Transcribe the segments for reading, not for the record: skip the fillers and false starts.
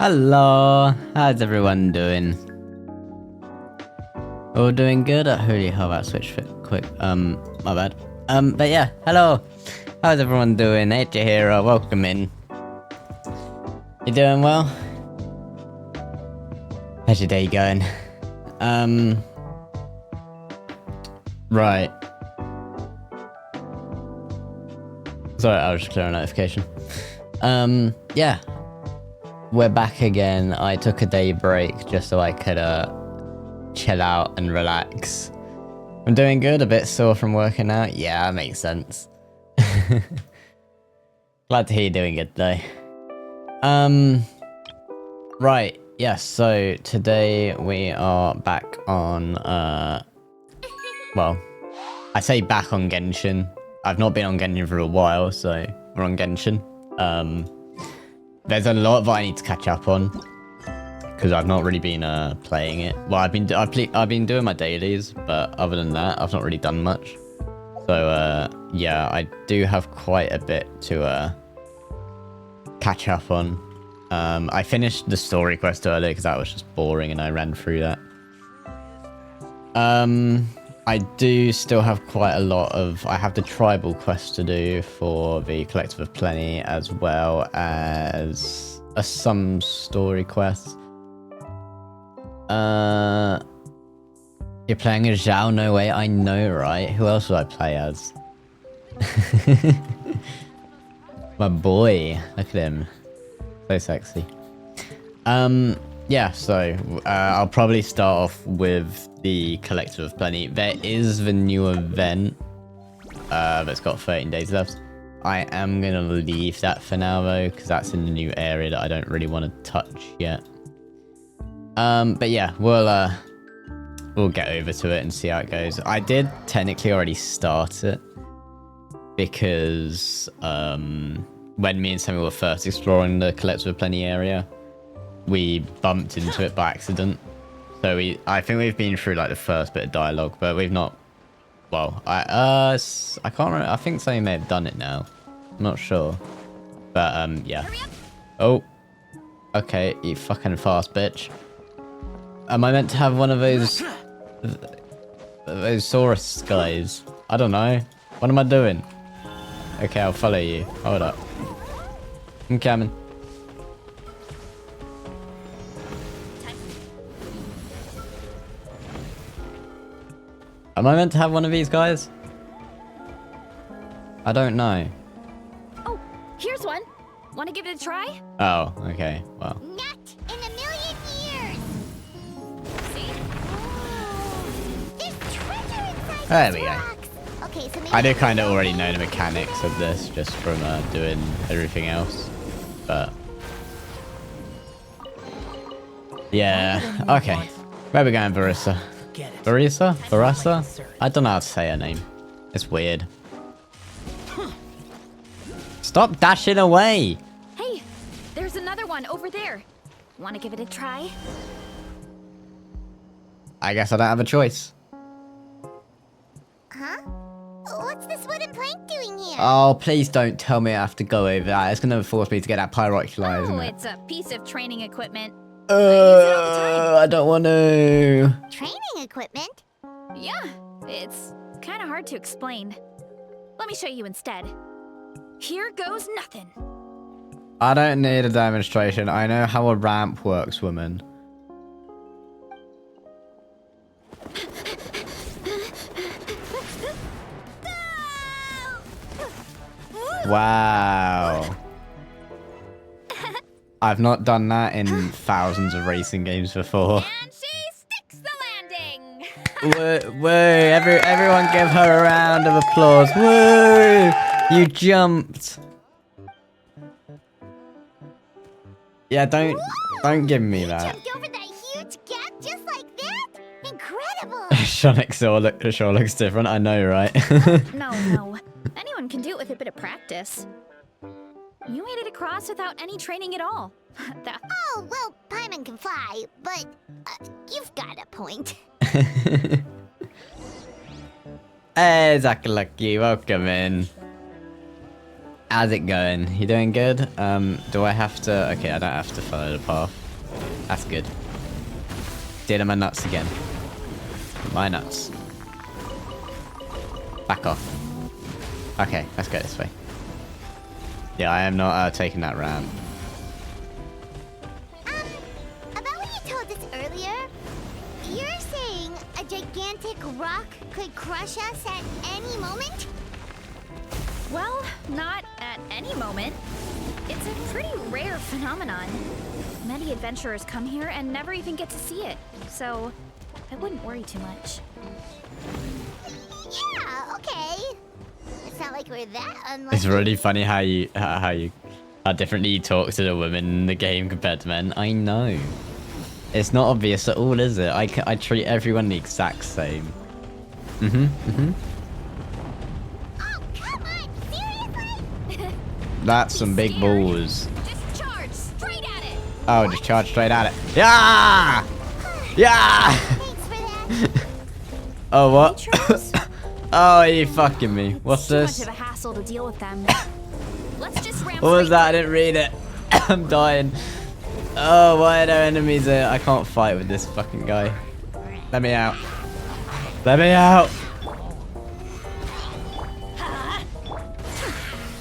Hello, how's everyone doing? All doing good? Holy hell, that switched fit quick. My bad. But yeah, hello. How's everyone doing? Hey, Chihiro, welcome in. You doing well? How's your day going? Right. Sorry, I was just clearing a notification. Yeah. We're back again. I took a day break just so I could, chill out and relax. I'm doing good, a bit sore from working out. Yeah, that makes sense. Glad to hear you're doing good though. Right, yes, so today we are back on, well, I say back on Genshin. I've not been on Genshin for a while, so we're on Genshin. There's a lot that I need to catch up on because I've not really been playing it. Well, I've been doing my dailies, but other than that, I've not really done much. So yeah, I do have quite a bit to catch up on. I finished the story quest earlier because that was just boring, and I ran through that. I do still have quite a lot of... I have the tribal quest to do for the Collective of Plenty, as well as some story quests. You're playing as Zhao? No way, I know, right? Who else would I play as? My boy, look at him. So sexy. Yeah, so I'll probably start off with the Collective of Plenty. There is the new event that's got 13 days left. I am going to leave that for now, though, because that's in the new area that I don't really want to touch yet. But yeah, we'll get over to it and see how it goes. I did technically already start it because when me and Sammy were first exploring the Collective of Plenty area, we bumped into it by accident. So I think we've been through like the first bit of dialogue, but we've not. Well, I can't remember. I think somebody may have done it now. I'm not sure, but yeah. Oh, okay, you fucking fast bitch. Am I meant to have one of those Saurus guys? I don't know. What am I doing? Okay, I'll follow you. Hold up. I'm coming. Am I meant to have one of these guys? I don't know. Oh, here's one. Want to give it a try? Oh, okay. Well. Not in a million years. See? There's treasure inside There we these go. rocks. Okay, so maybe I do kind of already know the mechanics of this just from doing everything else, but yeah. Okay, where are we going, Barissa? Barissa? Barassa? I don't know how to say her name. It's weird. Stop dashing away! Hey, there's another one over there. Want to give it a try? I guess I don't have a choice. Huh? What's this wooden plank doing here? Oh, please don't tell me I have to go over that. It's gonna force me to get that pyroculi, isn't Oh, it? it's a piece of training equipment. I use it all the time. I don't want to. Training equipment? Yeah, it's kind of hard to explain. Let me show you instead. Here goes nothing. I don't need a demonstration. I know how a ramp works, woman. Wow. I've not done that in thousands of racing games before. And she sticks the landing. Woo, everyone give her a round of applause. Woo! You jumped. Yeah, don't give me that. Jumped over that huge gap just like that? Incredible! Sonic sure looks different, I know, right? No. Anyone can do it with a bit of practice. You made it across without any training at all. Oh, well, Paimon can fly, but you've got a point. Hey, Zach Lucky, welcome in. How's it going? You doing good? Do I have to... Okay, I don't have to follow the path. That's good. Did my nuts again. My nuts. Back off. Okay, let's go this way. Yeah, I am not taking that ramp. About what you told us earlier, you're saying a gigantic rock could crush us at any moment? Well, not at any moment. It's a pretty rare phenomenon. Many adventurers come here and never even get to see it, so I wouldn't worry too much. Yeah, okay. It's not like we're that unlucky. It's really funny how differently you talk to the women in the game compared to men. I know. It's not obvious at all, is it? I treat everyone the exact same. Mm-hmm. Oh, come on! Seriously? That's some big Scared. balls. Just charge straight at it! Oh, just charge straight at it. Yeah! Yeah! Thanks for that. Oh, what? Troops. Oh, are you fucking me? What's Too this? much of a hassle to deal with them. Let's just ramp What was straight that? I didn't read it. I'm dying. Oh, why are there enemies here? I can't fight with this fucking guy. Let me out. Let me out.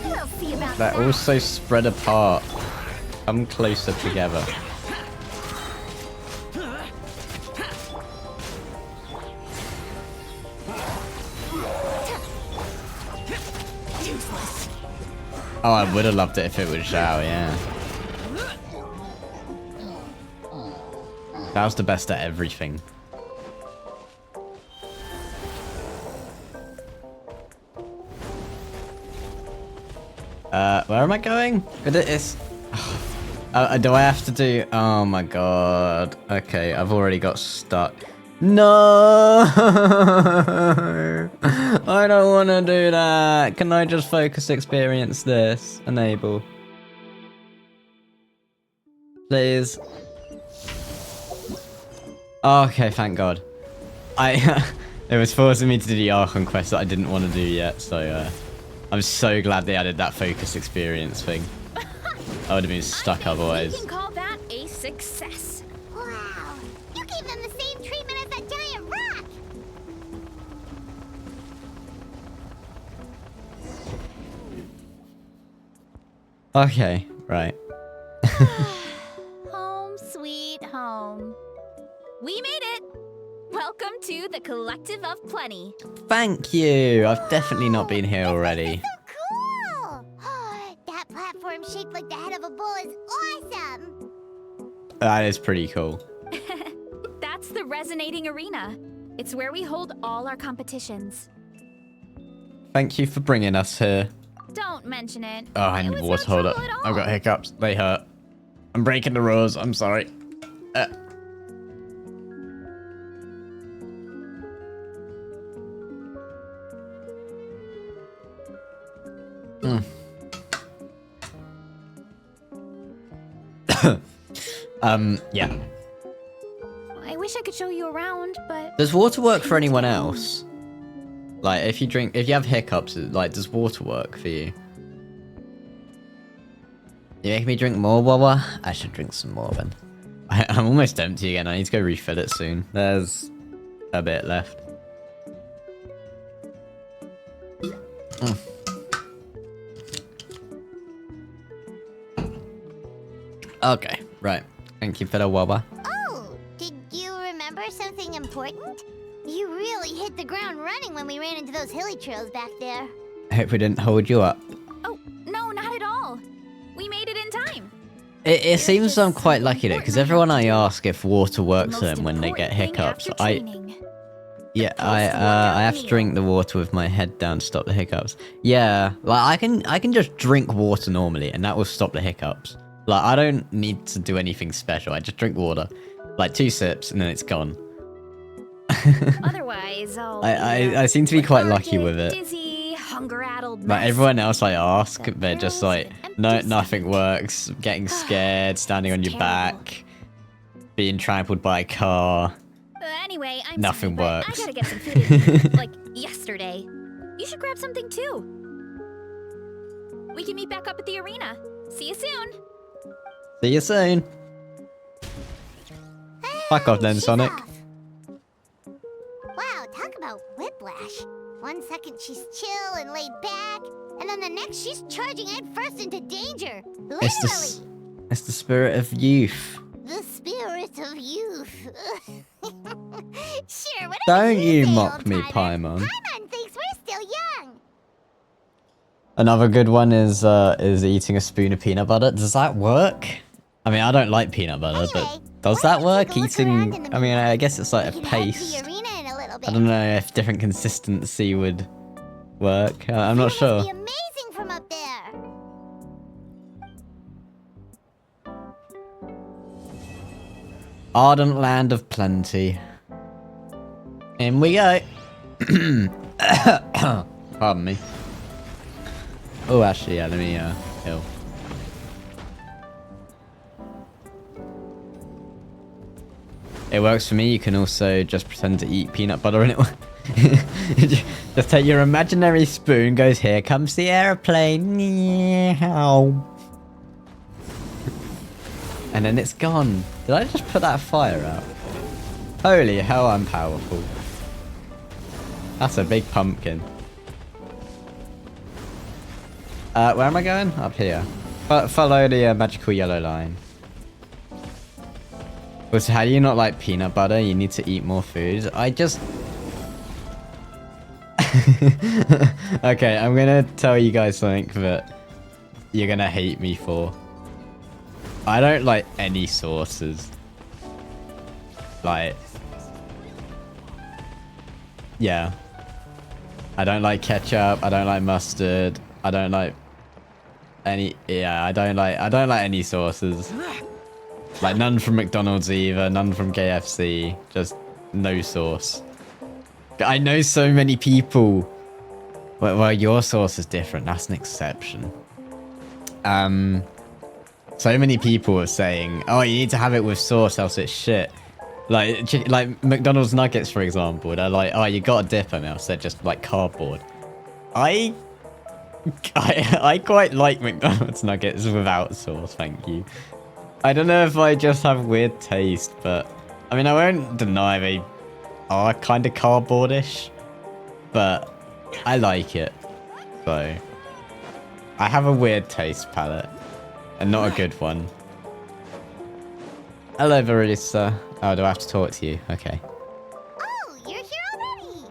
We'll see about They're that. also spread apart. Come closer together. Oh, I would have loved it if it was Zhao, yeah. That was the best at everything. Where am I going? It's... do I have to do... Oh my god. Okay, I've already got stuck. No! I don't want to do that. Can I just focus experience this? Enable. Please. Okay, thank god. It was forcing me to do the Archon quest that I didn't want to do yet, so I'm so glad they added that focus experience thing. I would have been stuck otherwise. We can call that a success. Wow. You gave them the same treatment as that giant rock. Okay, right. Home sweet home. We made it! Welcome to the Collective of Plenty. Thank you. I've definitely not been here already. So cool. That platform shaped like the head of a bull is awesome. That is pretty cool. That's the Resonating Arena. It's where we hold all our competitions. Thank you for bringing us here. Don't mention it. Oh, I It need was water. no Hold up. trouble at all. I've got hiccups. They hurt. I'm breaking the rules. I'm sorry. Yeah. I wish I could show you around, but Does water work for anyone else? Like, if you have hiccups, like, does water work for you? You make me drink more, Wawa? I should drink some more then. I'm almost empty again. I need to go refill it soon. There's a bit left. Okay, right. Thank you for the Wawa. Oh, did you remember something important? You really hit the ground running when we ran into those hilly trails back there. I hope we didn't hold you up. oh, no, not at all. We made it in time. It seems I'm quite lucky though, because everyone I ask if water works Most for them when they get important thing hiccups, after training. I have to drink the water with my head down to stop the hiccups. Yeah, like I can just drink water normally and that will stop the hiccups. Like I don't need to do anything special. I just drink water, like 2 sips and then it's gone. Otherwise, I seem to be quite lucky with it. Dizzy, hunger-addled Like mess. everyone else I ask, they're just Girls like, and no, empty nothing works. Getting scared, standing on It's your terrible. back, being trampled by a car. Anyway, I'm Nothing sorry, but works. I gotta get some food in me, like yesterday. You should grab something too. We can meet back up at the arena. See you soon. See you soon. Fuck off then, She's Sonic. off. Wow, talk about whiplash. 1 second she's chill and laid back, and then the next she's charging head first into danger. Literally. It's the spirit of youth. The spirit of youth. Sure, whatever Don't you say, mock old me, timer. Paimon. Paimon thinks we're still young. Another good one is eating a spoon of peanut butter. Does that work? I mean, I don't like peanut butter, but Anyway, does why that don't you work? go look around in Eating... the I mean, meantime? I guess it's like We a can head to the paste. arena in a little bit. I don't know if different consistency would work. I'm not It sure. must be amazing from up there. Ardent land of plenty. In we go. Pardon me. Oh, actually, yeah, let me heal. It works for me. You can also just pretend to eat peanut butter and it just take your imaginary spoon, goes here, comes the airplane. And then it's gone. Did I just put that fire out? Holy hell, I'm powerful. That's a big pumpkin. Where am I going? Up here. Follow the magical yellow line. So how do you not like peanut butter? You need to eat more food. I just... Okay, I'm gonna tell you guys something that you're gonna hate me for. I don't like any sauces. Like... Yeah. I don't like ketchup, I don't like mustard, I don't like any... Yeah, I don't like any sauces. Like, none from McDonald's either, none from KFC, just no sauce. I know so many people... Well, your sauce is different, that's an exception. So many people are saying, oh, you need to have it with sauce, else it's shit. Like McDonald's nuggets, for example, they're like, oh, you gotta dip them, else they're just like cardboard. I quite like McDonald's nuggets without sauce, thank you. I don't know if I just have weird taste, but I mean, I won't deny they are kind of cardboardish, but I like it. So I have a weird taste palette, and not a good one. Hello, Verissa. Oh, do I have to talk to you? Okay. Oh, you're here already.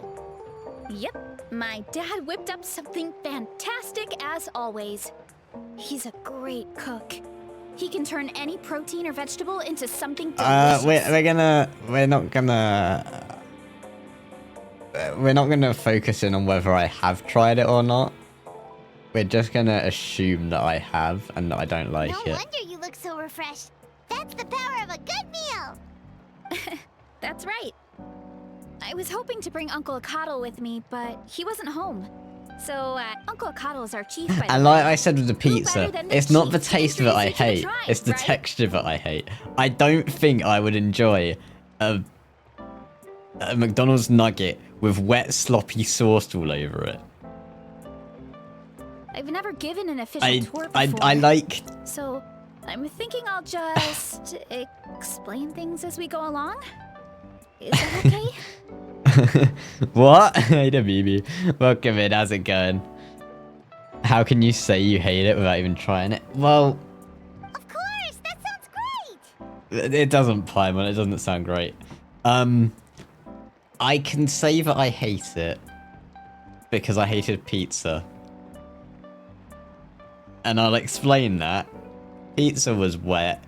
Yep, my dad whipped up something fantastic as always. He's a great cook. He can turn any protein or vegetable into something delicious. We're not gonna focus in on whether I have tried it or not. We're just gonna assume that I have and that I don't like No it. wonder you look so refreshed. That's the power of a good meal. That's right. I was hoping to bring Uncle Acatl with me, but he wasn't home. So, Uncle Acatl is our chief, by the And way. like I said with the Who pizza, better than the it's not the chief to taste that I introduce you to the hate, tribe, it's the right? texture that I hate. I don't think I would enjoy a McDonald's nugget with wet sloppy sauce all over it. I've never given an official tour before. I like... So, I'm thinking I'll just explain things as we go along. Is that okay? What? Hey, the BB. Welcome in, how's it going? How can you say you hate it without even trying it? Well... Of course, that sounds great. It doesn't, Paimon, it doesn't sound great. I can say that I hate it because I hated pizza. And I'll explain that. Pizza was wet.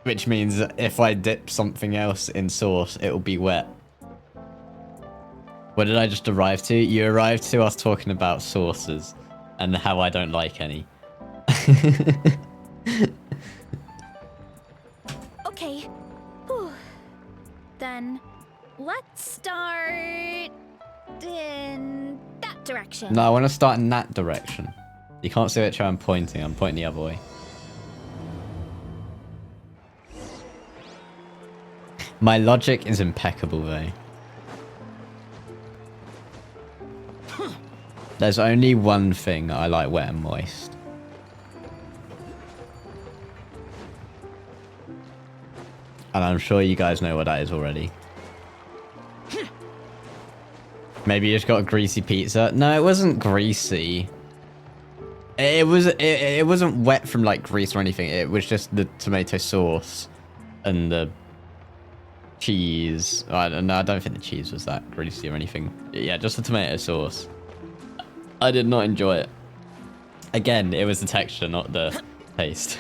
Which means that if I dip something else in sauce, it will be wet. Where did I just arrive to? You arrived to us talking about sauces and how I don't like any. Okay. Whew. Then, let's start in that direction. No, I want to start in that direction. You can't see which way I'm pointing the other way. My logic is impeccable though. There's only one thing I like wet and moist. And I'm sure you guys know what that is already. Maybe you just got a greasy pizza. No, it wasn't greasy. It wasn't wet from like grease or anything. It was just the tomato sauce and the cheese. I don't think the cheese was that greasy or anything. Yeah, just the tomato sauce. I did not enjoy it. Again, it was the texture, not the taste.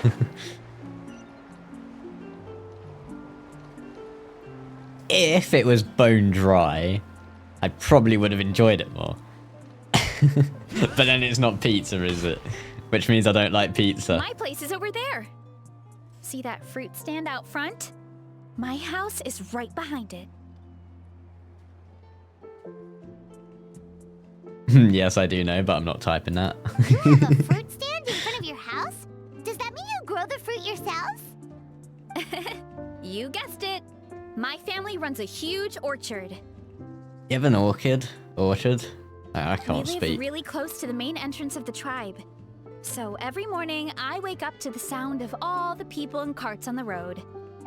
If it was bone dry, I probably would have enjoyed it more. But then it's not pizza, is it? Which means I don't like pizza. My place is over there. See that fruit stand out front? My house is right behind it. Yes, I do know, but I'm not typing that. You have a fruit stand in front of your house? Does that mean you grow the fruit yourselves? You guessed it. My family runs a huge orchard. You have an orchid? Orchard? I can't We live speak. really close to the main entrance of the tribe. So every morning, I wake up to the sound of all the people and carts on the road.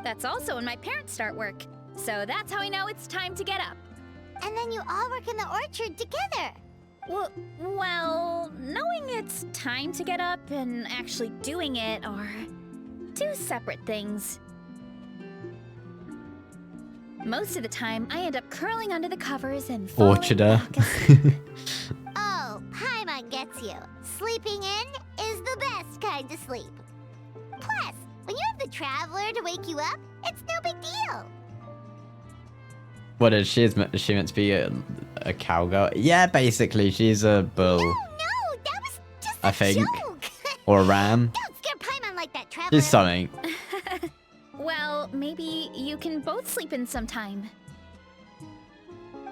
That's also when my parents start work. So that's how I know it's time to get up. And then you all work in the orchard together. Well, knowing it's time to get up and actually doing it are two separate things. Most of the time, I end up curling under the covers and falling Orcharder. back asleep. Oh, Paimon gets you. Sleeping in is the best kind to sleep. Plus, when you have the Traveler to wake you up, it's no big deal. What is she? Is she meant to be a cowgirl? Yeah, basically, she's a bull. No, that was just I a think. joke. Or a ram. Don't scare Paimon like that, Traveler. She's something. Well, maybe you can both sleep in sometime.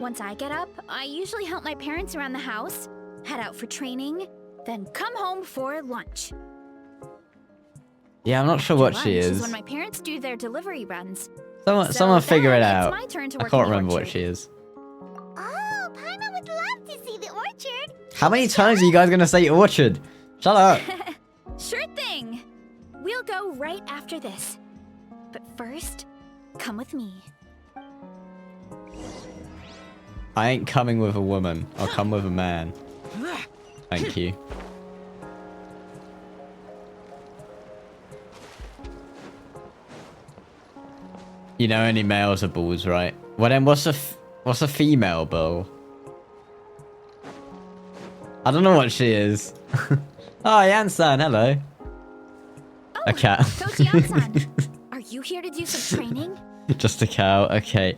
Once I get up, I usually help my parents around the house, head out for training, then come home for lunch. Yeah, I'm not sure what she Lunch is. when my parents do their delivery runs. Someone figure it then out. It's my turn to I work can't in the remember what orchard. she is. Oh, Paimon would love to see the orchard. How many times are you guys gonna say orchard? Shut up. Sure thing. We'll go right after this. But first, come with me. I ain't coming with a woman. I'll come with a man. Thank you. You know, only males are bulls, right? Well, then what's a female bull? I don't know what she is. Oh, Yan-san, hello. Oh, A cat. Coach Yan-san, are you here to do some training? Just a cow. Okay.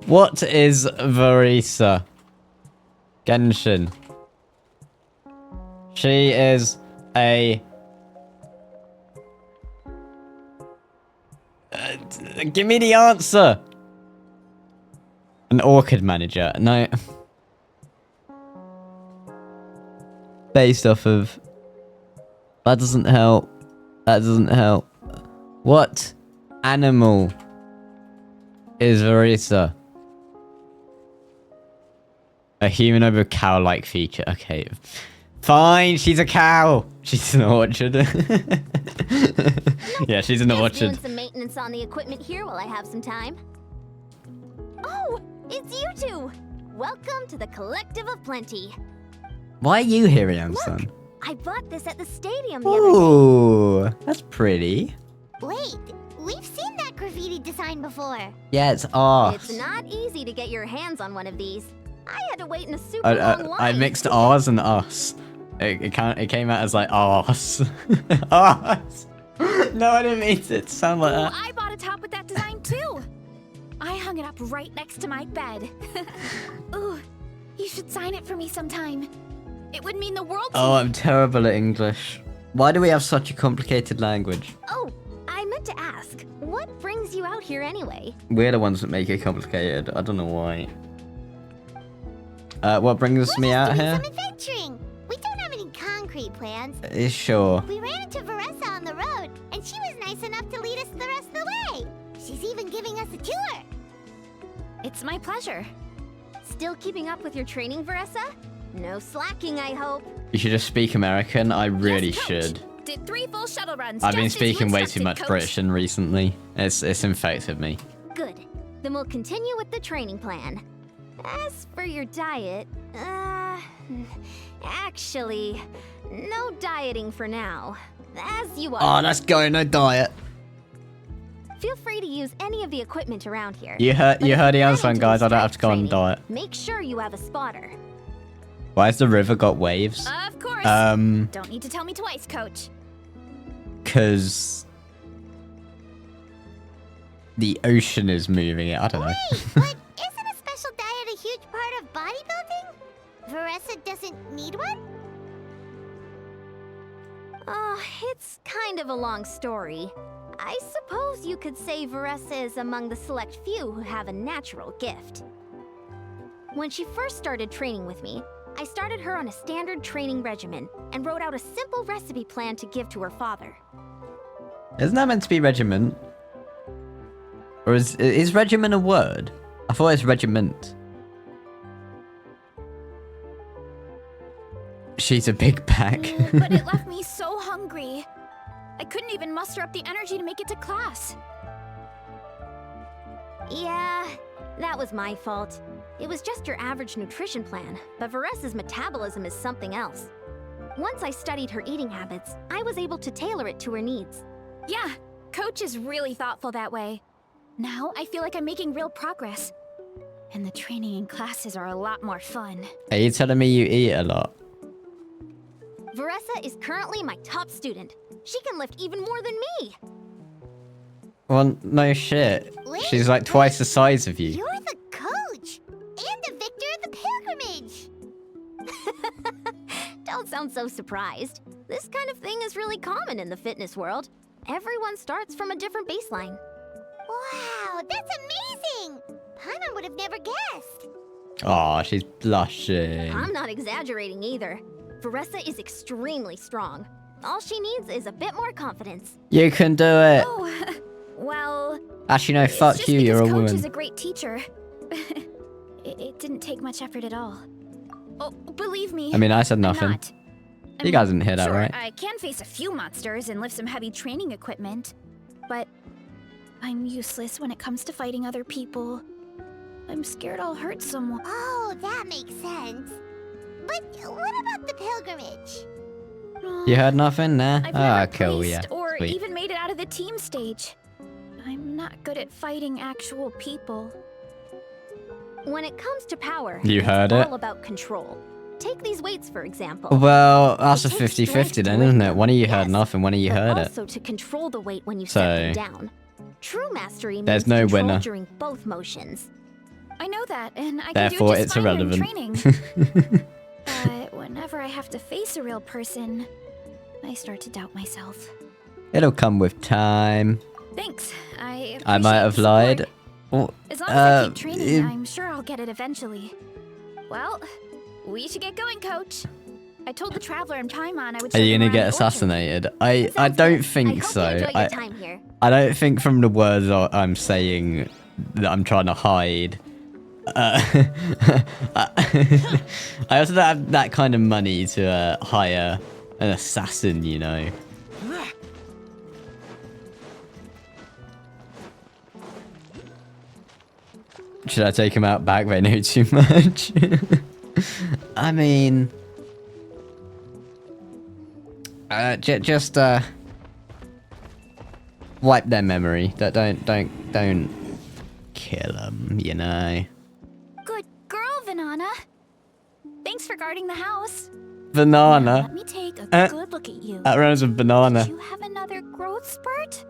What is Varisa? Genshin. She is a... give me the answer. An orchid manager. No. Based off of... That doesn't help. That doesn't help. What animal is Varisa? A humanoid with cow-like feature. Okay. Fine, she's a cow. She's an orchard. Yeah, she's an orchard. Doing some maintenance on the equipment here while I have some time. Oh, it's you two. Welcome to the Collective of Plenty. Why are you here, Yan-san? I bought this at the stadium the other day. Ooh, that's pretty. Wait, we've seen that graffiti design before. Yeah, it's ours. It's not easy to get your hands on one of these. I had to wait in a super long line. I mixed ours and us. It came out as like ours. Ours. No, I didn't mean it to sound like that. I bought a top with that design too. I hung it up right next to my bed. Ooh, you should sign it for me sometime. It would mean the world to Oh, me. I'm terrible at English. Why do we have such a complicated language? Oh, I meant to ask, what brings you out here anyway? We're the ones that make it complicated. I don't know why. What brings me out Doing here? some adventuring. We don't have any concrete plans. Sure. We ran into Varesa on the road, and she was nice enough to lead us the rest of the way. She's even giving us a tour. It's my pleasure. Still keeping up with your training, Veressa? No slacking, I hope. You should just speak American. I really Yes, Coach. should. Did 3 full shuttle runs. I've been just as you speaking way too instructed, much Coach. British recently. It's infected me. Good. Then we'll continue with the training plan. As for your diet, actually, no dieting for now. As you are. Oh, let's go. No diet. Feel free to use any of the equipment around here. You heard But the if answer, you're planning guys. I don't strength have to go on training, diet. Make sure you have a spotter. Why has the river got waves? Of course. Don't need to tell me twice, Coach. Because the ocean is moving it. I don't know. Wait, but isn't a special diet a huge part of bodybuilding? Veressa doesn't need one? Oh, it's kind of a long story. I suppose you could say Veressa is among the select few who have a natural gift. When she first started training with me, I started her on a standard training regimen and wrote out a simple recipe plan to give to her father. Isn't that meant to be regiment? Or is regiment a word? I thought it's regiment. She's a big pack. But it left me so hungry. I couldn't even muster up the energy to make it to class. Yeah, that was my fault. It was just your average nutrition plan, but Veressa's metabolism is something else. Once I studied her eating habits, I was able to tailor it to her needs. Yeah, Coach is really thoughtful that way. Now I feel like I'm making real progress. And the training and classes are a lot more fun. Are you telling me you eat a lot? Veressa is currently my top student. She can lift even more than me. Well, no shit. Wait, She's like twice the size of you. You're the coach! And the victor of the pilgrimage! Don't sound so surprised. This kind of thing is really common in the fitness world. Everyone starts from a different baseline. Wow, that's amazing! Paimon would have never guessed. Oh, she's blushing. I'm not exaggerating either. Veressa is extremely strong. All she needs is a bit more confidence. You can do it. Oh, well... Actually, no, it's fuck just you. You're a because Coach woman. is a great teacher. it didn't take much effort at all. Oh, believe me. I mean, I said I'm nothing. not. I You mean, guys didn't hear that, sure, right? I can face a few monsters and lift some heavy training equipment, but I'm useless when it comes to fighting other people. I'm scared I'll hurt someone. Oh, that makes sense. But what about the pilgrimage? You heard nothing? Nah? I've Ah, never cool, placed yeah. or Sweet. even made it out of the team stage. I'm not good at fighting actual people. When it comes to power, You it's heard it. all about control. Take these weights, for example. Well, that's a It takes 50-50 strength then, to isn't lift it? One of you them, heard yes, nothing, one of you but heard it. also to control the weight when you So, set them down. True mastery means there's no control winner. during both motions. I know that, and I Therefore, can do it it's just fine in irrelevant. training. But whenever I have to face a real person, I start to doubt myself. It'll come with time. Thanks. I I might appreciate have the lied. support. Oh, As long as I keep if- training, I'm sure I'll get it eventually. Well, we should get going, Coach. I told the Traveler and Paimon I would Are show you them gonna around get the orchard. assassinated? I Sounds don't good. think I hope so. You enjoy your time here. I don't think from the words I'm saying that I'm trying to hide. I also don't have that kind of money to hire an assassin, you know. Should I take him out back? They know too much. I mean, just wipe their memory. Don't kill them. You know. Good girl, Vanana. Thanks for guarding the house. Banana. Let me take a good look at you. That rhymes with banana. Did you have another growth spurt?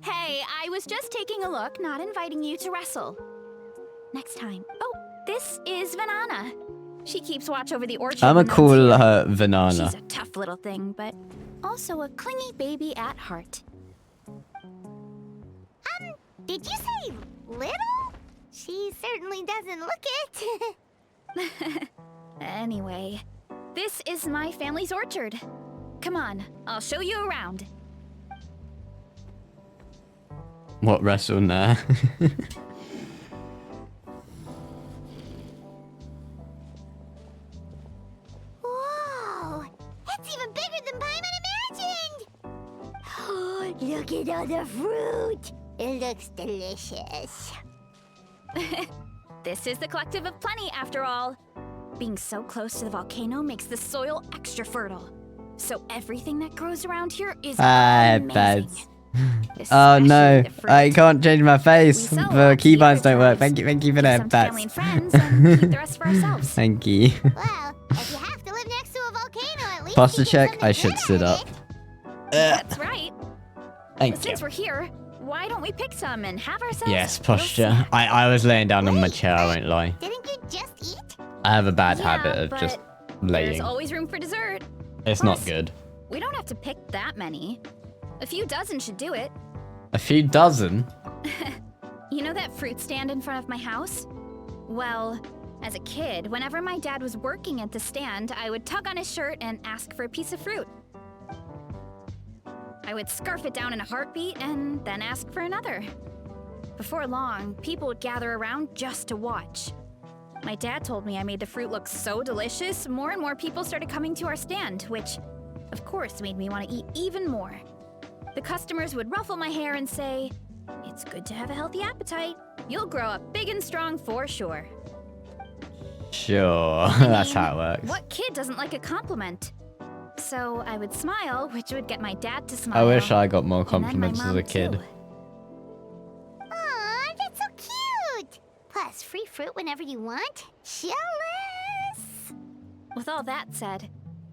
Hey, I was just taking a look, not inviting you to wrestle. Next time. Oh, this is Vanana. She keeps watch over the orchard. I'ma when Mom's call here. her Banana. She's a tough little thing, but also a clingy baby at heart. Did you say little? She certainly doesn't look it. Anyway, this is my family's orchard. Come on, I'll show you around. What wrestle now? Whoa! It's even bigger than Paimon imagined! Look at all the fruit! It looks delicious. This is the Collective of Plenty, after all. Being so close to the volcano makes the soil extra fertile. So everything that grows around here is amazing. Oh no, Especially the fruit. I can't change my We face. sell The lots the keybinds other don't work. times. Thank you for Give that, some to family and friends and keep the rest for ourselves. Thank you. Well, if you have to live next to a volcano, at least Posture you get check. something I should good sit out up. of it. That's right. Thank But you. since we're here, why don't we pick some and have ourselves Yes, a little posture. snack? I was laying down on my Wait, chair, I won't lie. Didn't you just eat? I have a bad Yeah, habit of just There's laying. always room for dessert. It's not Plus, good. We don't have to pick that many. A few dozen should do it. A few dozen? You know that fruit stand in front of my house? Well, as a kid, whenever my dad was working at the stand, I would tug on his shirt and ask for a piece of fruit. I would scarf it down in a heartbeat and then ask for another. Before long, people would gather around just to watch. My dad told me I made the fruit look so delicious, more and more people started coming to our stand, which, of course, made me want to eat even more. The customers would ruffle my hair and say, "It's good to have a healthy appetite. You'll grow up big and strong for sure." Sure, I that's mean, how it works. What kid doesn't like a compliment? So I would smile, which would get my dad to smile. I wish I got more and then my compliments as mom, a kid. too. Aw, that's so cute! Plus, free fruit whenever you want. Jealous! With all that said,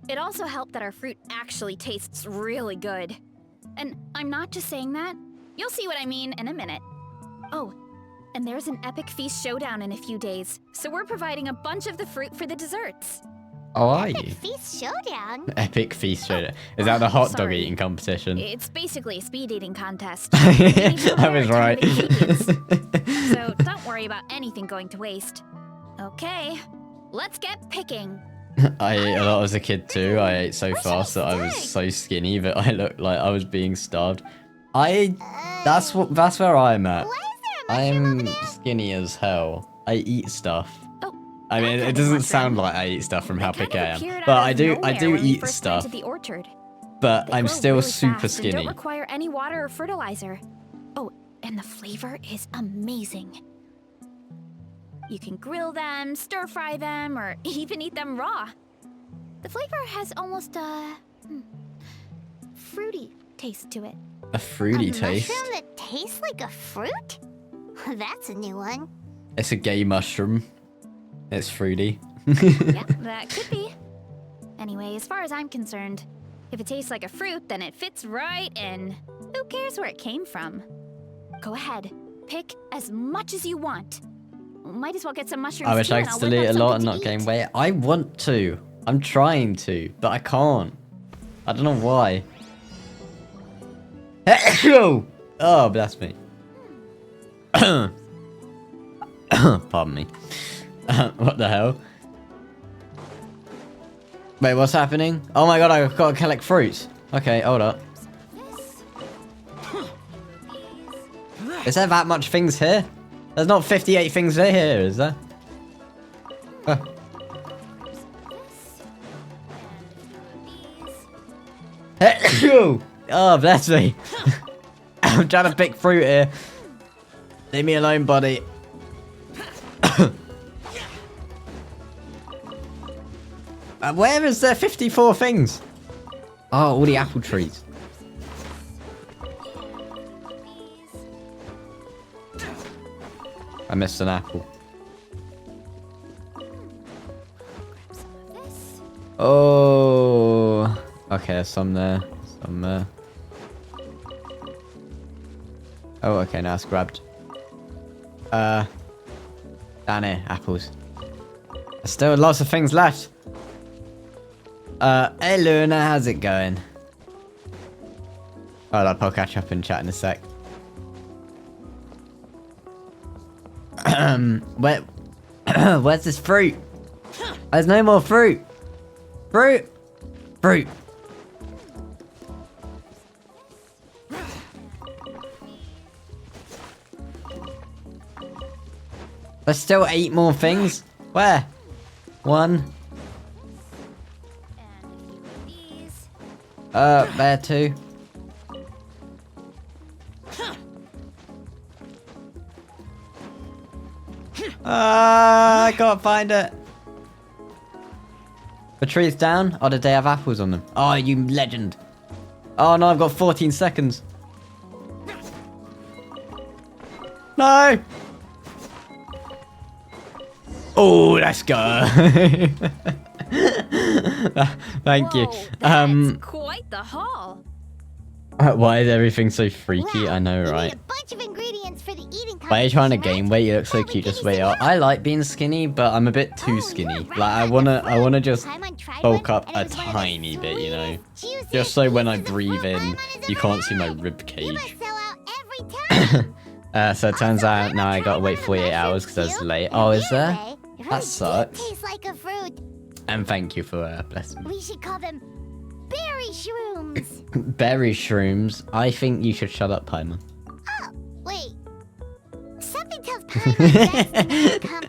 it also helped that our fruit actually tastes really good. And I'm not just saying that. You'll see what I mean in a minute. Oh, and there's an epic feast showdown in a few days, so we're providing a bunch of the fruit for the desserts. Oh, are Epic you? Feast Showdown? Epic feast show. Is that the hot dog sorry. eating competition? It's basically a speed eating contest. I was right. So don't worry about anything going to waste. Okay, let's get picking. I ate a lot as a kid too. I ate so Where's fast my that I was steak? so skinny that I looked like I was being starved. That's where I'm at. Why is there a mushroom over I'm there? skinny as hell. I eat stuff. Oh, I mean, that it kind of doesn't mushroom. sound like I eat stuff from how They kind picky of I am, appeared but out I of do nowhere when we eat first stuff. planted the orchard. But They I'm grow still really super fast and skinny. don't require any water or fertilizer. Oh, and the flavor is amazing. You can grill them, stir fry them, or even eat them raw. The flavor has almost a fruity taste to it. A fruity A taste. mushroom that tastes like a fruit? That's a new one. It's a gay mushroom. It's fruity. Yeah, that could be. Anyway, as far as I'm concerned, if it tastes like a fruit, then it fits right in. Who cares where it came from? Go ahead, pick as much as you want. Might as well get some mushrooms I wish too, I and could I'll still whip eat up a lot and something not to gain eat. weight. I want to. I'm trying to, but I can't. I don't know why. Oh, bless me. Pardon me. What the hell? Wait, what's happening? Oh my god, I've got to collect fruits. Okay, hold up. Is there that much things here? There's not 58 things here, is there? Oh, bless me. I'm trying to pick fruit here. Leave me alone, buddy. Where is there 54 things? Oh, all the apple trees. I missed an apple. Oh. Okay, there's some there. Some there. Oh, okay, now it's grabbed. Down here, apples. There's still lots of things left. Hey Luna, how's it going? Oh, I'll catch up in chat in a sec. Where, where's this fruit? There's no more fruit. Fruit. Fruit. There's still 8 more things. Where? 1. And a few of these. There 2. I can't find it. The tree's down. Oh, did they have apples on them? Oh, you legend. Oh no, I've got 14 seconds. No. Oh, let's go. Thank you. Whoa, that's quite the haul. Why is everything so freaky? Wow, I know, you right? need a bunch of ingredients for the eating Why are you trying to competition, gain right? weight? You look so Oh, but cute. can Just you wait sit up. down? I like being skinny, but I'm a bit too Oh, skinny. you're right Like I about the wanna fruit. just Paimon tried bulk one, up and a it was one of the tiny bit, you know, sweetest, juiciest just so when I pieces of breathe fruit in, Paimon has you ever can't see my had. rib You cage. must sell out every time. So it turns out now I gotta wait 48 hours because I was late. Oh, is there? That sucks. Tastes like a fruit. And thank you for blessing me. We should call them berry shrooms. Berry shrooms. I think you should shut up, Paimon. Oh, wait. Something tells Paimon that's the name come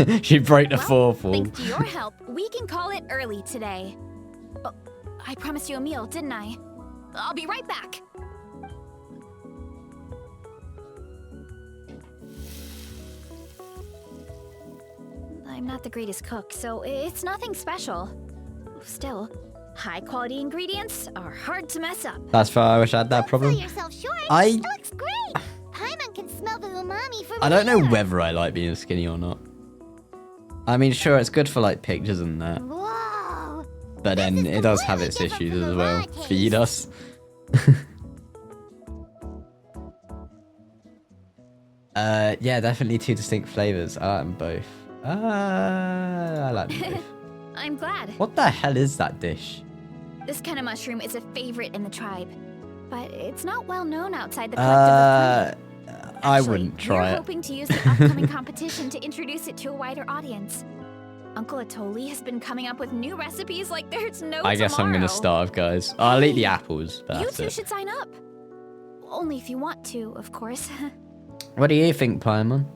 from. She broke the Well, fourth wall. Thanks to your help, we can call it early today. Oh, I promised you a meal, didn't I? I'll be right back. I'm not the greatest cook, so it's nothing special. Still, high-quality ingredients are hard to mess up. That's why I wish I had that Don't problem. sell yourself short. I- It looks great. Paimon can smell the umami from I don't know here. whether I like being skinny or not. I mean, sure, it's good for like pictures and that, Whoa. but then This is it does have completely its different issues from the as well. raw Feed taste. us. Yeah, definitely 2 distinct flavors. I like them both. I like them both. I'm glad. What the hell is that dish? This kind of mushroom is a favorite in the tribe, but it's not well known outside the collective of Plenty. I Actually, wouldn't try we're it. hoping to use the upcoming competition to introduce it to a wider audience. Uncle Atoli has been coming up with new recipes like there's no I guess I'm gonna tomorrow. starve, guys. I'll eat the apples. But You that's two it. should sign up. Only if you want to, of course. What do you think, Paimon?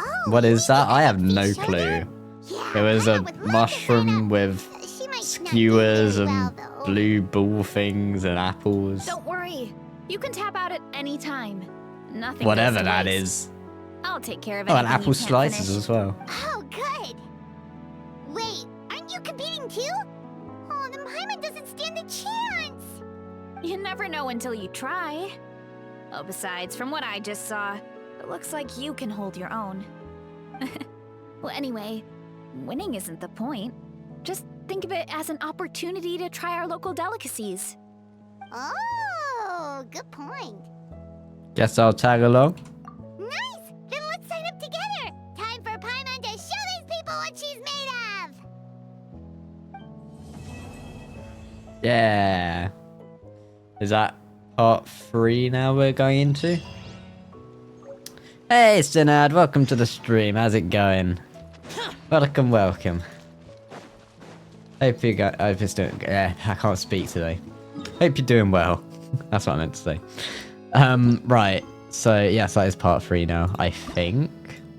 Oh, What is that? I have Fish no showdown? clue. Yeah, It was a Paimon would love to mushroom sign up. with She might not do skewers very and well, though. blue ball things and apples. Don't worry. You can tap out at any time. Nothing Whatever goes to that waste. is. I'll take care of it. Oh, and apple slices as well. Oh, good. Wait, aren't you competing too? Oh, then Paimon doesn't stand a chance. You never know until you try. Oh, besides, from what I just saw, it looks like you can hold your own. Well, anyway, winning isn't the point. Just think of it as an opportunity to try our local delicacies. Oh, good point. Guess I'll tag along. Nice! Then let's sign up together. Time for Paimon to show these people what she's made of. Yeah. Is that part 3 now we're going into? Hey, Synad, welcome to the stream. How's it going? Welcome, welcome. Hope you got. Hope it's doing. Yeah, I can't speak today. Hope you're doing well. That's what I meant to say. Right. So yes, that is part 3 now. I think.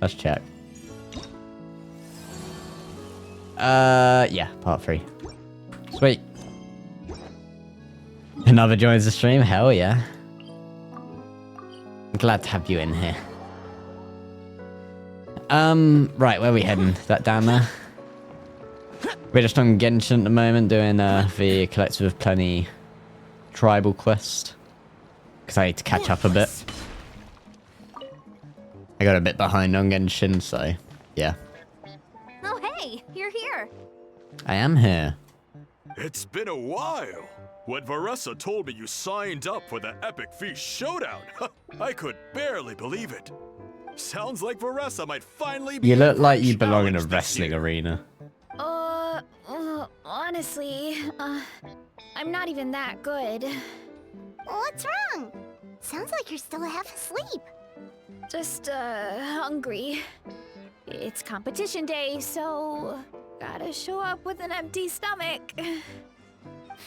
Let's check. Yeah, part 3. Sweet. Another joins the stream. Hell yeah. I'm glad to have you in here. Right, where are we heading? Is that down there? We're just on Genshin at the moment doing the Collective of Plenty tribal quest. Because I need to catch up a bit. I got a bit behind on Genshin, so yeah. Oh, hey, you're here. I am here. It's been a while. When Varessa told me you signed up for the Epic Feast Showdown, I could barely believe it. Sounds like Varessa might finally be You in look for like you belong in a challenge this wrestling year. arena. Honestly, I'm not even that good. What's wrong? Sounds like you're still half asleep. Just, hungry. It's competition day, so gotta show up with an empty stomach.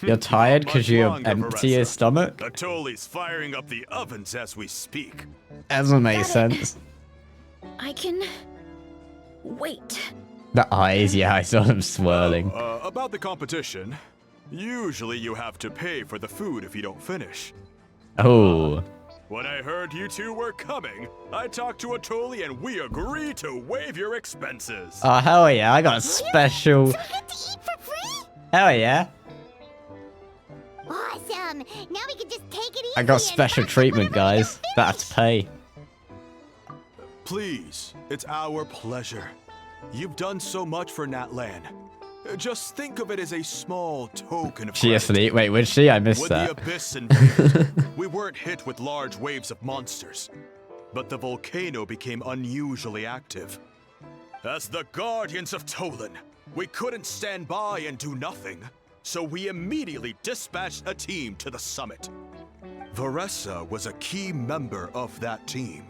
You're tired because Much you longer, empty your Varessa. stomach? Atoli's firing up the ovens as we speak. That doesn't make Got it. sense. I can Wait. The eyes, yeah, I saw them swirling. About the competition, usually you have to pay for the food if you don't finish. Oh. When I heard you two were coming, I talked to Atoli and we agreed to waive your expenses. Oh, hell yeah, I got a special... So we get to eat for free? Hell yeah. Awesome. Now we can just take it easy. I got and special focus treatment, whenever we guys. That I have to pay. Please, it's our pleasure. You've done so much for Natlan. Just think of it as a small token of She gratitude. asleep? Wait, was she? I missed When that. the abyss invaded, we weren't hit with large waves of monsters, but the volcano became unusually active. As the guardians of Tolan, we couldn't stand by and do nothing, so we immediately dispatched a team to the summit. Varessa was a key member of that team.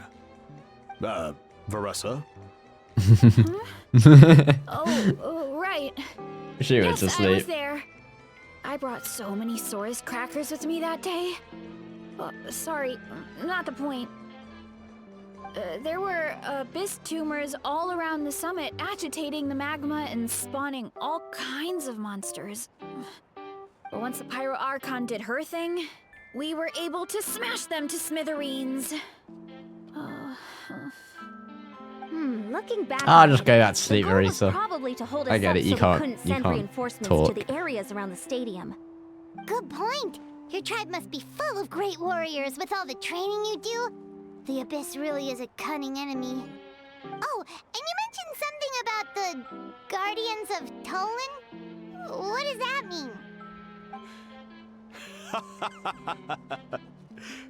Varessa? Oh, right. She went Yes, to I was sleep. there. I brought so many Saurus crackers with me that day. Sorry, not the point. There were abyss tumors all around the summit, agitating the magma and spawning all kinds of monsters. But once the Pyro Archon did her thing, we were able to smash them to smithereens. Looking back, I'll on just it, go back to the sleep, goal was Arisa. probably to hold us I get up it, you so we can't- couldn't you send can't reinforcements talk. to the areas around the stadium. Good point. Your tribe must be full of great warriors with all the training you do. The Abyss really is a cunning enemy. Oh, and you mentioned something about the Guardians of Tolan? What does that mean?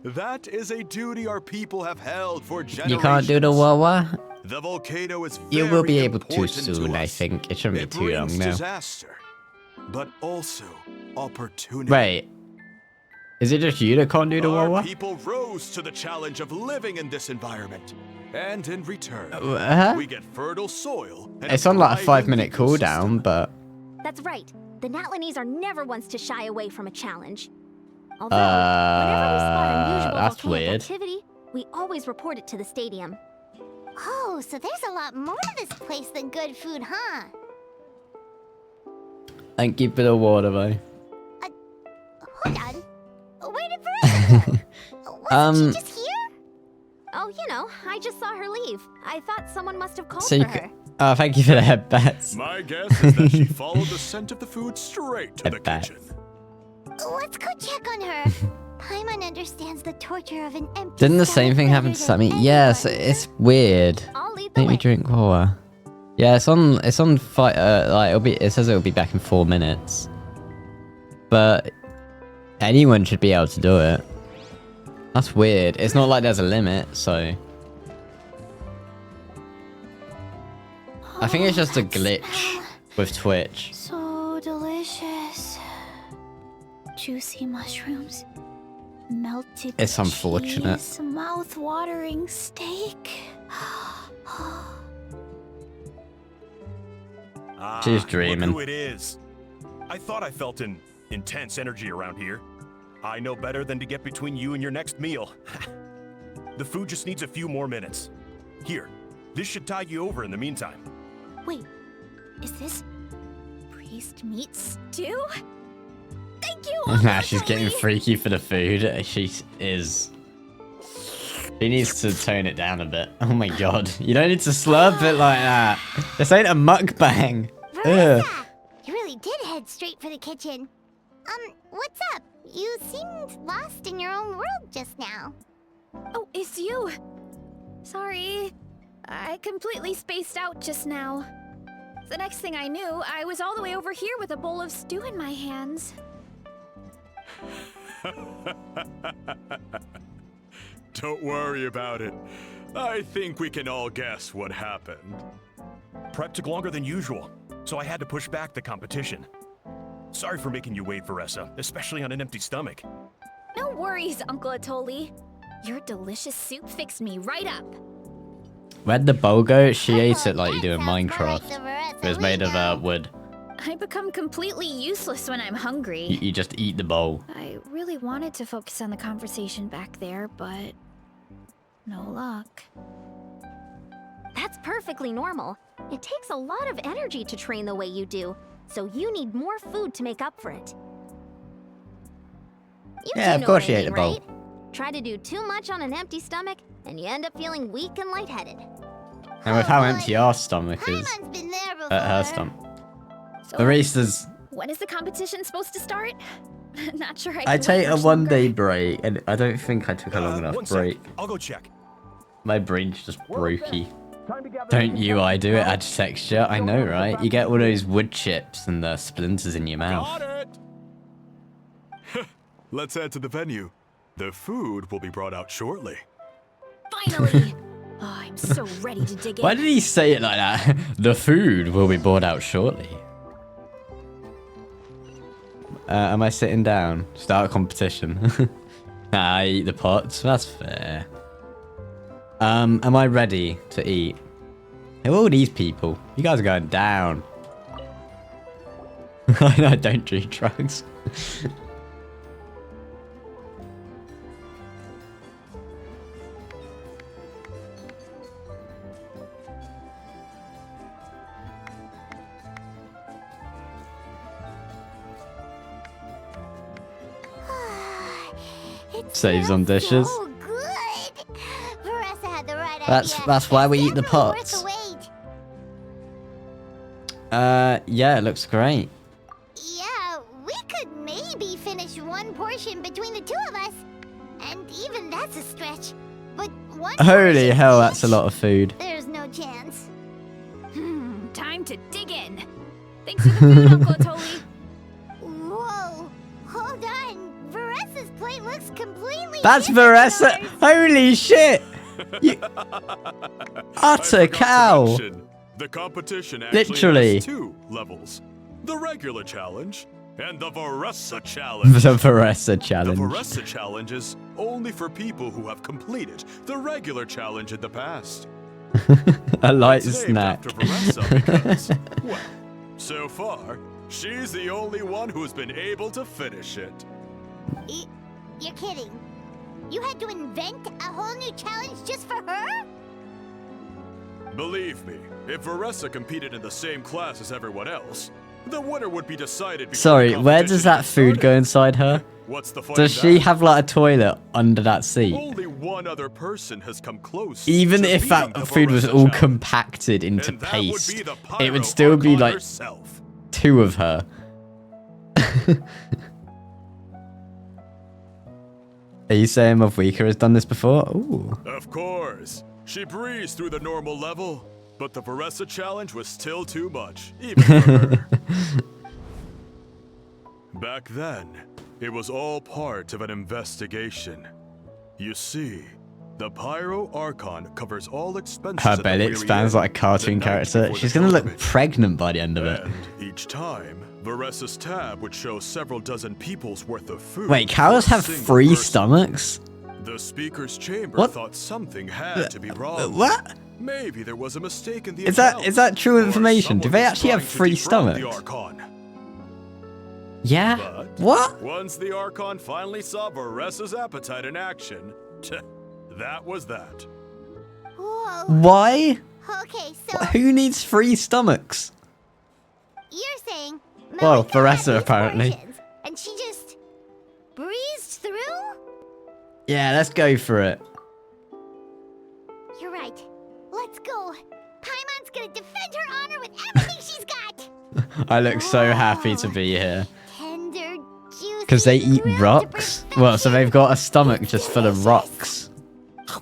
That is a duty our people have held for generations. You can't do the Wawa? The volcano is You will be very able to important soon, I us. think. It shouldn't It be too long brings now. disaster, but also opportunity. Wait. Is it just you that can't do the Our Wawa? people rose to the challenge of living in this environment, and in return, Huh? we get fertile soil. And It's on like a thriving 5-minute ecosystem. cooldown, but... That's right. The Natlanese are never ones to shy away from a challenge. Although, whenever we spot unusual That's volcanic weird. activity, we always report it to the stadium. Oh, so there's a lot more to this place than good food, huh? Thank you for the water, though. Hold on. Where did Veressa go? Wasn't she just here? Oh, you know, I just saw her leave. I thought someone must have called So for you her. Oh, thank you for the headbats. My guess is that she followed the scent of the food straight to the Headbats. kitchen. Let's go check on her. Paimon understands the torture of an empty Didn't the stomach same thing happen better to than Sammy? Yes, anyone. it's weird. I'll lead the Make me way. drink water. Yeah, it's on fight. Like it says it'll be back in 4 minutes. But anyone should be able to do it. That's weird. It's not like there's a limit, so. I think it's just a glitch with Twitch. So delicious. Juicy mushrooms. Melted It's unfortunate. cheese, mouth-watering steak. She's dreaming. Look who it is. I thought I felt an intense energy around here. I know better than to get between you and your next meal. The food just needs a few more minutes. Here, this should tide you over in the meantime. Wait, is this priest meat stew? Thank you. Nah, she's getting freaky for the food. She is. She needs to tone it down a bit. Oh my god. You don't need to slurp it like that. This ain't a mukbang. Ugh. Veressa! You really did head straight for the kitchen. What's up? You seemed lost in your own world just now. Oh, it's you. Sorry. I completely spaced out just now. The next thing I knew, I was all the way over here with a bowl of stew in my hands. Don't worry about it. I think we can all guess what happened. Prep took longer than usual, so I had to push back the competition. Sorry for making you wait, Varessa, especially on an empty stomach. No worries, Uncle Atoli. Your delicious soup fixed me right up. Where'd the bowl go? She ate it like That you do in sounds more like Minecraft. the Veressa It was we made of know. wood. I become completely useless when I'm hungry. You just eat the bowl. I really wanted to focus on the conversation back there, but no luck. That's perfectly normal. It takes a lot of energy to train the way you do, so you need more food to make up for it. You Yeah, do of know course what she I ate the mean, bowl. right? Try to do too much on an empty stomach, and you end up feeling weak and lightheaded. And with how empty our stomach is, Paimon's been there before. her stomach. So, Baristas, when is the competition supposed to start? Not sure I can take wait a much 1 longer. day break, and I don't think I took a long enough One sec. break. I'll go check. My brain's just brokey. Don't you? I do. It adds texture. I know, right? You get all those wood chips and the splinters in your mouth. Got it! Let's head to the venue. The food will be brought out shortly. Finally! Oh, I'm so ready to dig in. Why did he say it like that? The food will be brought out shortly. Am I sitting down? Start a competition. I eat the pots. That's fair. Am I ready to eat? Who are all these people? You guys are going down. I don't do drugs. It Saves on smells dishes. So good. Veressa had the right That's- idea. that's why we It's eat the definitely worth pots. the wait. Yeah, it looks great. Yeah, we could maybe finish one portion between the two of us. And even that's a stretch. But one Holy portion hell, that's a each? lot of food. There's no chance. Time to dig in. Thanks for the food, Uncle Toli. Whoa, hold on. Veressa's plate looks completely That's different from Veressa. ours. Holy shit. You I utter forgot to cow. mention, the competition actually Literally. has 2 levels. The regular challenge and the Veressa challenge. The Veressa The challenge. Veressa challenge is only for people who have completed the regular challenge in the past. A light It's named snack. after Veressa because, well, so far, she's the only one who's been able to finish it. You're kidding. You had to invent a whole new challenge just for her? Believe me, if Veressa competed in the same class as everyone else, the winner would be decided before Sorry, the where does competition that even food go started. inside her? What's the fun Does in she that? have like a toilet under that seat? Only one other person has come close. Even to if that beating the food was Veressa all challenge. compacted into And that would paste, be the it would Pyro still be Archon like herself. 2 of her. Are you saying Mavwika has done this before? Ooh. Of course. She breezed through the normal level, but the Veressa challenge was still too much, even for her. Back then, it was all part of an investigation. You see, the Pyro Archon covers all expenses Her at the belly very expands end, like a cartoon the night character. before the She's gonna look tournament. pregnant by the end of it. And each time, Veressa's tab would show several dozen people's worth of food. Wait, for cows a have single 3 person. stomachs? The speaker's chamber What? thought something had to be wrong. What? Maybe there was a mistake in the Is that- account, is that true or information? Do someone they was actually have trying to 3 dethrone the stomachs? Archon. Yeah? But What? once the Archon finally saw Veressa's appetite in action, that was that. Whoa. Why? Okay, so Who needs 3 stomachs? you're saying Well, Malika Veressa had these apparently. portions, and she just breezed through? Yeah, let's go for it. You're right. Let's go. Paimon's gonna defend her honor with everything she's got. I look so happy to be here. Tender, juicy. Because they eat grilled to rocks? Well, so they've got a stomach just full of rocks. So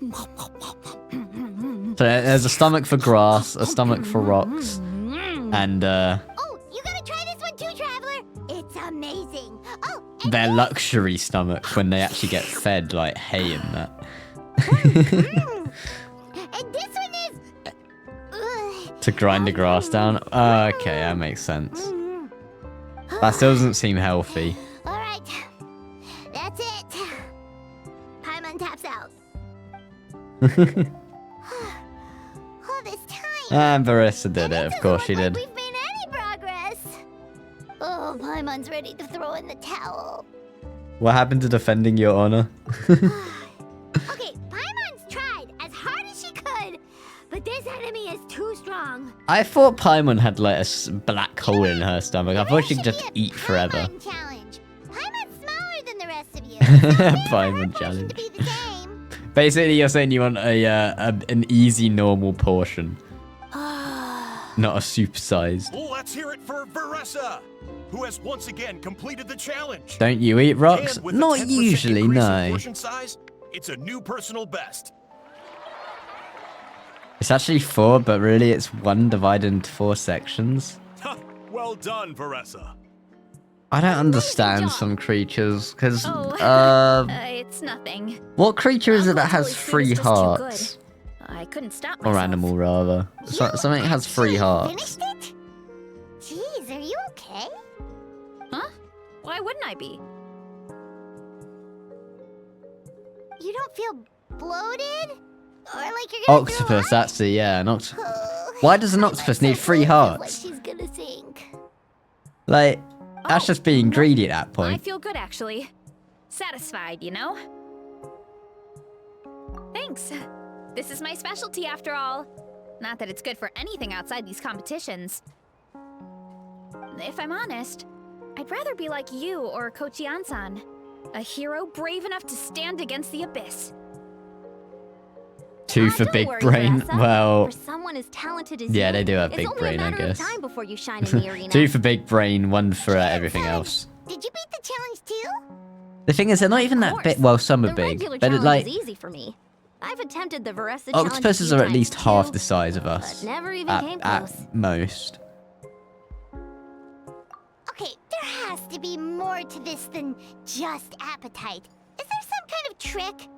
there's a stomach for grass, a stomach for rocks, and Oh, you gotta try this one too, Traveler. It's amazing. Oh, and their luxury stomach when they actually get fed like hay and that. and this one is. To grind the grass down. Okay, that makes sense. That still doesn't seem healthy. All right, that's it. Paimon taps out. All this time. And Veressa did it, of course she Doesn't did. look like we've made any progress. Oh, Paimon's ready to throw in the towel. What happened to defending your honor? Okay, Paimon's tried as hard as she could, but this This enemy is too strong. I thought Paimon had like a black hole in her stomach. I thought she could just eat forever. Paimon challenge. Paimon's smaller than the rest of you. Paimon challenge. To be the same. Basically, you're saying you want an easy, normal portion. Not a supersized. Let's hear it for Veressa, who has once again completed the challenge. Don't you eat rocks? And with a Not 10% usually, increase in no. portion size, it's a new personal best. It's actually 4, but really it's 1 divided into 4 sections. Well done, Veressa. I don't understand some creatures, because, It's nothing. what creature is it that has Uncle Tolly's 3 food is just too hearts? good. I couldn't stop myself. Or animal, rather. Something has 3 hearts. Finished it? Jeez, are you okay? Huh? Why wouldn't I be? You don't feel bloated? Or like you're gonna throw Octopus, up? that's the, yeah, an octopus. Oh, Why does an I'm octopus so need 3 worried hearts? What she's gonna think. Like, that's just being greedy at that I point. feel good, actually. Satisfied, you know? Thanks. This is my specialty, after all. Not that it's good for anything outside these competitions. If I'm honest, I'd rather be like you or Kochi-an-san. A hero brave enough to stand against the abyss. 2 for Don't big worry, brain. Veressa. Well, For someone as talented as yeah, you, they do have it's big only brain, a I matter guess. of time before you shine in the arena. 2 for big brain, 1 for everything else. Did you beat the challenge too? The thing is, they're not even that course. big. Well, some are The big, regular but challenge like is easy for me. I've attempted the Veressa challenge a octopuses few are at times least half too, the size of us. but never even came close. At most. Okay, there has to be more to this than just appetite. Is there some kind of trick?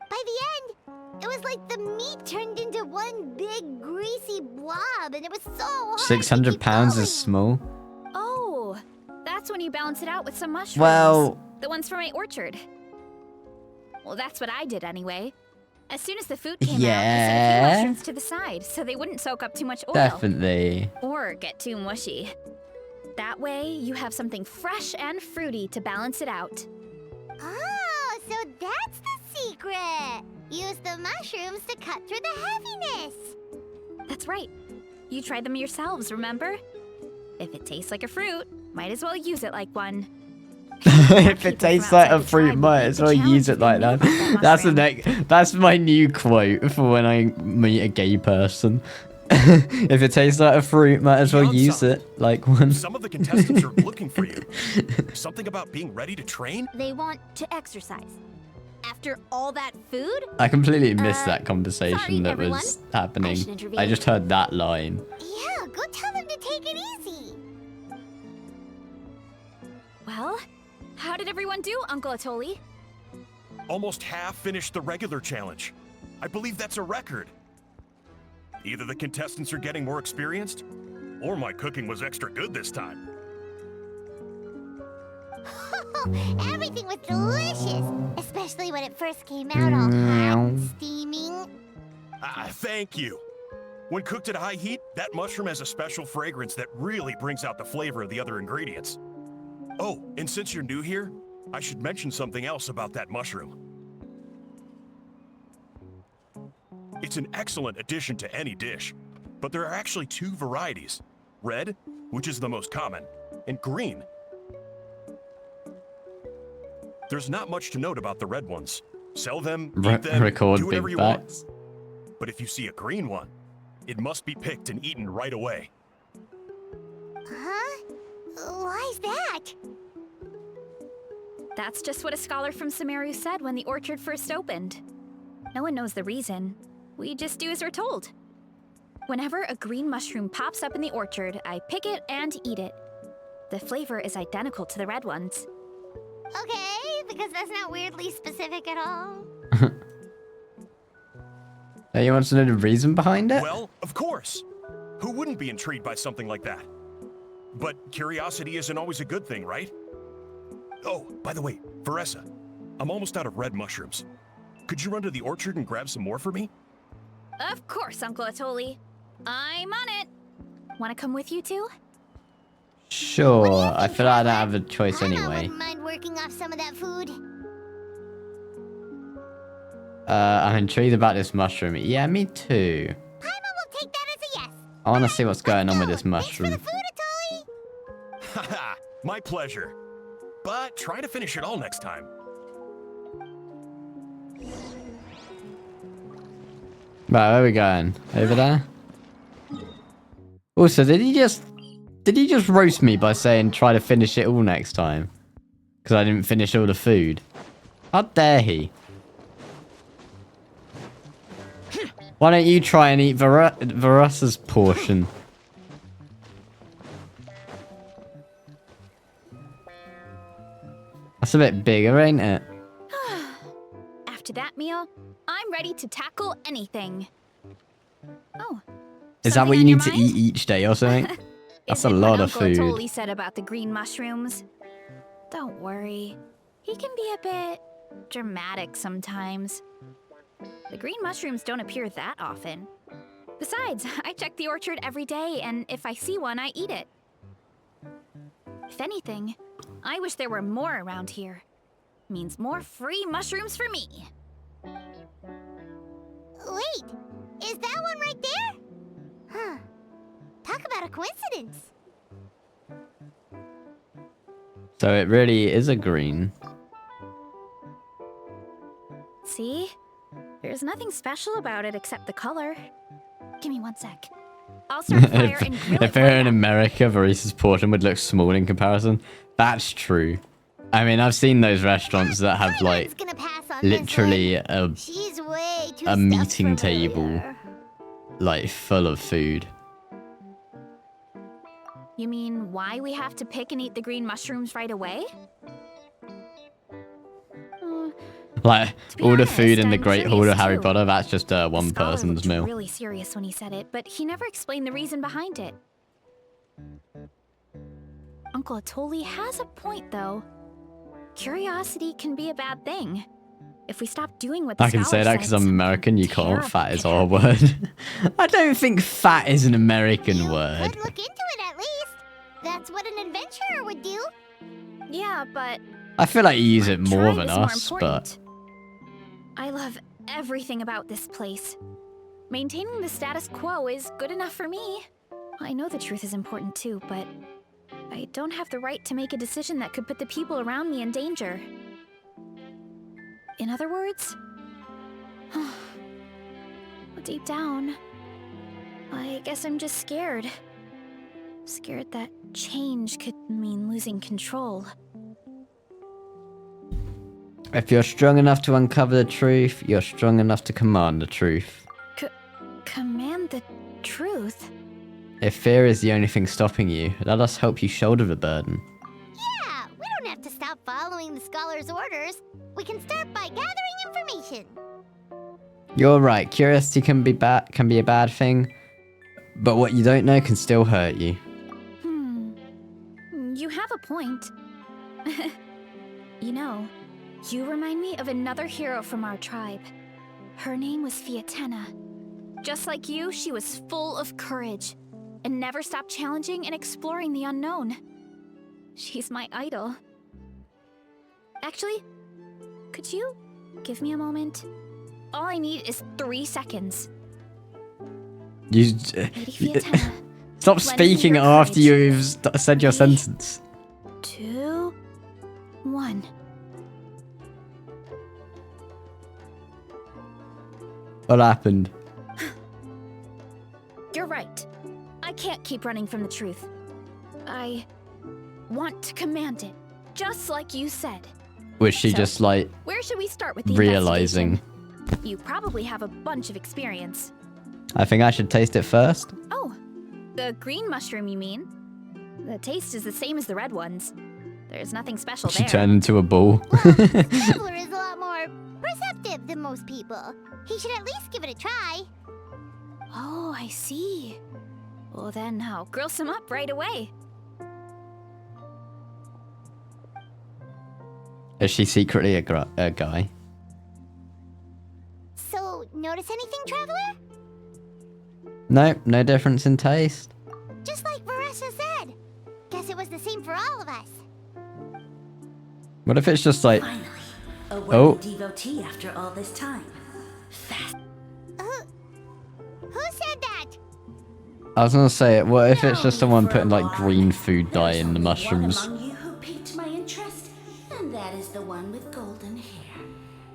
By the end, it was like the meat turned into one big greasy blob, and it was so hard. 600 pounds is small. Oh, that's when you balance it out with some mushrooms. Well, The ones from my orchard. Well, that's what I did anyway. As soon as the food came out, I set a Yeah. few mushrooms to the side so they wouldn't soak up too much oil. definitely. Or get too mushy. That way, you have something fresh and fruity to balance it out. Oh, so that's the secret. Use the mushrooms to cut through the heaviness. That's right. You tried them yourselves, remember? If it tastes like a fruit, might as well use it like one. If it tastes like a fruit, might as well use it like that. That's the next. That's my new quote for when I meet a gay person. If it tastes like a fruit, might as well use it like one. Some of the contestants are looking for you. Something about being ready to train? They want to exercise. After all that food? I completely missed that sorry, conversation that everyone. was happening. should intervene. I just heard that line. Yeah, go tell them to take it easy. Well, how did everyone do, Uncle Atoli? Almost half finished the regular challenge. I believe that's a record. Either the contestants are getting more experienced, or my cooking was extra good this time. Everything was delicious, especially when it first came out all hot and steaming. Thank you. When cooked at high heat, that mushroom has a special fragrance that really brings out the flavor of the other ingredients. Oh, and since you're new here, I should mention something else about that mushroom. It's an excellent addition to any dish, but there are actually 2 varieties. Red, which is the most common, and green. There's not much to note about the red ones. Sell them, eat them, Record do whatever big you want. facts. But if you see a green one, it must be picked and eaten right away. Huh? Why's that? That's just what a scholar from Sumeru said when the orchard first opened. No one knows the reason. We just do as we're told. Whenever a green mushroom pops up in the orchard, I pick it and eat it. The flavor is identical to the red ones. Okay, because that's not weirdly specific at all. Now you want to know the reason behind it? Well, of course. Who wouldn't be intrigued by something like that? But curiosity isn't always a good thing, right? Oh, by the way, Veressa, I'm almost out of red mushrooms. Could you run to the orchard and grab some more for me? Of course, Uncle Atoli. I'm on it. Want to come with you too? Sure. What do you I think, feel like I don't Paimon? have a choice Paimon anyway. wouldn't mind working off some of that food. I'm intrigued about this mushroom. Yeah, me too. Paimon will I want to see what's going on with this Thanks for mushroom. the food, Atoli! Haha, my pleasure. But try to finish it all next time. Right, where are we going? Over there? Also, did he just roast me by saying try to finish it all next time? Because I didn't finish all the food. How dare he? Why don't you try and eat Varus's portion? That's a bit bigger, ain't it? After that meal, I'm ready to tackle anything. Oh. Is that what something you on your need to mind? eat each day or something? That's Is a it lot what of Uncle food. Atoli said about the green mushrooms? Don't worry. He can be a bit dramatic sometimes. The green mushrooms don't appear that often. Besides, I check the orchard every day, and if I see one, I eat it. If anything, I wish there were more around here. Means more free mushrooms for me. Wait, is that one right there? Huh. Talk about a coincidence. So it really is a green. See? There's nothing special about it except the color. Give me 1 sec. I'll start a fire and grill it If they're right in up. America, Varisa's portion would look small in comparison. That's true. I mean, I've seen those restaurants that have like Taiwan's gonna pass on this literally one. She's way too a stuffed meeting for table Maria. like full of food. You mean why we have to pick and eat the green mushrooms right away? Like To be all the honest, food in the I'm Great Hall curious of Harry too. Potter, that's just The one scholar person's looked meal. really serious when he said it, but he never explained the reason behind it. Uncle Atoli has a point, though. Curiosity can be a bad thing. If we stop doing what the I can say scholar that because I'm says, American. You can't. Fat is our word. I don't think fat is an American You word. could look into it at least. That's what an adventurer would do. Yeah, but I feel like you use it more tribe than is more us, but important. I love everything about this place. Maintaining the status quo is good enough for me. I know the truth is important too, but I don't have the right to make a decision that could put the people around me in danger. In other words, deep down, I guess I'm just scared. Scared that change could mean losing control. if you're strong enough to uncover the truth, you're strong enough to command the truth. Command the truth? If fear is the only thing stopping you, let us help you shoulder the burden. Yeah, we don't have to stop following the scholar's orders. We can start by gathering information. You're right. Curiosity can be a bad thing, but what you don't know can still hurt you. You have a point. You know, you remind me of another hero from our tribe. Her name was Fiatena. Just like you, she was full of courage and never stopped challenging and exploring the unknown. She's my idol. Actually, could you give me a moment? All I need is 3 seconds. You Lady Fiatena. stop Lend me speaking your after courage. you've said your 3, sentence. 2, 1. What happened? You're right. I can't keep running from the truth. I want to command it, just like you said. Was she So, just like Where should we start with the realizing? investigation? You probably have a bunch of experience. I think I should taste it first. Oh, the green mushroom, you mean? The taste is the same as the red ones. There's nothing special She there. turned into a ball. Traveler is a lot more receptive than most people. He should at least give it a try. Oh, I see. Well then, I'll grill some up right away. Is she secretly a guy? So, notice anything, Traveler? No, no difference in taste. Just like Varessa said. Guess it was the same for all of us. What if it's just like, Finally, a Oh. worthy devotee after all this time. Fast. Who said that? I was gonna say, what if it's Known just you someone for a putting like while. green food dye There's in the only mushrooms? One among you who piqued my interest, and that is the one with golden hair.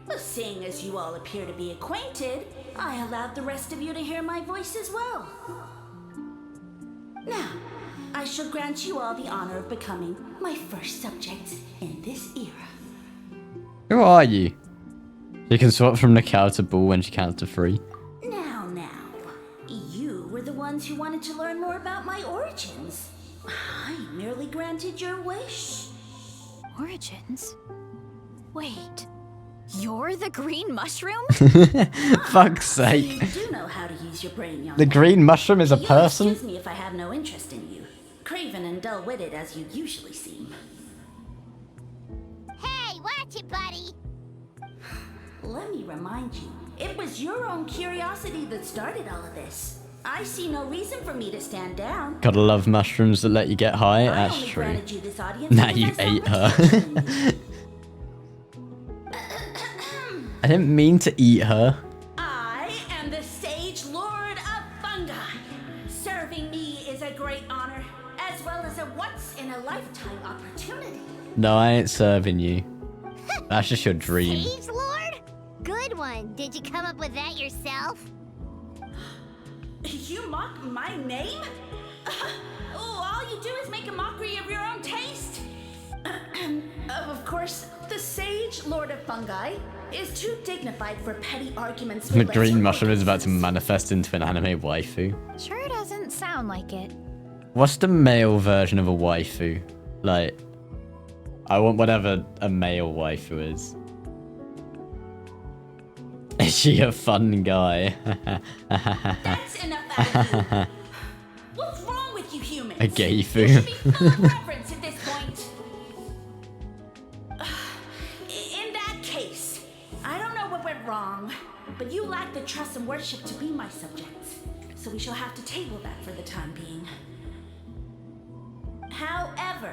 But seeing as you all appear to be acquainted, I allowed the rest of you to hear my voice as well. Now, I shall grant you all the honor of becoming my first subjects in this era. Who are you? You can swap from Nikau to Bull when she counts to 3. Now, you were the ones who wanted to learn more about my origins. I merely granted your wish. Origins? Wait, you're the green mushroom? Fuck's So sake. you do know how to use your brain, young The man. green mushroom is a You'll person? Excuse me if I have no interest in you, craven and dull-witted as you usually seem. Hey, watch it, buddy. Let me remind you, it was your own curiosity that started all of this. I see no reason for me to stand down. Gotta love mushrooms that let you get high. I That's only true. granted you this audience Nah, because you I saw ate potential in her. you. I didn't mean to eat her. I am the Sage Lord of Fungi. Serving me is a great honor, as well as a once-in-a-lifetime opportunity. No, I ain't serving you. That's just your dream. Sage Lord? Good one. Did you come up with that yourself? You mock my name? All you do is make a mockery of your own taste. Of course, the Sage Lord of Fungi is too dignified for petty arguments. The with green lesser mushroom is about to purposes. manifest into an anime waifu. Sure doesn't sound like it. What's the male version of a waifu? Like, I want whatever a male waifu is. Is she a fun guy? That's enough out of you. What's wrong with you humans? A gay You foo. should be full of reverence at this point. In that case, I don't know what went wrong, but you lack the trust and worship to be my subjects. So we shall have to table that for the time being. However,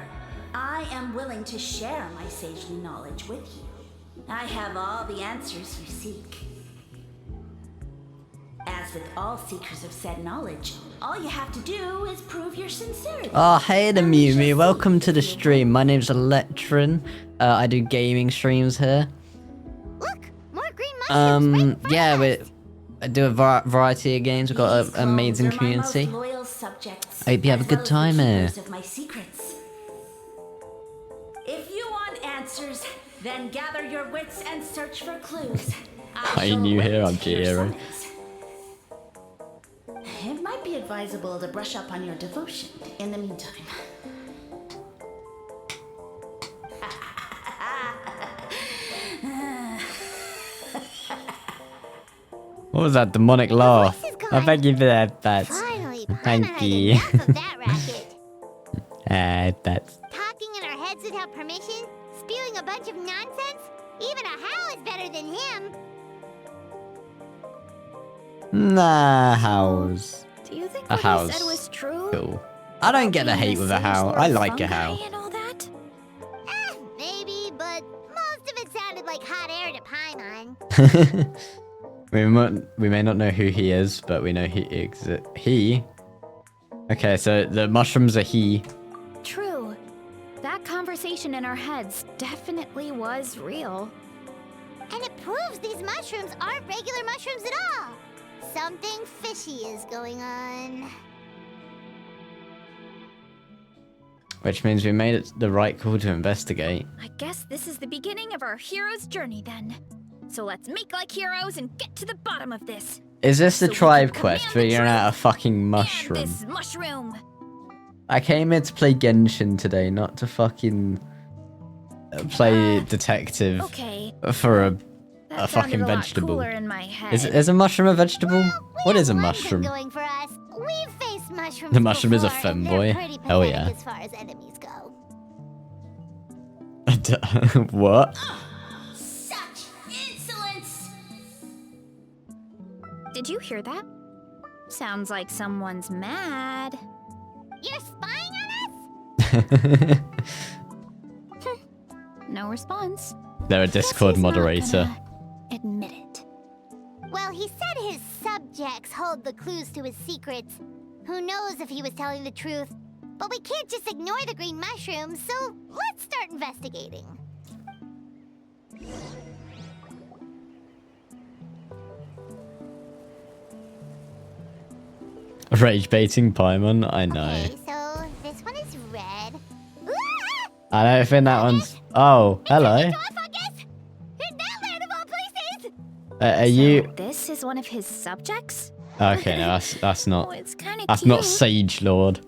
I am willing to share my sagely knowledge with you. I have all the answers you seek. As with all seekers of said knowledge, all you have to do is prove your sincerity. Oh, hey the And we shall Mumi, see welcome to the if you stream. My name's Eletrin. I do gaming streams here. Look, more green mushrooms right in front Yeah, of us. I do a variety of games. We've got These an amazing clones are my most community. loyal subjects, I hope you have a as good well as the time here. keepers of my secrets. If you want answers, then gather your wits and search for clues. I shall knew here, wait I'm to hear G-Hero. summons. It might be advisable to brush up on your devotion in the meantime. What was that demonic laugh? voice is I gone. beg you for that, Bats. Finally, Thank Paimon had you. enough of that racket. Bats. Talking in our heads without permission, spewing a bunch of nonsense. Even a How is better than him. Nah, hows. Do you think A what he house. said was true? Cool. I don't get a Being hate the with a sage how. lord I of like a fungi how. and all that? Maybe, but most of it sounded like hot air to Paimon. We may not know who he is, but we know he exists. He? Okay, so the mushrooms are he. True. That conversation in our heads definitely was real. And it proves these mushrooms aren't regular mushrooms at all. Something fishy is going on. Which means we made it the right call to investigate. I guess this is the beginning of our hero's journey then. So let's make like heroes and get to the bottom of this. Is this the So we tribe can quest? command the Figuring out a truth fucking And mushroom. this mushroom. I came here to play Genshin today, not to fucking play detective Okay. for a That fucking sounded a lot vegetable. cooler in my head. Is a mushroom a vegetable? We What have is a one thing mushroom? going for us. We've faced mushrooms The mushroom is a before, and femboy? they're pretty Hell pathetic yeah. as far as enemies go. What? Such insolence! Did you hear that? Sounds like someone's mad. You're spying on us? No response. They're a Guess Discord he's not moderator. gonna admit it. Well, he said his subjects hold the clues to his secrets. Who knows if he was telling the truth? But we can't just ignore the green mushrooms, so let's start investigating. Rage baiting Paimon, I know. Okay, so this one is red. Ah! I don't think that one's. Oh, hello. It's a fungus! In that land of all places! Are you? This is one of his subjects? Okay, no, that's Oh, not. it's kind of That's cute. not Sage Lord.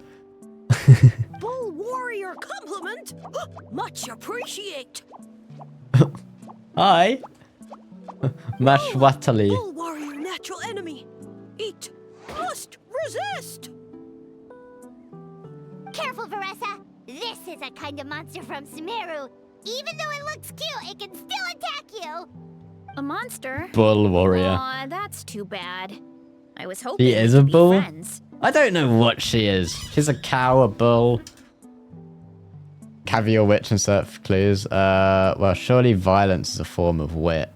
Bull warrior compliment. Much appreciate. Hi. Mashwatali. Bull warrior natural enemy. Eat. Must resist. Careful, Veressa! This is a kind of monster from Sumeru. Even though it looks cute, it can still attack you! A monster? Bull warrior. Aw, that's too bad. I was hoping He we is could a be bull? friends. I don't know what she is. She's a cow, a bull. Caviar witch and search for clues. Well, surely violence is a form of wit.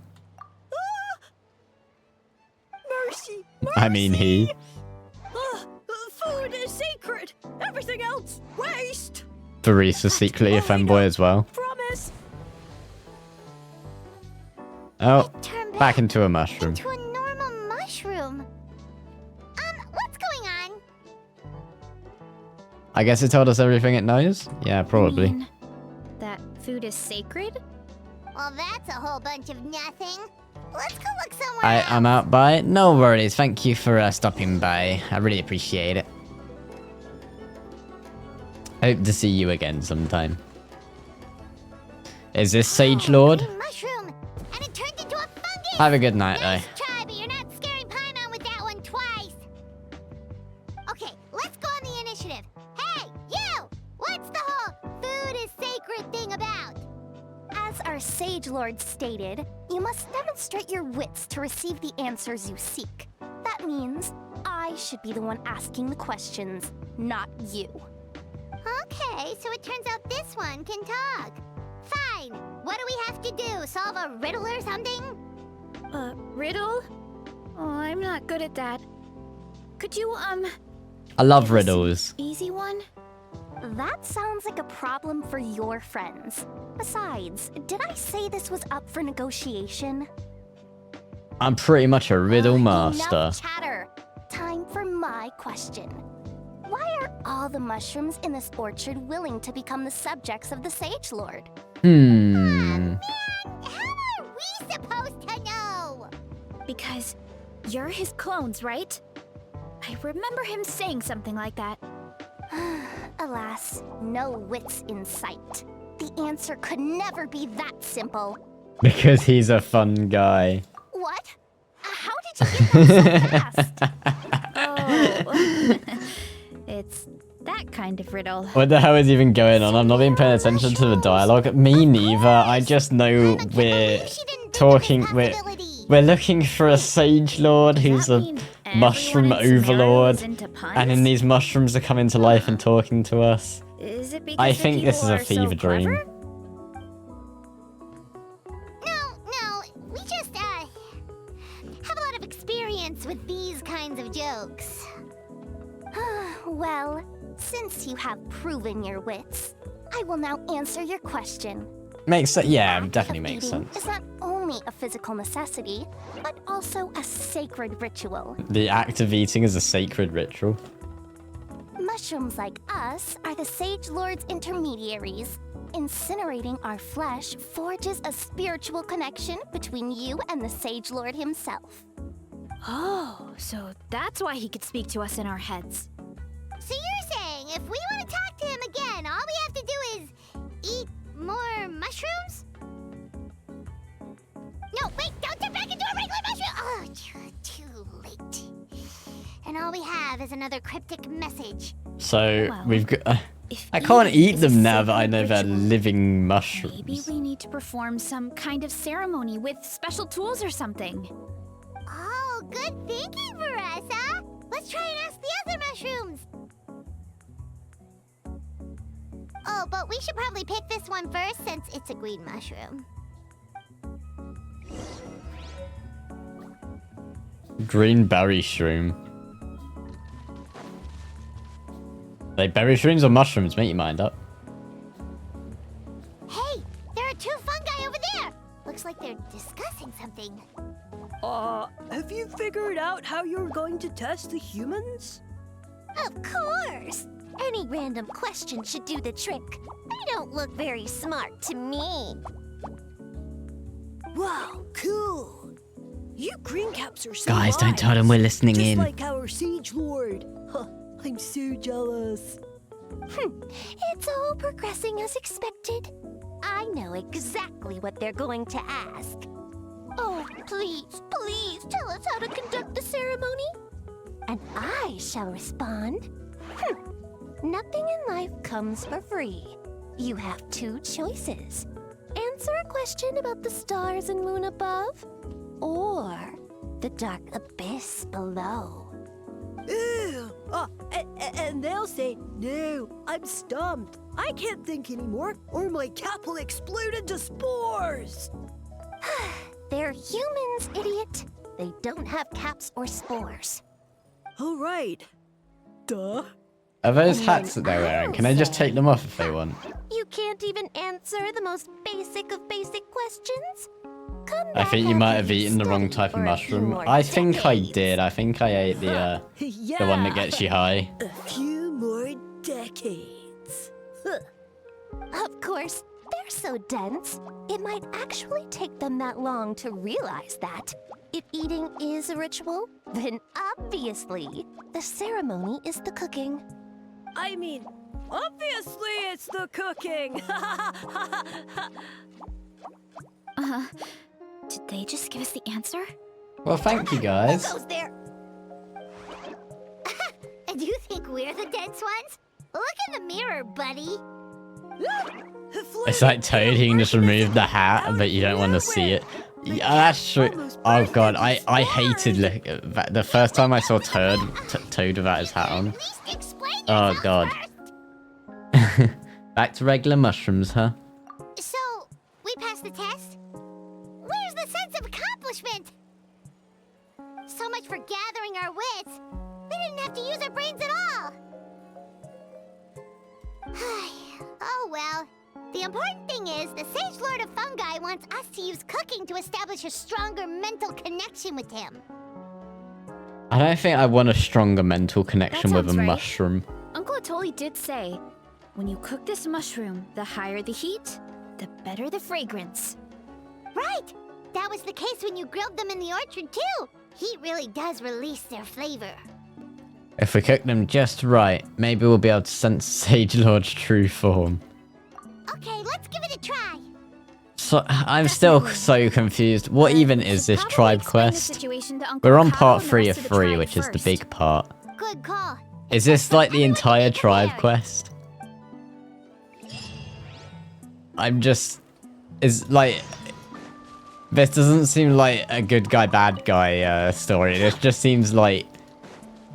Mercy. I mean, he. Food is sacred. Everything else, waste. Barissa's secretly a femboy as well. Promise. Oh, Turn back into a mushroom. into a normal mushroom. What's going on? I guess it told us everything it knows? Yeah, probably. I mean, that food is sacred? Well, that's a whole bunch of nothing. Let's go look somewhere else. I'm out by. No worries. Thank you for stopping by. I really appreciate it. Hope to see you again sometime. Is this Sage Lord? Green mushroom, and it turned into a fungus. Have a good night, Nice though. try, but you're not scaring Paimon with that one twice. Okay, let's go on the initiative. Hey, you! What's the whole food is sacred thing about? As our Sage Lord stated, you must demonstrate your wits to receive the answers you seek. That means I should be the one asking the questions, not you. Okay, so it turns out this one can talk. Fine. What do we have to do? Solve a riddle or something? Riddle? Oh, I'm not good at that. Could you, I love give us an riddles. easy one? That sounds like a problem for your friends. Besides, did I say this was up for negotiation? I'm pretty much a riddle master. Enough chatter. Time for my question. Why are all the mushrooms in this orchard willing to become the subjects of the Sage Lord? Hmm. How are we supposed to know? Because you're his clones, right? I remember him saying something like that. Alas, no wits in sight. The answer could never be that simple. Because he's a fun guy. What? How did you get them so fast? Oh. It's that kind of riddle. What the hell is even going on? I'm not even paying attention to the dialogue. Me neither. I just know we're talking. We're looking for a Sage Lord who's a mushroom overlord, and then these mushrooms are coming to life and talking to us. Is it because I the think this is people a are so fever dream. clever? No, we just, have a lot of experience with these kinds of jokes. Well, since you have proven your wits, I will now answer your question. Makes sense. Yeah, Act definitely of makes eating sense. is not only a physical necessity, but also a sacred ritual. The act of eating is a sacred ritual. Mushrooms like us are the Sage Lord's intermediaries. Incinerating our flesh forges a spiritual connection between you and the Sage Lord himself. Oh, so that's why he could speak to us in our heads. So you're saying if we want to talk to him again, all we have to do is eat more mushrooms? No, wait, don't turn back into a regular mushroom! Oh, too late. And all we have is another cryptic message. So Well, we've got. If I can't eating eat is a them now that I sacred know they're ritual, living maybe mushrooms. we need to perform some kind of ceremony with special tools or something. Oh, good thinking, Veressa! Let's try and ask the other mushrooms! Oh, but we should probably pick this one first since it's a green mushroom. Green berry shroom. Like berry shrooms or mushrooms? Make your mind up. Hey, there are 2 fungi over there. Looks like they're discussing something. Have you figured out how you're going to test the humans? Of course! Any random question should do the trick. They don't look very smart to me. Wow, cool! You green caps are so Guys, don't tell wise. them we're listening Just in. like our Siege Lord. Huh, I'm so jealous. It's all progressing as expected. I know exactly what they're going to ask. Oh, please, please tell us how to conduct the ceremony. And I shall respond. Nothing in life comes for free. You have 2 choices. Answer a question about the stars and moon above, or the dark abyss below. Ew! And they'll say, no, I'm stumped. I can't think anymore, or my cap will explode into spores. They're humans, idiot. They don't have caps or spores. All right. Duh. Are those hats that they're wearing? Can I just take them off if they want? You can't even answer the most basic of basic questions? Come I think you back might after have you eaten the wrong studied type of for a few mushroom. more I think I decades. did. I think I ate the one that gets you high. A few more decades. Of course, they're so dense, it might actually take them that long to realize that. If eating is a ritual, then obviously the ceremony is the cooking. I mean, obviously it's the cooking. Did they just give us the answer? Well, thank you guys. Goes there. And you think we're the dense ones? Look in the mirror, buddy. It's like Toad, he can just remove the hat, but you don't want to see it. Yeah, that's true. Oh god, I hated the first time I saw Toad without his hat on. At least explain Oh yourself god. first. Back to regular mushrooms, huh? So, we passed the test? Where's the sense of accomplishment? So much for gathering our wits. We didn't have to use our brains at all. Oh well. The important thing is, the Sage Lord of Fungi wants us to use cooking to establish a stronger mental connection with him. I don't think I want a stronger mental connection with a sounds right. mushroom. Uncle Atoli did say, when you cook this mushroom, the higher the heat, the better the fragrance. Right! That was the case when you grilled them in the orchard too. Heat really does release their flavor. If we cook them just right, maybe we'll be able to sense Sage Lord's true form. Okay, let's give it a try. So I'm still so confused. What even is this Probably tribe explain the quest? situation to Uncle We're on Kyle part and the 3 rest of of the 3, tribe which is the first. big part. Good call. Is this like the Everyone entire get tribe prepared. quest? I'm just... Is like... This doesn't seem like a good guy, bad guy story. This just seems like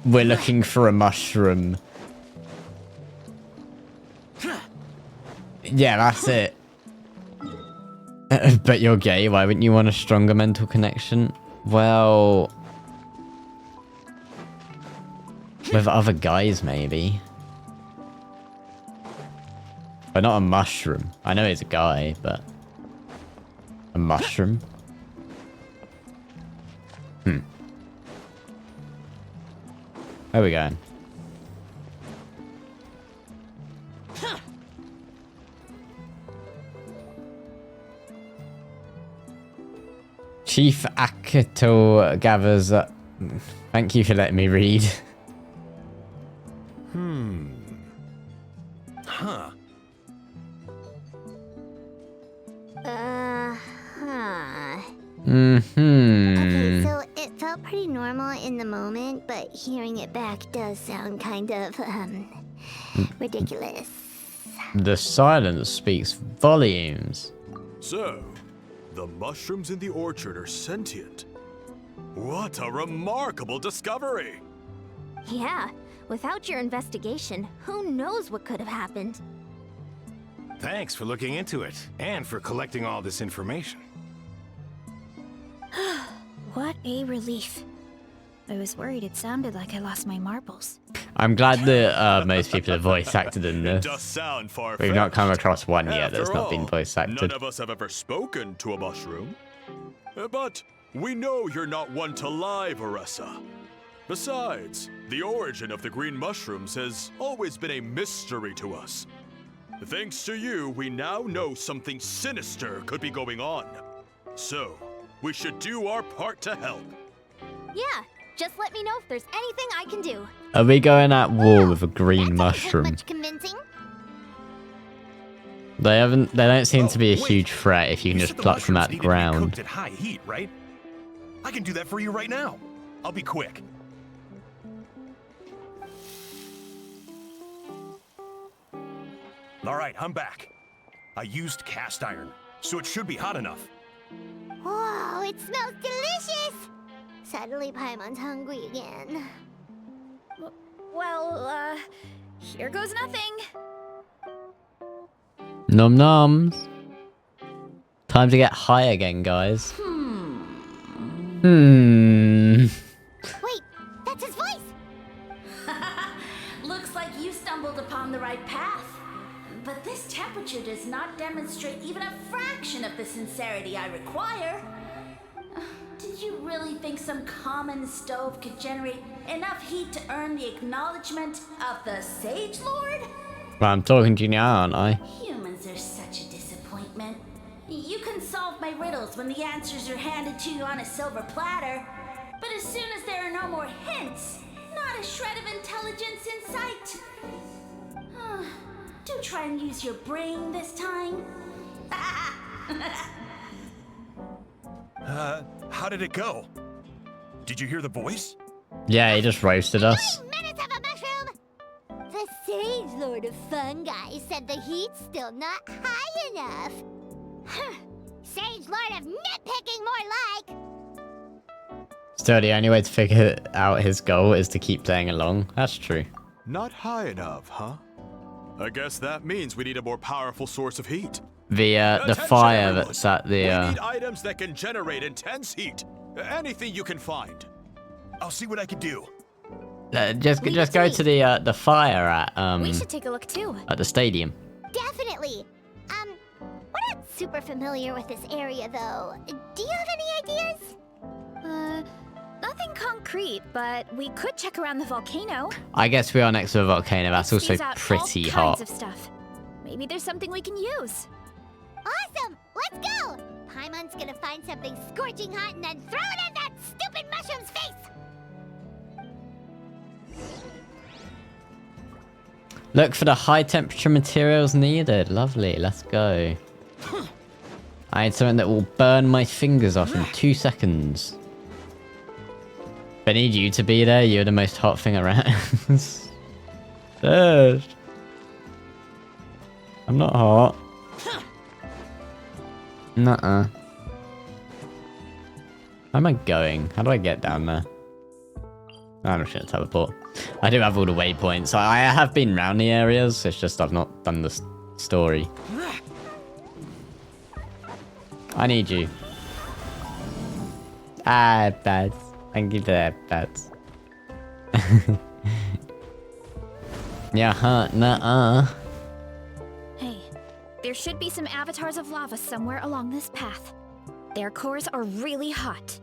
we're looking for a mushroom. Yeah, that's it. But you're gay, why wouldn't you want a stronger mental connection? Well... With other guys, maybe. But not a mushroom. I know he's a guy, but... A mushroom? Where are we going? Chief Akato gathers... Thank you for letting me read. Huh. Okay, so it felt pretty normal in the moment, but hearing it back does sound kind of, ridiculous. The silence speaks volumes. So, the mushrooms in the orchard are sentient. What a remarkable discovery! Yeah, without your investigation, who knows what could have happened? Thanks for looking into it, and for collecting all this information. What a relief. I was worried it sounded like I lost my marbles. I'm glad that most people are voice acted in It this. does sound far-fetched. We've not come across one yet that's After not been all, voice acted. None of us have ever spoken to a mushroom. But we know you're not one to lie, Veressa. Besides, the origin of the green mushrooms has always been a mystery to us. Thanks to you, we now know something sinister could be going on. So, we should do our part to help. Yeah, just let me know if there's anything I can do. Are we going at war with a green That doesn't take mushroom? much convincing. They don't seem to be a wait. huge threat if you can You just said the pluck them mushrooms out the needed to be ground. cooked at high heat, right? I can do that for you right now. I'll be quick. All right, I'm back. I used cast iron, so it should be hot enough. Whoa, it smells delicious! Suddenly Paimon's hungry again. Well, here goes nothing. Nom noms. Time to get high again, guys. Wait, that's his voice! Looks like you stumbled upon the right path. But this temperature does not demonstrate even a fraction of the sincerity I require. Did you really think some common stove could generate enough heat to earn the acknowledgement of the Sage Lord? Well, I'm talking to you now, aren't I? Humans are such a disappointment. You can solve my riddles when the answers are handed to you on a silver platter. But as soon as there are no more hints, not a shred of intelligence in sight. Do try and use your brain this time. How did it go? Did you hear the voice? Yeah, he just roasted us. 9 minutes of a mushroom! The Sage Lord of Fungi said the heat's still not high enough. Sage Lord of Nitpicking, more like! Still, the only way to figure out his goal is to keep playing along. That's true. Not high enough, huh? I guess that means we need a more powerful source of heat. The Attention, fire everyone. that's at We the need items that can generate intense heat. Anything you can find. I'll see what I can do. just go to the fire at We should take a look too. at the stadium. Definitely! We're not super familiar with this area, though. Do you have any ideas? Nothing concrete, but we could check around the volcano. I guess we are next to a volcano. That's It also spews out pretty all hot. kinds of stuff. Maybe there's something we can use. Awesome! Let's go! Paimon's gonna find something scorching hot and then throw it in that stupid mushroom's face! Look for the high temperature materials needed. Lovely. Let's go. I need something that will burn my fingers off in 2 seconds. I need you to be there. You're the most hot thing around. Dude. I'm not hot. Nuh-uh. Where am I going? How do I get down there? I'm just gonna teleport. I do have all the waypoints. I have been around the areas. It's just I've not done the story. I need you. Ah, bad. Thank you for that, bats. Yeah, huh? Nuh-uh. Hey, there should be some avatars of lava somewhere along this path. Their cores are really hot.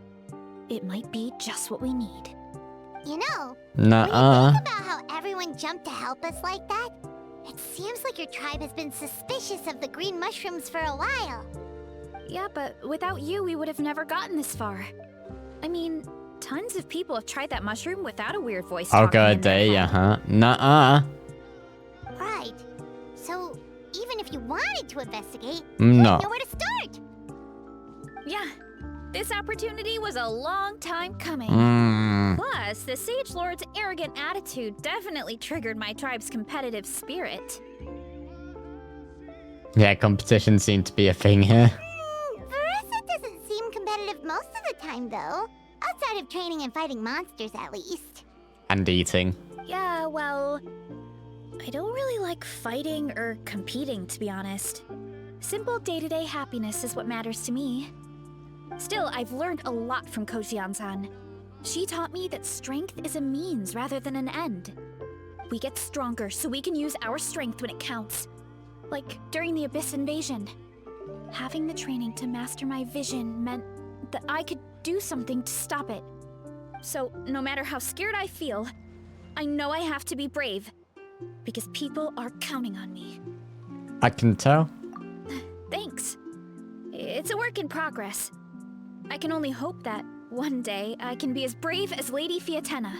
It might be just what we need. You know, Nuh-uh. when you think about how everyone jumped to help us like that, it seems like your tribe has been suspicious of the green mushrooms for a while. Yeah, but without you, we would have never gotten this far. I mean, tons of people have tried that mushroom without a weird voice. I'll talking go a in their day, head. yeah, huh? Nuh-uh. Right. So, even if you wanted to investigate, No. you wouldn't know where to start. Yeah, this opportunity was a long time coming. Plus, the Sage Lord's arrogant attitude definitely triggered my tribe's competitive spirit. Yeah, competition seemed to be a thing here. Veressa doesn't seem competitive most of the time, though. Outside of training and fighting monsters, at least. And eating. Yeah, well, I don't really like fighting or competing, to be honest. Simple day-to-day happiness is what matters to me. Still, I've learned a lot from Kojian-san. She taught me that strength is a means rather than an end. we get stronger so we can use our strength when it counts. Like during the Abyss invasion. Having the training to master my vision meant that I could do something to stop it. So, no matter how scared I feel, I know I have to be brave. Because people are counting on me. I can tell. Thanks. It's a work in progress. I can only hope that one day I can be as brave as Lady Fiatenna.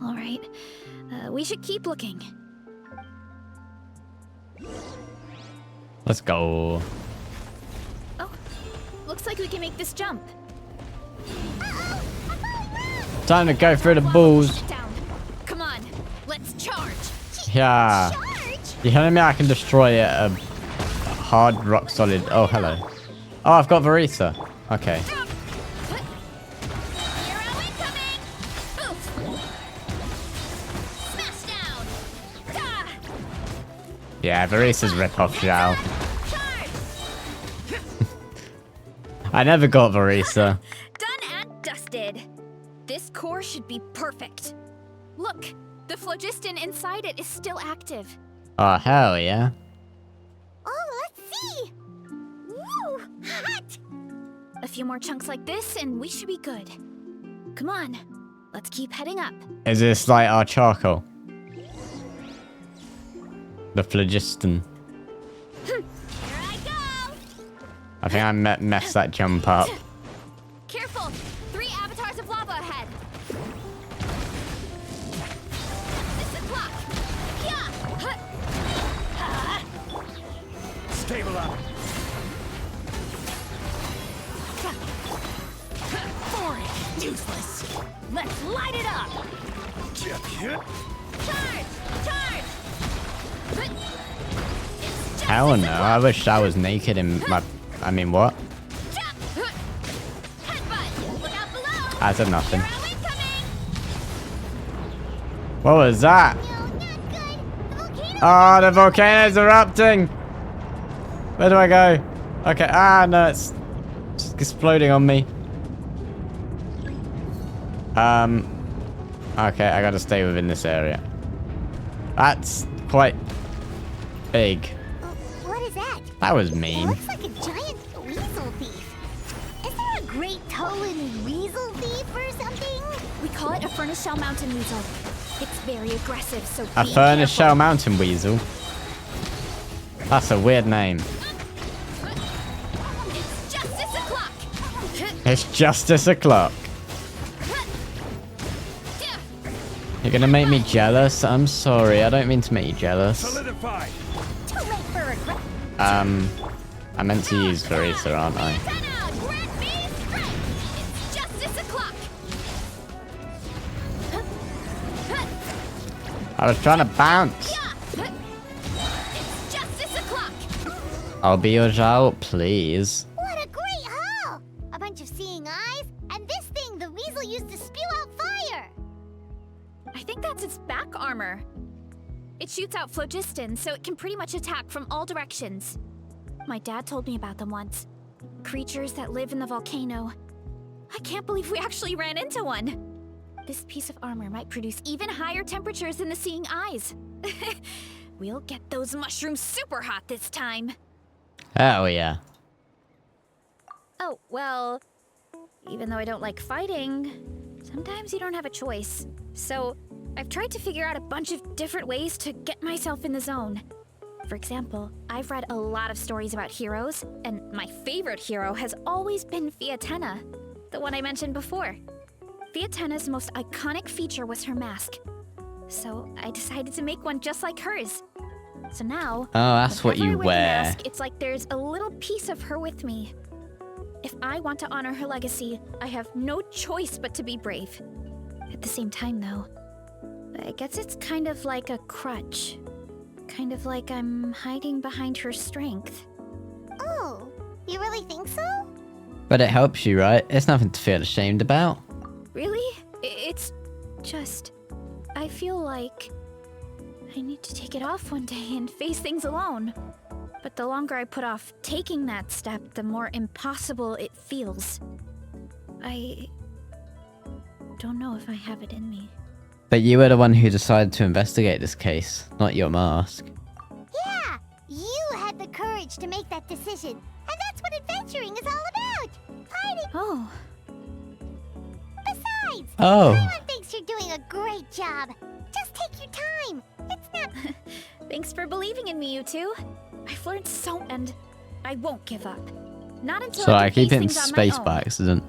Alright, we should keep looking. Let's go. Oh, looks like we can make this jump. Time to go through the balls. Sit down. Come on, let's charge. Yeah. You telling me I can destroy a hard rock solid? Oh, hello. Oh, I've got Varisa. Okay. Hero incoming! Oof. Smash down! Ah! Yeah, Varisa's rip-off Zhao. Charge! I never got Varisa. Done and dusted. This core should be perfect. Look, the phlogiston inside it is still active. Oh, hell yeah. Oh, let's see! Woo! Hot! A few more chunks like this and we should be good. Come on, let's keep heading up. Is this like our charcoal? The phlogiston. Here I go! I think I messed that jump up. Careful! 3 avatars of lava ahead. This is block. Yeah. Stabilize. Boring. Useless. Let's light it up. Charge! Charge! It's just Hell as no, it I wish I was naked in my... I mean, what? jump. Headbutt. Look out below. I said nothing. Hero incoming. What was that? No, not good. The volcano. Oh, the volcano's erupting! Where do I go? Okay, no, it's exploding on me. Okay, I gotta stay within this area. That's quite big. What is that? That was It mean. looks like a giant weasel thief. Is there a great Tolan weasel thief or something? We call it a Furnace Shell Mountain Weasel. It's very aggressive, so A be Furnace careful. Shell Mountain Weasel. That's a weird name. It's justice o'clock. It's Justice O'Clock. You're gonna make me jealous? I'm sorry, I don't mean to make you jealous. Solidify. Too late for regret. I meant to use Varisa, aren't I? Time out. Grant me strength. It's justice o'clock. I was trying to bounce. It's justice o'clock. I'll be your Zhao, please. What a great haul! A bunch of seeing eyes, and this thing the weasel used to spew out fire. I think that's its back armor. It shoots out phlogiston, so it can pretty much attack from all directions. My dad told me about them once. Creatures that live in the volcano. I can't believe we actually ran into one. This piece of armor might produce even higher temperatures than the seeing eyes. We'll get those mushrooms super hot this time. Oh yeah. Oh, well, even though I don't like fighting, sometimes you don't have a choice. So, I've tried to figure out a bunch of different ways to get myself in the zone. For example, I've read a lot of stories about heroes, and my favorite hero has always been Fiatenna, the one I mentioned before. Fiatenna's most iconic feature was her mask. So, I decided to make one just like hers. So now, Oh, that's what whenever you I wear the wear. mask, it's like there's a little piece of her with me. If I want to honor her legacy, I have no choice but to be brave. At the same time, though, I guess it's kind of like a crutch. Kind of like I'm hiding behind her strength. Oh, you really think so? But it helps you, right? It's nothing to feel ashamed about. Really? It's just... I feel like I need to take it off one day and face things alone. But the longer I put off taking that step, the more impossible it feels. I don't know if I have it in me. But you were the one who decided to investigate this case, not your mask. Yeah, you had the courage to make that decision. And that's what adventuring is all about. Fighting. Oh, Besides, Oh. everyone thinks you're doing a great job. Just take your time. It's not... thanks for believing in me, you two. I've learned so, and I won't give up. Not until So I I can keep face hitting things on my space own. by accident.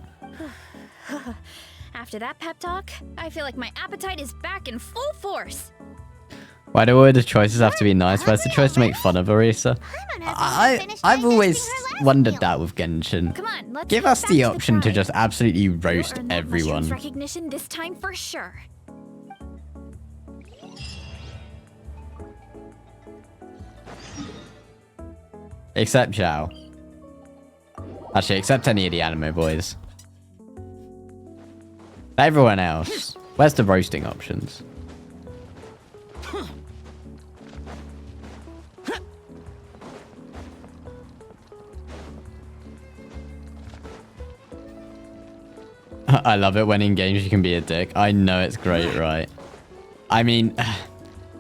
After that pep talk, I feel like my appetite is back in full force. Why do all the choices have to be nice? Where's the choice to make fun of Arisa? I've always wondered that with Genshin. Come on, let's Give get us back the to option to tribe. just absolutely You'll roast earn that everyone. mushroom's recognition this time for sure. Except Zhao. Actually, except any of the anime boys. Everyone else. Where's the roasting options? I love it when in games you can be a dick. I know it's great, right? I mean,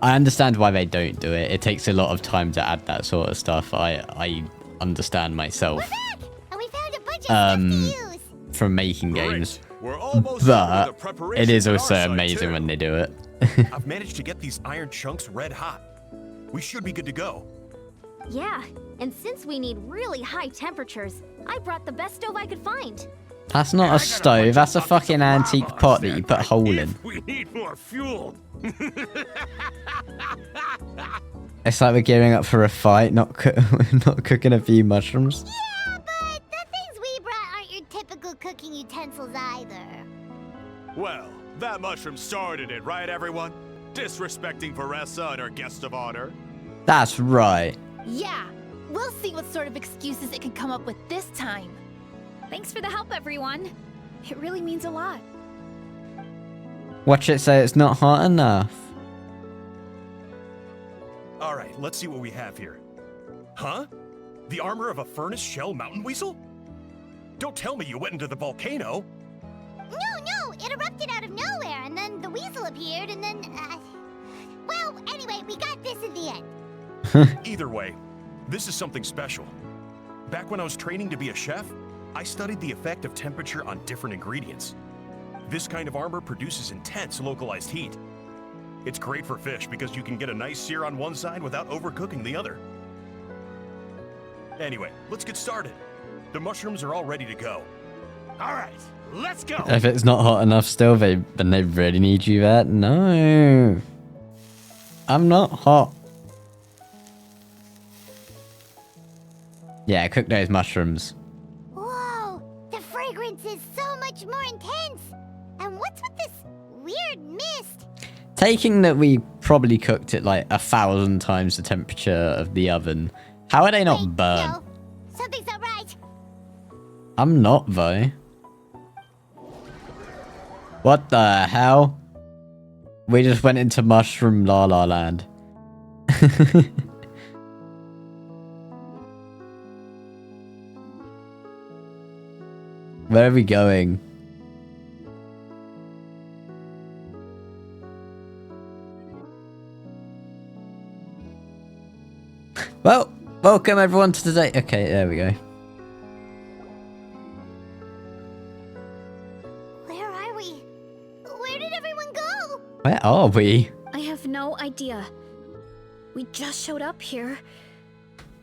I understand why they don't do it. It takes a lot of time to add that sort of stuff. I understand myself And we found a bunch of stuff to use. from making Great. games. We're almost done with the But preparations it is on our also side, amazing too. when they do it. I've managed to get these iron chunks red hot. We should be good to go. Yeah, and since we need really high temperatures, I brought the best stove I could find. That's not a stove, that's a fucking antique pot that you put a hole in. We need more fuel. It's like we're gearing up for a fight, not cooking a few mushrooms. Yeah, but the things we brought aren't your typical cooking utensils either. Well, that mushroom started it, right, everyone? Disrespecting Vanessa and her guest of honor. That's right. Yeah, we'll see what sort of excuses it can come up with this time. Thanks for the help, everyone. It really means a lot. Watch it say it's not hot enough. All right, let's see what we have here. Huh? The armor of a furnace shell mountain weasel? Don't tell me you went into the volcano. No, it erupted out of nowhere, and then the weasel appeared, and then, well, anyway, we got this in the end. Either way, this is something special. Back when I was training to be a chef, I studied the effect of temperature on different ingredients. This kind of armor produces intense localized heat. It's great for fish because you can get a nice sear on one side without overcooking the other. Anyway, let's get started. The mushrooms are all ready to go. All right, let's go. If it's not hot enough still, then they really need you there. No. I'm not hot. Yeah, cook those mushrooms. Whoa, the fragrance is so much more intense. And what's with this weird mist? Taking that we probably cooked it like 1,000 times the temperature of the oven, how are they not Wait, burnt? no, something's not right. I'm not, though. What the hell? We just went into mushroom la la land. Where are we going? Well, welcome everyone to today. Okay, there we go. Where are we? Where did everyone go? Where are we? I have no idea. We just showed up here.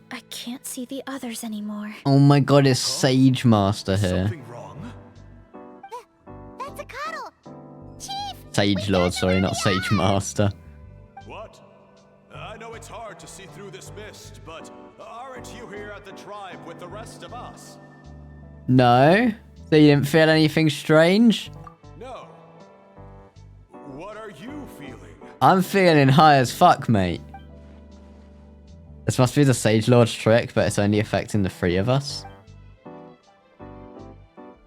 I can't see the others anymore. Oh my god, it's Sage Master here. Something wrong? That's a cuddle. Chief! Sage Lord, sorry, not Sage Master. What? I know it's hard to see through this mist, but aren't you here at the tribe with the rest of us? No? So you didn't feel anything strange? No. What are you feeling? I'm feeling high as fuck, mate. This must be the Sage Lord's trick, but it's only affecting the 3 of us.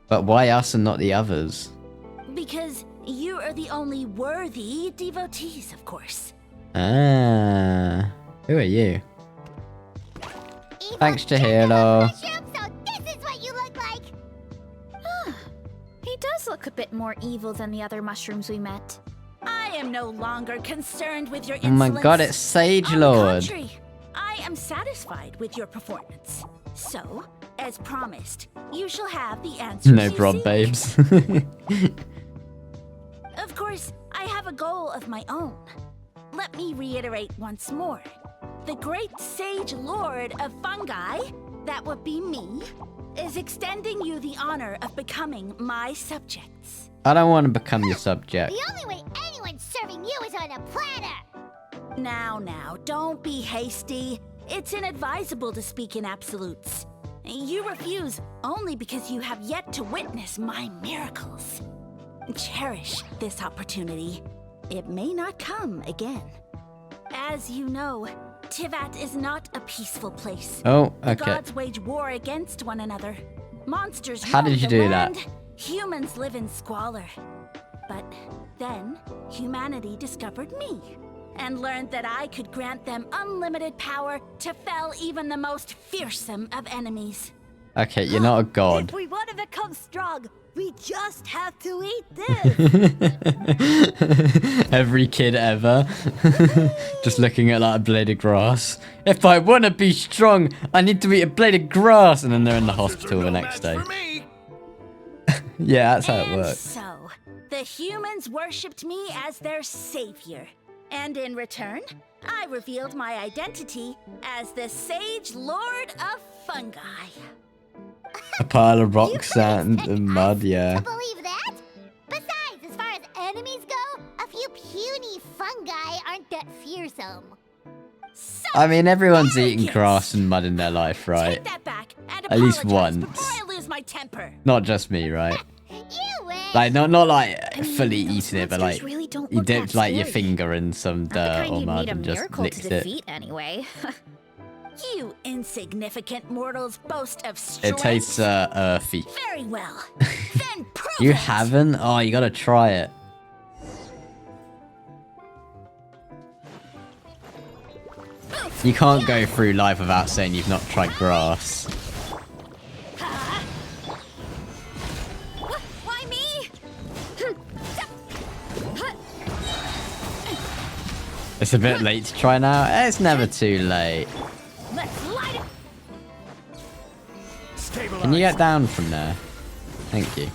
But why us and not the others? Because you are the only worthy devotees, of course. Ah. Who are you? Evil Thanks, chicken Chihiro. mushroom, so this is what you look like. He does look a bit more evil than the other mushrooms we met. I I am no longer concerned with your Oh my insolence. god, it's Sage On the Lord. contrary, I am satisfied with your performance. So, as promised, you shall have the answers No you prob, seek. babes. Of course, I have a goal of my own. Let me reiterate once more. The great Sage Lord of Fungi, that would be me, is extending you the honor of becoming my subjects. I don't want to become your subject. The only way anyone's serving you is on a platter! Now, don't be hasty. It's inadvisable to speak in absolutes. You refuse only because you have yet to witness my miracles. Cherish this opportunity. It may not come again. As you know, Tivat is not a peaceful place. Oh, The okay. gods wage war against one another. Monsters How roam did you the do that? land. Humans live in squalor. But then, humanity discovered me and learned that I could grant them unlimited power to fell even the most fearsome of enemies. Okay, you're not a god. If we want to become strong, we just have to eat this. Every kid ever. Just looking at like a blade of grass. If I want to be strong, I need to eat a blade of grass. And then they're in the hospital the next day. Yeah, that's how it And works. so, the humans worshipped me as their savior. And in return, I revealed my identity as the Sage Lord of Fungi. A pile of rock, sand, and mud, yeah. To believe that? Besides, as far as enemies go, a few puny fungi aren't that fearsome. So I mean, everyone's eating arrogance. grass and mud in their life, right? Take that back and At least apologize once. before I lose my temper. Not just me, right? You wish! Like, not like fully those eating it, but monsters like really don't you look that dipped like your scary. finger in some Not the dirt kind or you'd mud need a and just miracle licked to it. defeat anyway. You insignificant mortals boast of strength. It tastes earthy. Very well. Then prove You it. haven't? Oh, you gotta try it. You can't go through life without saying you've not tried grass. Why me? It's a bit late to try now. It's never too late. Let's light it. Stabilize. Can you get down from there? Thank you.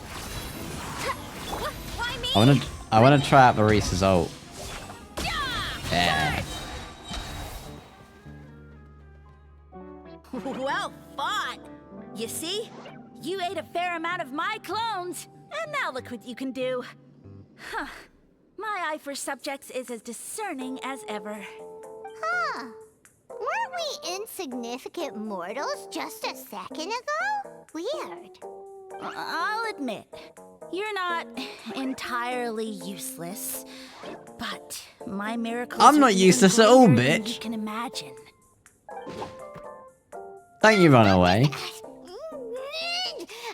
Why me? I wanna try out Barisa's ult. Yeah. Well fought. You see? You ate a fair amount of my clones, and now look what you can do. Huh. My eye for subjects is as discerning as ever. Huh. Weren't we insignificant mortals just a second ago? Weird. I'll admit, you're not entirely useless, but my miracles I'm are not even useless at all, greater than bitch. you can imagine. Don't you run away.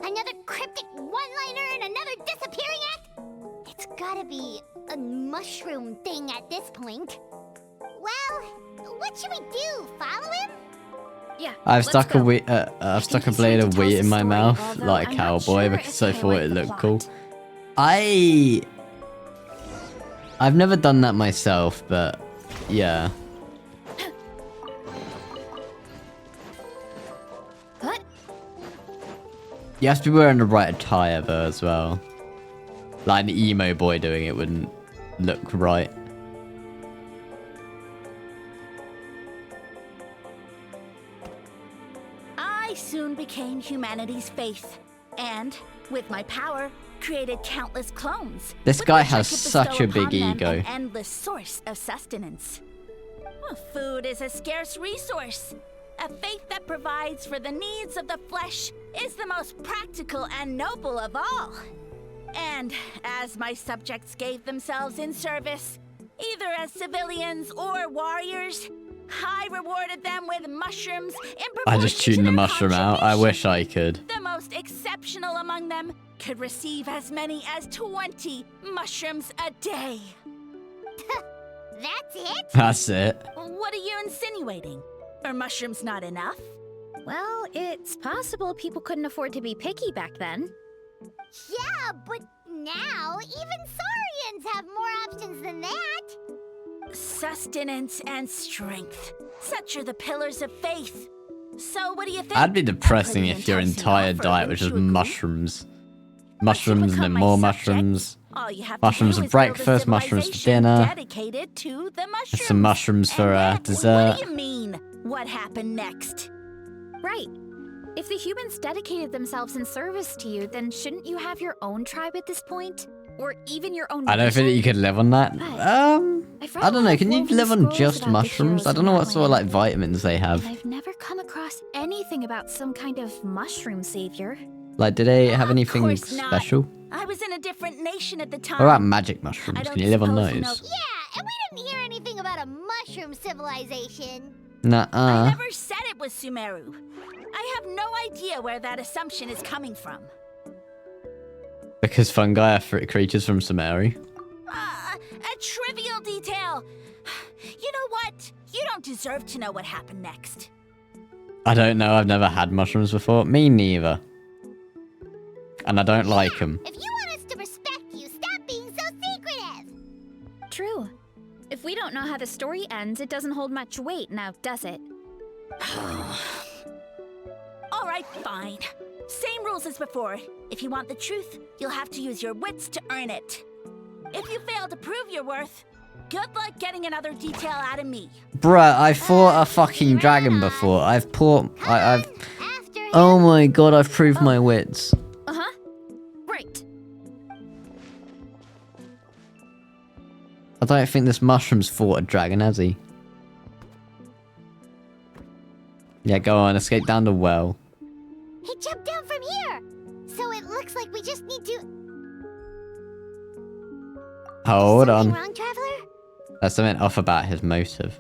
Another cryptic one-liner and another disappearing act? It's gotta be a mushroom thing at this point. Well, what should we do? Follow him? Yeah. I've let's stuck go. I've stuck a he's blade here of to tell wheat us in the my story, mouth although like a I'm not cowboy sure because if I I thought like it the looked cool. plot. I've never done that myself, but yeah. What? You have to be wearing the right attire though as well. Like an emo boy doing it wouldn't look right. I soon became humanity's faith, and with my power, created countless clones. This with guy which I has could such bestow a big upon them ego. An endless source of sustenance. Well, food is a scarce resource. A faith that provides for the needs of the flesh is the most practical and noble of all. And as my subjects gave themselves in service, either as civilians or warriors, I rewarded them with mushrooms in I proportion just to tuned the their mushroom out. I contribution. wish I could. The most exceptional among them could receive as many as 20 mushrooms a day. That's it? That's it. What are you insinuating? Are mushrooms not enough? Well, it's possible people couldn't afford to be picky back then. Yeah, but now even Saurians have more options than that. sustenance and strength. Such are the pillars of faith. So what do you think? I'd be depressing Pretty if your enticing entire offer, diet was wouldn't just you agree? mushrooms. Mushrooms and then Become my more subject, mushrooms. all you have to Mushrooms do for is build a breakfast, mushrooms for civilization dinner. dedicated to the mushrooms. Some mushrooms for And dessert. What do you mean? What happened next? Right. If the humans dedicated themselves in service to you, then shouldn't you have your own tribe at this point? Or even your own I don't think that you nation? could live on that. I've read I don't a lot know. of Can you woven live on scrolls just about the mushrooms? heroes I in don't know that what sort of like land. vitamins they have. And I've never come across anything about some kind of mushroom savior. Like, do they have anything course not. special? I was in a different nation at the time. What about magic I mushrooms? don't Can you live on suppose you those? know- Yeah, and we didn't hear anything about a mushroom civilization. I Nuh-uh. never said it was Sumeru. I have no idea where that assumption is coming from. Because fungi are creatures from Sumeru. A trivial detail. You know what? You don't deserve to know what happened next. I don't know. I've never had mushrooms before. Me neither. And I don't like them. If you want us to respect you, stop being so secretive. True. If we don't know how the story ends, it doesn't hold much weight now, does it? All right, fine. Same rules as before. If you want the truth, you'll have to use your wits to earn it. If you fail to prove your worth, good luck getting another detail out of me. Bruh, I fought a fucking dragon before. I've After him. Oh my god, I've proved my wits. Uh-huh. Right. I don't think this mushroom's fought a dragon, has he? Yeah, go on, escape down the well. He jumped down from here. So it looks like we just need to... Hold Something on. wrong, Traveler? There's something off about his motive.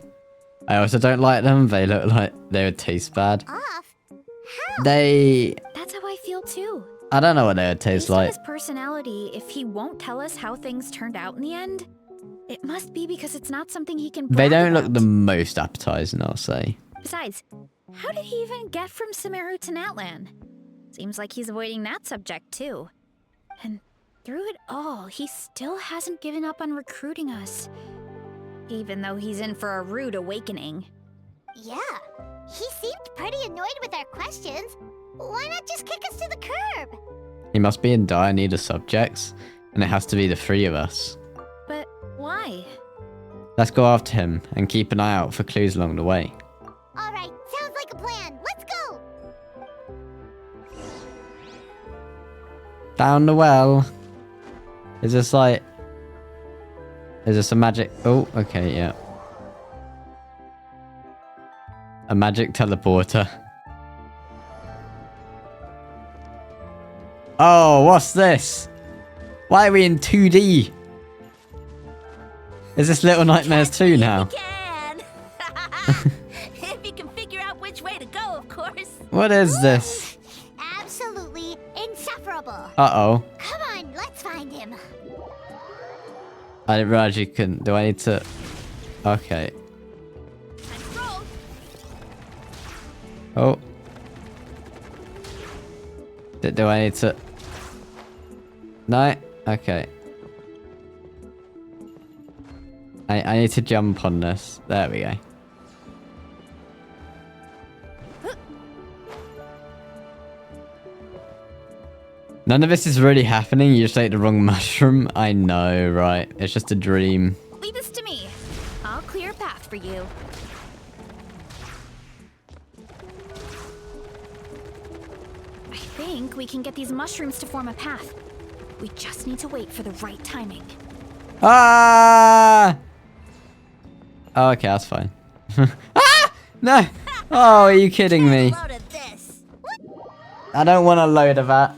I also don't like them. They look like they would taste bad. Off? How? That's how I feel too. I don't know what they would taste Based on like. his personality, if he won't tell us how things turned out in the end, it must be because it's not something he can They brag don't look about. the most appetizing, I'll say. Besides, how did he even get from Sumeru to Natlan? Seems like he's avoiding that subject too. And through it all, he still hasn't given up on recruiting us. Even though he's in for a rude awakening. Yeah. He seemed pretty annoyed with our questions. Why not just kick us to the curb? He must be in dire need of subjects, and it has to be the three of us. But why? Let's go after him and keep an eye out for clues along the way. All right, sounds like a plan. Let's go. Down the well. Is this like... Is this a magic... Oh, okay, yeah. A magic teleporter. Oh, what's this? Why are we in 2D? Is this Little Nightmares 2 now? Can. If you can figure out which way to go, of course. What is this? Absolutely insufferable. Uh-oh. Come on, let's find him. I didn't realize you couldn't. Do I need to... Okay. Let's roll. Oh. Do I need to... No? Okay. I need to jump on this. There we go. None of this is really happening. You just ate the wrong mushroom. I know, right? It's just a dream. Leave this to me. I'll clear a path for you. I think we can get these mushrooms to form a path. We just need to wait for the right timing. Ah! Oh, okay, that's fine. Ah! No! Oh, are you kidding me? Load of this. I don't want a load of that.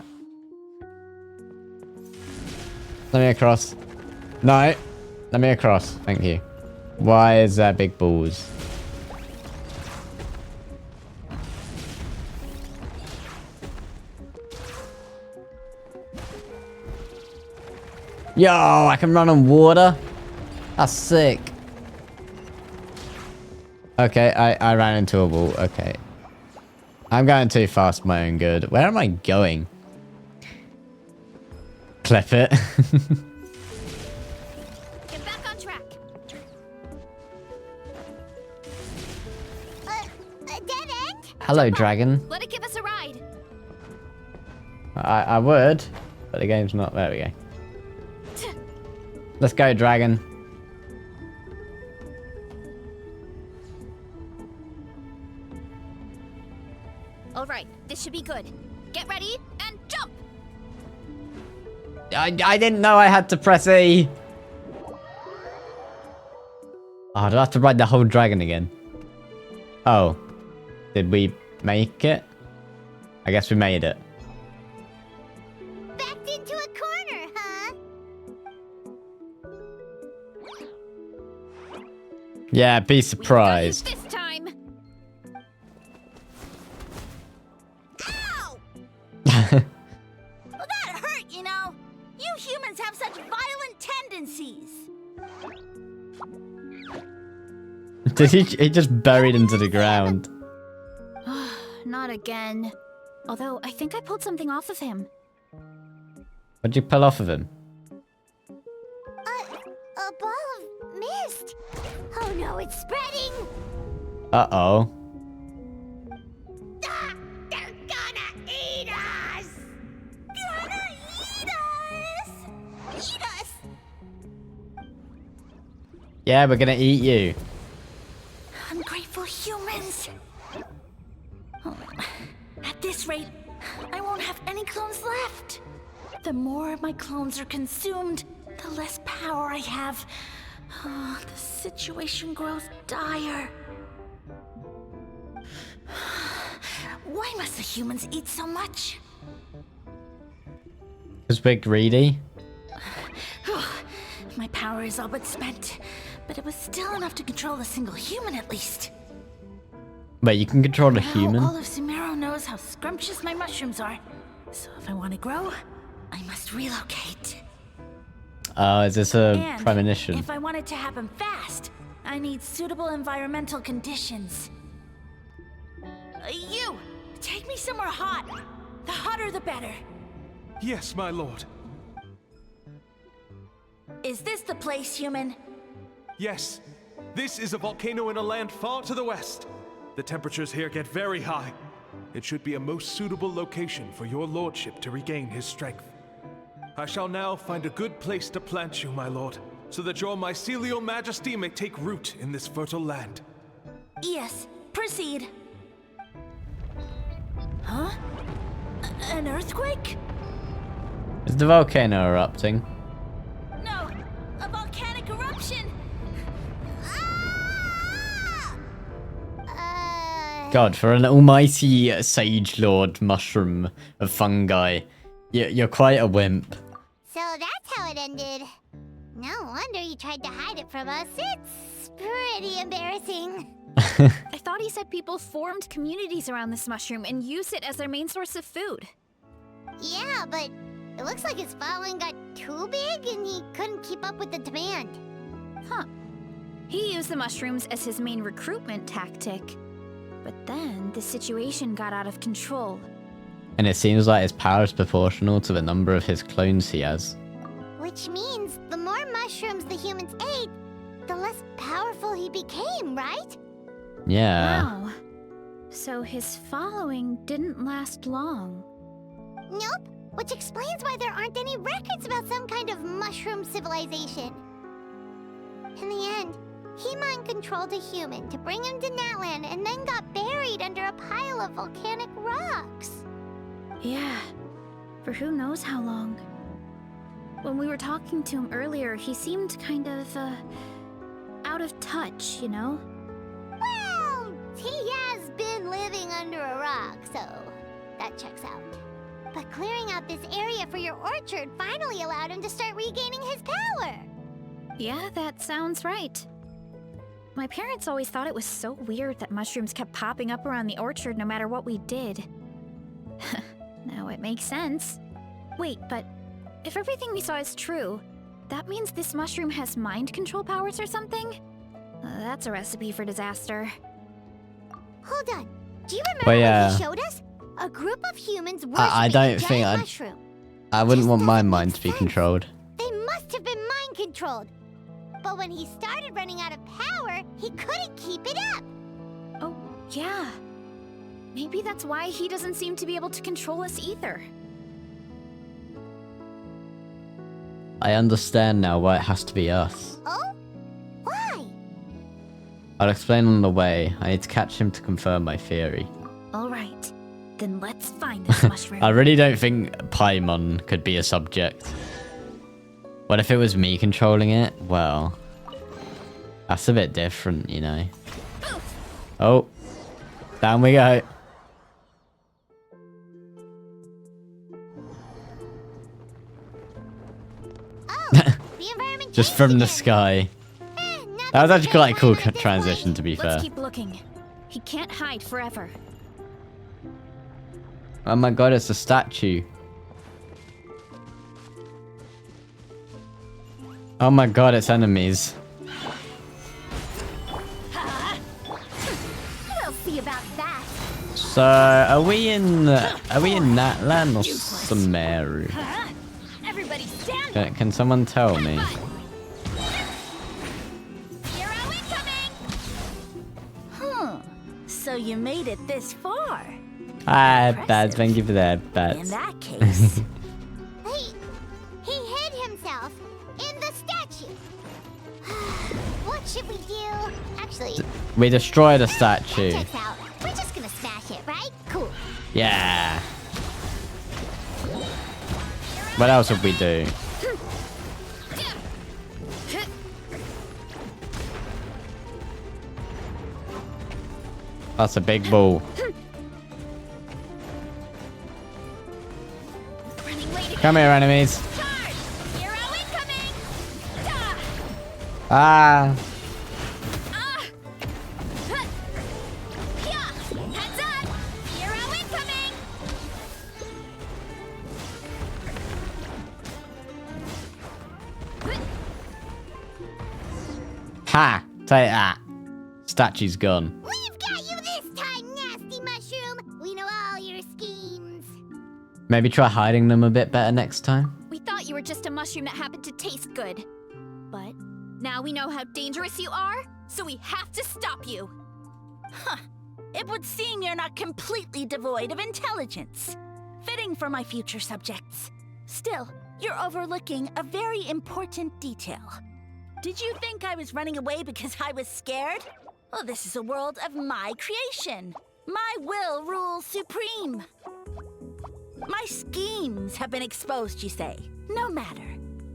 Let me across. No. Let me across. Thank you. Why is there big balls? Yo, I can run on water. That's sick. Okay, I ran into a wall. Okay. I'm going too fast for my own good. Where am I going? Clip it. Get back on track. Hello, dragon. Let it give us a ride. I would, but the game's not. There we go. Let's go, dragon. All right, this should be good. Get ready and jump. I didn't know I had to press E. Oh, do I have to ride the whole dragon again? Oh. Did we make it? I guess we made it. Backed into a corner, huh? Yeah, be We surprised. got you this time. Ow! Well, that hurt, you know. You humans have such violent tendencies. Did he just buried into the ground? Not again. Although, I think I pulled something off of him. What'd you pull off of him? A ball of mist. Oh no, it's spreading. Uh-oh. Ah, they're gonna eat us. Gonna eat us! Eat us! Yeah, we're gonna eat you. Ungrateful humans! Oh, at this rate, I won't have any clones left. The more my clones are consumed, the less power I have. Oh, the situation grows dire. Why must the humans eat so much? Because we're greedy. My power is all but spent, but it was still enough to control a single human at least. Wait, you can control a Now human? all of Sumeru knows how scrumptious my mushrooms are. So if I want to grow, I must relocate. Oh, is this a And premonition? if I want it to happen fast, I need suitable environmental conditions. You! Take me somewhere hot. The hotter the better. Yes, my lord. Is this the place, human? Yes. This is a volcano in a land far to the west. The temperatures here get very high. It should be a most suitable location for your lordship to regain his strength. I shall now find a good place to plant you, my lord, so that your mycelial majesty may take root in this fertile land. Yes, proceed. Huh? An earthquake? Is the volcano erupting? No, a volcanic eruption! God, for an almighty Sage Lord mushroom of fungi, you're quite a wimp. So that's how it ended. No wonder he tried to hide it from us. It's pretty embarrassing. I thought he said people formed communities around this mushroom and used it as their main source of food. Yeah, but it looks like his following got too big and he couldn't keep up with the demand. Huh. He used the mushrooms as his main recruitment tactic. But then the situation got out of control. And it seems like his power is proportional to the number of his clones he has. Which means the more mushrooms the humans ate, the less powerful he became, right? Yeah. Wow. So his following didn't last long. Nope, which explains why there aren't any records about some kind of mushroom civilization. In the end, he mind-controlled a human to bring him to Natlan and then got buried under a pile of volcanic rocks. Yeah, for who knows how long. When we were talking to him earlier, he seemed kind of, out of touch, you know? Well, he has been living under a rock, so that checks out. But clearing out this area for your orchard finally allowed him to start regaining his power. Yeah, that sounds right. My parents always thought it was so weird that mushrooms kept popping up around the orchard no matter what we did. Now it makes sense. Wait, but if everything we saw is true, that means this mushroom has mind control powers or something? That's a recipe for disaster. Hold on. Do you remember Well, what yeah. he showed us? A group of humans worshipping I don't a think giant mushroom. I wouldn't Just want my doesn't mind make to be sense. controlled. They must have been mind-controlled. But when he started running out of power, he couldn't keep it up. Oh, yeah. Maybe that's why he doesn't seem to be able to control us either. I understand now why it has to be us. Oh? Why? I'll explain on the way. I need to catch him to confirm my theory. All right, then let's find this mushroom. I really don't think Paimon could be a subject. What if it was me controlling it? Well, that's a bit different, you know. Oh, down we go. Just from the sky. That was actually quite a cool transition, to be fair. Let's keep looking. He can't hide forever. Oh my god, it's a statue. Oh my god, it's enemies. We'll see about that. So, are we in Natlan or Sumeru? Everybody stand. Can someone tell me? Hero incoming! So you made it this far. Hi, Baz. Thank you for that, In Baz. that case, He hid himself in the statue. What should we do? Actually, We destroyed a that statue. checks out. We're just gonna smash it, right? Cool. Yeah. What else would we do? That's a big ball. Come here, enemies. hero incoming! Ah. Heads up! Hero incoming! Ha. Take that. Statue's gone. We've got you this time, nasty mushroom. We know all your schemes. Maybe try hiding them a bit better next time. We thought you were just a mushroom that happened to taste good. But now we know how dangerous you are, so we have to stop you. It would seem you're not completely devoid of intelligence. Fitting for my future subjects. Still, you're overlooking a very important detail. Did you think I was running away because I was scared? Well, this is a world of my creation. My will rules supreme. My schemes have been exposed, you say. No matter.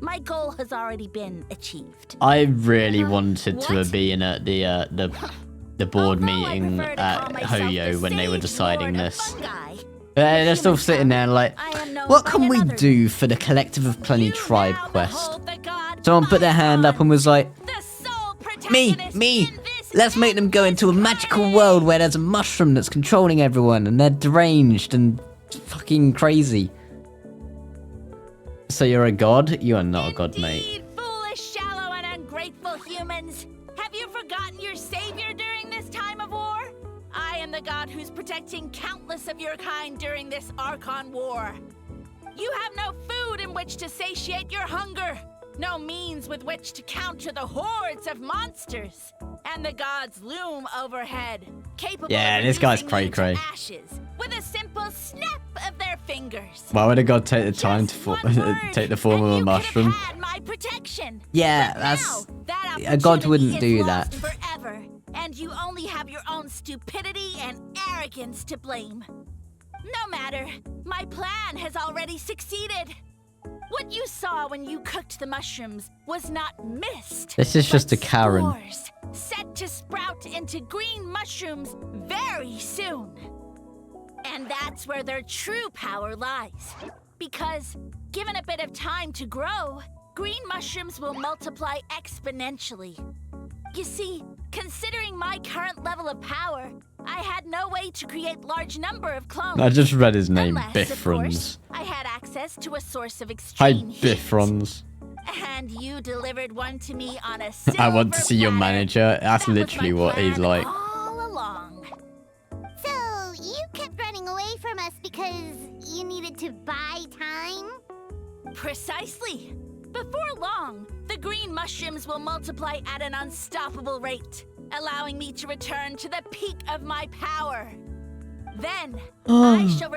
My goal has already been achieved. I really wanted to be in at the board meeting at Hoyo when they were deciding this. They're still sitting there like, what can we do for the Collective of Plenty tribe quest? Someone put their hand up and was like, me, let's make them go into a magical world where there's a mushroom that's controlling everyone and they're deranged and fucking crazy. So you're a god? You are not a god, mate. Foolish, shallow, and ungrateful humans. Have you forgotten your savior during this time of war? I am the god who's protecting countless of your kind during this Archon war. You have no food in which to satiate your hunger, no means with which to counter the hordes of monsters, and the gods loom overhead, capable of this guy's reducing you to cray-cray. ashes with a simple snap of their fingers. Why would a god take the time Just to one word, take the form and of a you mushroom? could have had my protection. Yeah, But that's... now, that a god wouldn't opportunity do is that. lost forever, and you only have your own stupidity and arrogance to blame. No matter, my plan has already succeeded. What you saw when you cooked the mushrooms was not mist. This is just but a Karen. spores set to sprout into green mushrooms very soon. And that's where their true power lies. Because, given a bit of time to grow, green mushrooms will multiply exponentially. You see, considering my current level of power, I had no way to create large number of clones. I just read his name, Unless, of Bifrons. course, I had access to a source of Hi, extreme heat. Bifrons. And you delivered one to me on a I want to see your silver platter. manager. That's That was literally my what he's plan like. all along. So, you kept running away from us because you needed to buy time? Precisely. Before long, the green mushrooms will multiply at an unstoppable rate, allowing me to return to the peak of my power. Then I shall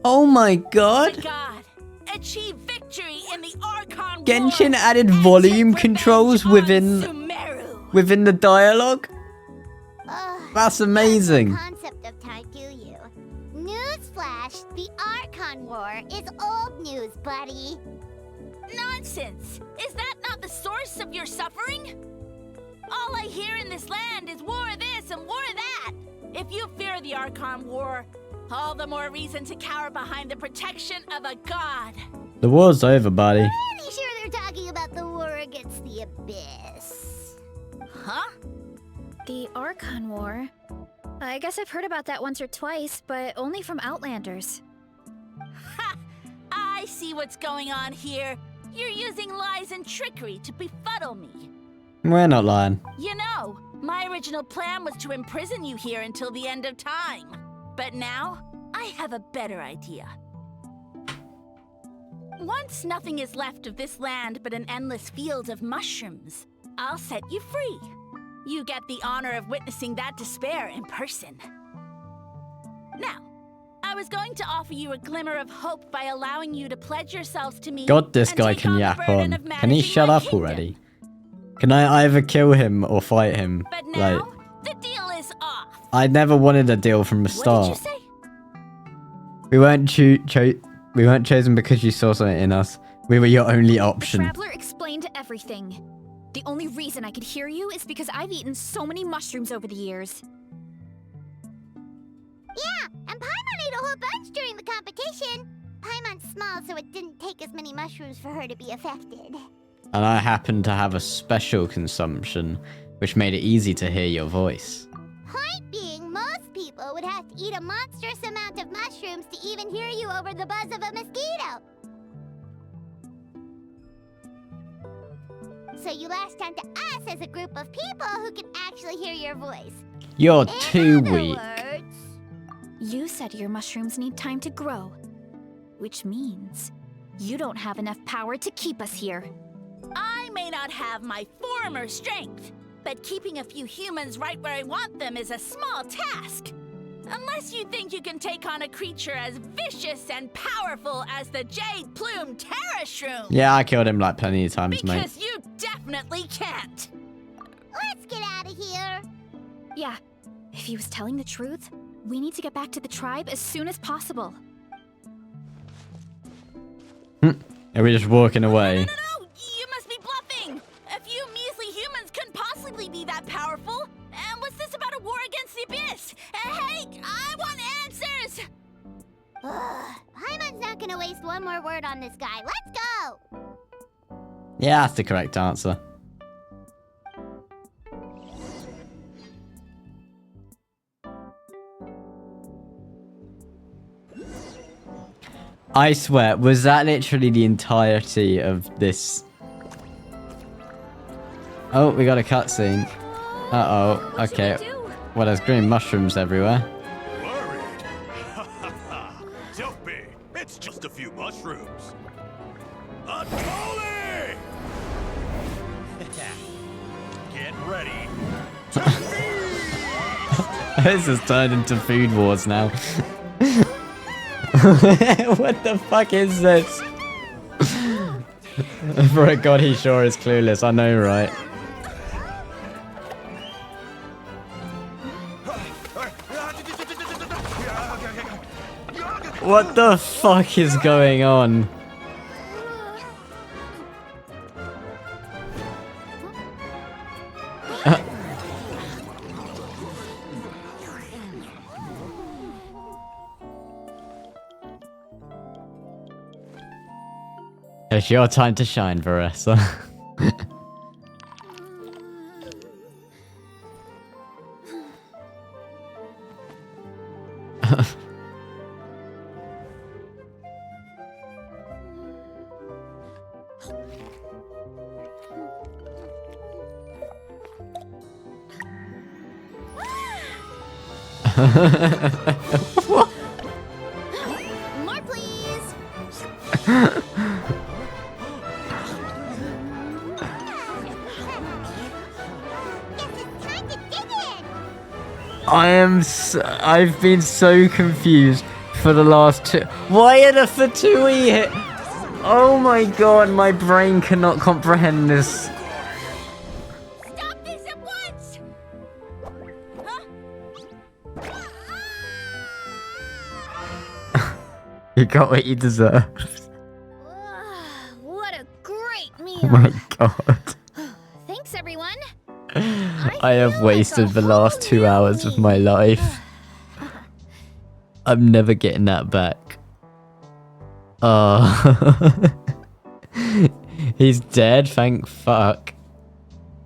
Oh my god! God achieve victory in the Archon Genshin War added and volume take controls revenge on Sumeru. within the dialogue? That's amazing. Concept of time, do you? Newsflash, the Archon War is old news, buddy. Nonsense! Is that not the source of your suffering? All I hear in this land is war this and war that. If you fear the Archon War, all the more reason to cower behind the protection of a god. The war's over, buddy. Pretty sure they're talking about the war against the Abyss. Huh? The Archon War? I guess I've heard about that once or twice, but only from Outlanders. Ha! I see what's going on here. You're using lies and trickery to befuddle me. We're not lying. You know, my original plan was to imprison you here until the end of time. But now, I have a better idea. Once nothing is left of this land but an endless field of mushrooms, I'll set you free. You get the honor of witnessing that despair in person. Now, I was going to offer you a glimmer of hope by allowing you to pledge yourselves to me. God, this and guy take can on the yap burden on. of Can he managing shut my up kingdom. already? Can I either kill him or fight him? But now, Like, the deal is off. I never wanted a deal from the What did you start. say? We weren't chosen because you saw something in us. We were your only The option. Traveler explained everything. The only reason I could hear you is because I've eaten so many mushrooms over the years. Yeah, and Paimon ate a whole bunch during the competition. Paimon's small, so it didn't take as many mushrooms for her to be affected. And I happened to have a special consumption, which made it easy to hear your voice. Point being, most people would have to eat a monstrous amount of mushrooms to even hear you over the buzz of a mosquito. So you latched onto us as a group of people who can actually hear your voice. You're In too other weak. words, You said your mushrooms need time to grow, which means you don't have enough power to keep us here. I may not have my former strength, but keeping a few humans right where I want them is a small task. Unless you think you can take on a creature as vicious and powerful as the Jade Plume Terra Shroom. Yeah, I killed him like plenty of times, mate. Because you definitely can't. let's get out of here. Yeah, if he was telling the truth, we need to get back to the tribe as soon as possible. Are we just walking away? No, you must be bluffing. A few measly humans couldn't possibly be that powerful. And what's this about a war against the Abyss? Hey, I want answers. Paimon's not gonna waste one more word on this guy. Let's go! Yeah, that's the correct answer. I swear, was that literally the entirety of this? Oh, we got a cutscene. Uh-oh, okay. Well, there's green mushrooms everywhere. Worried? Don't be. It's just a few mushrooms. Unholy! Get ready. This has turned into Food Wars now. What the fuck is this? For a god, he sure is clueless. I know, right? What the fuck is going on? It's your time to shine, Varessa. More, please! Guess it's time to dig in! I've been so confused for the last 2. Why are the Fatui hit? Oh my god, my brain cannot comprehend this. Stop this at once! Huh? You got what you deserve. What a great meal. Oh my god. Thanks, everyone. I have wasted the last 2 hours of my life. I'm never getting that back. Oh. He's dead, thank fuck.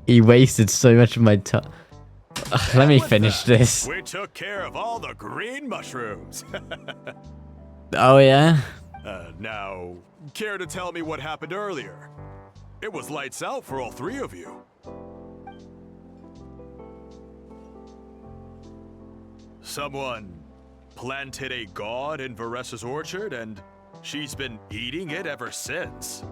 He wasted so much of my time. Let me finish this. We took care of all the green mushrooms. Oh yeah? Now, care to tell me what happened earlier? It was lights out for all 3 of you. Someone planted a god in Varessa's orchard, and she's been eating it ever since.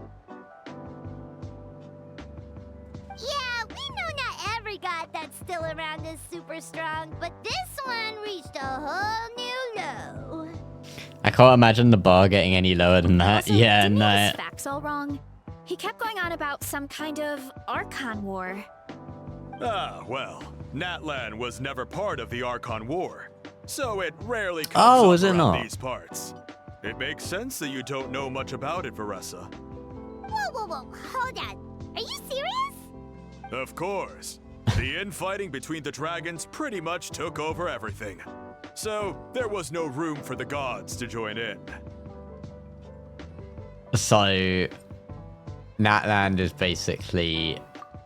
Yeah, we know not every god that's still around is super strong, but this one reached a whole new low. I can't imagine the bar getting any lower than that. Also, Yeah, didn't he no. have his facts all wrong? He kept going on about some kind of Archon War. Ah, well, Natlan was never part of the Archon War, so it rarely comes Oh, up is it around not? these parts. It makes sense that you don't know much about it, Varessa. Whoa, hold on. Are you serious? Of course. The infighting between the dragons pretty much took over everything. So, there was no room for the gods to join in. So, Natland is basically...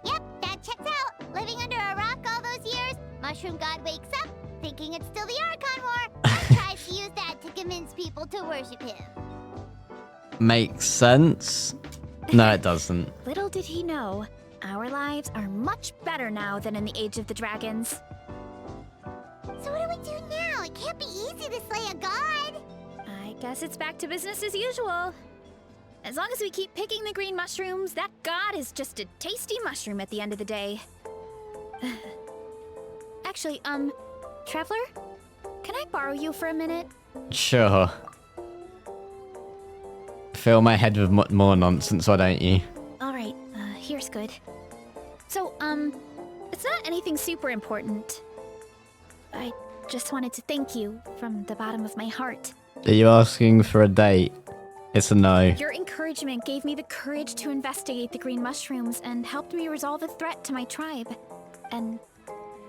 Yep, that checks out. Living under a rock all those years, Mushroom God wakes up, thinking it's still the Archon War, and tries to use that to convince people to worship him. Makes sense? No, it doesn't. Little did he know, our lives are much better now than in the Age of the Dragons. So what do we do now? It can't be easy to slay a god. I guess it's back to business as usual. As long as we keep picking the green mushrooms, that god is just a tasty mushroom at the end of the day. Actually, Traveler? Can I borrow you for a minute? Sure. Fill my head with more nonsense, why don't you? Alright, here's good. So, it's not anything super important. I just wanted to thank you from the bottom of my heart. Are you asking for a date? It's a no. Your encouragement gave me the courage to investigate the green mushrooms and helped me resolve a threat to my tribe. And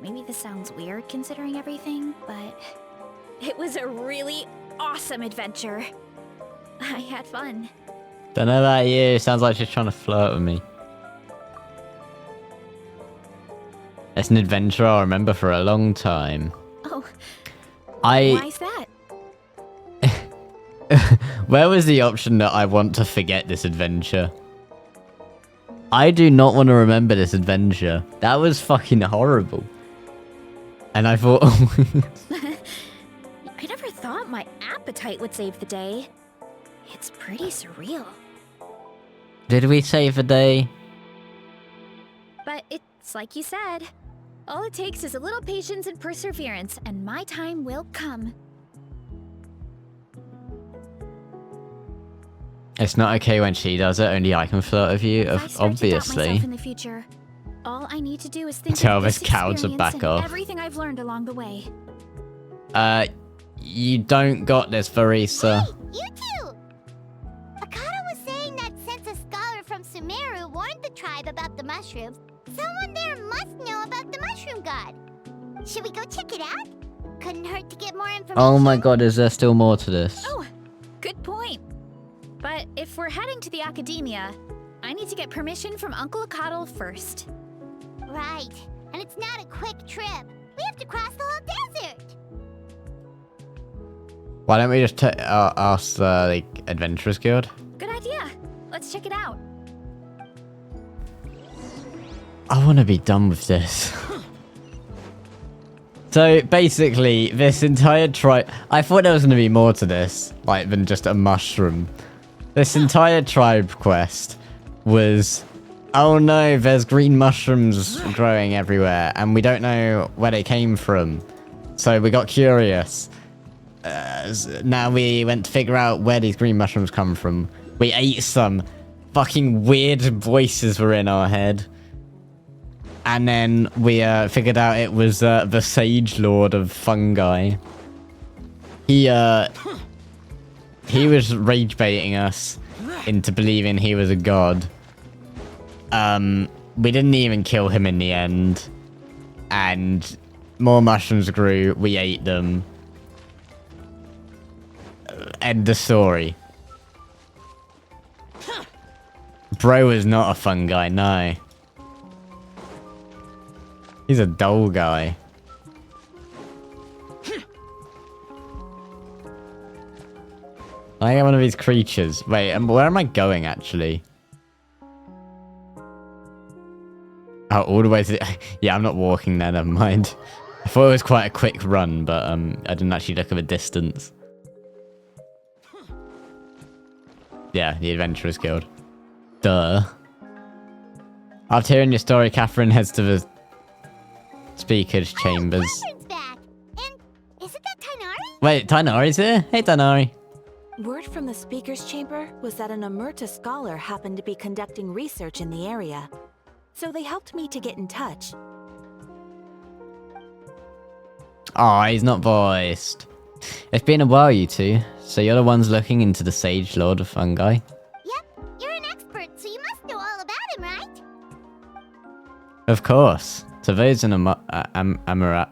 maybe this sounds weird considering everything, but it was a really awesome adventure. I had fun. Don't know about you. Sounds like she's trying to flirt with me. It's an adventure I'll remember for a long time. Oh, why's that? Where was the option that I want to forget this adventure? I do not want to remember this adventure. That was fucking horrible. And I thought... I never thought my appetite would save the day. It's pretty surreal. Did we save the day? But it's like you said. All it takes is a little patience and perseverance, and my time will come. It's not okay when she does it, only I can flirt with you, If I start to doubt obviously. myself in the future, all I need to do is think Tell of this this cow to experience back and off. everything I've learned along the way. You don't got this, Varisa. Hey, you two! Akata was saying that since a scholar from Sumeru warned the tribe about the mushrooms, someone there must know about the mushroom god. Should we go check it out? Couldn't hurt to get more information. Oh my god, is there still more to this? Oh, good point. But if we're heading to the academia, I need to get permission from Uncle Akatl first. Right, and it's not a quick trip. We have to cross the whole desert. Why don't we just ask the Adventurers Guild? Good idea. Let's check it out. I want to be done with this. So basically, this entire tribe... I thought there was going to be more to this, like, than just a mushroom. This entire tribe quest was... Oh no, there's green mushrooms growing everywhere, and we don't know where they came from. So we got curious. Now we went to figure out where these green mushrooms come from. We ate some. Fucking weird voices were in our head. And then we figured out it was the Sage Lord of Fungi. He was rage baiting us into believing he was a god. We didn't even kill him in the end. And more mushrooms grew. We ate them. End the story. Bro is not a fungi, no. He's a dull guy. I get one of these creatures. Wait, where am I going, actually? Oh, all the way to the... Yeah, I'm not walking there, never mind. I thought it was quite a quick run, but I didn't actually look at the distance. Yeah, the Adventurers Guild. Duh. After hearing your story, Catherine heads to the speaker's chambers. Catherine's back! And isn't that Tainari? Wait, Tainari's here? Hey, Tainari. Word from the speaker's chamber was that an Emerta scholar happened to be conducting research in the area. So they helped me to get in touch. Aw, he's not voiced. It's been a while, you two. So you're the ones looking into the Sage Lord of Fungi? Yep, you're an expert, so you must know all about him, right? Of course. To those in Emerta,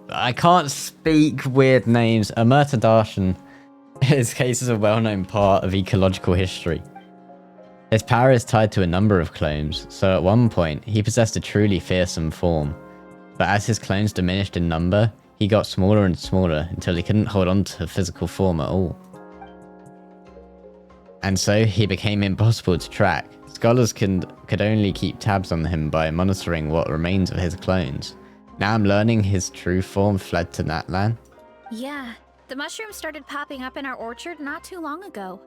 I can't speak weird names. Emerta Darshan. His case is a well-known part of ecological history. His power is tied to a number of clones, so at one point, he possessed a truly fearsome form. But as his clones diminished in number, he got smaller and smaller until he couldn't hold on to physical form at all. And so, he became impossible to track. Scholars could only keep tabs on him by monitoring what remains of his clones. Now I'm learning his true form fled to Natlan. Yeah, the mushrooms started popping up in our orchard not too long ago.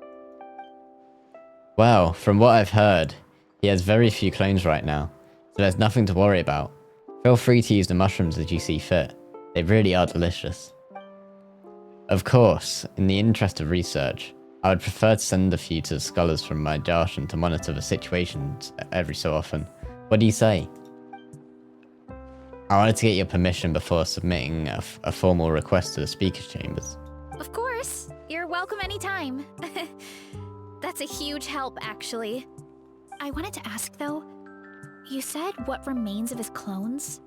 Well, from what I've heard, he has very few clones right now, so there's nothing to worry about. Feel free to use the mushrooms as you see fit. They really are delicious. Of course, in the interest of research, I would prefer to send a few to the scholars from my Darshan to monitor the situations every so often. What do you say? I wanted to get your permission before submitting a formal request to the speaker's chambers. Of course, you're welcome anytime. That's a huge help, actually. I wanted to ask, though, you said what remains of his clones?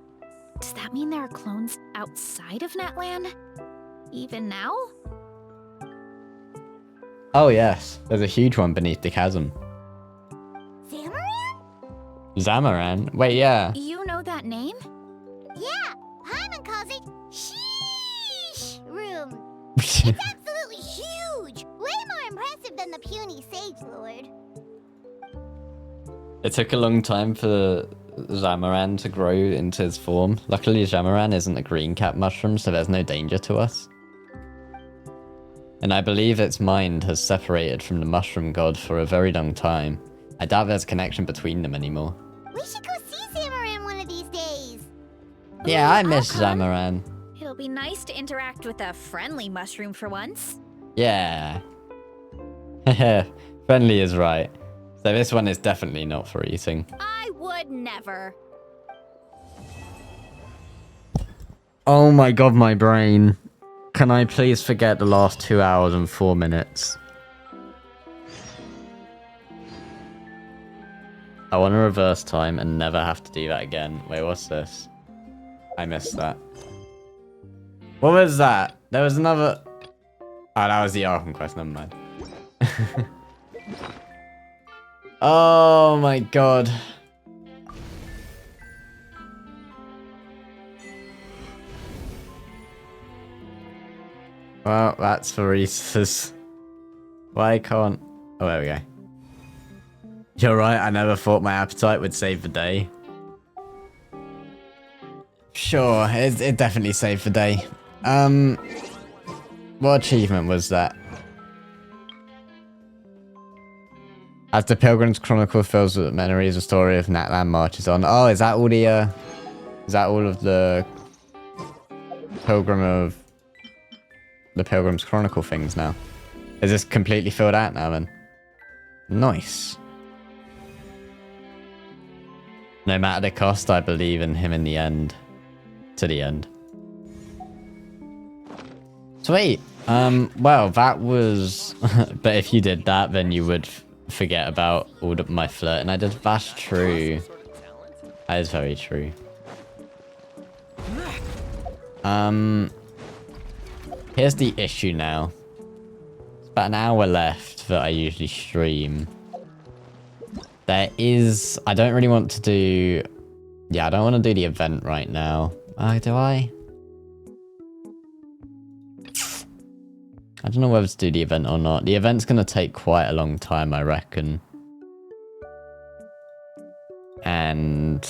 Does that mean there are clones outside of Natlan? Even now? Oh yes, there's a huge one beneath the chasm. Zamaran? Zamaran? Wait, yeah. You know that name? Yeah, Paimon calls it Sheesh Room. It's absolutely huge! Way more impressive than the puny Sage Lord. It took a long time for Zamaran to grow into his form. Luckily, Zamaran isn't a green cap mushroom, so there's no danger to us. And I believe its mind has separated from the mushroom god for a very long time. I doubt there's a connection between them anymore. We should go see Zamaran one of these days. Yeah, I miss I'll come. Zamaran. It'll be nice to interact with a friendly mushroom for once. Yeah. Friendly is right. So this one is definitely not for eating. I would never. Oh my god, my brain. Can I please forget the last 2 hours and 4 minutes? I want to reverse time and never have to do that again. Wait, what's this? I missed that. What was that? There was another... Oh, that was the Arkham quest, never mind. Oh my god. Well, that's for Reese's. Why can't... Oh, there we go. You're right, I never thought my appetite would save the day. Sure, it definitely saved the day. What achievement was that? As the Pilgrim's Chronicle fills with memories, the story of Natlan marches on. Oh, is that all the Is that all of the Pilgrim's Chronicle things now? Is this completely filled out now then? Nice. No matter the cost, I believe in him in the end. To the end. Sweet. Well, that was... but if you did that, then you would forget about all my flirting I did. That's true. That is very true. Here's the issue now. It's about an hour left that I usually stream. There is... I don't really want to do... Yeah, I don't want to do the event right now. Do I? I don't know whether to do the event or not. The event's going to take quite a long time, I reckon. And...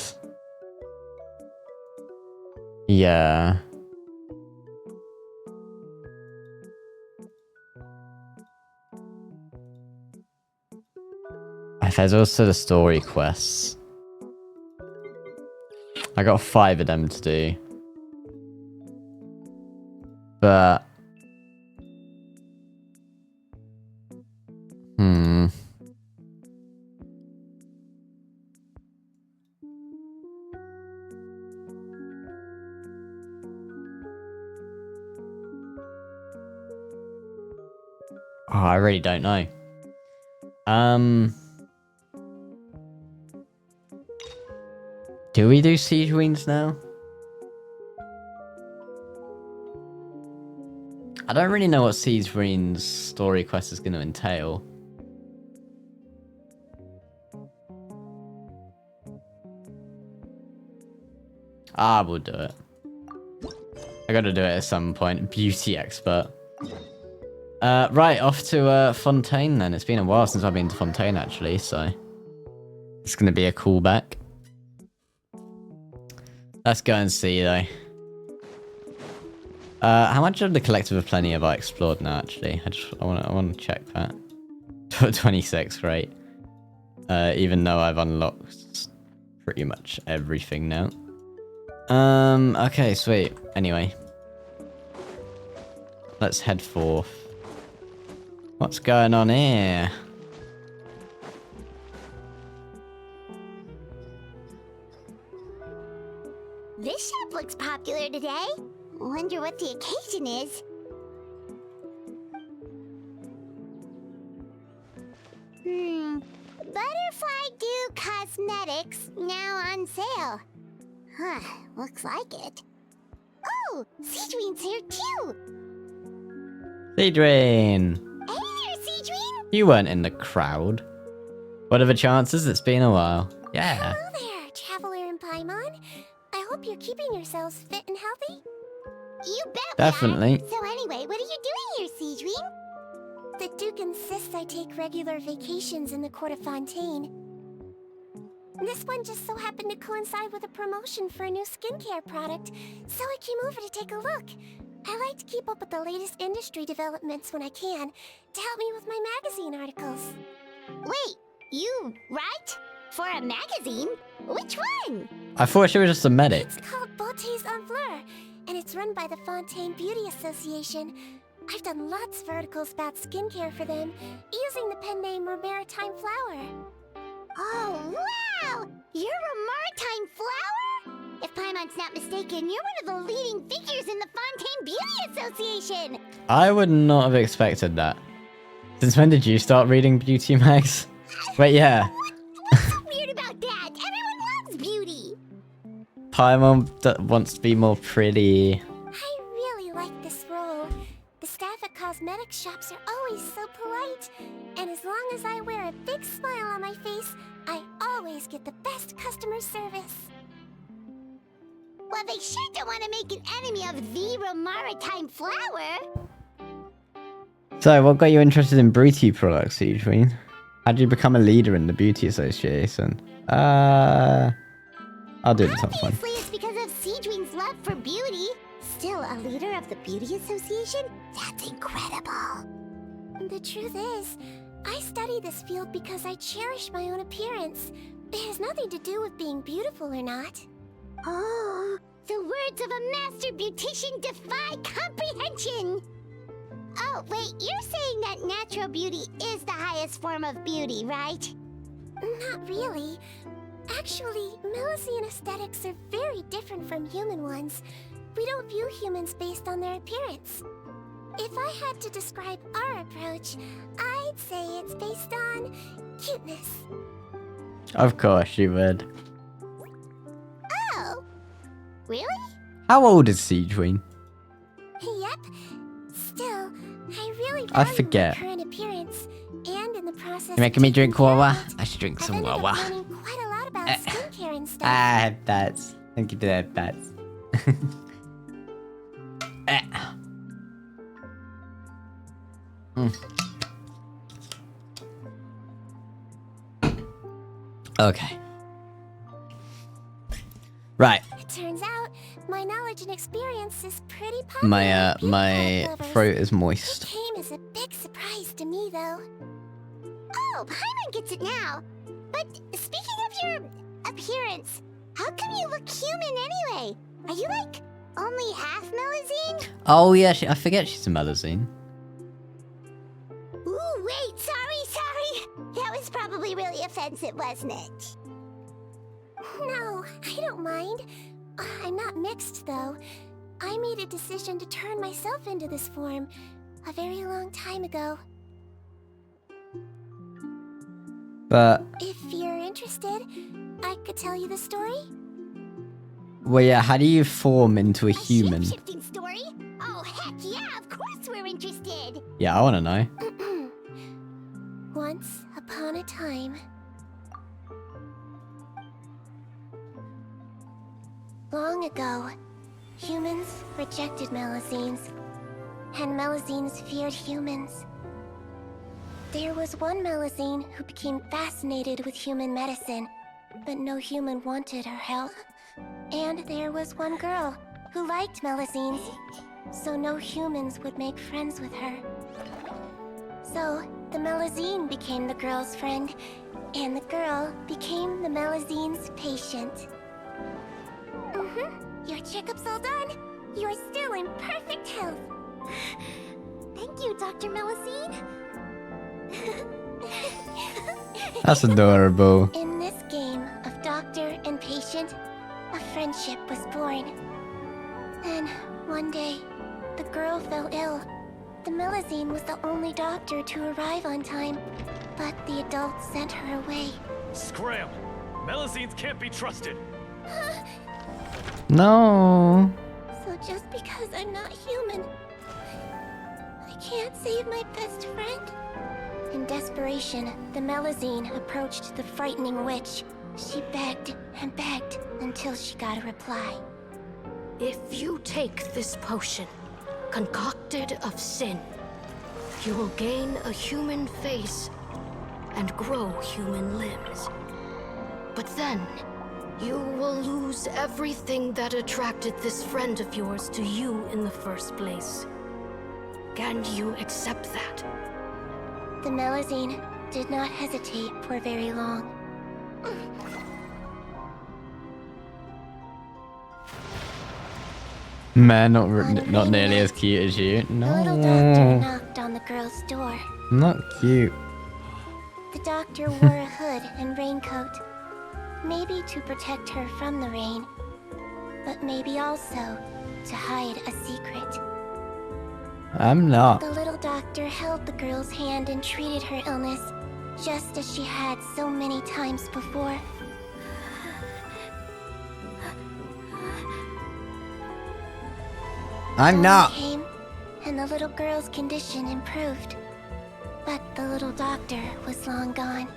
yeah. There's also the story quests. I got 5 of them to do. But... oh, I really don't know. Do we do SIGEWINN'S now? I don't really know what SIGEWINN'S story quest is going to entail. We'll do it. I gotta do it at some point. Beauty expert. Right, off to Fontaine then. It's been a while since I've been to Fontaine actually, so... it's gonna be a callback. Let's go and see though. How much of the Collective of Plenty have I explored now actually? I want to check that. 26, great. Even though I've unlocked pretty much everything now. Okay, sweet. Anyway. Let's head forth. What's going on here? This shop looks popular today. Wonder what the occasion is. Butterfly Dew Cosmetics now on sale. Huh, looks like it. Oh, SIGEWINN'S here too. SIGEWINN! Hey there, SIGEWINN! You weren't in the crowd. What are the chances? It's been a while. Yeah. Hello there, Traveler and Paimon. I hope you're keeping yourselves fit and healthy. You bet we Definitely. are. So anyway, what are you doing here, SIGEWINN? The Duke insists I take regular vacations in the court of Fontaine. This one just so happened to coincide with a promotion for a new skincare product, so I came over to take a look. I like to keep up with the latest industry developments when I can, to help me with my magazine articles. Wait, you write? For a magazine? Which one? I thought she was just a medic. It's called Beautés en Fleur, and it's run by the Fontaine Beauty Association. I've done lots of articles about skincare for them, using the pen name Maritime Flower. Oh, wow! You're a Maritime Flower? If Paimon's not mistaken, you're one of the leading figures in the Fontaine Beauty Association! I would not have expected that. Since when did you start reading beauty mags? Wait, yeah. What's so weird about that? Everyone loves beauty! Paimon wants to be more pretty. I really like this role. The staff at cosmetics shops are always so polite. And as long as I wear a big smile on my face, I always get the best customer service. Well, they sure don't want to make an enemy of the Maritime Flower. So, what got you interested in beauty products, SIGEWINN? How did you become a leader in the beauty association? I'll do it at some point. Obviously, it's because of SIGEWINN'S love for beauty. Still a leader of the beauty association? That's incredible. The truth is, I study this field because I cherish my own appearance. It has nothing to do with being beautiful or not. Oh, the words of a master beautician defy comprehension! Oh, wait, you're saying that natural beauty is the highest form of beauty, right? Not really. Actually, Melusine aesthetics are very different from human ones. We don't view humans based on their appearance. If I had to describe our approach, I'd say it's based on cuteness. Of course you would. Oh, really? How old is SIGEWINNE? Yep. Still, I really I value forget. my current appearance, and in the process You're making me of taking drink wawa. care of it, I should drink I've some ended up wawa. learning quite a lot about skincare and stuff. I have bats. Thank you for that, bats. Okay. Right. It turns out my knowledge and experience is pretty popular. My with beauty my lovers. throat is It moist. came as a big surprise to me, though. Oh, Paimon gets it now. But speaking of your appearance, how come you look human anyway? Are you like only half Melusine? Oh yeah, I forget she's a Melusine. Ooh, wait, sorry. That was probably really offensive, wasn't it? No, I don't mind. I'm not mixed, though. I made a decision to turn myself into this form a very long time ago. But If you're interested, I could tell you the story. well, yeah. How do you form into a human? Shape-shifting story? Oh, heck yeah, of course we're interested. Yeah, I want to know. Once upon a time. Long ago, humans rejected Melusines, and Melusines feared humans. There was one Melusine who became fascinated with human medicine, but no human wanted her help. And there was one girl who liked Melusines, so no humans would make friends with her. So, the Melusine became the girl's friend, and the girl became the Melusine's patient. Your checkup's all done. You're still in perfect health. Thank you, Dr. Melusine. That's adorable. In this game of doctor and patient, a friendship was born. Then, one day, the girl fell ill. The Melusine was the only doctor to arrive on time, but the adults sent her away. Scram! Melusines can't be trusted! No. So just because I'm not human, I can't save my best friend? In desperation, the Melusine approached the frightening witch. She begged and begged until she got a reply. If you take this potion, concocted of sin, you will gain a human face and grow human limbs. But then, you will lose everything that attracted this friend of yours to you in the first place. Can you accept that? The Melusine did not hesitate for very long. Man, not nearly as cute as you. The little doctor No. knocked on the girl's door. Not cute. The doctor wore a hood and raincoat, maybe to protect her from the rain, but maybe also to hide a secret. I'm not. The little doctor held the girl's hand and treated her illness, just as she had so many times before. I'm not. Came, and the little girl's condition improved. But the little doctor was long gone,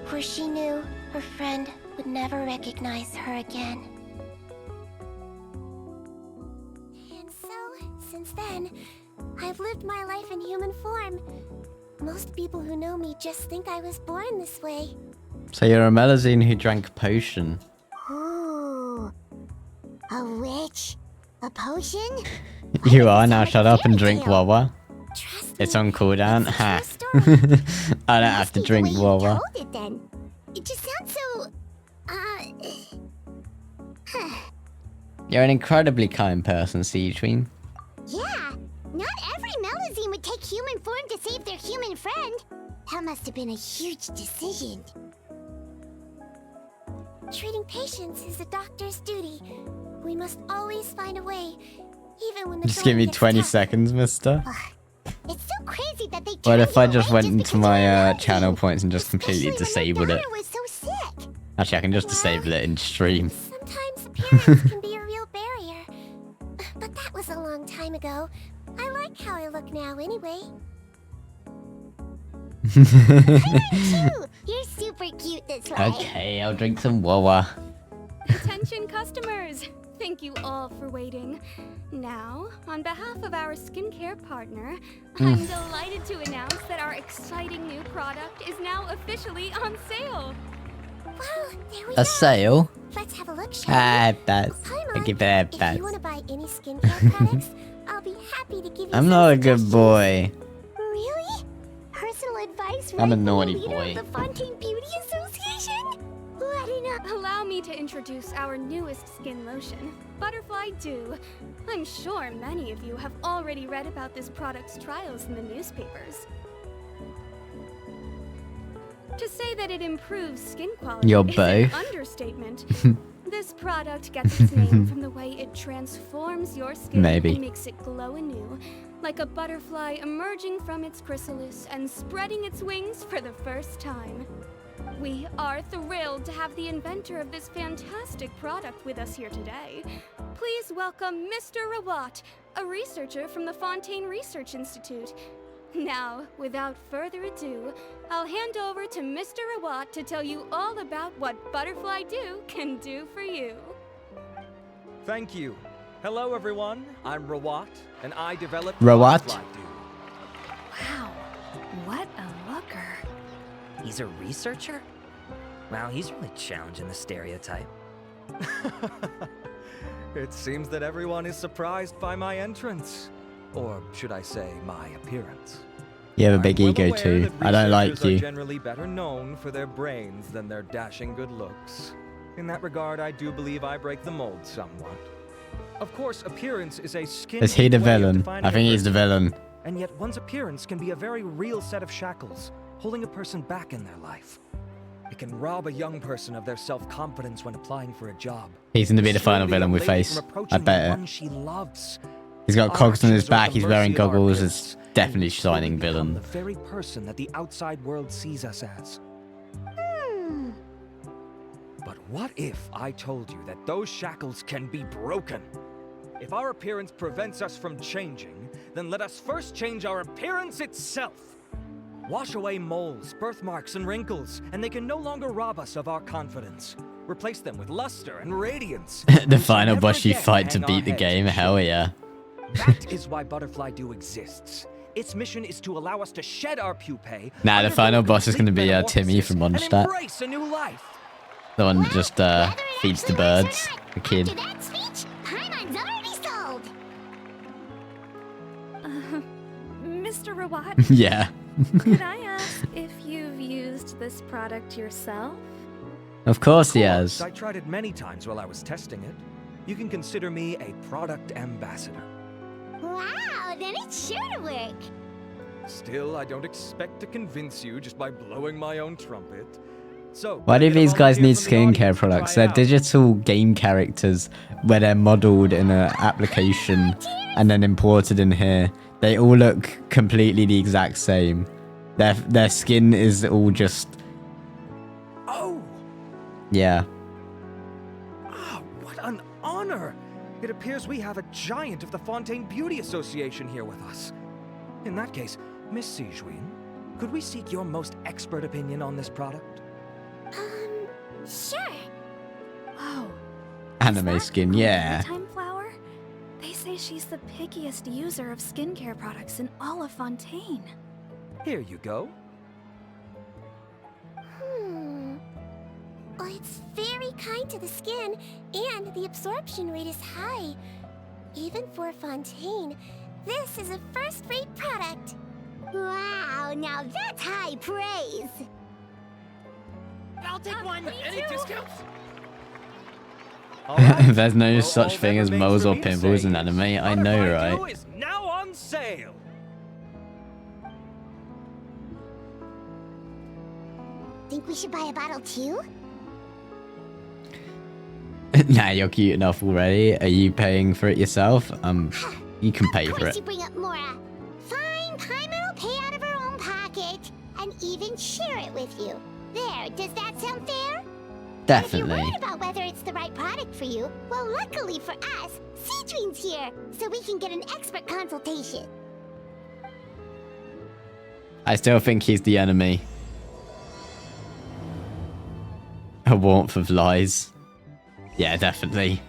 for she knew her friend would never recognize her again. And so, since then, I've lived my life in human form. Most people who know me just think I was born this way. So you're a Melusine who drank a potion. Ooh, a witch? A potion? You are now. Shut up and drink tale. Wawa. Trust It's me, on cooldown. it's a Ha. true story. I don't have to drink The way you Wawa. told it then. It just sounds so, You're an incredibly kind person, SIGEWINNE. Yeah, not every Melazine would take human form to save their human friend. That must have been a huge decision. Treating patients is a doctor's duty. We must always find a way, even when the Just give me 20 seconds, mister. It's so crazy that they What if I just away went into my channel points and just completely disabled it? was so sick. Actually, I can just disable it in stream. Sometimes appearance can be a real barrier. But that was a long time ago. I like how I look now anyway. You're super cute this way. Okay, I'll drink some Wawa. Attention customers! Thank you all for waiting. Now, on behalf of our skincare partner, I'm delighted to announce that our exciting new product is now officially on sale. Well, there we A go. sale? Let's have a look, shall we? That's. I give it If that. you want to buy any skincare products, I'll be happy to give you I'm some not a good suggestions. boy. Really? Personal advice I'm a right from the naughty leader boy. of the Fontaine Beauty Association? Letting up. Allow me to introduce our newest skin lotion, Butterfly Dew. I'm sure many of you have already read about this product's trials in the newspapers. To say that it improves skin quality You're is an both. understatement. This product gets its name from the way it transforms your skin Maybe. and makes it glow anew, like a butterfly emerging from its chrysalis and spreading its wings for the first time. We are thrilled to have the inventor of this fantastic product with us here today. Please welcome Mr. Rawat, a researcher from the Fontaine Research Institute. Now, without further ado, I'll hand over to Mr. Rawat to tell you all about what Butterfly Dew can do for you. Thank you. Hello, everyone. I'm Rawat, and I developed Rawat? Butterfly Dew. Wow, what a looker. He's a researcher? Wow, he's really challenging the stereotype. It seems that everyone is surprised by my entrance. Or should I say, my appearance. You have a big I'm well ego aware too. that I don't like researchers are you. generally better known for their brains than their dashing good looks. In that regard, I do believe I break the mold somewhat. Of course, appearance is a skin. Is he the villain? I think he's the villain. And yet one's appearance can be a very real set of shackles, holding a person back in their life. It can rob a young person of their self-confidence when applying for a job. He's gonna be the final Slowly villain we a lady face. from I approaching the bet one it. she loves. He's got cogs on his Our actions are at back, the he's wearing mercy of our goggles, appearance, it's definitely and we slowly shining become villain. The very person that the outside world sees us as. But what if I told you that those shackles can be broken? If our appearance prevents us from changing, then let us first change our appearance itself. Wash away moles, birthmarks, and wrinkles, and they can no longer rob us of our confidence. Replace them with luster and radiance. The final boss you fight to beat the game, hell yeah. That is why Butterfly Dew exists. Its mission is to allow us to shed our pupae. Nah, the final boss is gonna be Timmy from and Mondstadt. embrace a new life. The one that just feeds the birds. The kid. After that speech, Paimon's already sold. Mr. Rawat? Yeah. Could I ask if you've used this product yourself? Of course he has. I tried it many times while I was testing it. You can consider me a product ambassador. Wow, then it's sure to work. Still, I don't expect to convince you just by blowing my own trumpet. So, Why do can I get a these guys need volunteer from the skincare audience to products? try They're it out? digital game characters where they're modeled in an application and then imported in here. They all look completely the exact same. Their skin is all just... Oh! Yeah. Ah, what an honor! It appears we have a giant of the Fontaine Beauty Association here with us. In that case, Miss SIGEWINNE, could we seek your most expert opinion on this product? Sure. Whoa. Anime skin, yeah. Time flower? They say she's the pickiest user of skincare products in all of Fontaine. Here you go. Well, it's very kind to the skin, and the absorption rate is high. Even for Fontaine, this is a first-rate product. Wow, now that's high praise. I'll take one. Any discounts? There's no such thing as moles or pimples in anime. I know, right? Is now on sale. Think we should buy a bottle too? Nah, you're cute enough already. Are you paying for it yourself? You can pay Of for course it. you bring up Mora. Fine, Paimon will pay out of her own pocket and even share it with you. There, does that sound fair? Definitely. If you're worried about whether it's the right product for you, well, luckily for us, SIGEWINN'S here, so we can get an expert consultation. I still think he's the enemy. A warmth of lies. Yeah, definitely.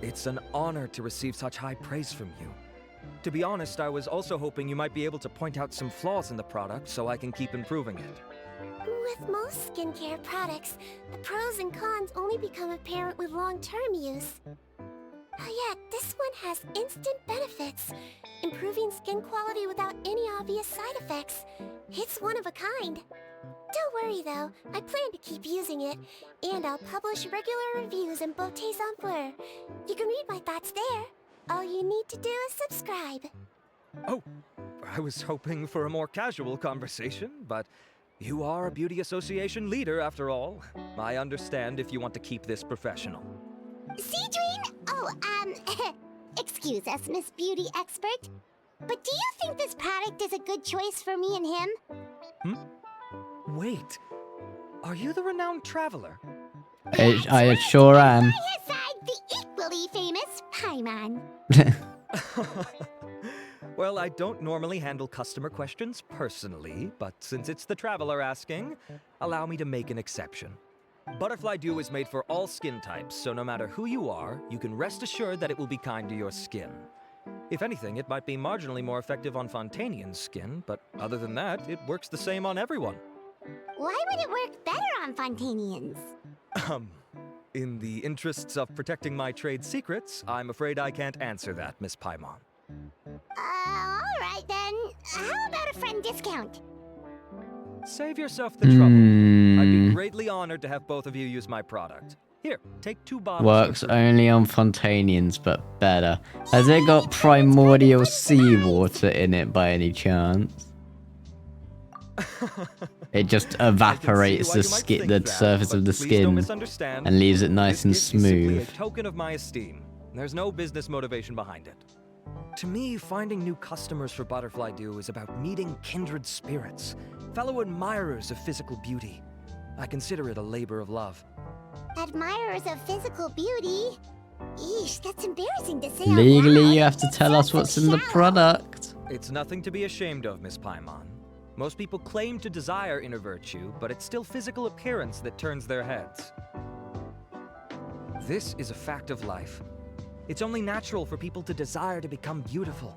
It's an honor to receive such high praise from you. To be honest, I was also hoping you might be able to point out some flaws in the product so I can keep improving it. With most skincare products, the pros and cons only become apparent with long-term use. Yet, this one has instant benefits, improving skin quality without any obvious side effects. It's one of a kind. Don't worry though, I plan to keep using it, and I'll publish regular reviews in Beautés en Fleur. You can read my thoughts there. All you need to do is subscribe. Oh, I was hoping for a more casual conversation, but you are a beauty association leader after all. I understand if you want to keep this professional. SIGEWINN? Oh, excuse us, Miss Beauty Expert. But do you think this product is a good choice for me and him? Wait, are you the renowned traveler? I sure am. By his side, the equally famous Paimon. Well, I don't normally handle customer questions personally, but since it's the traveler asking, allow me to make an exception. Butterfly Dew is made for all skin types, so no matter who you are, you can rest assured that it will be kind to your skin. If anything, it might be marginally more effective on Fontainian's skin, but other than that, it works the same on everyone. Why would it work better on Fontainians? In the interests of protecting my trade secrets, I'm afraid I can't answer that, Miss Paimon. Alright then. How about a friend discount? Save yourself the trouble. I'd be greatly honored to have both of you use my product. Here, take 2 bottles. Works only on Fontainians, but better. Has it got primordial seawater in it by any chance? It just evaporates the surface of the skin and leaves it nice and smooth. It's a token of my esteem. There's no business motivation behind it. To me, finding new customers for Butterfly Dew is about meeting kindred spirits, fellow admirers of physical beauty. I consider it a labor of love. Admirers of physical beauty? Eesh, that's embarrassing to say. Legally, you have to tell us what's in the product. It's nothing to be ashamed of, Miss Paimon. Most people claim to desire inner virtue, but it's still physical appearance that turns their heads. This is a fact of life. It's only natural for people to desire to become beautiful.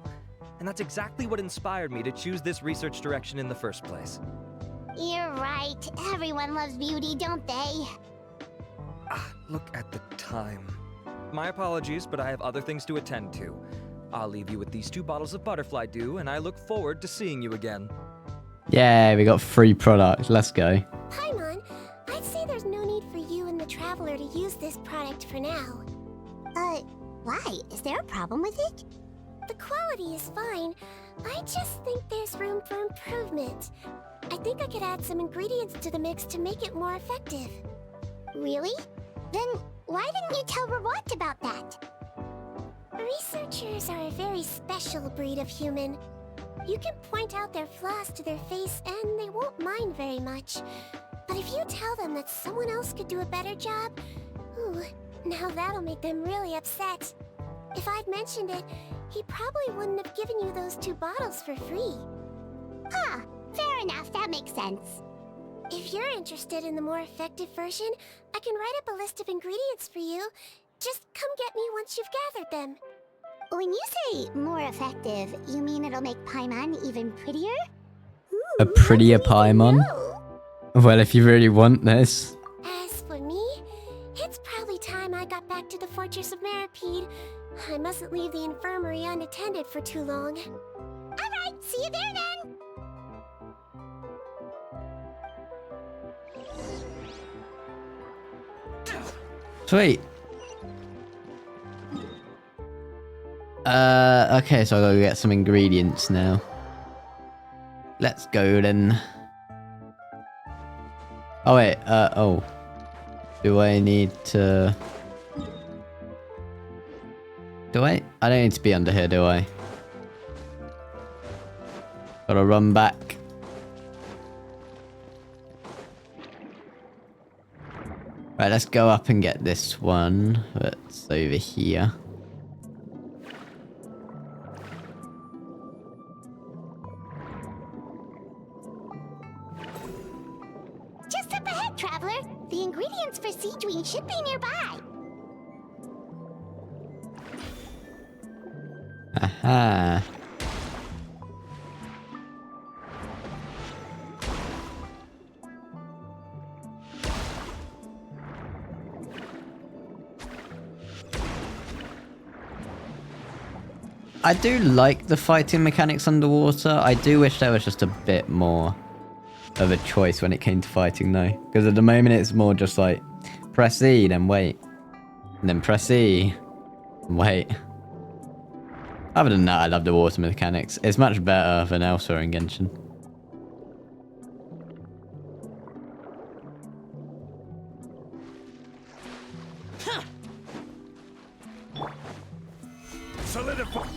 And that's exactly what inspired me to choose this research direction in the first place. You're right. Everyone loves beauty, don't they? Look at the time. My apologies, but I have other things to attend to. I'll leave you with these 2 bottles of Butterfly Dew, and I look forward to seeing you again. Yeah, we got free product. Let's go. Paimon, I'd say there's no need for you and the Traveler to use this product for now. Why? Is there a problem with it? The quality is fine. I just think there's room for improvement. I think I could add some ingredients to the mix to make it more effective. Really? Then why didn't you tell Rawat about that? Researchers are a very special breed of human. You can point out their flaws to their face and they won't mind very much. But if you tell them that someone else could do a better job, ooh, now that'll make them really upset. If I'd mentioned it, he probably wouldn't have given you those 2 bottles for free. Fair enough, that makes sense. If you're interested in the more effective version, I can write up a list of ingredients for you. Just come get me once you've gathered them. When you say more effective, you mean it'll make Paimon even prettier? A prettier Paimon? Well, if you really want this. As for me, it's probably time I got back to the Fortress of Maripede. I mustn't leave the infirmary unattended for too long. Alright, see you there then! Sweet. Okay, so I gotta get some ingredients now. Let's go then. Oh wait, oh. Do I need to... Do I? I don't need to be under here, do I? Gotta run back. Right, let's go up and get this one. That's over here. Just up ahead, traveler. The ingredients for SIGEWINNE'S should be nearby. Aha. I do like the fighting mechanics underwater. I do wish there was just a bit more of a choice when it came to fighting though. Because at the moment it's more just like, press E, then wait. And then press E, and wait. Other than that, I love the water mechanics. It's much better than elsewhere in Genshin.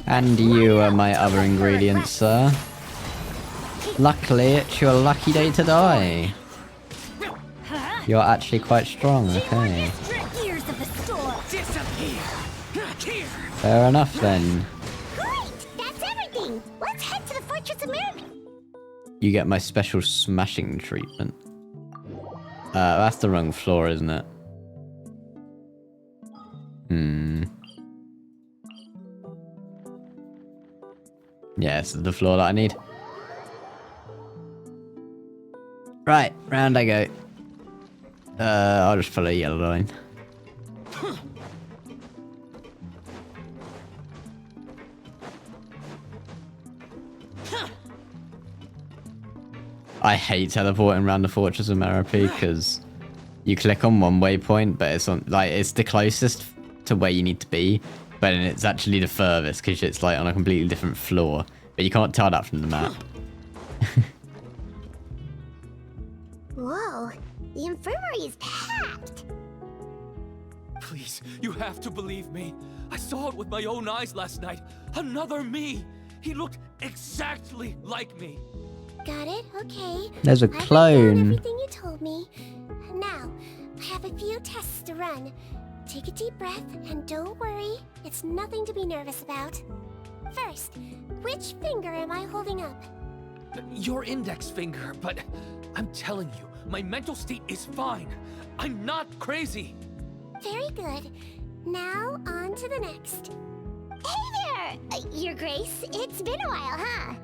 And you are my other ingredients, sir. Luckily, it's your lucky day to die. You're actually quite strong, okay. Fair enough then. Great! That's everything! Let's head to the Fortress of Mirror. You get my special smashing treatment. That's the wrong floor, isn't it? Yeah, this is the floor that I need. Right, round I go. I'll just follow a yellow line. I hate teleporting around the Fortress of Merope because you click on one waypoint, but it's on it's the closest to where you need to be, but then it's actually the furthest because it's like on a completely different floor. But you can't tell that from the map. Whoa, the infirmary is packed. Please, you have to believe me. I saw it with my own eyes last night. Another me. He looked exactly like me. Got it? Okay. There's a clone. Everything you told me. Now, I have a few tests to run. Take a deep breath and don't worry. It's nothing to be nervous about. First, which finger am I holding up? Your index finger, but I'm telling you, my mental state is fine. I'm not crazy. Very good. Now, on to the next. Hey there! Your Grace, it's been a while, huh?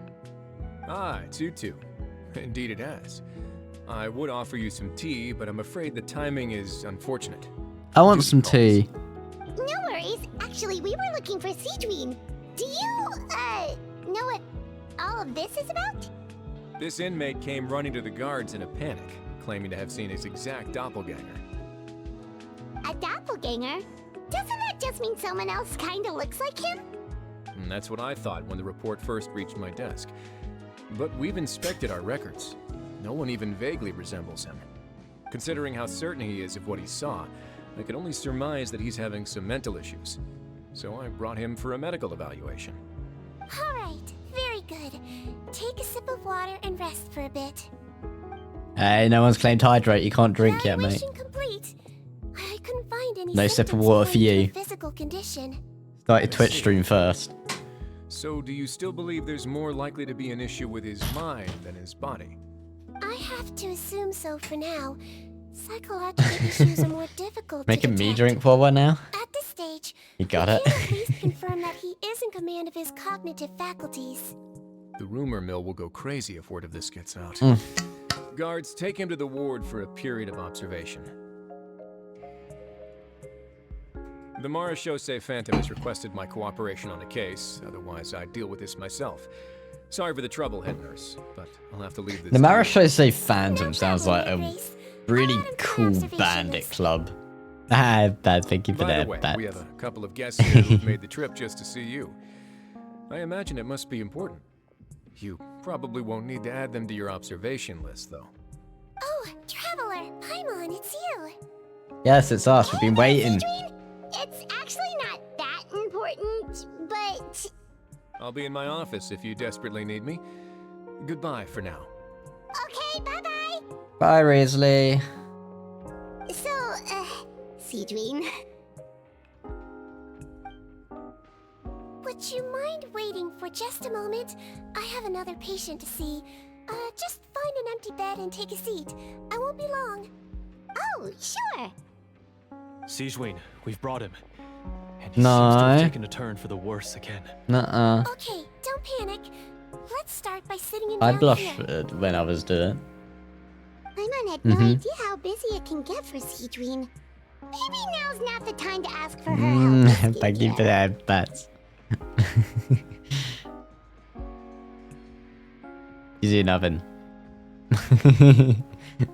Ah, Tutu. Indeed it has. I would offer you some tea, but I'm afraid the timing is unfortunate. I want some tea. No worries. Actually, we were looking for SIGEWINNE. Do you, know what all of this is about? This inmate came running to the guards in a panic, claiming to have seen his exact doppelganger. A doppelganger? Doesn't that just mean someone else kinda looks like him? And that's what I thought when the report first reached my desk. But we've inspected our records. No one even vaguely resembles him. Considering how certain he is of what he saw, I could only surmise that he's having some mental issues. So I brought him for a medical evaluation. All right, very good. Take a sip of water and rest for a bit. Hey, no one's claimed to hydrate. You can't drink yet, mate. Complete. I couldn't find any No sip of water for you. Physical condition. Start your Twitch stream first. So do you still believe there's more likely to be an issue with his mind than his body? I have to assume so for now. Psychological issues are more difficult Making to me detect. drink water now? At this stage, You got it. we can at least confirm that he is in command of his cognitive faculties. The rumor mill will go crazy if word of this gets out. Mm. Guards, take him to the ward for a period of observation. The Marechaussee Phantom has requested my cooperation on the case, otherwise I'd deal with this myself. Sorry for the trouble, head nurse, but I'll have to leave this. The Marechaussee Phantom sounds like a really cool bandit club. Bad. Thank you for By that. the way, Bad. we have a couple of guests here who've made the trip just to see you. I imagine it must be important. You probably won't need to add them to your observation list, though. Oh, Traveler, Paimon, it's you. Yes, it's us. We've been waiting. It's actually not that important, but... I'll be in my office if you desperately need me. Goodbye for now. Okay, bye-bye. Bye, Risley. So, Sigewinne. Would you mind waiting for just a moment? I have another patient to see. Just find an empty bed and take a seat. I won't be long. Oh, sure. Sigewinne, we've brought him. And he seems to have No. taken a turn for the worse again. Nuh-uh. Okay, don't panic. Let's start by sitting him I down blushed here. when I was doing it. Paimon had no Mhm. idea how busy it can get for Sigewinne. Maybe now's not the time to ask for her help. with Thank you for that, Bats. You see nothing.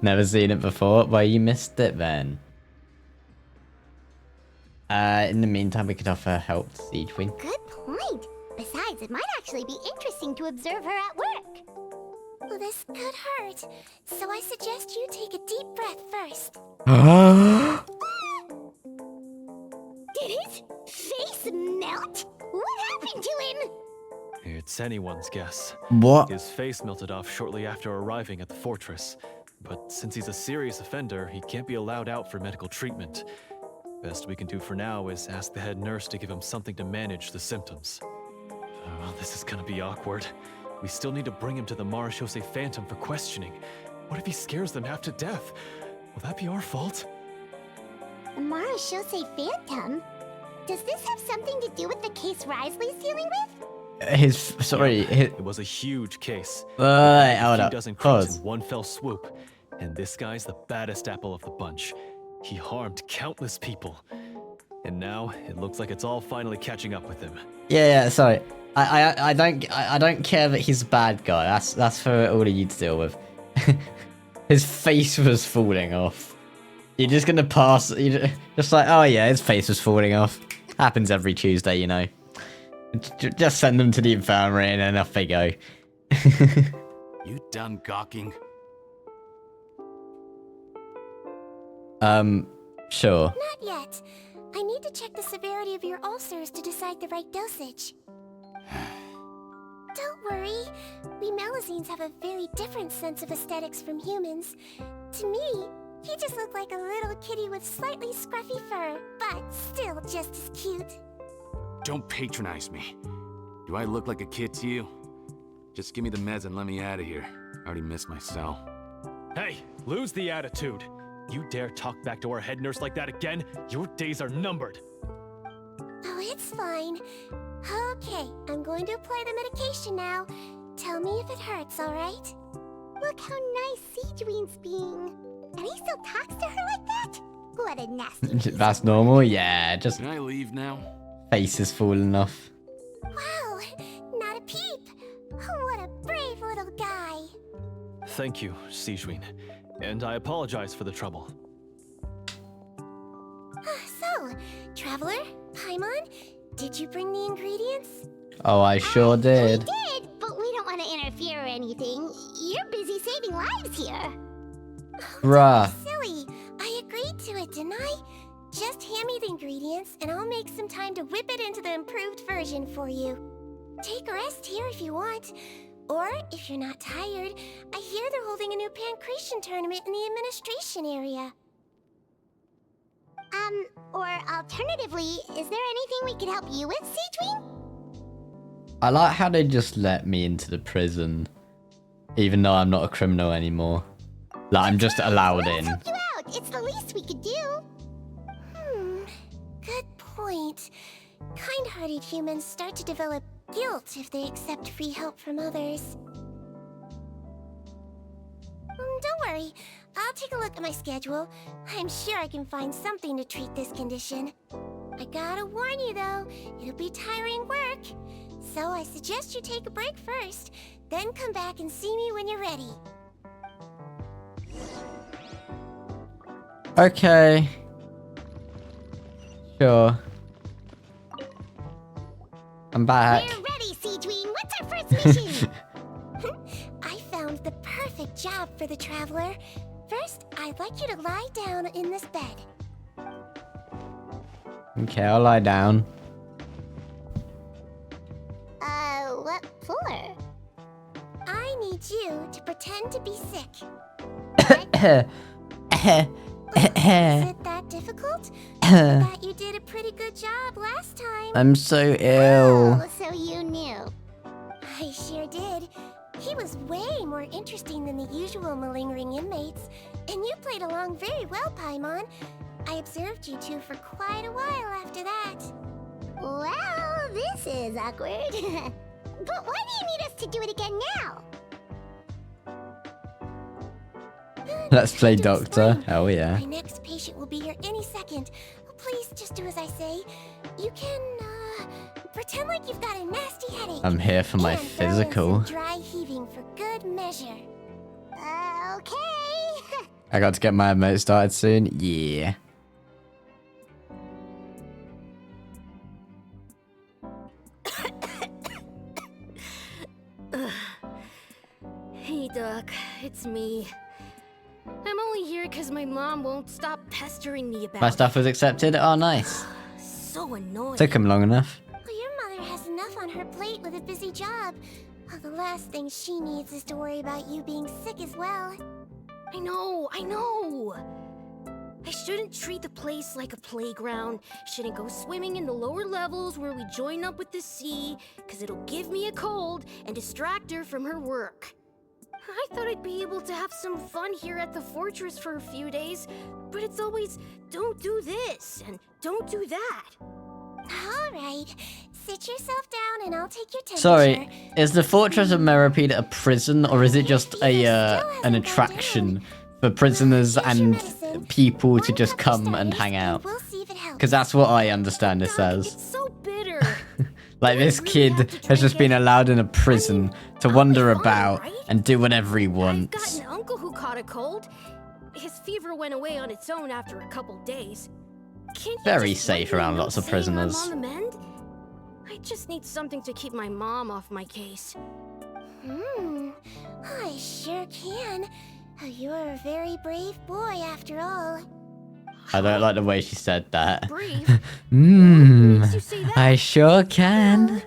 Never seen it before. Well, you missed it then. In the meantime, we could offer help to Sigewinne. Good point. Besides, it might actually be interesting to observe her at work. Well, this could hurt, so I suggest you take a deep breath first. Did his face melt? What happened to him? It's anyone's guess. What? His face melted off shortly after arriving at the fortress. But since he's a serious offender, he can't be allowed out for medical treatment. Best we can do for now is ask the head nurse to give him something to manage the symptoms. Oh, this is gonna be awkward. We still need to bring him to the Marechaussee Phantom for questioning. What if he scares them half to death? Will that be our fault? The Marechaussee Phantom? Does this have something to do with the case Risley's dealing with? It was a huge case. Hold A few up. dozen crimes Pause. in one fell swoop. And this guy's the baddest apple of the bunch. He harmed countless people. And now it looks like it's all finally catching up with him. Yeah, sorry. I don't care that he's a bad guy. That's for all of you to deal with. His face was falling off. You're just gonna pass. You just like, oh yeah, his face was falling off. Happens every Tuesday, you know. Just send them to the infirmary and then off they go. You done gawking? Sure. Not yet. I need to check the severity of your ulcers to decide the right dosage. Don't worry. We Melusines have a very different sense of aesthetics from humans. To me, he just looked like a little kitty with slightly scruffy fur, but still just as cute. Don't patronize me. Do I look like a kid to you? Just give me the meds and let me out of here. I already missed my cell. Hey, lose the attitude. You dare talk back to our head nurse like that again, your days are numbered. Oh, it's fine. Okay, I'm going to apply the medication now. Tell me if it hurts, alright? Look how nice Sigewinne's being. And he still talks to her like that? What a nasty... That's normal. Yeah, just Can I leave now? face is falling off. Wow, not a peep. What a brave little guy. Thank you, Sigewinne. And I apologize for the trouble. So, Traveler, Paimon, did you bring the ingredients? Oh, I sure did. We did, but we don't want to interfere or anything. You're busy saving lives here. Bruh. Silly, I agreed to it, didn't I? Just hand me the ingredients, and I'll make some time to whip it into the improved version for you. Take a rest here if you want. Or, if you're not tired, I hear they're holding a new pancreation tournament in the administration area. Or alternatively, is there anything we could help you with, Sigewinne? I like how they just let me into the prison, even though I'm not a criminal anymore. Like, I'm just allowed in. Help you out. It's the least we could do. Good point. Kind-hearted humans start to develop guilt if they accept free help from others. Don't worry. I'll take a look at my schedule. I'm sure I can find something to treat this condition. I gotta warn you though, it'll be tiring work. So I suggest you take a break first, then come back and see me when you're ready. Okay. Sure. I'm back. We're ready, Sigewinne. What's our first mission? I found the perfect job for the traveler. First, I'd like you to lie down in this bed. Okay, I'll lie down. What for? I need you to pretend to be sick. Is it that difficult? I thought you did a pretty good job last time. I'm so ill. Oh, so you knew. I sure did. He was way more interesting than the usual malingering inmates, and you played along very well, Paimon. I observed you two for quite a while after that. Well, this is awkward. But why do you need us to do it again now? Let's play doctor. Hell yeah. My next patient will be here any second. Please just do as I say. You can, pretend like you've got a nasty headache. I'm here for my and throw in physical. some dry heaving for good measure. Okay. I got to get my emote started soon. Yeah. Hey, Doc. It's me. I'm only here because my mom won't stop pestering me about My stuff was accepted. Oh, nice. So annoying. Took him long enough. Well, your mother has enough on her plate with a busy job. Well, the last thing she needs is to worry about you being sick as well. I know. I shouldn't treat the place like a playground. Shouldn't go swimming in the lower levels where we join up with the sea, because it'll give me a cold and distract her from her work. I thought I'd be able to have some fun here at the fortress for a few days, but it's always, don't do this and don't do that. All right, sit yourself down and I'll take your temperature. Sorry, is the Fortress of Meripede a prison, or is it just a an attraction for prisoners and people to just come and hang out? Because that's what I understand this as. So bitter. Like, this kid has just been allowed in a prison to wander about and do whatever he I've wants. got an uncle who caught a cold. His fever went away on its own after a couple days. Can't you Very just safe let me around know lots of saying prisoners. I'm on the mend? I just need something to keep my mom off my case. I sure can. You're a very brave boy after all. I don't like the way she said that. Brave? I sure can.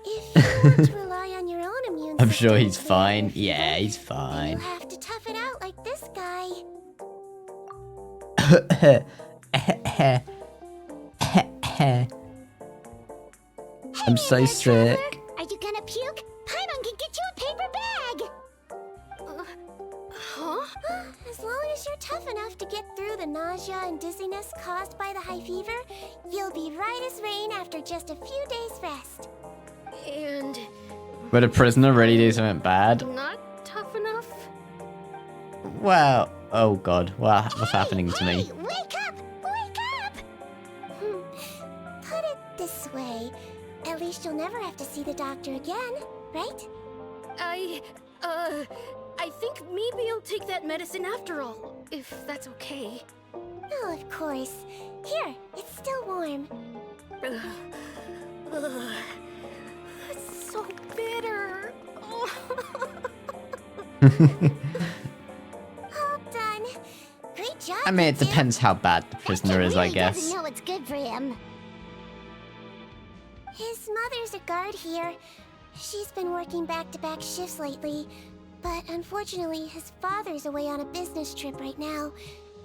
If you want to rely on your own immune I'm sure system, he's fine. Yeah, he's fine. you have to tough it out like this guy. I'm so sick. Are you gonna puke? Paimon can get you a paper bag! As long as you're tough enough to get through the nausea and dizziness caused by the high fever, you'll be right as rain after just a few days rest. And Would a prisoner really do something bad? not tough enough? Well, oh god, what's happening to me? Wake up! Wake up! Put it this way, at least you'll never have to see the doctor again, right? I think maybe I'll take that medicine after all, if that's okay. Oh, of course. Here, it's still warm. It's so bitter. All done. Great job. I mean, it depends how bad the prisoner is, I Really guess. doesn't know what's good for him. His mother's a guard here. She's been working back-to-back shifts lately, but unfortunately, his father's away on a business trip right now.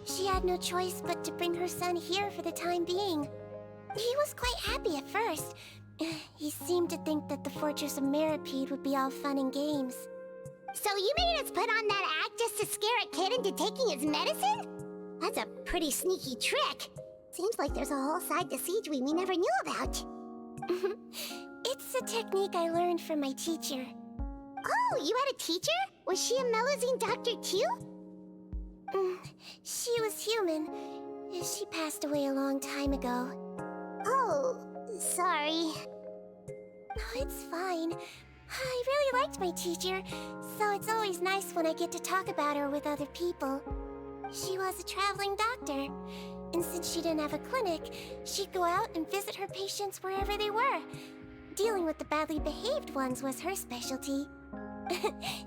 She had no choice but to bring her son here for the time being. He was quite happy at first. He seemed to think that the Fortress of Meripede would be all fun and games. So you made us put on that act just to scare a kid into taking his medicine? That's a pretty sneaky trick. Seems like there's a whole side to Sigewinne we never knew about. It's a technique I learned from my teacher. Oh, you had a teacher? Was she a Melusine doctor too? She was human. She passed away a long time ago. Oh, sorry. No, it's fine. I really liked my teacher, so it's always nice when I get to talk about her with other people. She was a traveling doctor. And since she didn't have a clinic, she'd go out and visit her patients wherever they were. Dealing with the badly behaved ones was her specialty.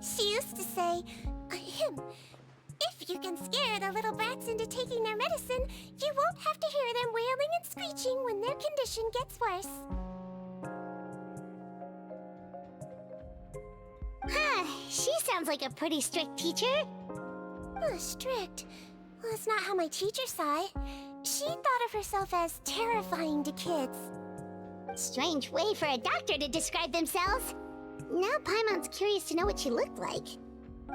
She used to say, if you can scare the little brats into taking their medicine, you won't have to hear them wailing and screeching when their condition gets worse. Huh, she sounds like a pretty strict teacher. Strict? Well, that's not how my teacher saw it. She thought of herself as terrifying to kids. Strange way for a doctor to describe themselves. Now Paimon's curious to know what she looked like.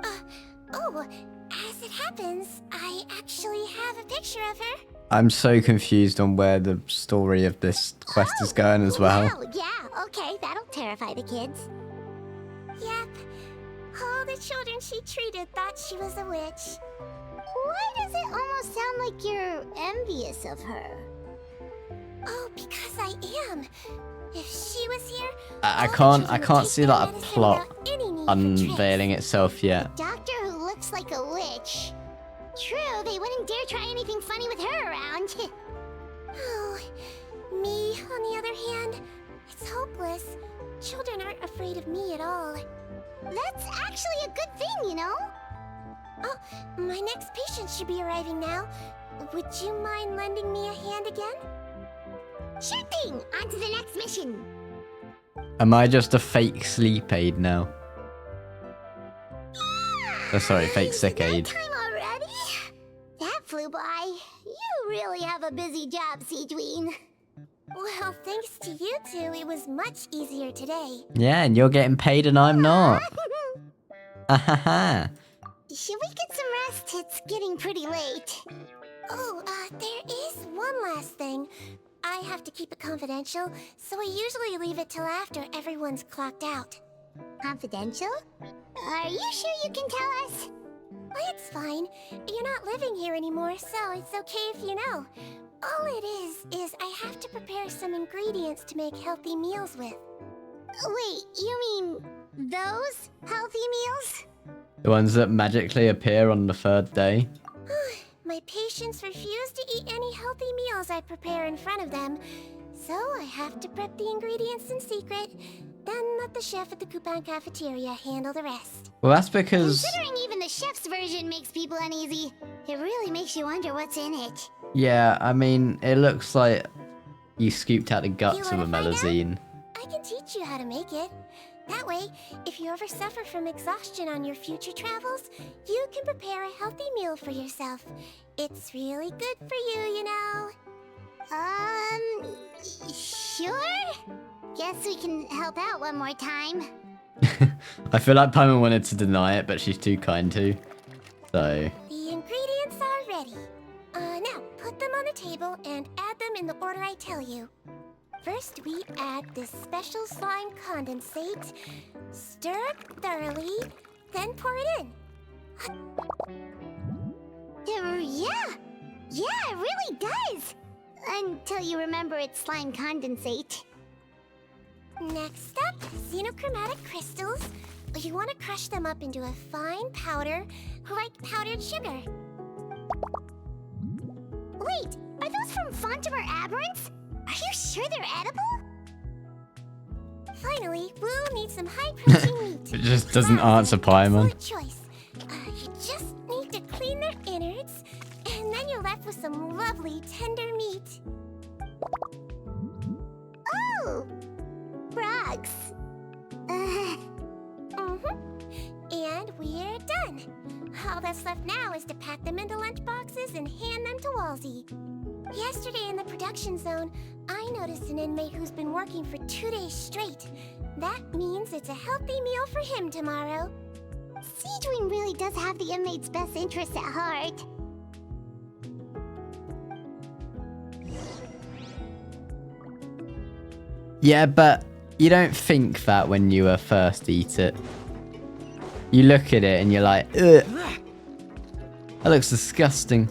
As it happens, I actually have a picture of her. I'm so confused on where the story of this quest is going as well. Oh, yeah, okay, that'll terrify the kids. Yep. All the children she treated thought she was a witch. Why does it almost sound like you're envious of her? Oh, because I am. If she was here, I can't see like a plot unveiling itself yet. Doctor who looks like a witch. True, they wouldn't dare try anything funny with her around. Oh, me, on the other hand, it's hopeless. Children aren't afraid of me at all. That's actually a good thing, you know? Oh, my next patient should be arriving now. Would you mind lending me a hand again? Sure thing! On to the next mission! Am I just a fake sleep aid now? Oh, sorry, fake sick aid. Time already? That flew by. You really have a busy job, Sigewinne. Well, thanks to you two, it was much easier today. Yeah, and you're getting paid and I'm not. Ahaha. Should we get some rest? It's getting pretty late. Oh, there is one last thing. I have to keep it confidential, so I usually leave it till after everyone's clocked out. Confidential? Are you sure you can tell us? Well, it's fine. You're not living here anymore, so it's okay if you know. All it is I have to prepare some ingredients to make healthy meals with. Wait, you mean those healthy meals? The ones that magically appear on the 3rd day? My patients refuse to eat any healthy meals I prepare in front of them, so I have to prep the ingredients in secret, then let the chef at the Coupon cafeteria handle the rest. Well, that's because... Considering even the chef's version makes people uneasy, it really makes you wonder what's in it. Yeah, I mean, it looks like you scooped out the guts of a melazine. I can teach you how to make it. That way, if you ever suffer from exhaustion on your future travels, you can prepare a healthy meal for yourself. It's really good for you, you know. Sure? Guess we can help out one more time. I feel like Paimon wanted to deny it, but she's too kind to. So... The ingredients are ready. Now, put them on the table and add them in the order I tell you. First, we add this special slime condensate, stir it thoroughly, then pour it in. Yeah, it really does. Until you remember it's slime condensate. Next up, xenochromatic crystals. You want to crush them up into a fine powder, like powdered sugar. Wait, are those from Vtuber aberrants? Are you sure they're edible? Finally, we'll need some high-protein meat. It just doesn't answer Paimon. Choice. You just need to clean their innards, and then you're left with some lovely tender meat. Oh! Frogs. And we're done. All that's left now is to pack them into lunch boxes and hand them to Walsey. Yesterday in the production zone, I noticed an inmate who's been working for 2 days straight. That means it's a healthy meal for him tomorrow. Sigewinne really does have the inmate's best interests at heart. Yeah, but you don't think that when you first eat it. You look at it and you're like, ugh. That looks disgusting.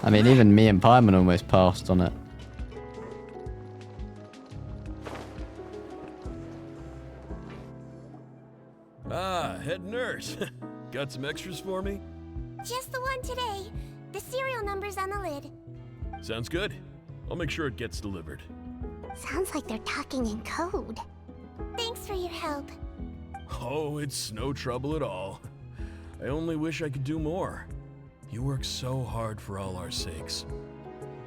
I mean, even me and Paimon almost passed on it. Ah, head nurse. Got some extras for me? Just the one today. The serial number's on the lid. Sounds good. I'll make sure it gets delivered. Sounds like they're talking in code. Thanks for your help. Oh, it's no trouble at all. I only wish I could do more. You work so hard for all our sakes.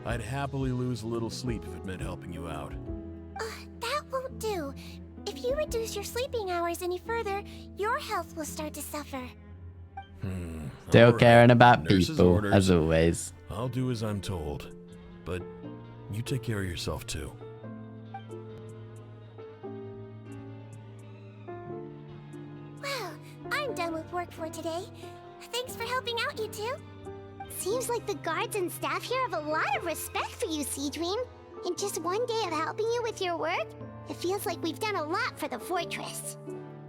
I'd happily lose a little sleep if it meant helping you out. That won't do. If you reduce your sleeping hours any further, your health will start to suffer. Still All right. caring about Nurse's people, orders. as always. I'll do as I'm told. But you take care of yourself too. Well, I'm done with work for today. Thanks for helping out, you two. Seems like the guards and staff here have a lot of respect for you, SIGEWINN. In just one day of helping you with your work, it feels like we've done a lot for the fortress.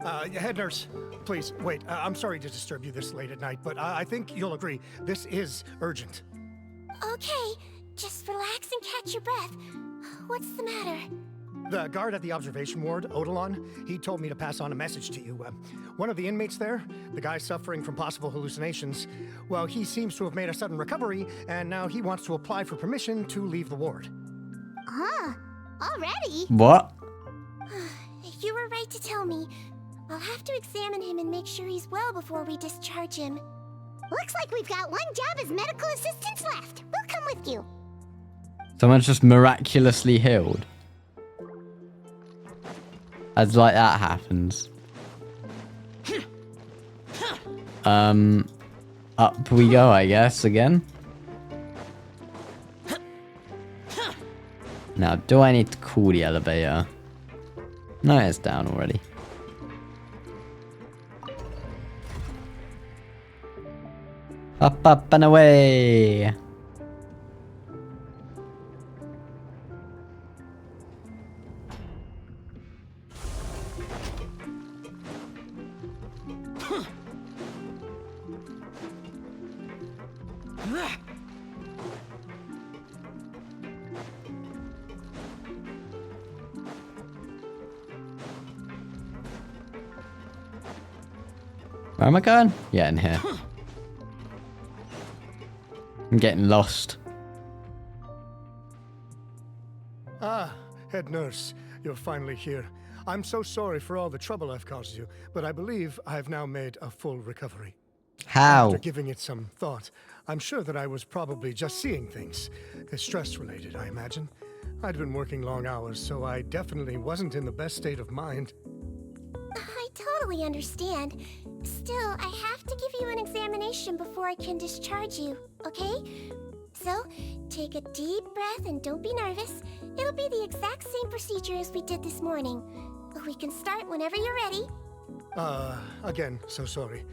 Head nurse, please, wait. I'm sorry to disturb you this late at night, but I think you'll agree, this is urgent. Okay, just relax and catch your breath. What's the matter? The guard at the observation ward, Odilon, he told me to pass on a message to you. One of the inmates there, the guy suffering from possible hallucinations, well, he seems to have made a sudden recovery, and now he wants to apply for permission to leave the ward. Huh? Already? What? You were right to tell me. I'll have to examine him and make sure he's well before we discharge him. Looks like we've got one job as medical assistants left. We'll come with you. Someone's just miraculously healed. As like that happens. Up we go, I guess, again. Now, do I need to call the elevator? No, it's down already. Up, up, and away! Where am I going? Yeah, in here. I'm getting lost. Ah, head nurse, you're finally here. I'm so sorry for all the trouble I've caused you, but I believe I've now made a full recovery. How? After giving it some thought, I'm sure that I was probably just seeing things. Stress-related, I imagine. I'd been working long hours, so I definitely wasn't in the best state of mind. I totally understand. Still, I have to give you an examination before I can discharge you, okay? So, take a deep breath and don't be nervous. It'll be the exact same procedure as we did this morning. We can start whenever you're ready. Again, so sorry.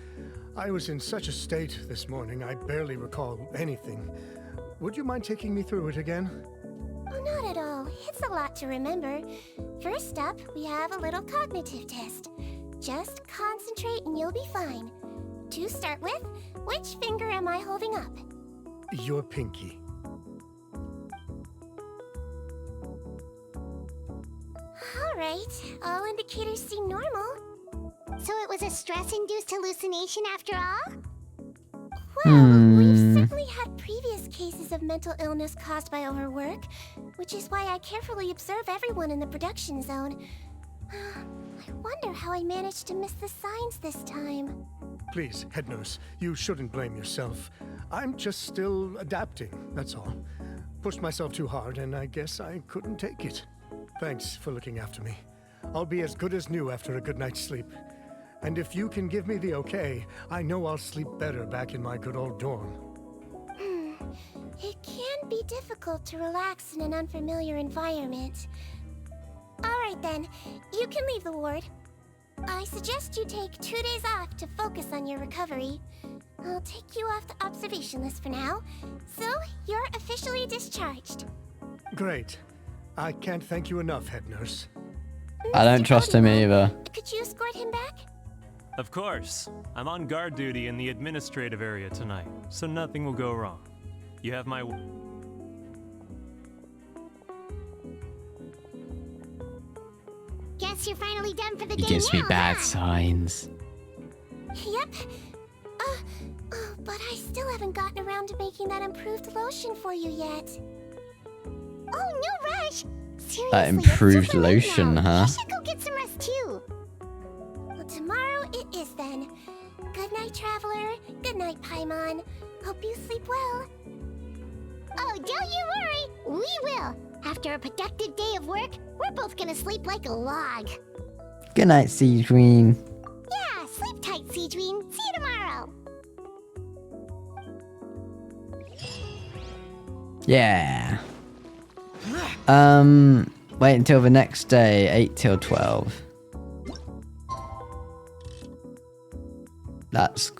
I was in such a state this morning, I barely recall anything. Would you mind taking me through it again? Oh, not at all. It's a lot to remember. First up, we have a little cognitive test. Just concentrate and you'll be fine. To start with, which finger am I holding up? Your pinky. Alright, all indicators seem normal. So it was a stress-induced hallucination after all? Well, we've certainly had previous cases of mental illness caused by overwork, which is why I carefully observe everyone in the production zone. I wonder how I managed to miss the signs this time. Please, head nurse, you shouldn't blame yourself. I'm just still adapting, that's all. Pushed myself too hard, and I guess I couldn't take it. Thanks for looking after me. I'll be as good as new after a good night's sleep. And if you can give me the okay, I know I'll sleep better back in my good old dorm. It can be difficult to relax in an unfamiliar environment. Alright then, you can leave the ward. I suggest you take 2 days off to focus on your recovery. I'll take you off the observation list for now, so you're officially discharged. Great. I can't thank you enough, head nurse. I don't trust him either. Could you escort him back? Of course. I'm on guard duty in the administrative area tonight, so nothing will go wrong. You have my... Guess you're finally done for the He day gives me now, bad huh? signs. Yep. But I still haven't gotten around to making that improved lotion for you yet. Oh, no rush! Seriously, That it's improved super late lotion, now. huh? You should go get some rest too. Well, tomorrow it is then. Good night, Traveler. Good night, Paimon. Hope you sleep well. Oh, don't you worry. We will. After a productive day of work, we're both gonna sleep like a log. Good night, SIGEWINNE. Yeah, sleep tight, SIGEWINNE. See you tomorrow. Yeah. Wait until the next day, 8 till 12. That's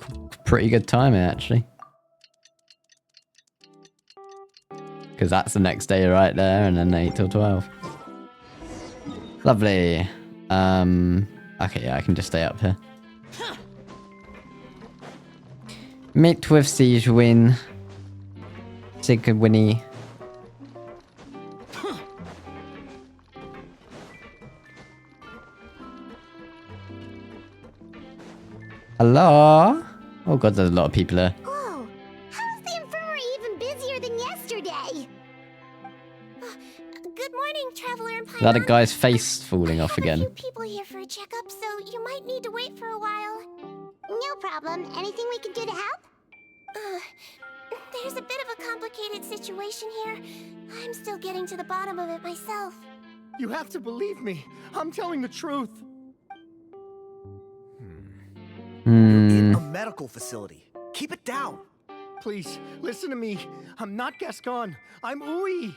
pretty good timing, actually. Because that's the next day right there, and then 8 till 12. Lovely. Okay, yeah, I can just stay up here. Meet with SIGEWINNE. SIGEWINNE. Hello? Oh god, there's a lot of people here. Whoa! How is the infirmary even busier than yesterday? Good morning, Traveler and Paimon. Is that a guy's face falling off again? People here for a checkup, so you might need to wait for a while. No problem. Anything we can do to help? There's a bit of a complicated situation here. I'm still getting to the bottom of it myself. You have to believe me. I'm telling the truth. In a medical facility. Keep it down. Please, listen to me. I'm not Gascon. I'm Uy.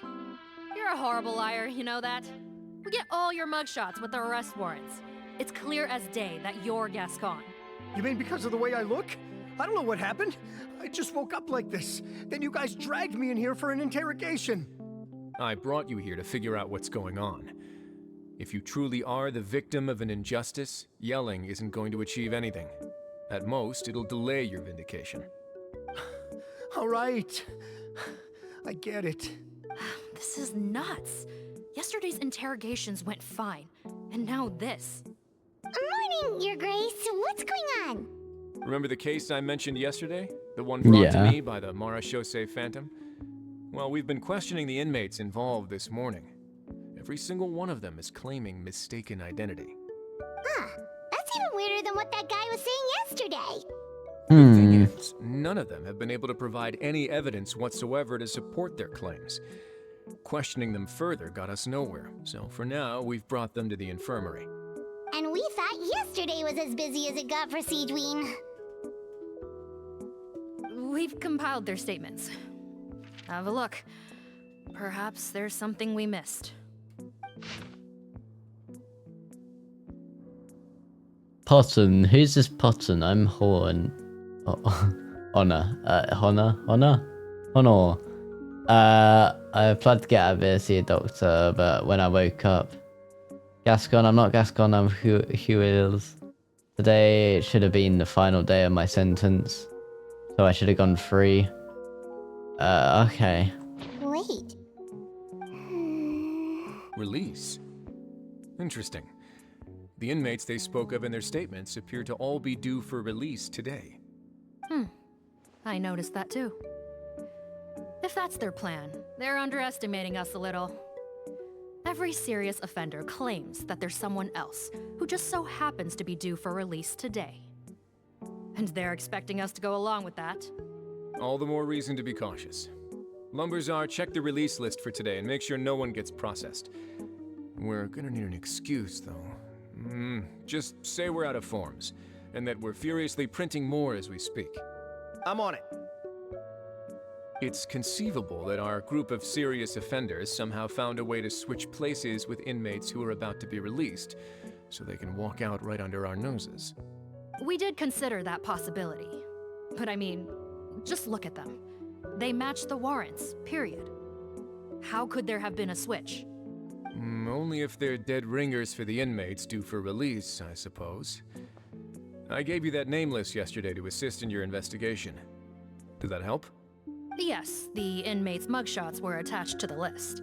You're a horrible liar, you know that? We get all your mugshots with the arrest warrants. It's clear as day that you're Gascon. You mean because of the way I look? I don't know what happened. I just woke up like this. Then you guys dragged me in here for an interrogation. I brought you here to figure out what's going on. If you truly are the victim of an injustice, yelling isn't going to achieve anything. At most, it'll delay your vindication. All right. I get it. This is nuts. Yesterday's interrogations went fine, and now this. Morning, Your Grace. What's going on? Remember the case I mentioned yesterday? The one brought to Yeah. me by the Marachose Phantom? Well, we've been questioning the inmates involved this morning. Every single one of them is claiming mistaken identity. Huh. That's even weirder than what that guy was saying yesterday. The thing is, none of them have been able to provide any evidence whatsoever to support their claims. Questioning them further got us nowhere, so for now, we've brought them to the infirmary. And we thought yesterday was as busy as it got for SIGEWINNE. We've compiled their statements. Have a look. Perhaps there's something we missed. Potten. Who's this Potten? I'm Honor. Honor. I applied to get out of here to see a doctor, but when I woke up... Gascon, I'm not Gascon, I'm Huils. Today should have been the final day of my sentence, so I should have gone free. Okay. Wait. Release? Interesting. The inmates they spoke of in their statements appear to all be due for release today. I noticed that too. If that's their plan, they're underestimating us a little. Every serious offender claims that there's someone else who just so happens to be due for release today. And they're expecting us to go along with that. All the more reason to be cautious. Lumberzar, check the release list for today and make sure no one gets processed. We're gonna need an excuse, though. Just say we're out of forms, and that we're furiously printing more as we speak. I'm on it. It's conceivable that our group of serious offenders somehow found a way to switch places with inmates who are about to be released, so they can walk out right under our noses. We did consider that possibility. But I mean, just look at them. They match the warrants, period. How could there have been a switch? Only if they're dead ringers for the inmates due for release, I suppose. I gave you that name list yesterday to assist in your investigation. Did that help? Yes, the inmates' mugshots were attached to the list.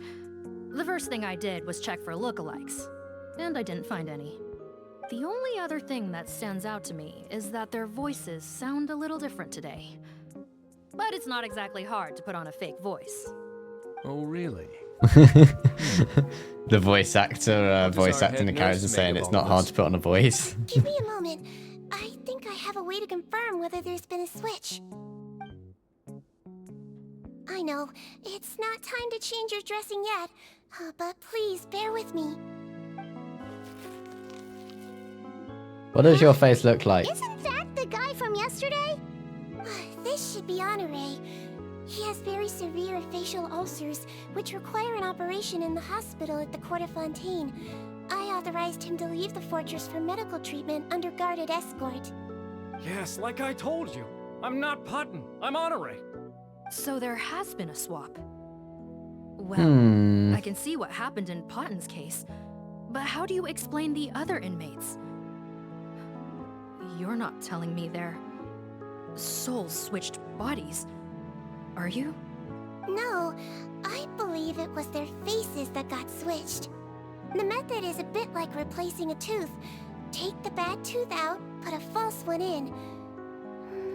The first thing I did was check for lookalikes, and I didn't find any. The only other thing that stands out to me is that their voices sound a little different today. But it's not exactly hard to put on a fake voice. Oh, really? The voice actor voice our acting the head character nurse saying make it's of not all hard this? to put on a voice. Give me a moment. I think I have a way to confirm whether there's been a switch. I know, it's not time to change your dressing yet, but please bear with me. What does your face look like? Isn't that the guy from yesterday? This should be Honore. He has very severe facial ulcers, which require an operation in the hospital at the Court of Fontaine. I authorized him to leave the fortress for medical treatment under guarded escort. Yes, like I told you. I'm not Putton. I'm Honore. So there has been a swap. Well, I can see what happened in Potten's case, but how do you explain the other inmates? You're not telling me their souls switched bodies, are you? No, I believe it was their faces that got switched. The method is a bit like replacing a tooth. Take the bad tooth out, put a false one in.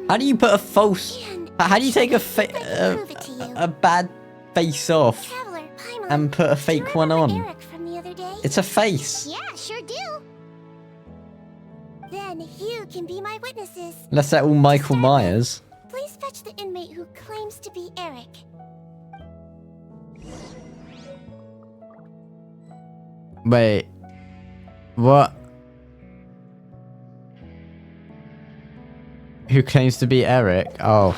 How do you put a false... How do you take a bad face off Traveler, Paimon, and put a fake one on? Eric from the other day? It's a face. Yeah, sure do. Then you can be my witnesses. Unless they're all Michael Myers. Please fetch the inmate who claims to be Eric. Wait. What? Who claims to be Eric? Oh.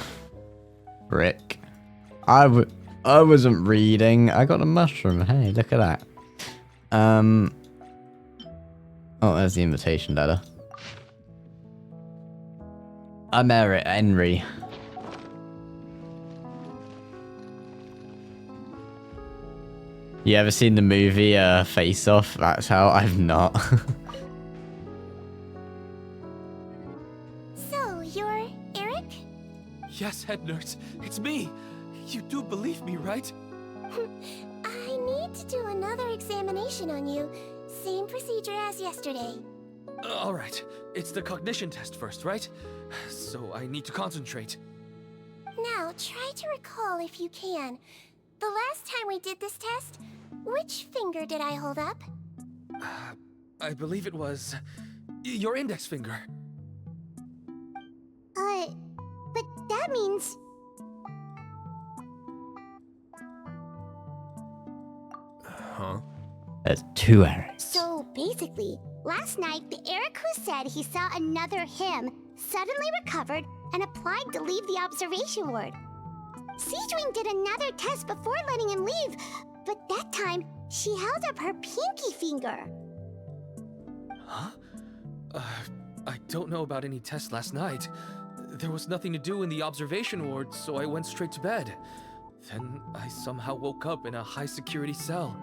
Rick. I wasn't reading. I got a mushroom. Hey, look at that. Oh, there's the invitation letter. I'm Eric Henry. You ever seen the movie Face Off? That's how I've not. So, you're Eric? Yes, head nurse. It's me. You do believe me, right? I need to do another examination on you. Same procedure as yesterday. All right. It's the cognition test first, right? So I need to concentrate. Now, try to recall if you can. The last time we did this test, which finger did I hold up? I believe it was your index finger. But that means... Huh? There's two Erics. So basically, last night the Eric who said he saw another him suddenly recovered and applied to leave the observation ward. SIGEWINNE did another test before letting him leave, but that time she held up her pinky finger. Huh? I don't know about any tests last night. There was nothing to do in the observation ward, so I went straight to bed. Then I somehow woke up in a high-security cell.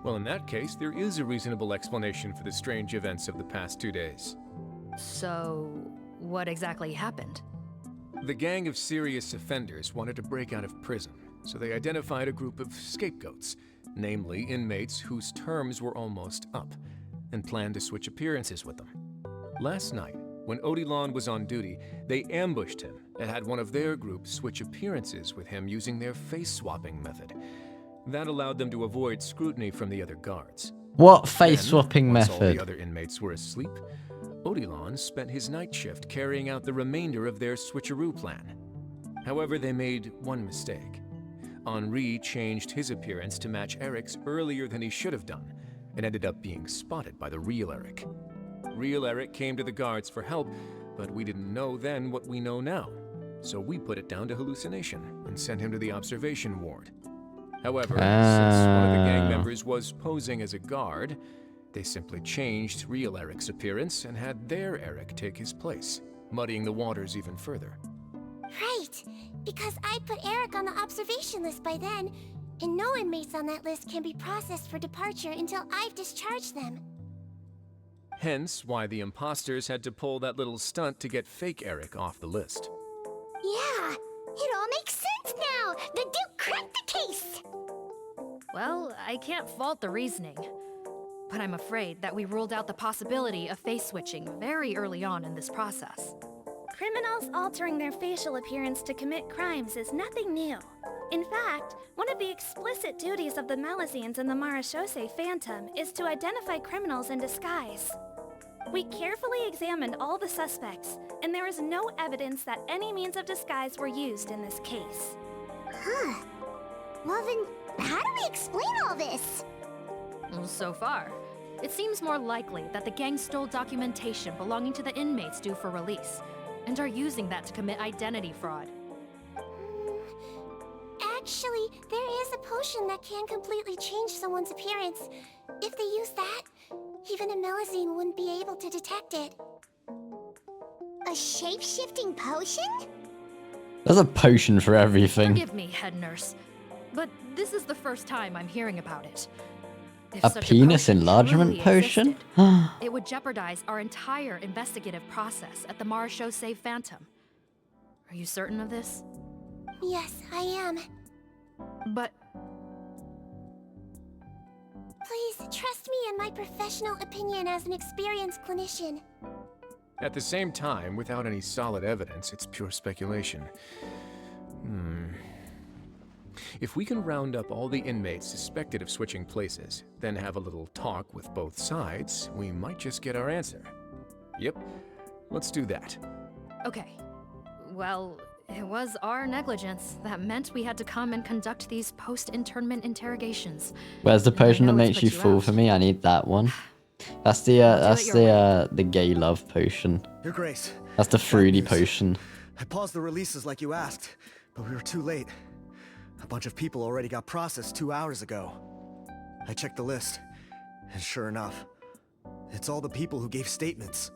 Well, in that case, there is a reasonable explanation for the strange events of the past 2 days. So, what exactly happened? The gang of serious offenders wanted to break out of prison, so they identified a group of scapegoats, namely inmates whose terms were almost up, and planned to switch appearances with them. Last night, when Odilon was on duty, they ambushed him and had one of their group switch appearances with him using their face-swapping method. That allowed them to avoid scrutiny from the other guards. What face-swapping Once all method? the other inmates were asleep, Odilon spent his night shift carrying out the remainder of their switcheroo plan. However, they made one mistake. Henri changed his appearance to match Eric's earlier than he should have done, and ended up being spotted by the real Eric. Real Eric came to the guards for help, but we didn't know then what we know now. So we put it down to hallucination and sent him to the observation ward. However, since one of the gang members was posing as a guard, they simply changed real Eric's appearance and had their Eric take his place, muddying the waters even further. Right, because I put Eric on the observation list by then, and no inmates on that list can be processed for departure until I've discharged them. Hence why the imposters had to pull that little stunt to get fake Eric off the list. Yeah, it all makes sense now. The Duke cracked the case. Well, I can't fault the reasoning. but I'm afraid that we ruled out the possibility of face switching very early on in this process. Criminals altering their facial appearance to commit crimes is nothing new. In fact, one of the explicit duties of the Melusines in the Marechaussee Phantom is to identify criminals in disguise. We carefully examined all the suspects, and there is no evidence that any means of disguise were used in this case. Huh. Well then, how do we explain all this? Well, so far, it seems more likely that the gang stole documentation belonging to the inmates due for release, and are using that to commit identity fraud. Actually, there is a potion that can completely change someone's appearance. If they use that, even a Melusine wouldn't be able to detect it. A shape-shifting potion? There's a potion for everything. Forgive me, head nurse, but this is the first time I'm hearing about it. If A such penis potion enlargement truly potion? existed, it would jeopardize our entire investigative process at the Marechaussee Phantom. Are you certain of this? Yes, I am. But please, trust me in my professional opinion as an experienced clinician. At the same time, without any solid evidence, it's pure speculation. If we can round up all the inmates suspected of switching places, then have a little talk with both sides, we might just get our answer. Yep, let's do that. okay. Well, it was our negligence that meant we had to come and conduct these post-internment interrogations. Where's the potion that know it's makes put you you fall out. for me? I need that one. That's the gay love potion. Your Grace. That's the fruity potion. I paused the releases like you asked, but we were too late. A bunch of people already got processed 2 hours ago. I checked the list, and sure enough, it's all the people who gave statements.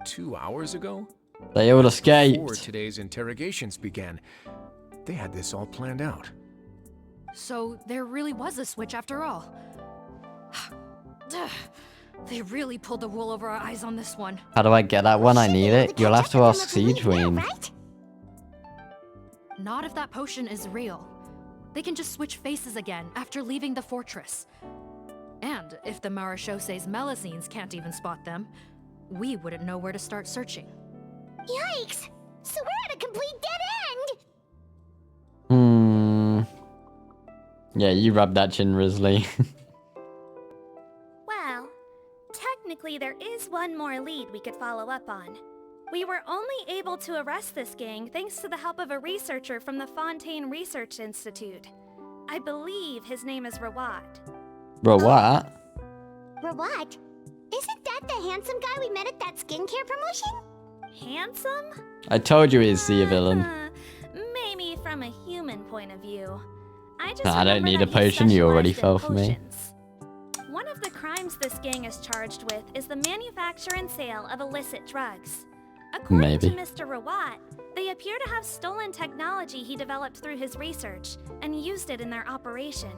2 hours ago? They all escaped. Before today's interrogations began, they had this all planned out. So there really was a switch after all. They really pulled the wool over our eyes on this one. How do I get that one? I need it. You'll have to ask SIGEWINNE. Not if that potion is real. They can just switch faces again after leaving the fortress. And if the Marechaussee's Melusines can't even spot them, we wouldn't know where to start searching. Yikes! So we're at a complete dead end! Yeah, you rub that chin, Risley. Well, technically there is one more lead we could follow up on. We were only able to arrest this gang thanks to the help of a researcher from the Fontaine Research Institute. I believe his name is Rawat. Bro, what? Rawat? Isn't that the handsome guy we met at that skincare promotion? Handsome? I told you he's the villain. Maybe from a human point of view. I I don't remember need a that he potion, you already specialized fell in for me. potions. One of the crimes this gang is charged with is the manufacture and sale of illicit drugs. According Maybe. to Mr. Rawat, they appear to have stolen technology he developed through his research and used it in their operation.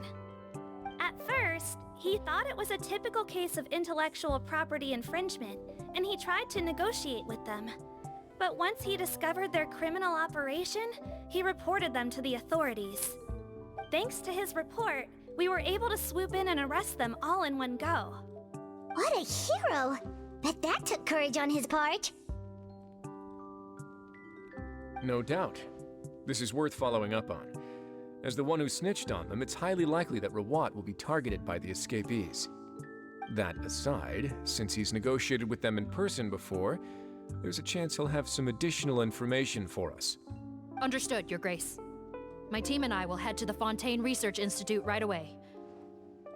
At first, he thought it was a typical case of intellectual property infringement, and he tried to negotiate with them. But once he discovered their criminal operation, he reported them to the authorities. Thanks to his report, we were able to swoop in and arrest them all in one go. What a hero! Bet that took courage on his part. No doubt. This is worth following up on. As the one who snitched on them, it's highly likely that Rawat will be targeted by the escapees. That aside, since he's negotiated with them in person before, there's a chance he'll have some additional information for us. Understood, Your Grace. My team and I will head to the Fontaine Research Institute right away.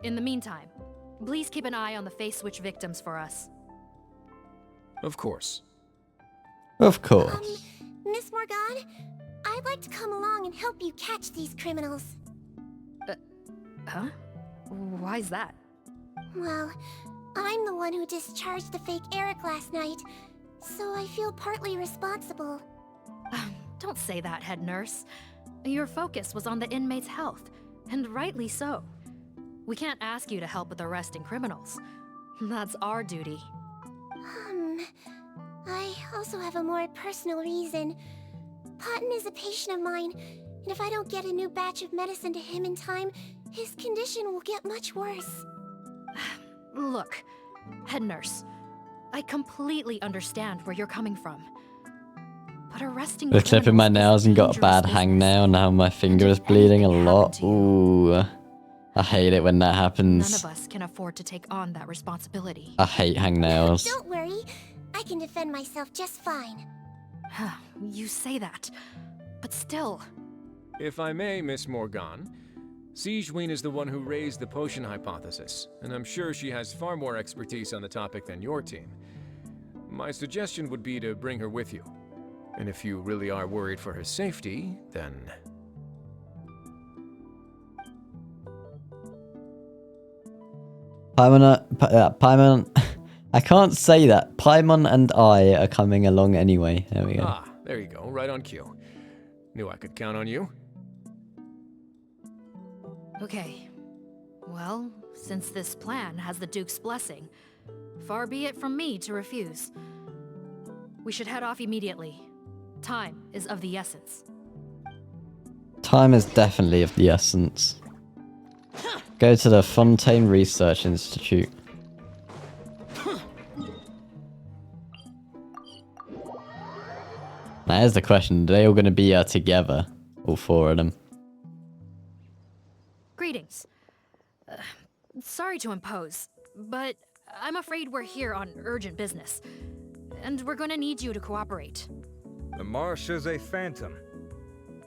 In the meantime, please keep an eye on the face switch victims for us. Of course. Of course. Miss Morgan, I'd like to come along and help you catch these criminals. Huh? Why's that? Well, I'm the one who discharged the fake Eric last night, so I feel partly responsible. Don't say that, head nurse. Your focus was on the inmates' health, and rightly so. We can't ask you to help with arresting criminals. That's our duty. I also have a more personal reason. Potton is a patient of mine, and if I don't get a new batch of medicine to him in time, his condition will get much worse. Look, head nurse, I completely understand where you're coming from. But arresting With clipping my nails and got a bad dangerous hangnail, now my finger is bleeding a lot. Ooh. I hate it when that None happens. of us can afford to take on that responsibility. I hate hangnails. Don't worry. I can defend myself just fine. You say that, but still. If I may, Miss Morgan, SIGEWINNE is the one who raised the potion hypothesis, and I'm sure she has far more expertise on the topic than your team. My suggestion would be to bring her with you. And if you really are worried for her safety, then... Paimon, I can't say that. Paimon and I are coming along anyway. There we go. Ah, there you go, right on cue. Knew I could count on you. Okay. Well, since this plan has the Duke's blessing, far be it from me to refuse. We should head off immediately. Time is of the essence. Time is definitely of the essence. Go to the Fontaine Research Institute. Now here's the question, are they all going to be together? All four of them. Greetings. Sorry to impose, but I'm afraid we're here on urgent business. And we're gonna need you to cooperate. The Marsh is a phantom.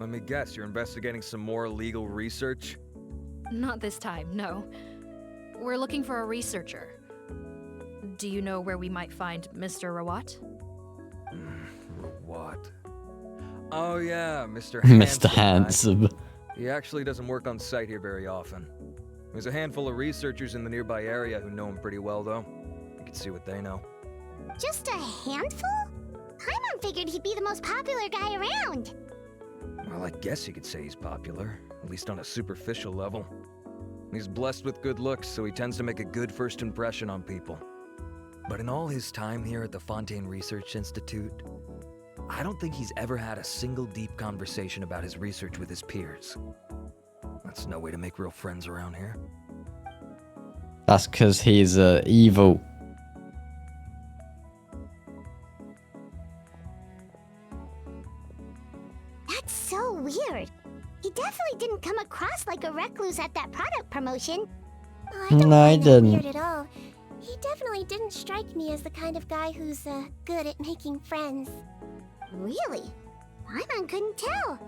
Let me guess, you're investigating some more illegal research? Not this time, no. We're looking for a researcher. Do you know where we might find Mr. Rawat? Rawat. Oh yeah, Mr. Mr. Handsome. He actually doesn't work on site here very often. There's a handful of researchers in the nearby area who know him pretty well, though. You can see what they know. Just a handful? Paimon figured he'd be the most popular guy around. Well, I guess you could say he's popular, at least on a superficial level. He's blessed with good looks, so he tends to make a good first impression on people. But in all his time here at the Fontaine Research Institute, I don't think he's ever had a single deep conversation about his research with his peers. That's no way to make real friends around here. That's because he's evil. That's so weird. He definitely didn't come across like a recluse at that product promotion. Oh, I don't No, I find that didn't. weird at all. He definitely didn't strike me as the kind of guy who's good at making friends. Really? Paimon couldn't tell.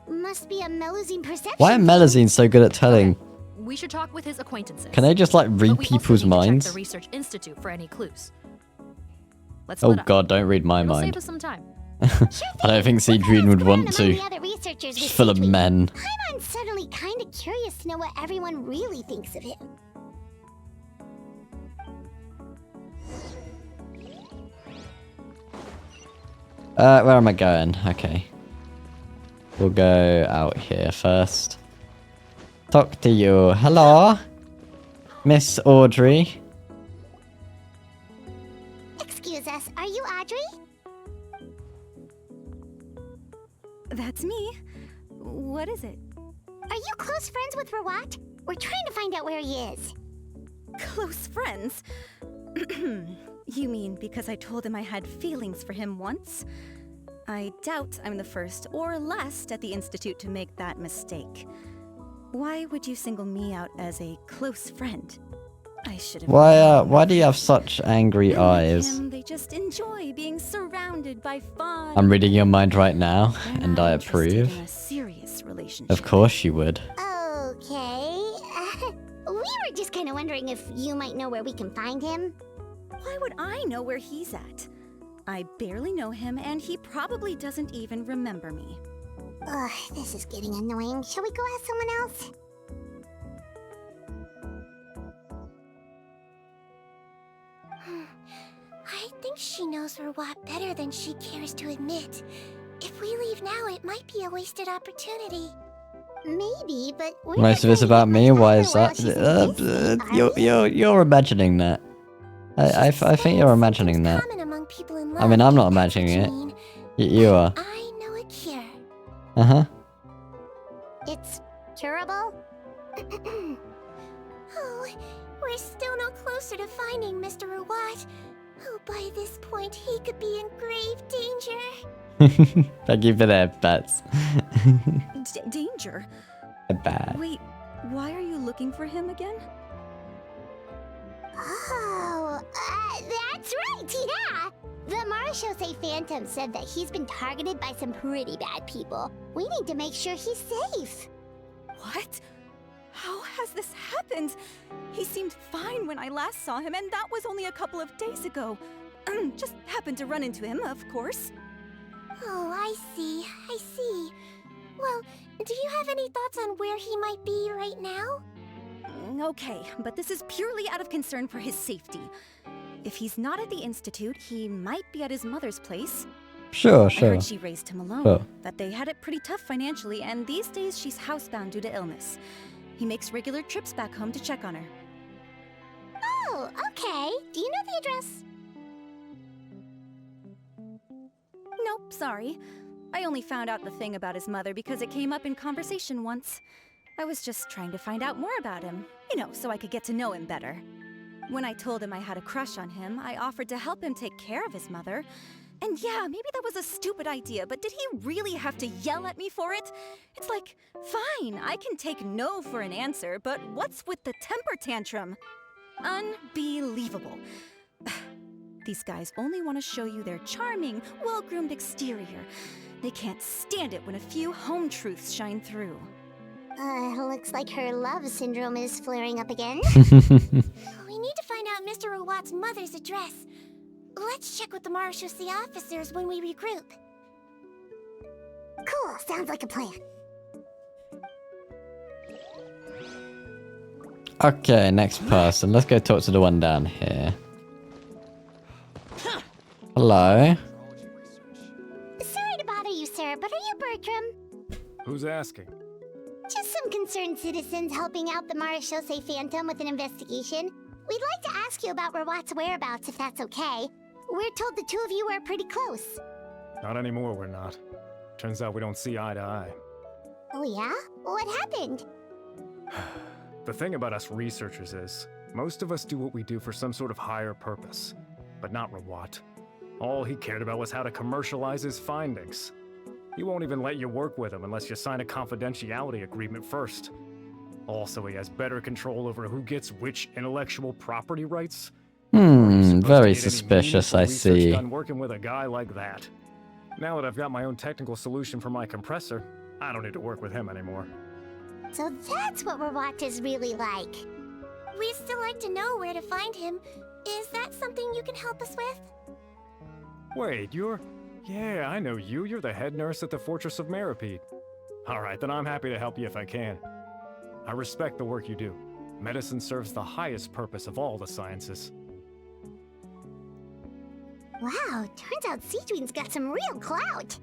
Must be a Melusine perception. Why are Melusine so good at telling? We should talk with his acquaintances. Can they just like read But we also people's need to check minds? the Research Institute for any clues. Let's Oh split up. god, don't read my It'll mind. save us some time. I don't think SIGEWINNE would want to. The other researchers It's with full of SIGEWINNE. men. Paimon's suddenly kind of curious to know what everyone really thinks of him. Where am I going? Okay. We'll go out here first. Talk to you. Hello? Miss Audrey? Excuse us, are you Audrey? That's me. What is it? Are you close friends with Rawat? We're trying to find out where he is. Close friends? You mean because I told him I had feelings for him once? I doubt I'm the first or last at the Institute to make that mistake. Why would you single me out as a close friend? I should have. Why do you have such angry eyes? They just enjoy being surrounded by fun. I'm reading your mind right now, and I approve. In a serious relationship. Of course you would. Okay. We were just kind of wondering if you might know where we can find him. Why would I know where he's at? I barely know him, and he probably doesn't even remember me. Ugh, this is getting annoying. Shall we go ask someone else? I think she knows Rawat better than she cares to admit. If we leave now, it might be a wasted opportunity. Maybe, but we're Most of it's about me. Why is that? You're imagining that. I think you're imagining that. Among people in love, I mean, I'm not imagining it. You are. I know a cure. Uh-huh. It's curable? Oh, we're still no closer. closer to finding Mr. Ruat. Oh, by this point, he could be in grave danger. Thank you for the bets. Danger? Bad. Wait, why are you looking for him again? Oh, that's right, yeah! The Marechaussee Phantom said that he's been targeted by some pretty bad people. We need to make sure he's safe. What? How has this happened? He seemed fine when I last saw him, and that was only a couple of days ago. Just happened to run into him, of course. Oh, I see. Well, do you have any thoughts on where he might be right now? Okay, but this is purely out of concern for his safety. If he's not at the Institute, he might be at his mother's place. Sure. I heard she raised him alone, that they had it pretty tough financially, and these days she's housebound due to illness. He makes regular trips back home to check on her. Oh, okay. Do you know the address? Nope, sorry. I only found out the thing about his mother because it came up in conversation once. I was just trying to find out more about him, so I could get to know him better. When I told him I had a crush on him, I offered to help him take care of his mother. And yeah, maybe that was a stupid idea, but did he really have to yell at me for it? It's like, fine, I can take no for an answer, but what's with the temper tantrum? Unbelievable. These guys only want to show you their charming, well-groomed exterior. They can't stand it when a few home truths shine through. Looks like her love syndrome is flaring up again. We need to find out Mr. Ruat's mother's address. Let's check with the Marechaussee officers when we regroup. Cool, sounds like a plan. Okay, next person. Let's go talk to the one down here. Hello. Sorry to bother you, sir, but are you Bertram? Who's asking? Just some concerned citizens helping out the Marechaussee Phantom with an investigation. We'd like to ask you about Ruat's whereabouts, if that's okay. We're told the two of you are pretty close. Not anymore, we're not. Turns out we don't see eye to eye. Oh yeah? What happened? The thing about us researchers is, most of us do what we do for some sort of higher purpose. But not Ruat. All he cared about was how to commercialize his findings. He won't even let you work with him unless you sign a confidentiality agreement first. Also, he has better control over who gets which intellectual property rights. Very suspicious, I see. Done working with a guy like that. Now that I've got my own technical solution for my compressor, I don't need to work with him anymore. So that's what Ruat is really like. We'd still like to know where to find him. Is that something you can help us with? Wait, you're... Yeah, I know you. You're the head nurse at the Fortress of Meripede. Alright, then I'm happy to help you if I can. I respect the work you do. Medicine serves the highest purpose of all the sciences. Wow, turns out SIGEWINN'S got some real clout.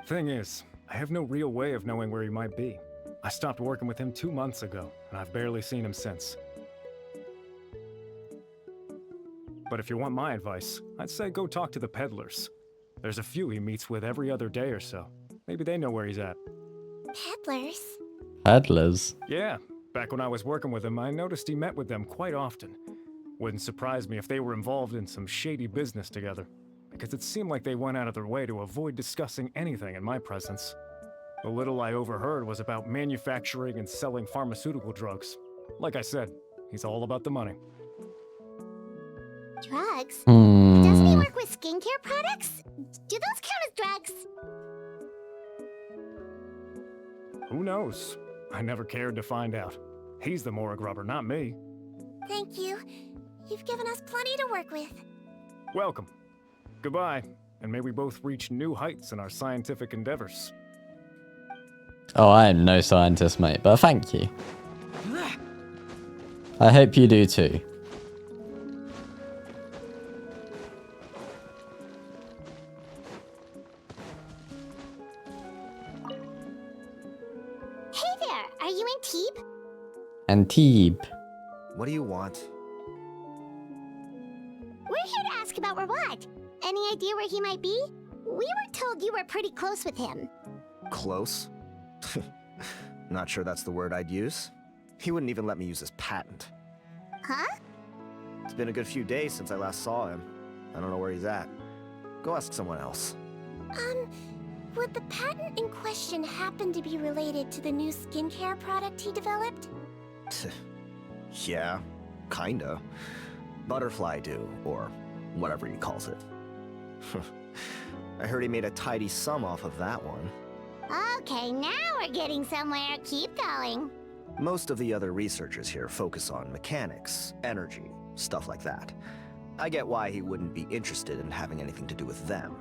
Thing is, I have no real way of knowing where he might be. I stopped working with him 2 months ago, and I've barely seen him since. But if you want my advice, I'd say go talk to the peddlers. There's a few he meets with every other day or so. Maybe they know where he's at. Peddlers? Peddlers? Yeah, back when I was working with him, I noticed he met with them quite often. Wouldn't surprise me if they were involved in some shady business together, because it seemed like they went out of their way to avoid discussing anything in my presence. The little I overheard was about manufacturing and selling pharmaceutical drugs. Like I said, he's all about the money. Drugs? Doesn't he work with skincare products? Do those count as drugs? Who knows? I never cared to find out. He's the morgue rubber, not me. Thank you. You've given us plenty to work with. Welcome. Goodbye, and may we both reach new heights in our scientific endeavors. Oh, I am no scientist, mate, but thank you. I hope you do too. Hey there, are you Antibes? Antibes. What do you want? We're here to ask about Ruat. Any idea where he might be? We were told you were pretty close with him. Close? Not sure that's the word I'd use. He wouldn't even let me use his patent. Huh? It's been a good few days since I last saw him. I don't know where he's at. Go ask someone else. Would the patent in question happen to be related to the new skincare product he developed? Yeah, kinda. Butterfly do, or whatever he calls it. I heard he made a tidy sum off of that one. Okay, now we're getting somewhere. Keep going. Most of the other researchers here focus on mechanics, energy, stuff like that. I get why he wouldn't be interested in having anything to do with them.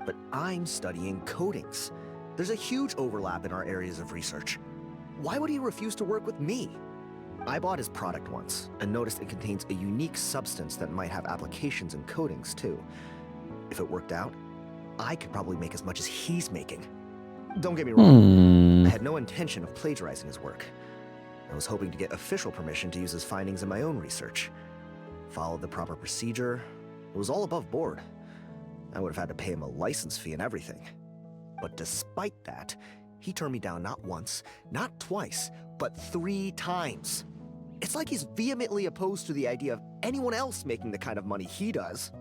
But I'm studying coatings. There's a huge overlap in our areas of research. Why would he refuse to work with me? I bought his product once and noticed it contains a unique substance that might have applications in coatings too. If it worked out, I could probably make as much as he's making. Don't get me wrong, I had no intention of plagiarizing his work. I was hoping to get official permission to use his findings in my own research. Followed the proper procedure. It was all above board. I would have had to pay him a license fee and everything. But despite that, he turned me down not once, not twice, but 3 times. It's like he's vehemently opposed to the idea of anyone else making the kind of money he does.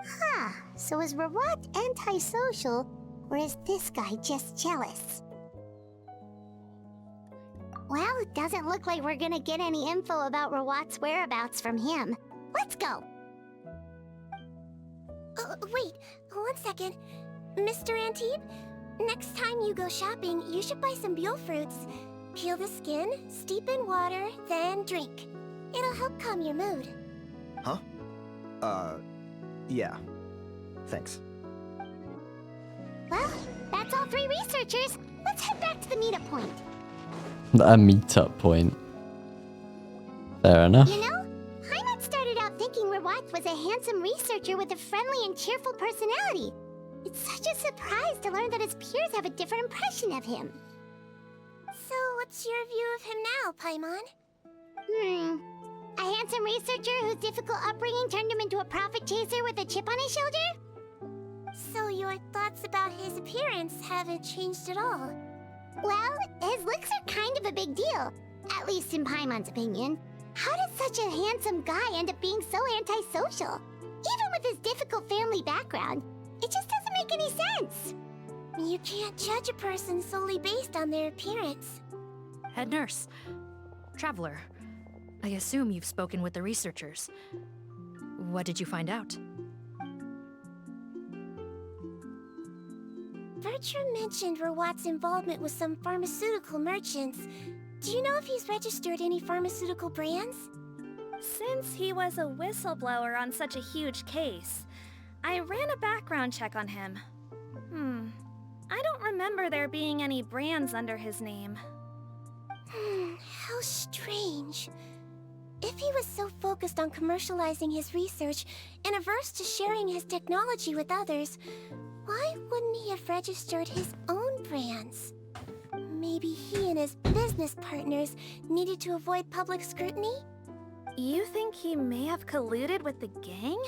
Huh, so is Rawat antisocial, or is this guy just jealous? Well, it doesn't look like we're gonna get any info about Rawat's whereabouts from him. Let's go! Wait, 1 second. Mr. Antibes, next time you go shopping, you should buy some Buell fruits. Peel the skin, steep in water, then drink. It'll help calm your mood. Huh? Yeah. Thanks. Well, that's all 3 researchers. Let's head back to the meetup point. A meetup point. Fair enough. You know, Heimat started out thinking Rawat was a handsome researcher with a friendly and cheerful personality. It's such a surprise to learn that his peers have a different impression of him. So, what's your view of him now, Paimon? A handsome researcher whose difficult upbringing turned him into a profit chaser with a chip on his shoulder? So your thoughts about his appearance haven't changed at all? Well, his looks are kind of a big deal, at least in Paimon's opinion. How did such a handsome guy end up being so antisocial? Even with his difficult family background, it just doesn't make any sense. You can't judge a person solely based on their appearance. Head nurse. Traveler. I assume you've spoken with the researchers. What did you find out? Bertram mentioned Rawat's involvement with some pharmaceutical merchants. Do you know if he's registered any pharmaceutical brands? Since he was a whistleblower on such a huge case, I ran a background check on him. I don't remember there being any brands under his name. How strange. If he was so focused on commercializing his research and averse to sharing his technology with others, why wouldn't he have registered his own brands? Maybe he and his business partners needed to avoid public scrutiny? You think he may have colluded with the gang?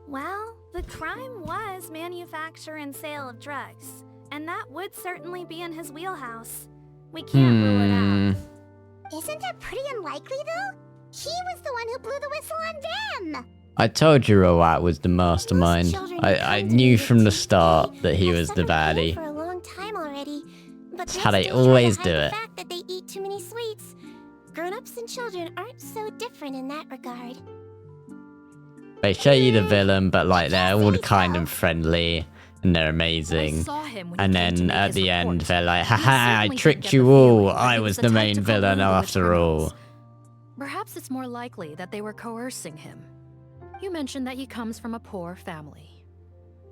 Well, the crime was manufacture and sale of drugs, and that would certainly be in his wheelhouse. We can't rule it out. Isn't that pretty unlikely, though? He was the one who blew the whistle on them! I told you Rawat was the mastermind. I knew from the start that he was the baddie. For a long time already, but That's how they always do it. The fact that they eat too many sweets. Grown-ups and children aren't so different in that regard. They show you the villain, but like they're all kind and friendly, and they're amazing. And then at the end, they're like, haha, I tricked you all. I was the main villain after all. Perhaps it's more likely that they were coercing him. You mentioned that he comes from a poor family.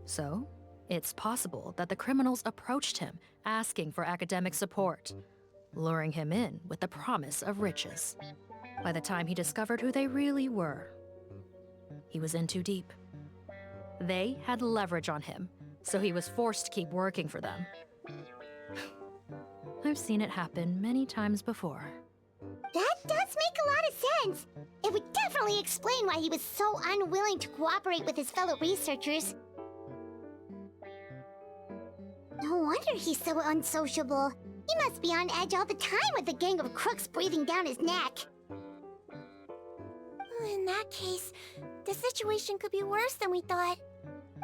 So, it's possible that the criminals approached him, asking for academic support, luring him in with the promise of riches. By the time he discovered who they really were, he was in too deep. They had leverage on him, so he was forced to keep working for them. I've seen it happen many times before. That does make a lot of sense. It would definitely explain why he was so unwilling to cooperate with his fellow researchers. No wonder he's so unsociable. He must be on edge all the time with a gang of crooks breathing down his neck. In that case, the situation could be worse than we thought.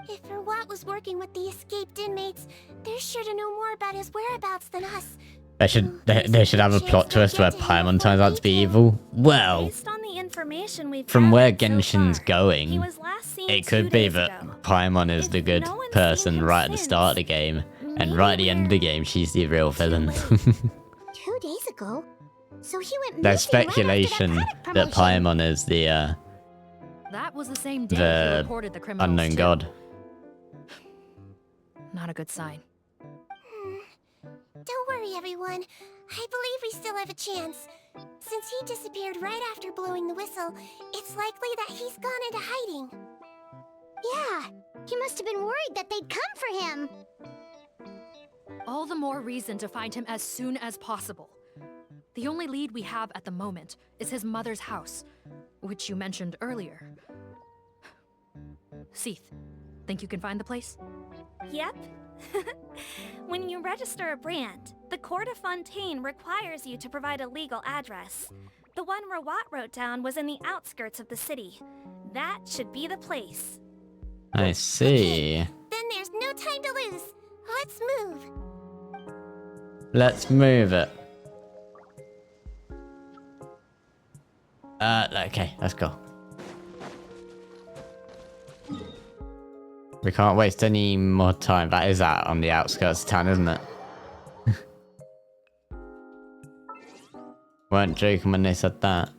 If Verwat was working with the escaped inmates, they're sure to know more about his whereabouts than us. They should have a plot twist where Paimon turns out to be evil. Well, Based on the information we've from where gathered so Genshin's far, going, he was last seen it 2 could be days that ago. Paimon is the good person right at the start of the game, and right at the end of the game, she's the real villain. 2 days ago? So he went There's missing right after speculation that Paimon is the That was the same day he reported the criminals unknown too. god. Not a good sign. Don't worry, everyone. I believe we still have a chance. Since he disappeared right after blowing the whistle, it's likely that he's gone into hiding. Yeah, he must have been worried that they'd come for him. All the more reason to find him as soon as possible. The only lead we have at the moment is his mother's house, which you mentioned earlier. Seath, think you can find the place? Yep. When you register a brand, the Court of Fontaine requires you to provide a legal address. The one Rawat wrote down was in the outskirts of the city. That should be the place. I see. Then there's no time to lose. Let's move. Let's move it. Okay, let's go. We can't waste any more time. That is out on the outskirts of town, isn't it? Weren't joking when they said that.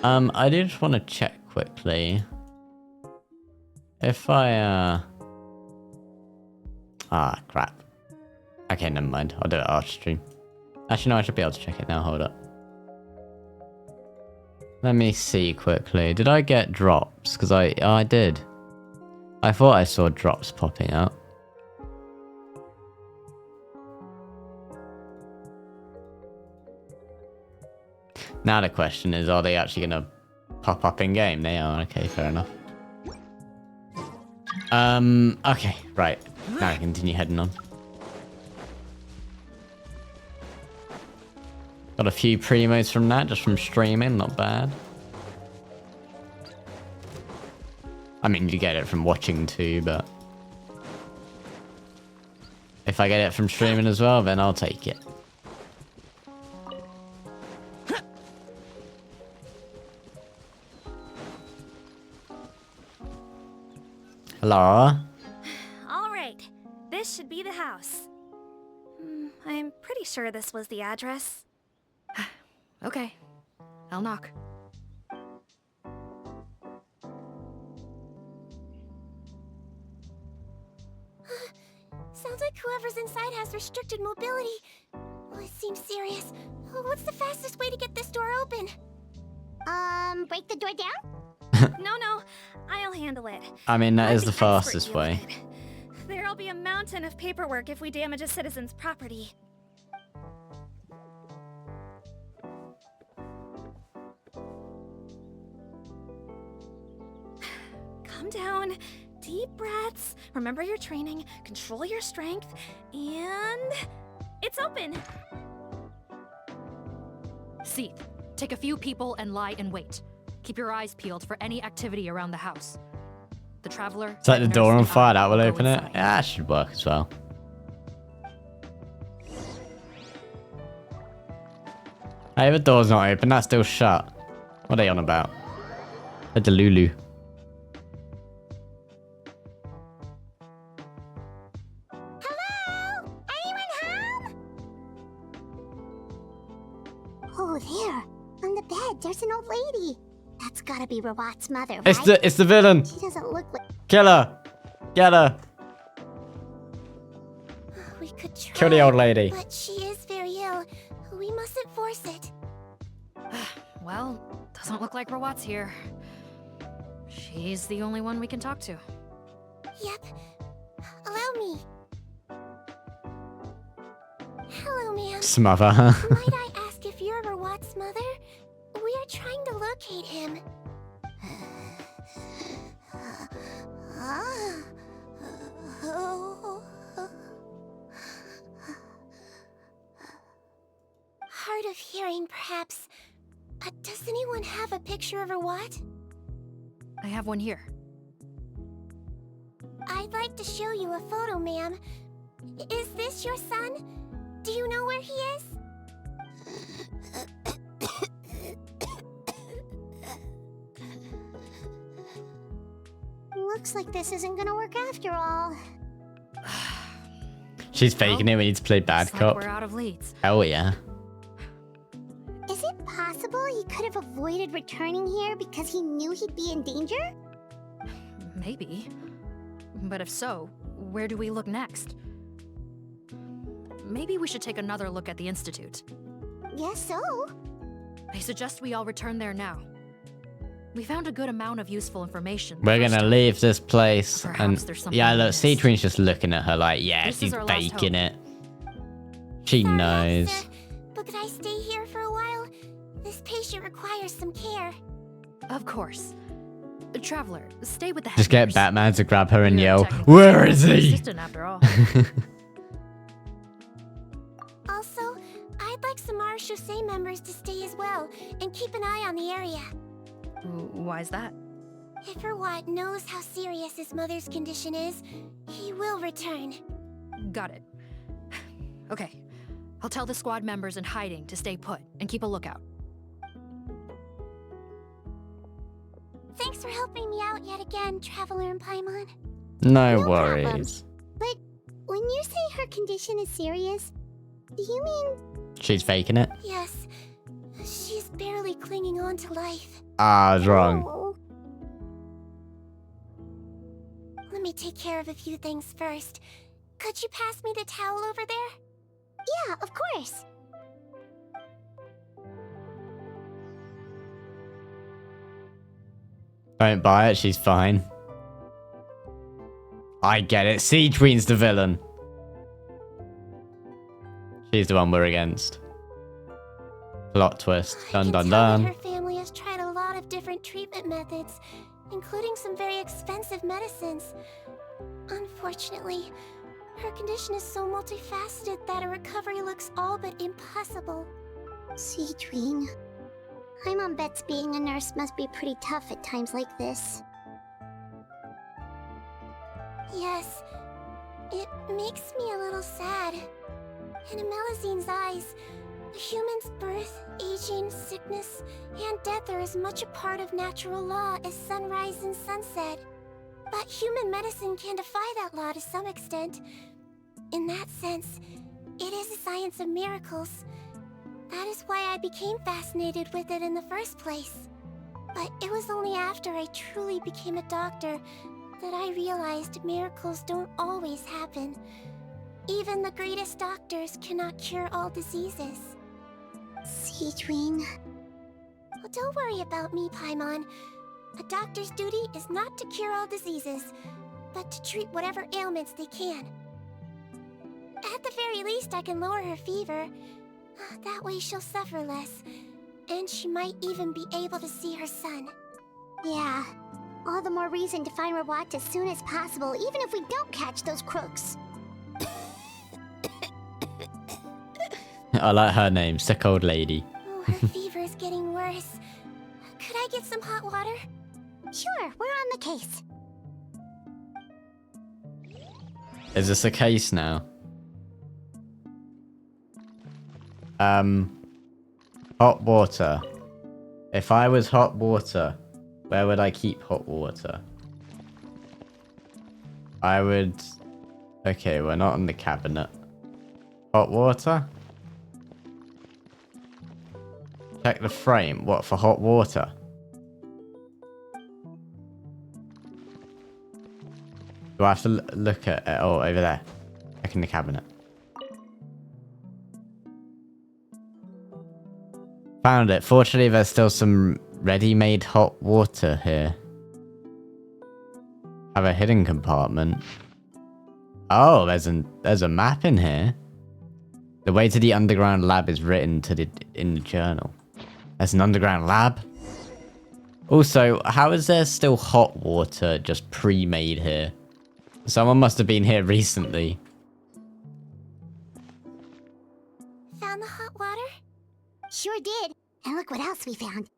I do just want to check quickly. If I, Ah, crap. Okay, never mind. I'll do it after stream. Actually, no, I should be able to check it now. Hold up. Let me see quickly. Did I get drops? Because I did. I thought I saw drops popping up. Now the question is, are they actually going to pop up in game? They are. Okay, fair enough. Okay, right. Now I continue heading on. Got a few premos from that, just from streaming, not bad. I mean, you get it from watching too, but... if I get it from streaming as well, then I'll take it. Hello? Alright, this should be the house. I'm pretty sure this was the address. Okay, I'll knock. Sounds like whoever's inside has restricted mobility. Well, it seems serious. What's the fastest way to get this door open? Break the door down? No, I'll handle it. I mean, that I'm is the expert fastest dealing way. with it. There'll be a mountain of paperwork if we damage a citizen's property. Calm down. Deep breaths. Remember your training. Control your strength. And... it's open! Seath, take a few people and lie in wait. Keep your eyes peeled for any activity around the house. The Traveler... Set the door on fire, that will go open it. inside. Yeah, that should work as well. Hey, the door's not open, that's still shut. What are they on about? A Delulu. Hello? Anyone home? Oh, there. On the bed, there's an old lady. That's gotta be Rawat's mother, right? It's the villain. She doesn't look like... Kill her. Get her. We could try, Kill the old lady. but she is very ill. We mustn't force it. Well, doesn't look like Rawat's here. She's the only one we can talk to. Yep. Allow me. Hello, ma'am. Smother her. Might I ask if you're Rawat's mother? We are trying to locate him. of hearing, perhaps. Does anyone have a picture of her what? I have one here. I'd like to show you a photo, ma'am. Is this your son? Do you know where he is? Looks like this isn't gonna work after all. She's faking it. We need to play bad Looks cop. like we're out of leads. Hell yeah. Is it possible he could have avoided returning here because he knew he'd be in danger? Maybe. But if so, where do we look next? Maybe we should take another look at the Institute. Guess so. I suggest we all return there now. We found a good amount of useful information. We're gonna leave this place. Perhaps And there's something yeah, we look, missed. Citrine's just looking at her like, yeah, This she's is our last faking hope. it. She knows. But could I stay here for a while? This patient requires some care. Of course. Traveler, stay with the Just get head nurse. Batman to grab her and You're yell, technically "Where is an he?" assistant after all. Also, I'd like some Marechaussee members to stay as well, and keep an eye on the area. Why's that? If Verwatt knows how serious his mother's condition is, he will return. Got it. Okay. I'll tell the squad members in hiding to stay put and keep a lookout. Thanks for helping me out yet again, Traveler and Paimon. No problem. worries. But when you say her condition is serious, do you mean... She's faking it. Yes, she's barely clinging on to life. Ah, I was wrong. Oh, Let me take care of a few things first. Could you pass me the towel over there? yeah, of course. Don't buy it, she's fine. I get it. Citrine's the villain. She's the one we're against. Plot twist. Dun dun Tell me dun. her family has tried a lot of different treatment methods, including some very expensive medicines. Unfortunately, her condition is so multifaceted that a recovery looks all but impossible. Citrine. Paimon bets being a nurse must be pretty tough at times like this. Yes, it makes me a little sad. In Amelazine's eyes, a human's birth, aging, sickness, and death are as much a part of natural law as sunrise and sunset. But human medicine can defy that law to some extent. In that sense, it is a science of miracles. That is why I became fascinated with it in the first place. But it was only after I truly became a doctor that I realized miracles don't always happen. Even the greatest doctors cannot cure all diseases. Citrine. Oh, don't worry about me, Paimon. A doctor's duty is not to cure all diseases, but to treat whatever ailments they can. At the very least, I can lower her fever. That way she'll suffer less, and she might even be able to see her son. Yeah. All the more reason to find Verwatt as soon as possible, even if we don't catch those crooks. I like her name. Sick old lady. Oh, her fever is getting worse. Could I get some hot water? Sure, we're on the case. Is this a case now? Hot water. If I was hot water, where would I keep hot water? I would... Okay, we're not in the cabinet. Hot water? Check the frame. What, for hot water? Do I have to look at it? Oh, over there. Check in the cabinet. Found it. Fortunately, there's still some ready-made hot water here. Have a hidden compartment. Oh, there's a map in here. The way to the underground lab is written in the journal. There's an underground lab. Also, how is there still hot water just pre-made here? Someone must have been here recently. Found the hot water? sure did. And look what else we found.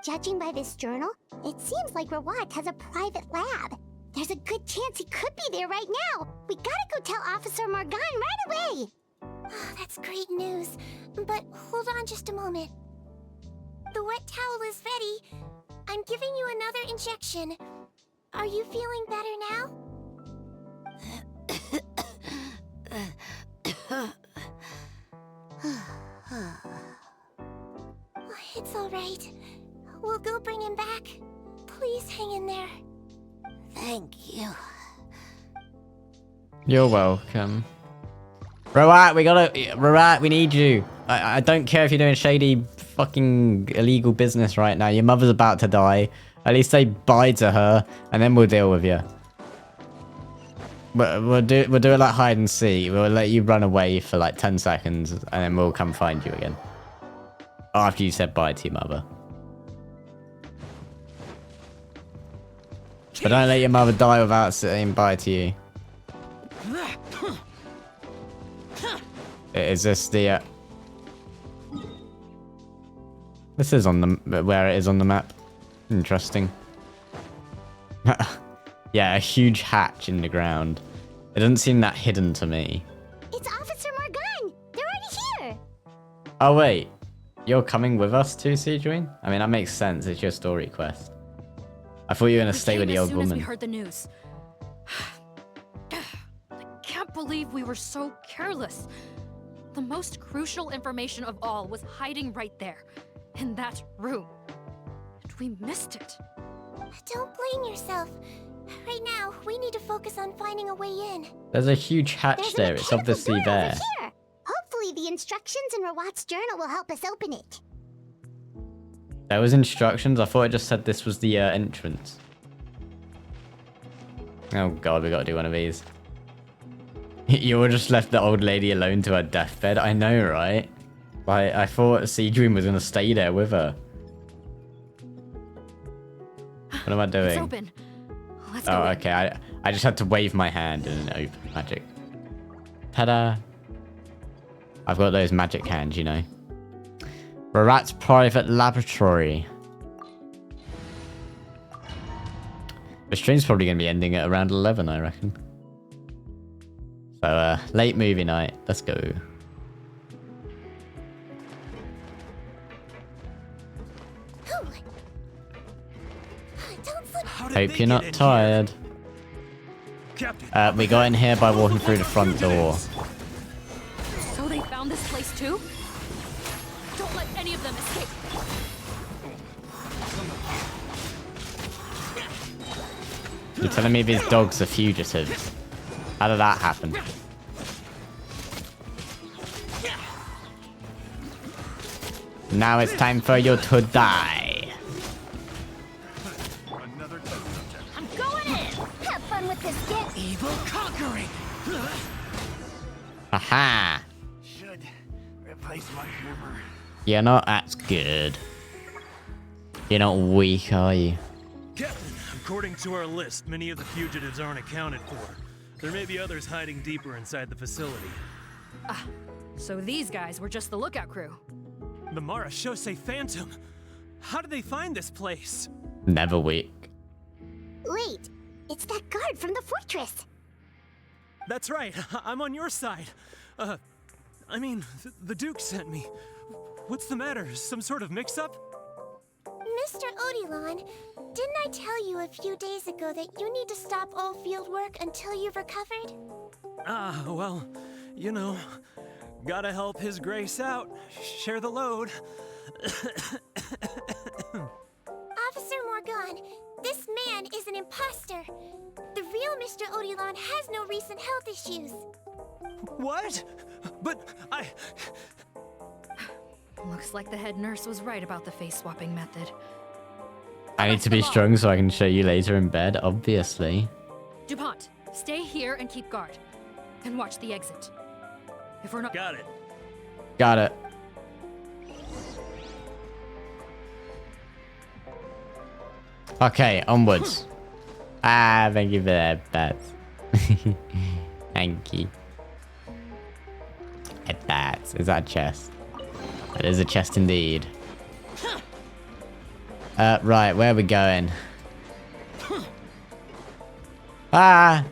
Judging by this journal, it seems like Rawat has a private lab. There's a good chance he could be there right now. We gotta go tell Officer Morgan right away. Oh, that's great news. But hold on just a moment. The wet towel is ready. I'm giving you another injection. Are you feeling better now? It's all right. We'll go bring him back. Please hang in there. Thank you. You're welcome. Rawat, we need you. I don't care if you're doing shady fucking illegal business right now. Your mother's about to die. At least say bye to her, and then we'll deal with you. We'll do it like hide and seek. We'll let you run away for like 10 seconds, and then we'll come find you again. After you said bye to your mother. But don't let your mother die without saying bye to you. Is this the... This is on the... Where it is on the map. Interesting. Yeah, a huge hatch in the ground. It doesn't seem that hidden to me. It's Officer Morgan. They're already here. Oh, wait. You're coming with us too, SIGEWINNE? I mean, that makes sense. It's your story quest. I thought you were going to stay with the old woman. As soon as we heard the news. I can't believe we were so careless. The most crucial information of all was hiding right there, in that room. And we missed it. Don't blame yourself. Right now, we need to focus on finding a way in. There's a huge hatch there. It's obviously there. Here. Hopefully the instructions in Rawat's journal will help us open it. There was instructions. I thought it just said this was the entrance. Oh god, we gotta do one of these. You all just left the old lady alone to her deathbed. I know, right? Like, I thought SIGEWINNE was gonna stay there with her. What am I doing? It's open. Let's Oh, go okay. I just had to wave my hand and then open magic. Ta-da! I've got those magic hands, you know. Rawat's private laboratory. The stream's probably going to be ending at around 11, I reckon. So, late movie night. Let's go. Hope you're not tired. We got in here by walking through the front door. So they found this place too? Don't let any of them escape. You're telling me these dogs are fugitives? How did that happen? Now it's time for you to die. I'm going in. Have fun with this gift. Evil conquering. Aha! Should replace my hammer. You're not as good. You're not weak, are you? Captain, according to our list, many of the fugitives aren't accounted for. There may be others hiding deeper inside the facility. Ah, so these guys were just the lookout crew. The Marashose Phantom. How did they find this place? Never weak. Wait, it's that guard from the fortress. That's right. I'm on your side. I mean, the Duke sent me. What's the matter? Some sort of mix-up? Mr. Odilon, didn't I tell you a few days ago that you need to stop all field work until you've recovered? Ah, well, you know, gotta help His Grace out. Share the load. Officer Morgan, this man is an imposter. The real Mr. Odilon has no recent health issues. What? But I... Looks like the head nurse was right about the face-swapping method. I need to be strong so I can show you later in bed, obviously. DuPont, stay here and keep guard. And watch the exit. If we're not... Got it. Got it. Okay, onwards. Thank you for that, Bats. Thank you. At that. chest. Is that a chest? That is a chest indeed. Right, where are we going? Ah!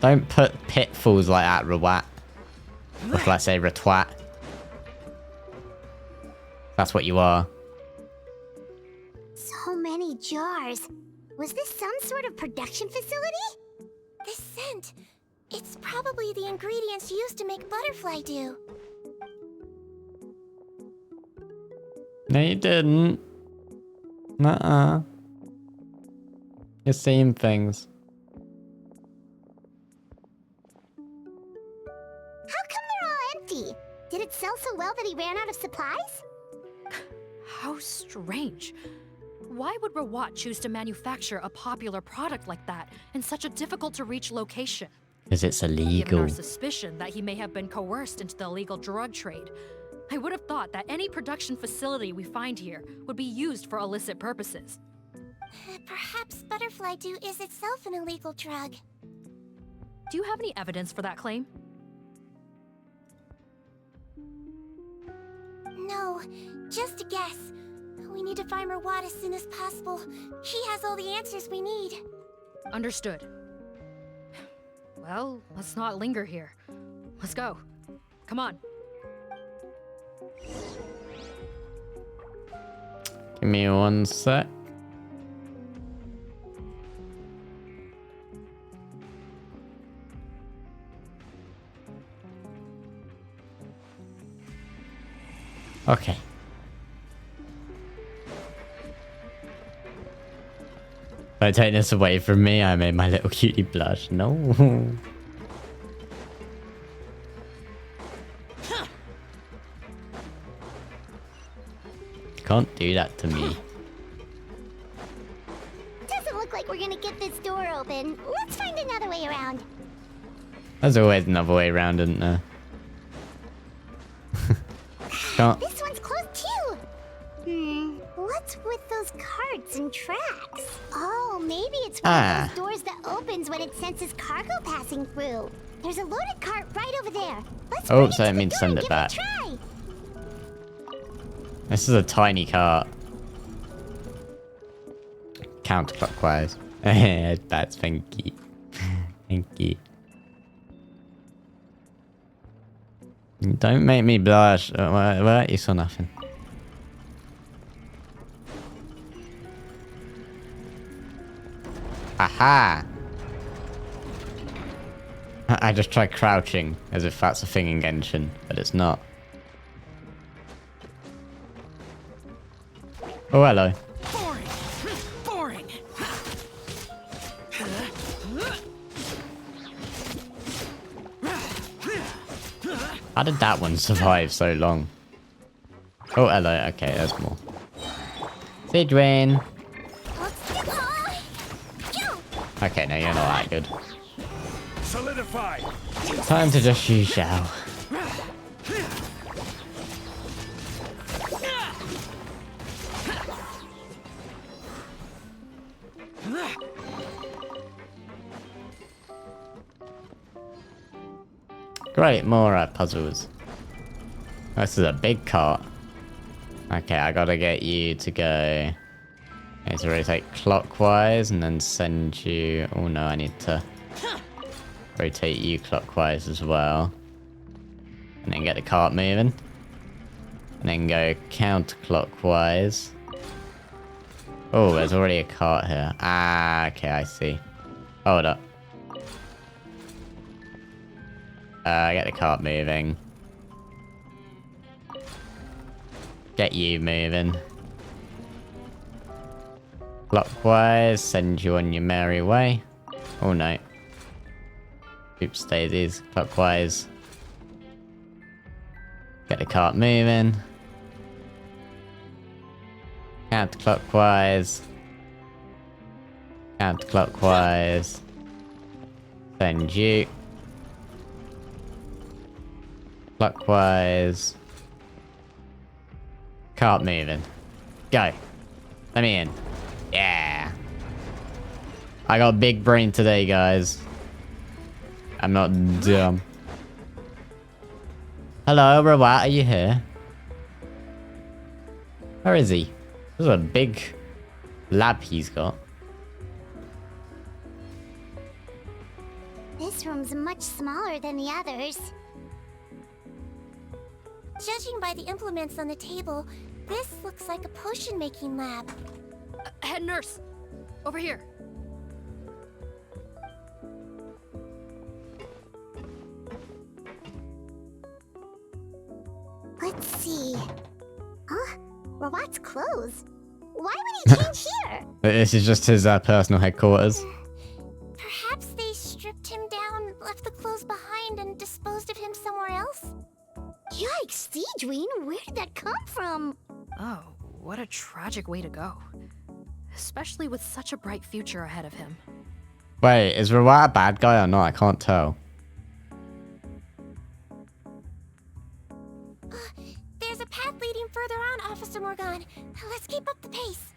Don't put pitfalls like that, Rawat. Or shall I say Ratwat? That's what you are. So many jars. Was this some sort of production facility? This scent. It's probably the ingredients used to make butterfly dew. No, you didn't. Nuh-uh. You're seeing things. How come they're all empty? Did it sell so well that he ran out of supplies? How strange. Why would Rawat choose to manufacture a popular product like that in such a difficult-to-reach location? Because it's Given illegal. our suspicion that he may have been coerced into the illegal drug trade, I would have thought that any production facility we find here would be used for illicit purposes. Perhaps butterfly dew is itself an illegal drug. Do you have any evidence for that claim? No, just a guess. We need to find Rawat as soon as possible. He has all the answers we need. Understood. Well, let's not linger here. Let's go. Come on. Give me 1 sec. Okay. Don't take this away from me. I made my little cutie blush. No. Can't do that to me. Doesn't look like we're gonna get this door open. Let's find another way around. There's always another way around, isn't there? Can't. This one's closed too. What's with those carts and tracks? Oh, maybe it's one of those doors that opens when it senses cargo passing through. There's a loaded cart right over there. Let's Oh, so I mean send it back. try. This is a tiny cart. Counterclockwise. That's thank you. Thank you. Don't make me blush. What? You saw nothing. Aha! I just tried crouching as if that's a thing in Genshin, but it's not. Oh, hello. Boring. How did that one survive so long? Oh, hello. Okay, there's more. Sigewinne. Okay, no, you're not that good. Solidify. Time to just use Shao. Great, more puzzles. This is a big cart. Okay, I gotta get you to go. Okay, so rotate clockwise and then send you. Oh no, I need to rotate you clockwise as well. And then get the cart moving. And then go counterclockwise. Oh, there's already a cart here. Ah, okay, I see. Hold up. Get the cart moving. Get you moving. Clockwise, send you on your merry way. Oh no. Oops, daisies. Clockwise. Get the cart moving. Counterclockwise. Counterclockwise. Send you. Clockwise. Cart moving. Go. Let me in. Yeah. I got a big brain today, guys. I'm not dumb. Hello, Rawat, are you here? Where is he? This is a big lab he's got. This room's much smaller than the others. Judging by the implements on the table, this looks like a potion-making lab. Head nurse, over here. Let's see. Huh? Rawat's clothes. Why would he change here? This is just his personal headquarters. Perhaps they stripped him down, left the clothes behind, and disposed of him somewhere else? Yikes, Sigewinne, where did that come from? Oh, what a tragic way to go. Especially with such a bright future ahead of him. Wait, is Rawat a bad guy or not? I can't tell. There's a path leading further on, Officer Morgan. Let's keep up the pace.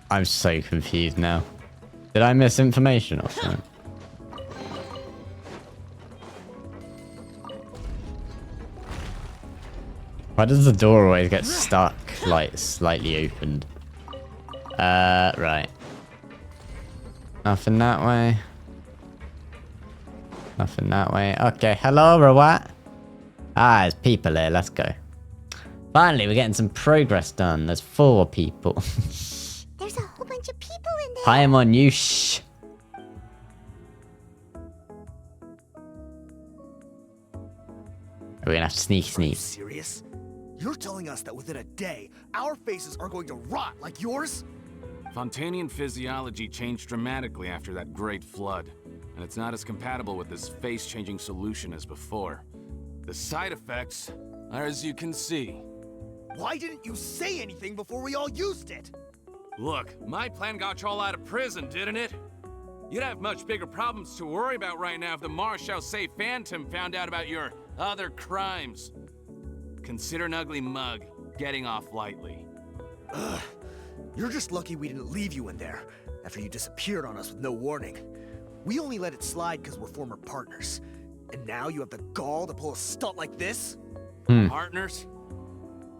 I'm so confused now. Did I miss information or something? Why does the door always get stuck, like, slightly opened? Right. Nothing that way. Nothing that way. Okay, hello, Rawat. Ah, there's people here. Let's go. Finally, we're getting some progress done. There's 4 people. There's a whole bunch of people in there. I am on you. Shh. We're gonna have to sneak. Are you serious? You're telling us that within a day, our faces are going to rot like yours? Fontanian physiology changed dramatically after that great flood, and it's not as compatible with this face-changing solution as before. The side effects are as you can see. Why didn't you say anything before we all used it? Look, my plan got you all out of prison, didn't it? You'd have much bigger problems to worry about right now if the Marshal Say Phantom found out about your other crimes. Consider an ugly mug getting off lightly. Ugh. You're just lucky we didn't leave you in there after you disappeared on us with no warning. We only let it slide because we're former partners. And now you have the gall to pull a stunt like this? Partners?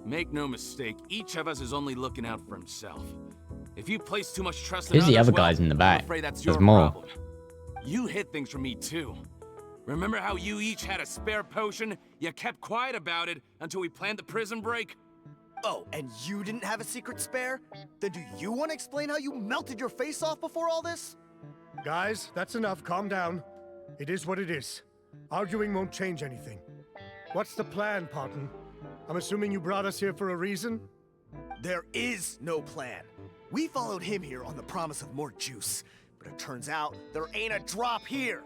Make no mistake, each of us is only looking out for himself. If you place too much trust in Who's others, the other well, guys in the back? I'm afraid that's There's your more. problem. You hid things from me too. Remember how you each had a spare potion? You kept quiet about it until we planned the prison break? Oh, and you didn't have a secret spare? Then do you want to explain how you melted your face off before all this? Guys, that's enough. Calm down. It is what it is. Arguing won't change anything. What's the plan, Parton? I'm assuming you brought us here for a reason? There is no plan. We followed him here on the promise of more juice, but it turns out there ain't a drop here.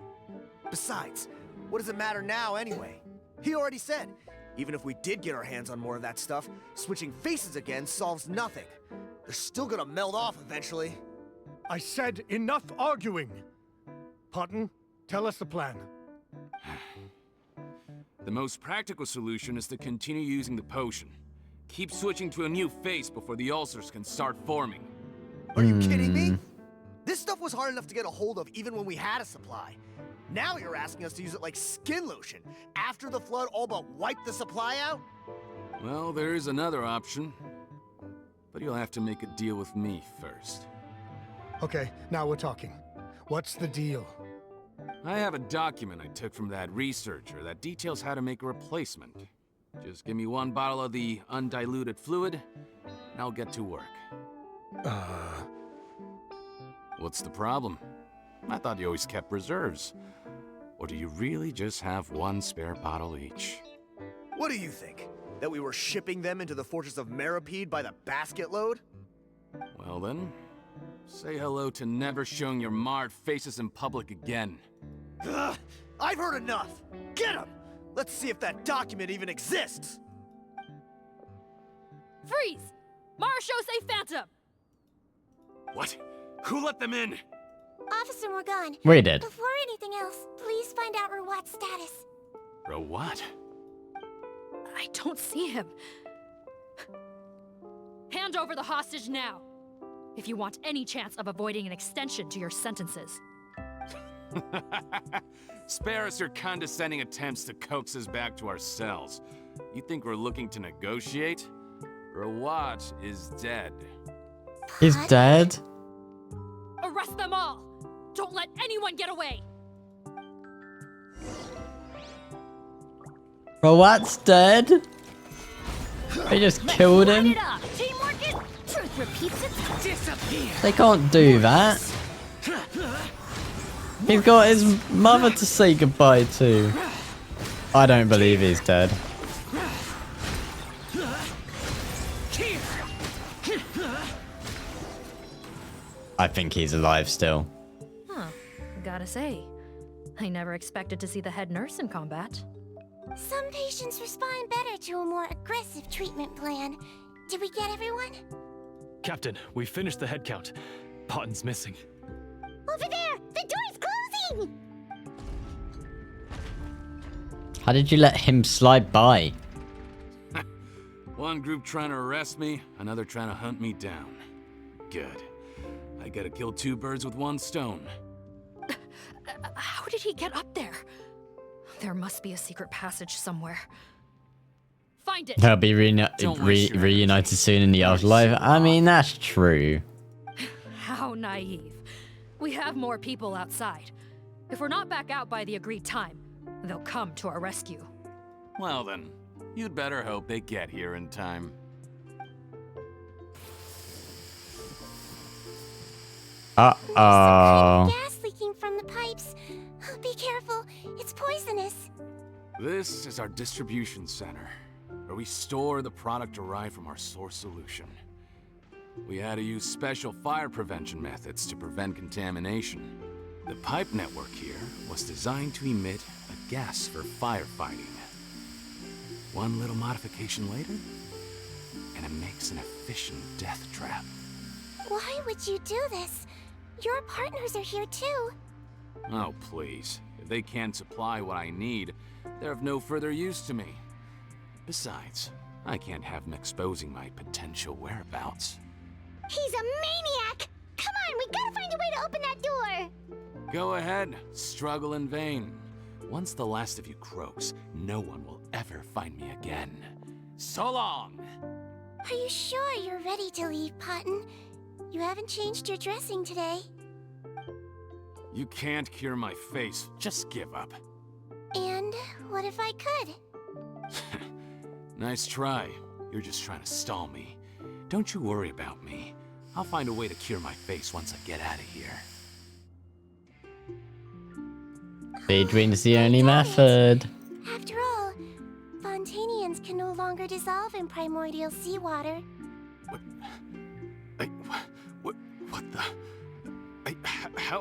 Besides, what does it matter now anyway? He already said, even if we did get our hands on more of that stuff, switching faces again solves nothing. They're still gonna melt off eventually. I said enough arguing! Parton, tell us the plan. The most practical solution is to continue using the potion. Keep switching to a new face before the ulcers can start forming. Are you kidding me? This stuff was hard enough to get a hold of even when we had a supply. Now you're asking us to use it like skin lotion, after the flood all but wiped the supply out? Well, there is another option. But you'll have to make a deal with me first. Okay, now we're talking. What's the deal? I have a document I took from that researcher that details how to make a replacement. Just give me 1 bottle of the undiluted fluid, and I'll get to work. What's the problem? I thought you always kept reserves. Or do you really just have 1 spare bottle each? What do you think? That we were shipping them into the fortress of Meripede by the basket load? Well then, say hello to never showing your marred faces in public again. Ugh, I've heard enough! Get him! Let's see if that document even exists! Freeze! Marshal Say Phantom! What? Who let them in? Officer Morgan. We did. Before anything else, please find out Rawat's status. What? I don't see him. Hand over the hostage now, if you want any chance of avoiding an extension to your sentences. Spare us your condescending attempts to coax us back to our cells. You think we're looking to negotiate? Rawat is dead. He's dead? Arrest them all! Don't let anyone get away! Bro, what's dead? They just killed him? Truth repeats itself. Disappear. They can't do that. He's got his mother to say goodbye to. I don't believe he's dead. I think he's alive still. Huh. Gotta say, I never expected to see the head nurse in combat. Some patients respond better to a more aggressive treatment plan. Did we get everyone? Captain, we finished the head count. Potten's missing. Over there! The door's closing! How did you let him slide by? One group trying to arrest me, another trying to hunt me down. Good. I gotta kill two birds with one stone. How did he get up there? There must be a secret passage somewhere. Find it! They'll be reunited soon in the afterlife. I mean, that's true. How naive. We have more people outside. If we're not back out by the agreed time, they'll come to our rescue. Well then, you'd better hope they get here in time. Uh-oh. Gas leaking from the pipes. Be careful, it's poisonous. This is our distribution center, where we store the product derived from our source solution. We had to use special fire prevention methods to prevent contamination. The pipe network here was designed to emit a gas for firefighting. One little modification later, and it makes an efficient death trap. Why would you do this? Your partners are here too. Oh, please. If they can't supply what I need, they're of no further use to me. Besides, I can't have them exposing my potential whereabouts. He's a maniac! Come on, we gotta find a way to open that door! Go ahead, struggle in vain. Once the last of you croaks, no one will ever find me again. So long! Are you sure you're ready to leave, Potten? You haven't changed your dressing today. You can't cure my face, just give up. And what if I could? Nice try. You're just trying to stall me. Don't you worry about me. I'll find a way to cure my face once I get out of here. Daydream's the only method. After all, Fontanians can no longer dissolve in primordial seawater. What the?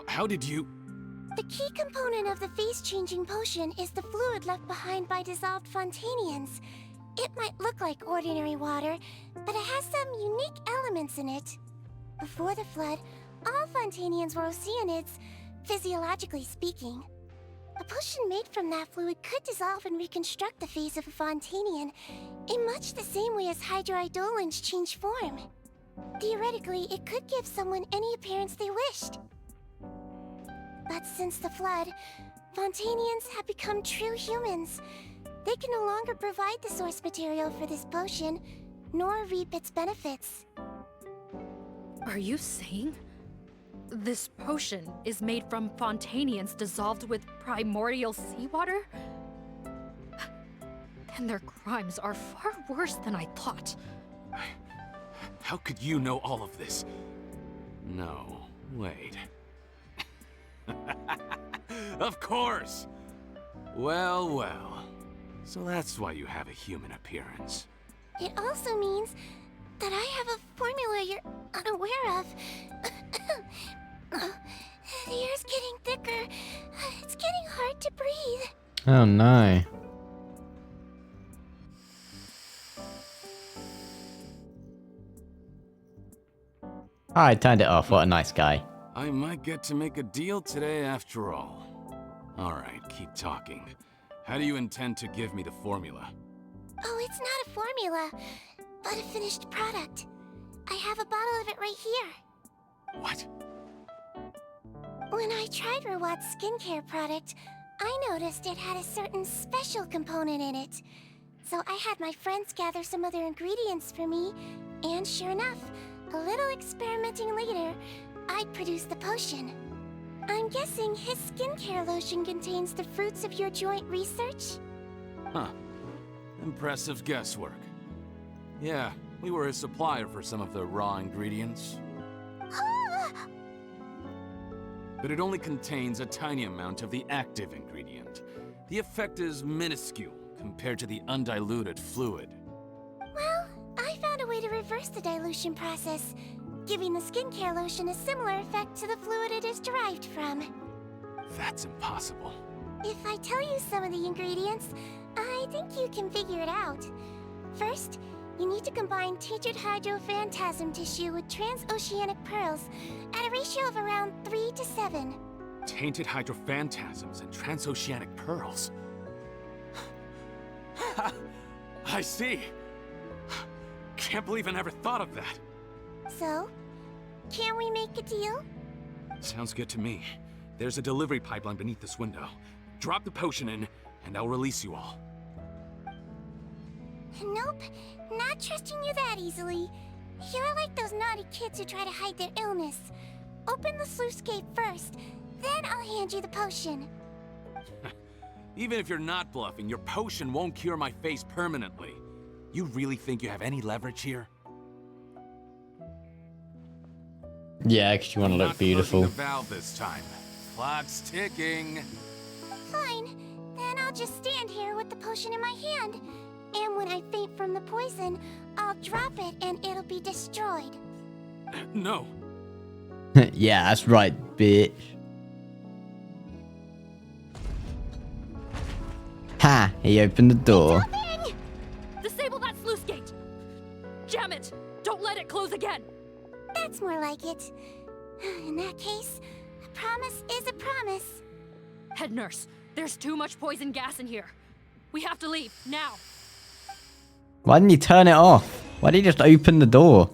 How did you? The key component of the face-changing potion is the fluid left behind by dissolved Fontanians. It might look like ordinary water, but it has some unique elements in it. Before the flood, all Fontanians were oceanids, physiologically speaking. A potion made from that fluid could dissolve and reconstruct the face of a Fontanian in much the same way as hydroidolins change form. Theoretically, it could give someone any appearance they wished. But since the flood, Fontanians have become true humans. They can no longer provide the source material for this potion, nor reap its benefits. Are you saying this potion is made from Fontanians dissolved with primordial seawater? And their crimes are far worse than I thought. How could you know all of this? No, wait. Of course! Well, well. So that's why you have a human appearance. It also means that I have a formula you're unaware of. The air's getting thicker. It's getting hard to breathe. Oh no. I turned it off. What a nice guy. I might get to make a deal today after all. Alright, keep talking. How do you intend to give me the formula? Oh, it's not a formula, but a finished product. I have a bottle of it right here. What? When I tried Rawat's skincare product, I noticed it had a certain special component in it. So I had my friends gather some other ingredients for me, and sure enough, a little experimenting later, I'd produced the potion. I'm guessing his skincare lotion contains the fruits of your joint research? Huh. Impressive guesswork. Yeah, we were his supplier for some of the raw ingredients. But it only contains a tiny amount of the active ingredient. The effect is minuscule compared to the undiluted fluid. Well, I found a way to reverse the dilution process, giving the skincare lotion a similar effect to the fluid it is derived from. That's impossible. If I tell you some of the ingredients, I think you can figure it out. First, you need to combine tainted hydrophantasm tissue with transoceanic pearls at a ratio of around 3 to 7. Tainted hydrophantasms and transoceanic pearls. I see. Can't believe I never thought of that. So, can we make a deal? Sounds good to me. There's a delivery pipeline beneath this window. Drop the potion in, and I'll release you all. Nope, not trusting you that easily. You're like those naughty kids who try to hide their illness. Open the sluice gate first, then I'll hand you the potion. Even if you're not bluffing, your potion won't cure my face permanently. You really think you have any leverage here? Yeah, because you want to look beautiful. The valve this time. Clock's ticking. Fine, then I'll just stand here with the potion in my hand. And when I faint from the poison, I'll drop it and it'll be destroyed. No. Yeah, that's right, bitch. Ha! He opened the door. Disable that sluice gate! Jam it! Don't let it close again! That's more like it. In that case, a promise is a promise. Head nurse, there's too much poison gas in here. We have to leave, now. Why didn't you turn it off? Why did you just open the door?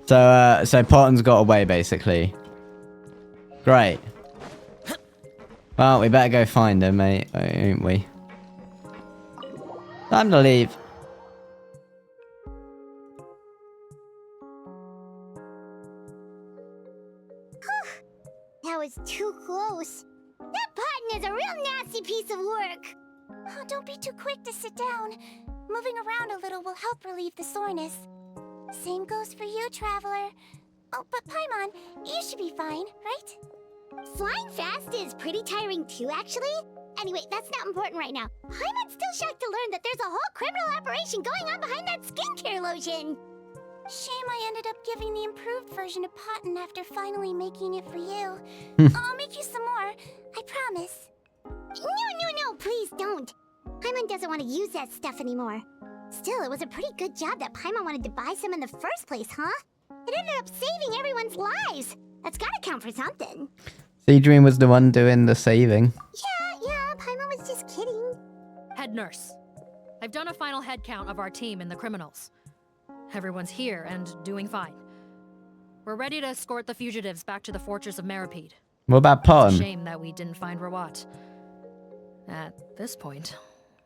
So Potten's got away, basically. Great. Well, we better go find him, mate, ain't we? Time to leave. That was too close. That Potten is a real nasty piece of work. Oh, don't be too quick to sit down. Moving around a little will help relieve the soreness. Same goes for you, Traveler. Oh, but Paimon, you should be fine, right? Flying fast is pretty tiring too, actually. Anyway, that's not important right now. Paimon's still shocked to learn that there's a whole criminal operation going on behind that skincare lotion. Shame I ended up giving the improved version of Potten after finally making it for you. I'll make you some more, I promise. No, please don't. Paimon doesn't want to use that stuff anymore. Still, it was a pretty good job that Paimon wanted to buy some in the first place, huh? It ended up saving everyone's lives. That's gotta count for something. SIGEWINNE was the one doing the saving. Yeah, Paimon was just kidding. Head nurse, I've done a final head count of our team and the criminals. Everyone's here and doing fine. We're ready to escort the fugitives back to the fortress of Meripede. What about Potten? It's a shame that we didn't find Rawat. At this point,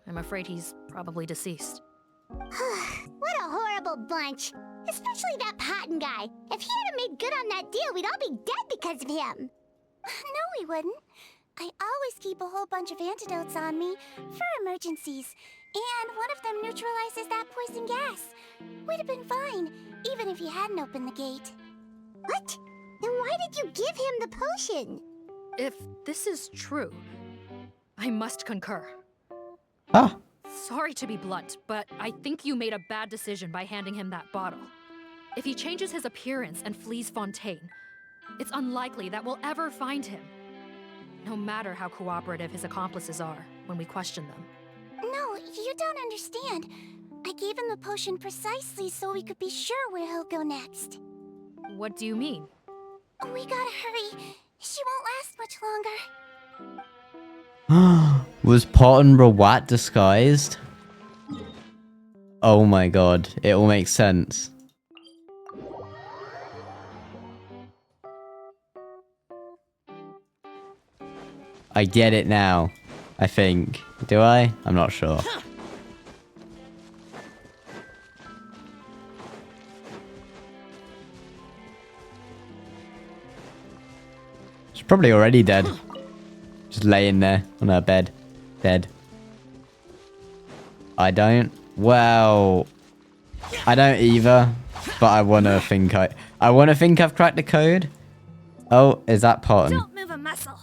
I'm afraid he's probably deceased. What a horrible bunch. Especially that Potten guy. If he hadn't made good on that deal, we'd all be dead because of him. No, we wouldn't. I always keep a whole bunch of antidotes on me for emergencies. And one of them neutralizes that poison gas. We'd have been fine, even if he hadn't opened the gate. What? Then why did you give him the potion? If this is true, I must concur. Ah. Sorry to be blunt, but I think you made a bad decision by handing him that bottle. If he changes his appearance and flees Fontaine, it's unlikely that we'll ever find him. No matter how cooperative his accomplices are when we question them. No, you don't understand. I gave him the potion precisely so we could be sure where he'll go next. What do you mean? We gotta hurry. She won't last much longer. Was Potten Rawat disguised? Oh my god, it all makes sense. I get it now. I think. Do I? I'm not sure. She's probably already dead. Just laying there on her bed. Dead. I don't. Well, I don't either. But I wanna think I've cracked the code. Oh, is that Potton? Don't move a muscle.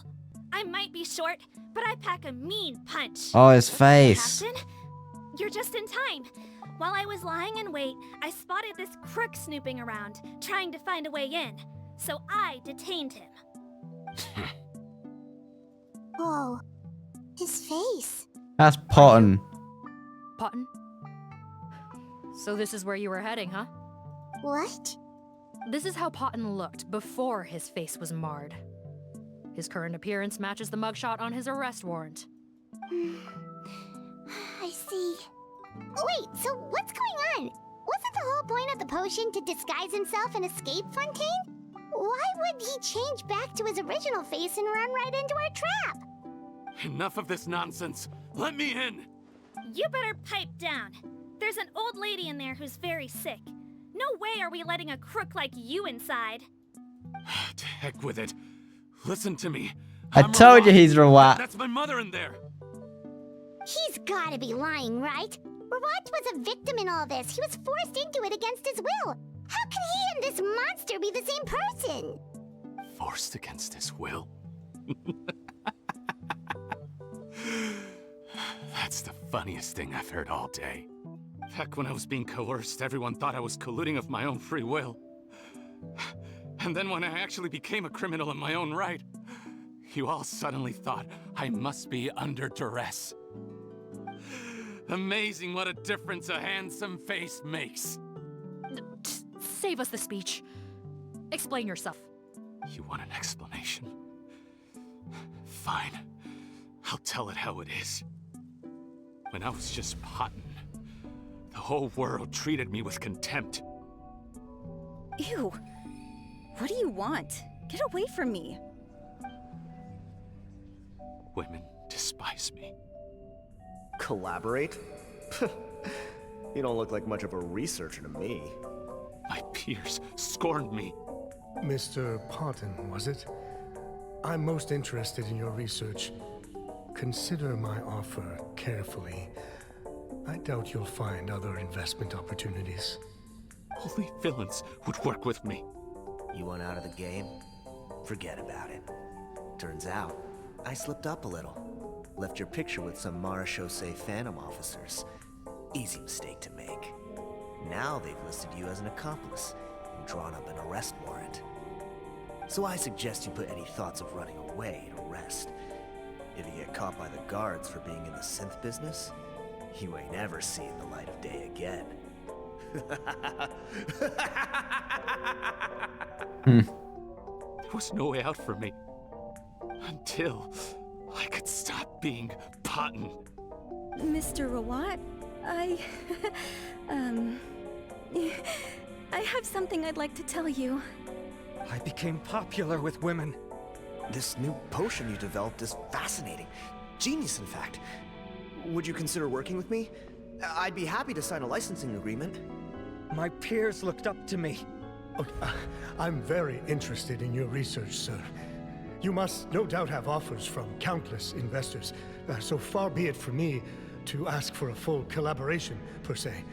I might be short, but I pack a mean punch. Oh, his face. Captain, you're just in time. While I was lying in wait, I spotted this crook snooping around, trying to find a way in. So I detained him. Whoa. His face. That's Potton. Potton? So this is where you were heading, huh? What? This is how Potton looked before his face was marred. His current appearance matches the mugshot on his arrest warrant. I see. Wait, so what's going on? Wasn't the whole point of the potion to disguise himself and escape Fontaine? Why would he change back to his original face and run right into our trap? Enough of this nonsense. Let me in. You better pipe down. There's an old lady in there who's very sick. No way are we letting a crook like you inside. To heck with it. Listen to me. I told you he's Rawat. That's my mother in there. He's gotta be lying, right? Rawat was a victim in all this. He was forced into it against his will. How can he and this monster be the same person? Forced against his will? That's the funniest thing I've heard all day. Heck, when I was being coerced, everyone thought I was colluding of my own free will. And then when I actually became a criminal in my own right, you all suddenly thought I must be under duress. Amazing what a difference a handsome face makes. Save us the speech. Explain yourself. You want an explanation? Fine. I'll tell it how it is. When I was just Potton, the whole world treated me with contempt. Ew. What do you want? Get away from me. Women despise me. Collaborate? You don't look like much of a researcher to me. My peers scorned me. Mr. Potton, was it? I'm most interested in your research. Consider my offer carefully. I doubt you'll find other investment opportunities. Only villains would work with me. You want out of the game? Forget about it. Turns out, I slipped up a little. Left your picture with some Marechaussee Phantom officers. Easy mistake to make. Now they've listed you as an accomplice and drawn up an arrest warrant. So I suggest you put any thoughts of running away to rest. If you get caught by the guards for being in the synth business, you ain't ever seen the light of day again. There was no way out for me. Until I could stop being Potton. Mr. Rawat, I have something I'd like to tell you. I became popular with women. This new potion you developed is fascinating. Genius, in fact. Would you consider working with me? I'd be happy to sign a licensing agreement. My peers looked up to me. Okay, I'm very interested in your research, sir. You must no doubt have offers from countless investors. So far be it from me to ask for a full collaboration, per se.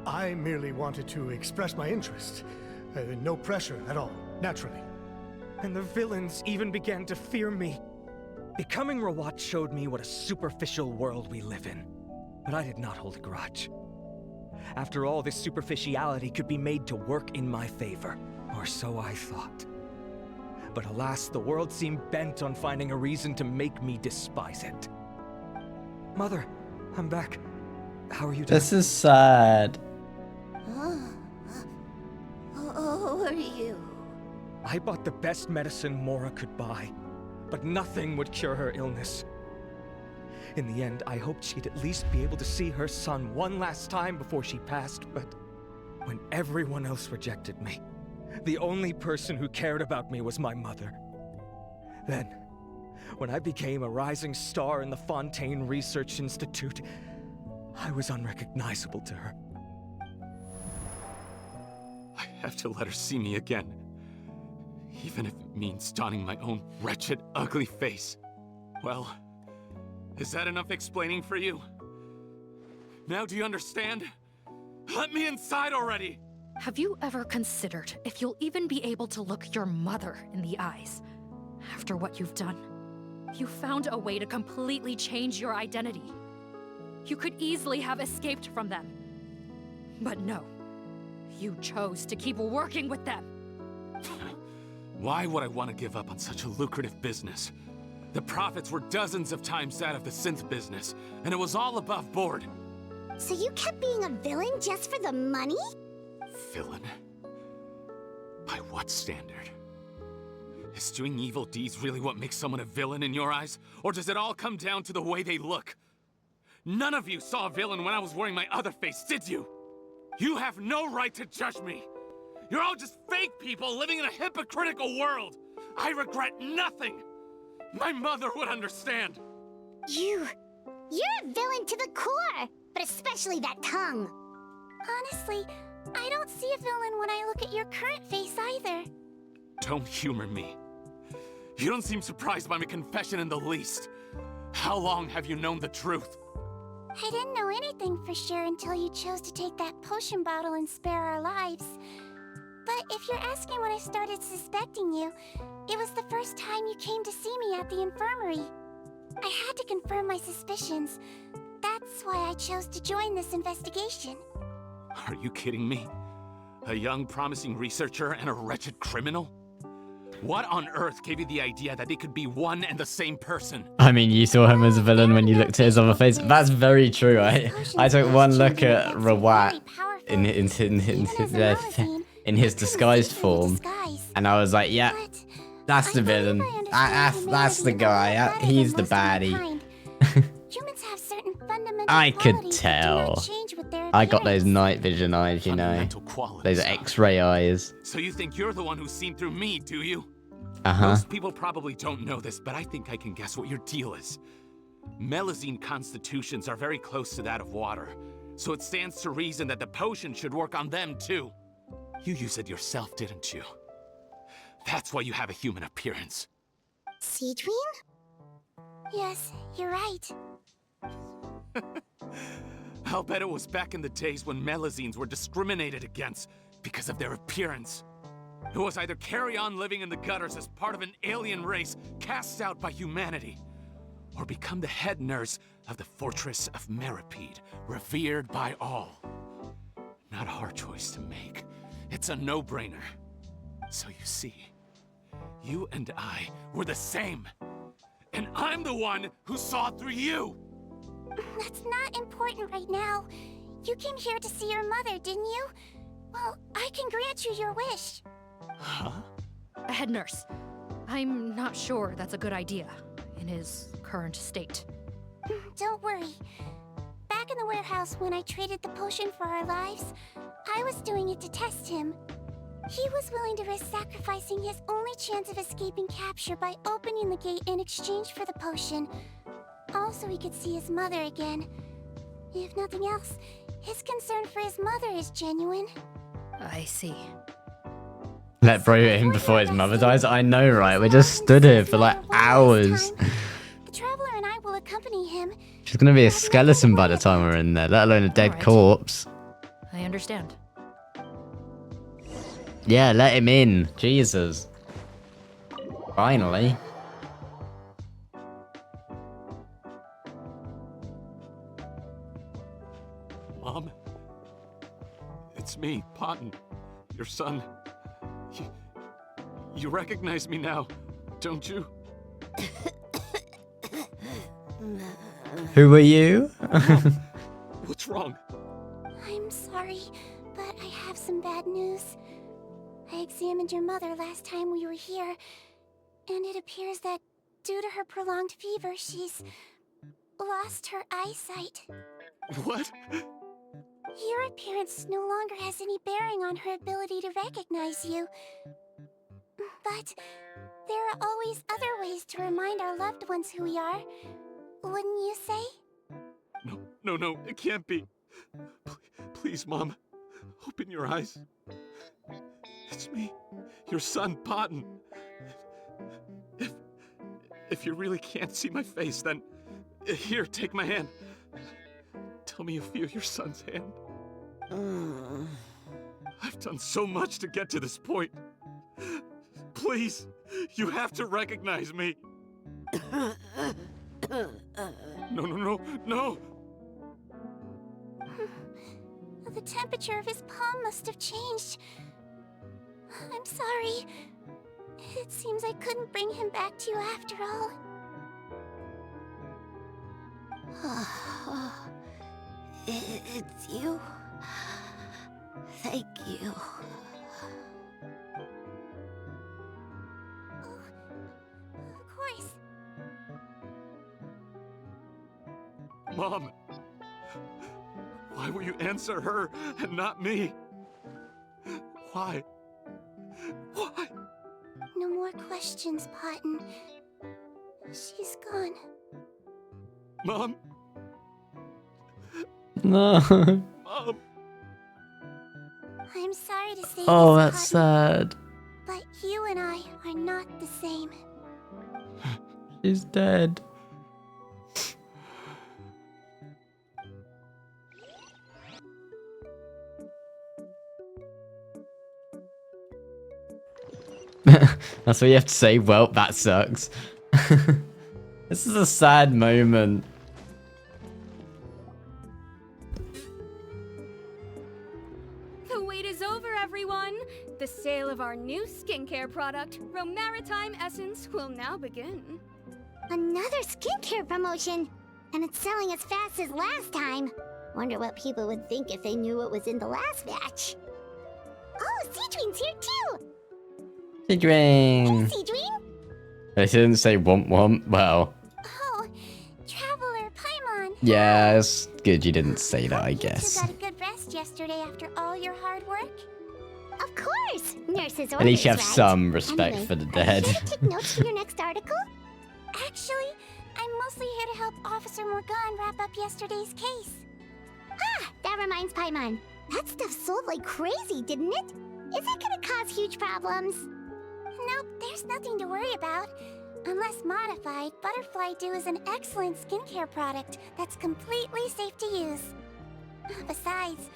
I merely wanted to express my interest. No pressure at all, naturally. And the villains even began to fear me. Becoming Rawat showed me what a superficial world we live in. But I did not hold a grudge. After all, this superficiality could be made to work in my favor. Or so I thought. But alas, the world seemed bent on finding a reason to make me despise it. Mother, I'm back. How are you doing? This is sad. Who are you? I bought the best medicine Mora could buy, but nothing would cure her illness. In the end, I hoped she'd at least be able to see her son one last time before she passed, but when everyone else rejected me, the only person who cared about me was my mother. Then, when I became a rising star in the Fontaine Research Institute, I was unrecognizable to her. I have to let her see me again. Even if it means donning my own wretched, ugly face. Well, is that enough explaining for you? Now do you understand? Let me inside already! Have you ever considered if you'll even be able to look your mother in the eyes after what you've done? You found a way to completely change your identity. You could easily have escaped from them. But no, you chose to keep working with them. Why would I want to give up on such a lucrative business? The profits were dozens of times that of the synth business, and it was all above board. So you kept being a villain just for the money? Villain? By what standard? Is doing evil deeds really what makes someone a villain in your eyes? Or does it all come down to the way they look? None of you saw a villain when I was wearing my other face, did you? You have no right to judge me! You're all just fake people living in a hypocritical world! I regret nothing! My mother would understand! You're a villain to the core! But especially that tongue! Honestly, I don't see a villain when I look at your current face either. Don't humor me. You don't seem surprised by my confession in the least. How long have you known the truth? I didn't know anything for sure until you chose to take that potion bottle and spare our lives. But if you're asking when I started suspecting you, it was the first time you came to see me at the infirmary. I had to confirm my suspicions. That's why I chose to join this investigation. Are you kidding me? A young, promising researcher and a wretched criminal? What on earth gave you the idea that they could be one and the same person? I mean, you saw him as a villain when you looked at his other face. That's very true. I took one look at Rawat in his disguised form, and I was like, yeah, that's the villain. That's the guy. He's the baddie. I could tell. I got those night vision eyes, you know. Those X-ray eyes. So you think you're the one who's seen through me, do you? Uh-huh. Most people probably don't know this, but I think I can guess what your deal is. Melazine constitutions are very close to that of water, so it stands to reason that the potion should work on them too. You use it yourself, didn't you? That's why you have a human appearance. SIGEWINNE? Yes, you're right. I'll bet it was back in the days when Melazines were discriminated against because of their appearance. It was either carry on living in the gutters as part of an alien race cast out by humanity, or become the head nurse of the Fortress of Meripede, revered by all. Not a hard choice to make. It's a no-brainer. So you see, you and I were the same. And I'm the one who saw through you! That's not important right now. You came here to see your mother, didn't you? Well, I can grant you your wish. Huh? Head nurse, I'm not sure that's a good idea in his current state. Don't worry. Back in the warehouse when I traded the potion for our lives, I was doing it to test him. He was willing to risk sacrificing his only chance of escaping capture by opening the gate in exchange for the potion. Also, he could see his mother again. If nothing else, his concern for his mother is genuine. I see. Let bro hit him before his mother dies? I know, right? We just stood here for like hours. The Traveler and I will accompany him. She's gonna be a skeleton by the time we're in there, let alone a dead corpse. I understand. Yeah, let him in. Jesus. Finally. Mom? It's me, Ponton, your son. You recognize me now, don't you? Who are you? What's wrong? I'm sorry, but I have some bad news. I examined your mother last time we were here, and it appears that due to her prolonged fever, she's lost her eyesight. What? Your appearance no longer has any bearing on her ability to recognize you. But there are always other ways to remind our loved ones who we are. Wouldn't you say? No, it can't be. Please, Mom, open your eyes. It's me, your son, Potton. If you really can't see my face, then here, take my hand. Tell me you feel your son's hand. I've done so much to get to this point. Please, you have to recognize me. No. The temperature of his palm must have changed. I'm sorry. It seems I couldn't bring him back to you after all. It's you. Thank you. Of course. Mom, why will you answer her and not me? Why? No more questions, Potton. She's gone. Mom? No. Mom? I'm sorry to say Oh, this, that's Potton, sad. but you and I are not the same. She's dead. That's what you have to say. Well, that sucks. This is a sad moment. The wait is over, everyone! The sale of our new skincare product, Romaritime Essence, will now begin. Another skincare promotion! And it's selling as fast as last time. Wonder what people would think if they knew what was in the last batch. Oh, Seedwing's here too! Seedwing! Hey, Seedwing! They didn't say womp womp. Well, Oh, Traveler Paimon. yes. Good you didn't say that, I You guess. got a good rest yesterday after all your hard work? Of course! Nurse's orders, At least you have right? some respect Anyway, for the are you dead. here to take notes for your next article? Actually, I'm mostly here to help Officer Morgan wrap up yesterday's case. Ah, that reminds Paimon. That stuff sold like crazy, didn't it? Is it gonna cause huge problems? Nope, there's nothing to worry about. Unless modified, Butterfly Dew is an excellent skincare product that's completely safe to use. Besides,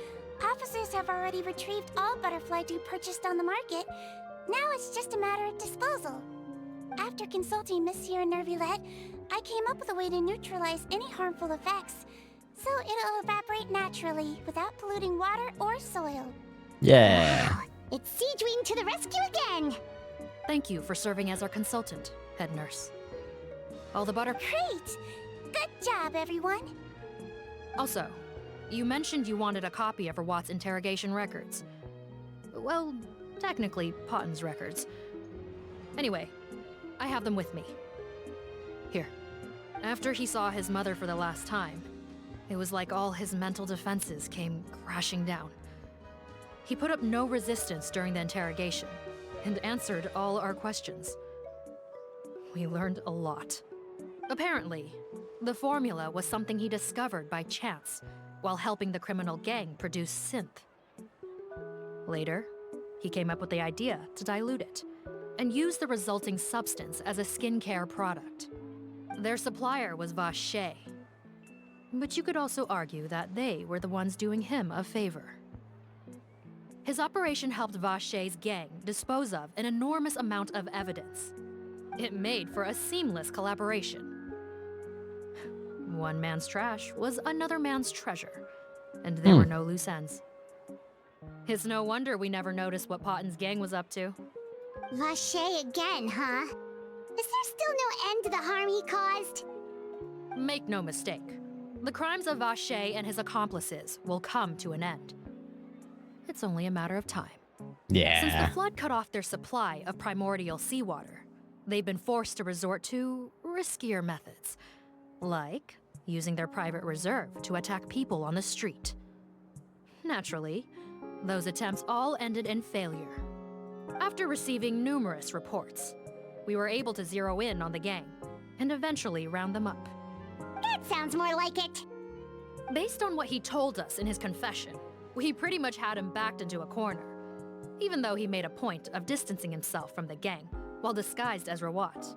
officers have already retrieved all Butterfly Dew purchased on the market. Now it's just a matter of disposal. After consulting Monsieur Nervulette, I came up with a way to neutralize any harmful effects, so it'll evaporate naturally without polluting water or soil. Yeah. It's Seedwing to the rescue again! Thank you for serving as our consultant, head nurse. All the butter. Great! Good job, everyone! Also, you mentioned you wanted a copy of Watt's interrogation records. Well, technically, Potton's records. Anyway, I have them with me. Here. After he saw his mother for the last time, it was like all his mental defenses came crashing down. He put up no resistance during the interrogation, and answered all our questions. We learned a lot. Apparently, the formula was something he discovered by chance while helping the criminal gang produce synth. Later, he came up with the idea to dilute it and use the resulting substance as a skincare product. Their supplier was Vache, but you could also argue that they were the ones doing him a favor. His operation helped Vache's gang dispose of an enormous amount of evidence. It made for a seamless collaboration. One man's trash was another man's treasure, and there were no loose ends. It's no wonder we never noticed what Potton's gang was up to. Vache again, huh? Is there still no end to the harm he caused? Make no mistake, the crimes of Vache and his accomplices will come to an end. It's only a matter of time. Yeah. Since the flood cut off their supply of primordial seawater, they've been forced to resort to riskier methods, like using their private reserve to attack people on the street. Naturally, those attempts all ended in failure. After receiving numerous reports, we were able to zero in on the gang, and eventually round them up. That sounds more like it. Based on what he told us in his confession, we pretty much had him backed into a corner, even though he made a point of distancing himself from the gang while disguised as Rawat.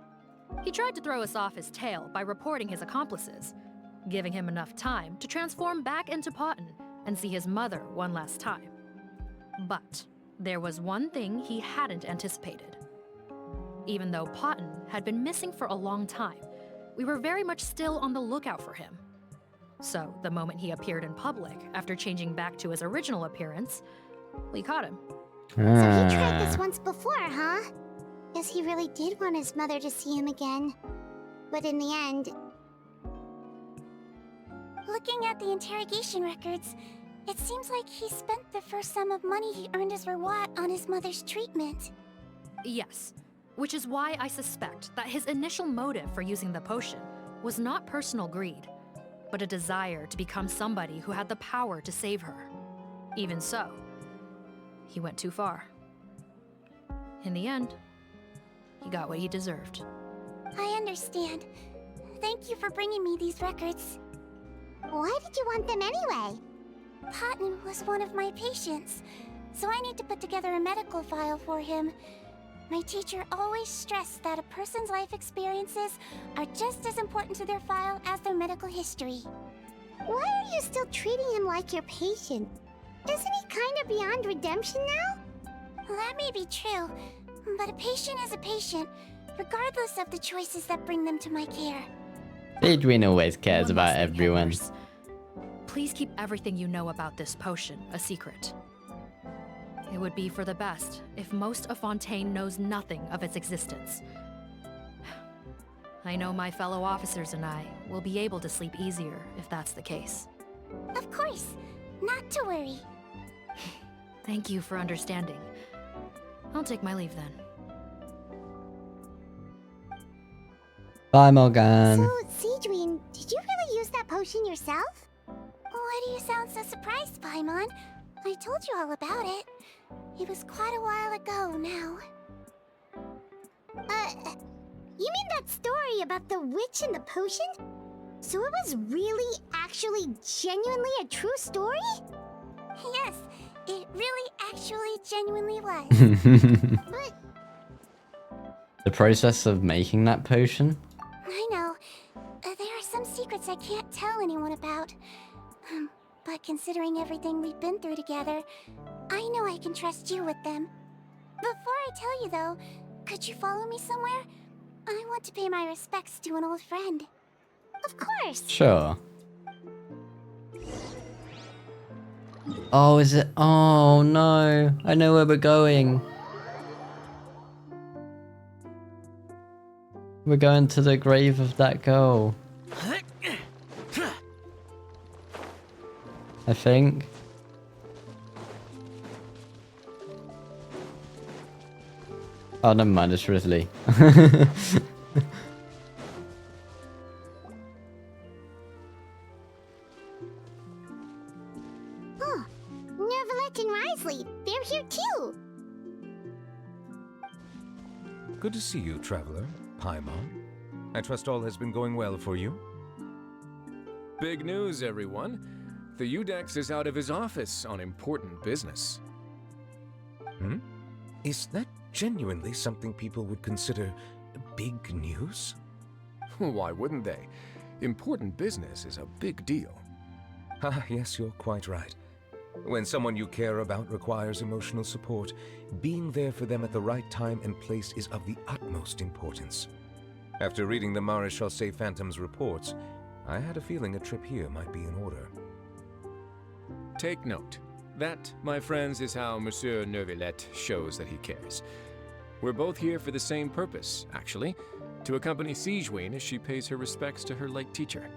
He tried to throw us off his tail by reporting his accomplices, giving him enough time to transform back into Potton and see his mother one last time. But there was one thing he hadn't anticipated. Even though Potton had been missing for a long time, we were very much still on the lookout for him. So the moment he appeared in public after changing back to his original appearance, we caught him. So he tried this once before, huh? Guess he really did want his mother to see him again. But in the end... Looking at the interrogation records, it seems like he spent the first sum of money he earned as reward on his mother's treatment. Yes, which is why I suspect that his initial motive for using the potion was not personal greed, but a desire to become somebody who had the power to save her. Even so, he went too far. In the end, he got what he deserved. I understand. Thank you for bringing me these records. Why did you want them anyway? Potton was one of my patients, so I need to put together a medical file for him. My teacher always stressed that a person's life experiences are just as important to their file as their medical history. Why are you still treating him like your patient? Isn't he kind of beyond redemption now? That may be true, but a patient is a patient, regardless of the choices that bring them to my care. SIGEWINNE always cares about everyone. Please keep everything you know about this potion a secret. It would be for the best if most of Fontaine knows nothing of its existence. I know my fellow officers and I will be able to sleep easier if that's the case. Of course, not to worry. Thank you for understanding. I'll take my leave then. Bye, Morgan. So, SIGEWINNE, did you really use that potion yourself? Why do you sound so surprised, Paimon? I told you all about it. It was quite a while ago now. You mean that story about the witch and the potion? So it was really, actually, genuinely a true story? Yes, it really, actually, genuinely was. But The process of making that potion? I know. There are some secrets I can't tell anyone about. But considering everything we've been through together, I know I can trust you with them. Before I tell you though, could you follow me somewhere? I want to pay my respects to an old friend. Of course. Sure. Oh, is it? Oh, no. I know where we're going. We're going to the grave of that girl. I think. Oh, never mind, it's Risley. Huh. Nervalet and Risley, they're here too. Good to see you, Traveler. Paimon. I trust all has been going well for you? Big news, everyone. The Udex is out of his office on important business. Hmm? Is that genuinely something people would consider big news? Why wouldn't they? Important business is a big deal. Ah, yes, you're quite right. When someone you care about requires emotional support, being there for them at the right time and place is of the utmost importance. After reading the Maréchal Say Phantom's reports, I had a feeling a trip here might be in order. Take note. That, my friends, is how Monsieur Nervalet shows that he cares. We're both here for the same purpose, actually, to accompany SIGEWINNE as she pays her respects to her late teacher.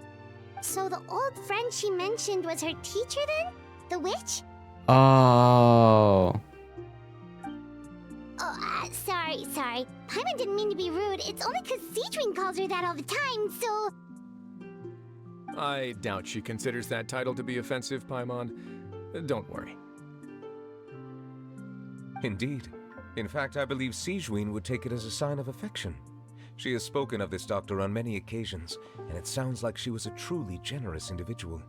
So the old friend she mentioned was her teacher then? The witch? Oh. Oh, sorry. Paimon didn't mean to be rude. It's only because SIGEWINNE calls her that all the time, so... I doubt she considers that title to be offensive, Paimon. Don't worry. Indeed. In fact, I believe SIGEWINNE would take it as a sign of affection. She has spoken of this doctor on many occasions, and it sounds like she was a truly generous individual.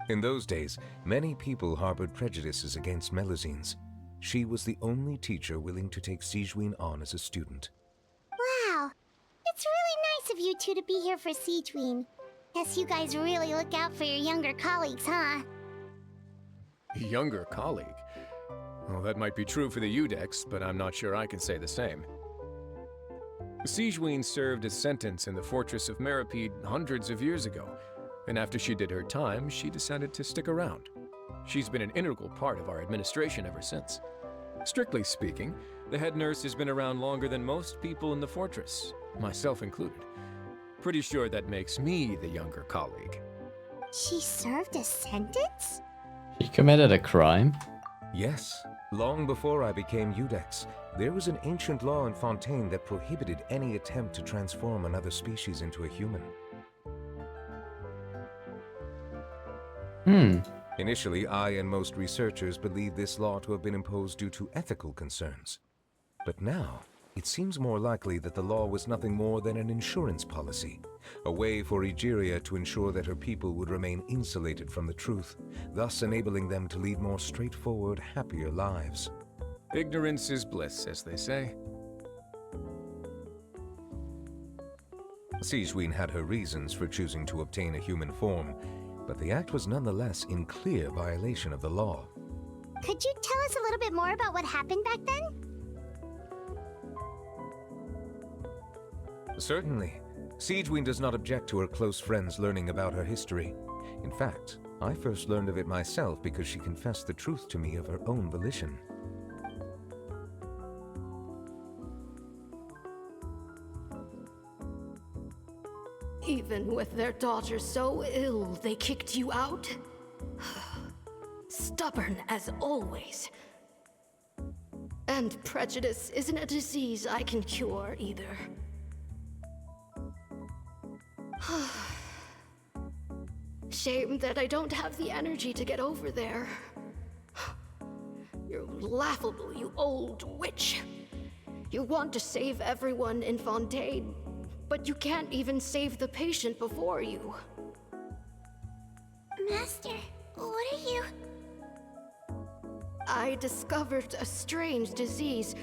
In those days, many people harbored prejudices against Melusines. She was the only teacher willing to take SIGEWINNE on as a student. Wow. It's really nice of you two to be here for SIGEWINNE. Guess you guys really look out for your younger colleagues, huh? Younger colleague? Well, that might be true for the UDEX, but I'm not sure I can say the same. SIGEWINNE served a sentence in the fortress of Meripede hundreds of years ago, and after she did her time, she decided to stick around. She's been an integral part of our administration ever since. Strictly speaking, the head nurse has been around longer than most people in the fortress, myself included. Pretty sure that makes me the younger colleague. She served a sentence? She committed a crime? Yes. Long before I became UDEX, there was an ancient law in Fontaine that prohibited any attempt to transform another species into a human. Initially, I and most researchers believed this law to have been imposed due to ethical concerns. But now, it seems more likely that the law was nothing more than an insurance policy, a way for Egeria to ensure that her people would remain insulated from the truth, thus enabling them to lead more straightforward, happier lives. Ignorance is bliss, as they say. SIGEWINNE had her reasons for choosing to obtain a human form, but the act was nonetheless in clear violation of the law. Could you tell us a little bit more about what happened back then? Certainly. SIGEWINNE does not object to her close friends learning about her history. In fact, I first learned of it myself because she confessed the truth to me of her own volition. Even with their daughter so ill, they kicked you out? Stubborn as always. And prejudice isn't a disease I can cure either. Shame that I don't have the energy to get over there. You're laughable, you old witch. You want to save everyone in Fontaine, but you can't even save the patient before you. Master, what are you? I discovered a strange disease,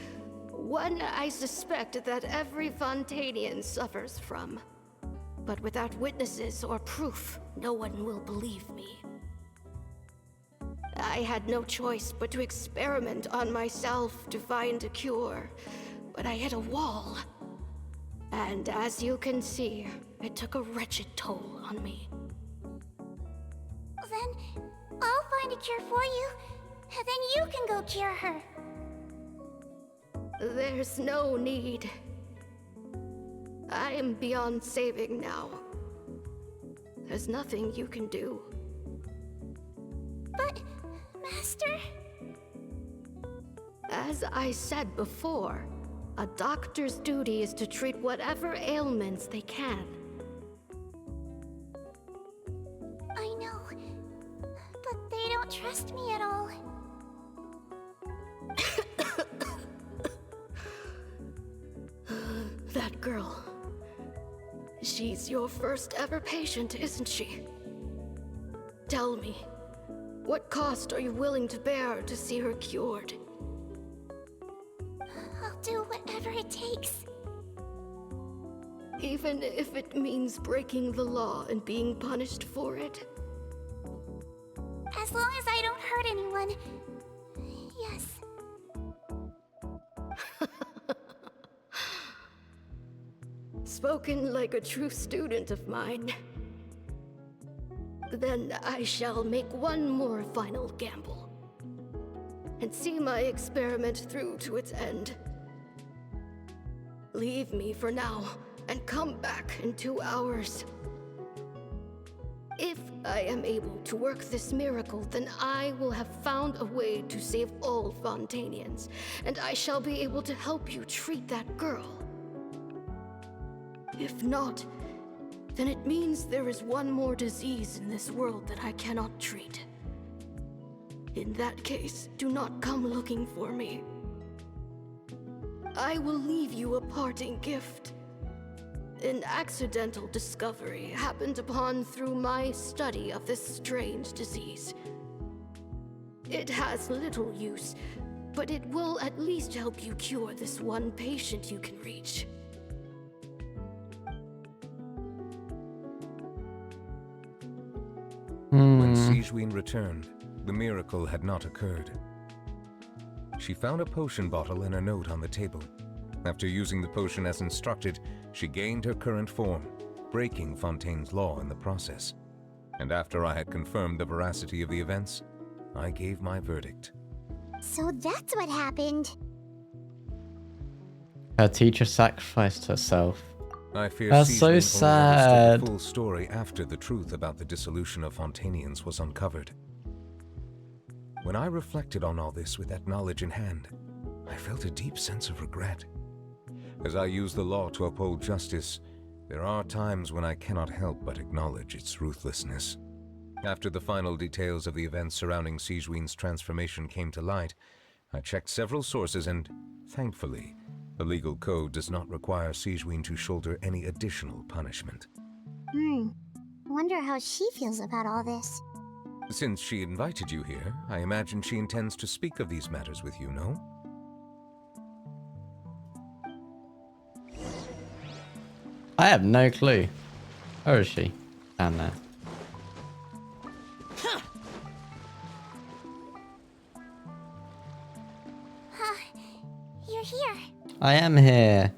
one I suspect that every Fontainian suffers from. But without witnesses or proof, no one will believe me. I had no choice but to experiment on myself to find a cure, but I hit a wall. And as you can see, it took a wretched toll on me. Then I'll find a cure for you, and then you can go cure her. There's no need. I am beyond saving now. There's nothing you can do. But, Master... As I said before, a doctor's duty is to treat whatever ailments they can. I know, but they don't trust me at all. That girl. She's your first ever patient, isn't she? Tell me, what cost are you willing to bear to see her cured? I'll do whatever it takes. Even if it means breaking the law and being punished for it? As long as I don't hurt anyone. Yes. Spoken like a true student of mine. Then I shall make one more final gamble. And see my experiment through to its end. Leave me for now, and come back in 2 hours. If I am able to work this miracle, then I will have found a way to save all Fontainians, and I shall be able to help you treat that girl. If not, then it means there is one more disease in this world that I cannot treat. In that case, do not come looking for me. I will leave you a parting gift. An accidental discovery happened upon through my study of this strange disease. It has little use, but it will at least help you cure this one patient you can reach. When SIGEWINNE returned, the miracle had not occurred. She found a potion bottle and a note on the table. After using the potion as instructed, she gained her current form, breaking Fontaine's law in the process. And after I had confirmed the veracity of the events, I gave my verdict. So that's what happened. Her teacher sacrificed herself. I fear That's SIGEWINNE so only sad. understood the full story after the truth about the dissolution of Fontainians was uncovered. When I reflected on all this with that knowledge in hand, I felt a deep sense of regret. As I use the law to uphold justice, there are times when I cannot help but acknowledge its ruthlessness. After the final details of the events surrounding SIGEWINNE'S transformation came to light, I checked several sources and, thankfully, the legal code does not require SIGEWINNE to shoulder any additional punishment. Wonder how she feels about all this. Since she invited you here, I imagine she intends to speak of these matters with you, no? I have no clue. Where is she? Down there. You're here. I am here.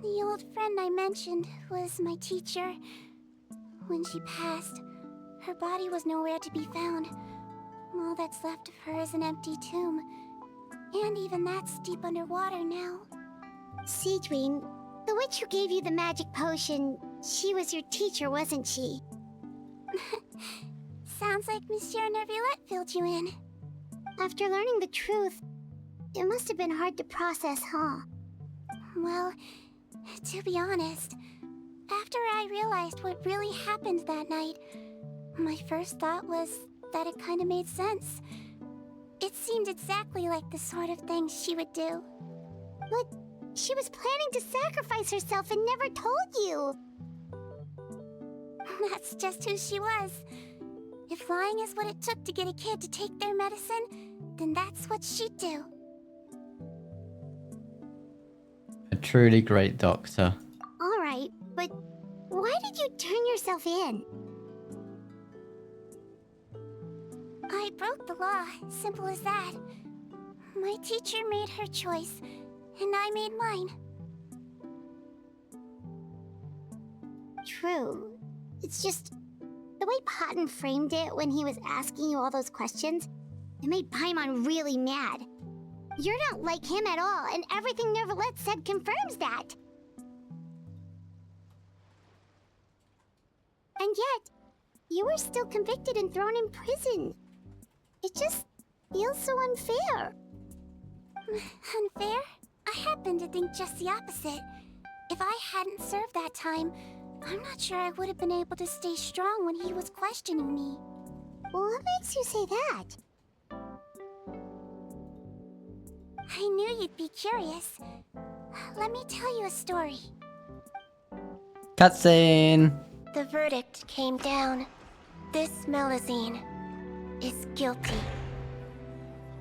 The old friend I mentioned was my teacher. When she passed, her body was nowhere to be found. All that's left of her is an empty tomb. And even that's deep underwater now. SIGEWINNE, the witch who gave you the magic potion, she was your teacher, wasn't she? Sounds like Monsieur Neuvillette filled you in. After learning the truth, it must have been hard to process, huh? Well, to be honest, after I realized what really happened that night, my first thought was that it kind of made sense. It seemed exactly like the sort of thing she would do. But she was planning to sacrifice herself and never told you. That's just who she was. If lying is what it took to get a kid to take their medicine, then that's what she'd do. A truly great doctor. Alright, but why did you turn yourself in? I broke the law, simple as that. My teacher made her choice, and I made mine. True. It's just the way Patton framed it when he was asking you all those questions, it made Paimon really mad. You're not like him at all, and everything Neuvillette said confirms that. And yet, you were still convicted and thrown in prison. It just feels so unfair. Unfair? I happen to think just the opposite. If I hadn't served that time, I'm not sure I would have been able to stay strong when he was questioning me. What makes you say that? I knew you'd be curious. Let me tell you a story. Cutscene. The verdict came down. This Melazine is guilty.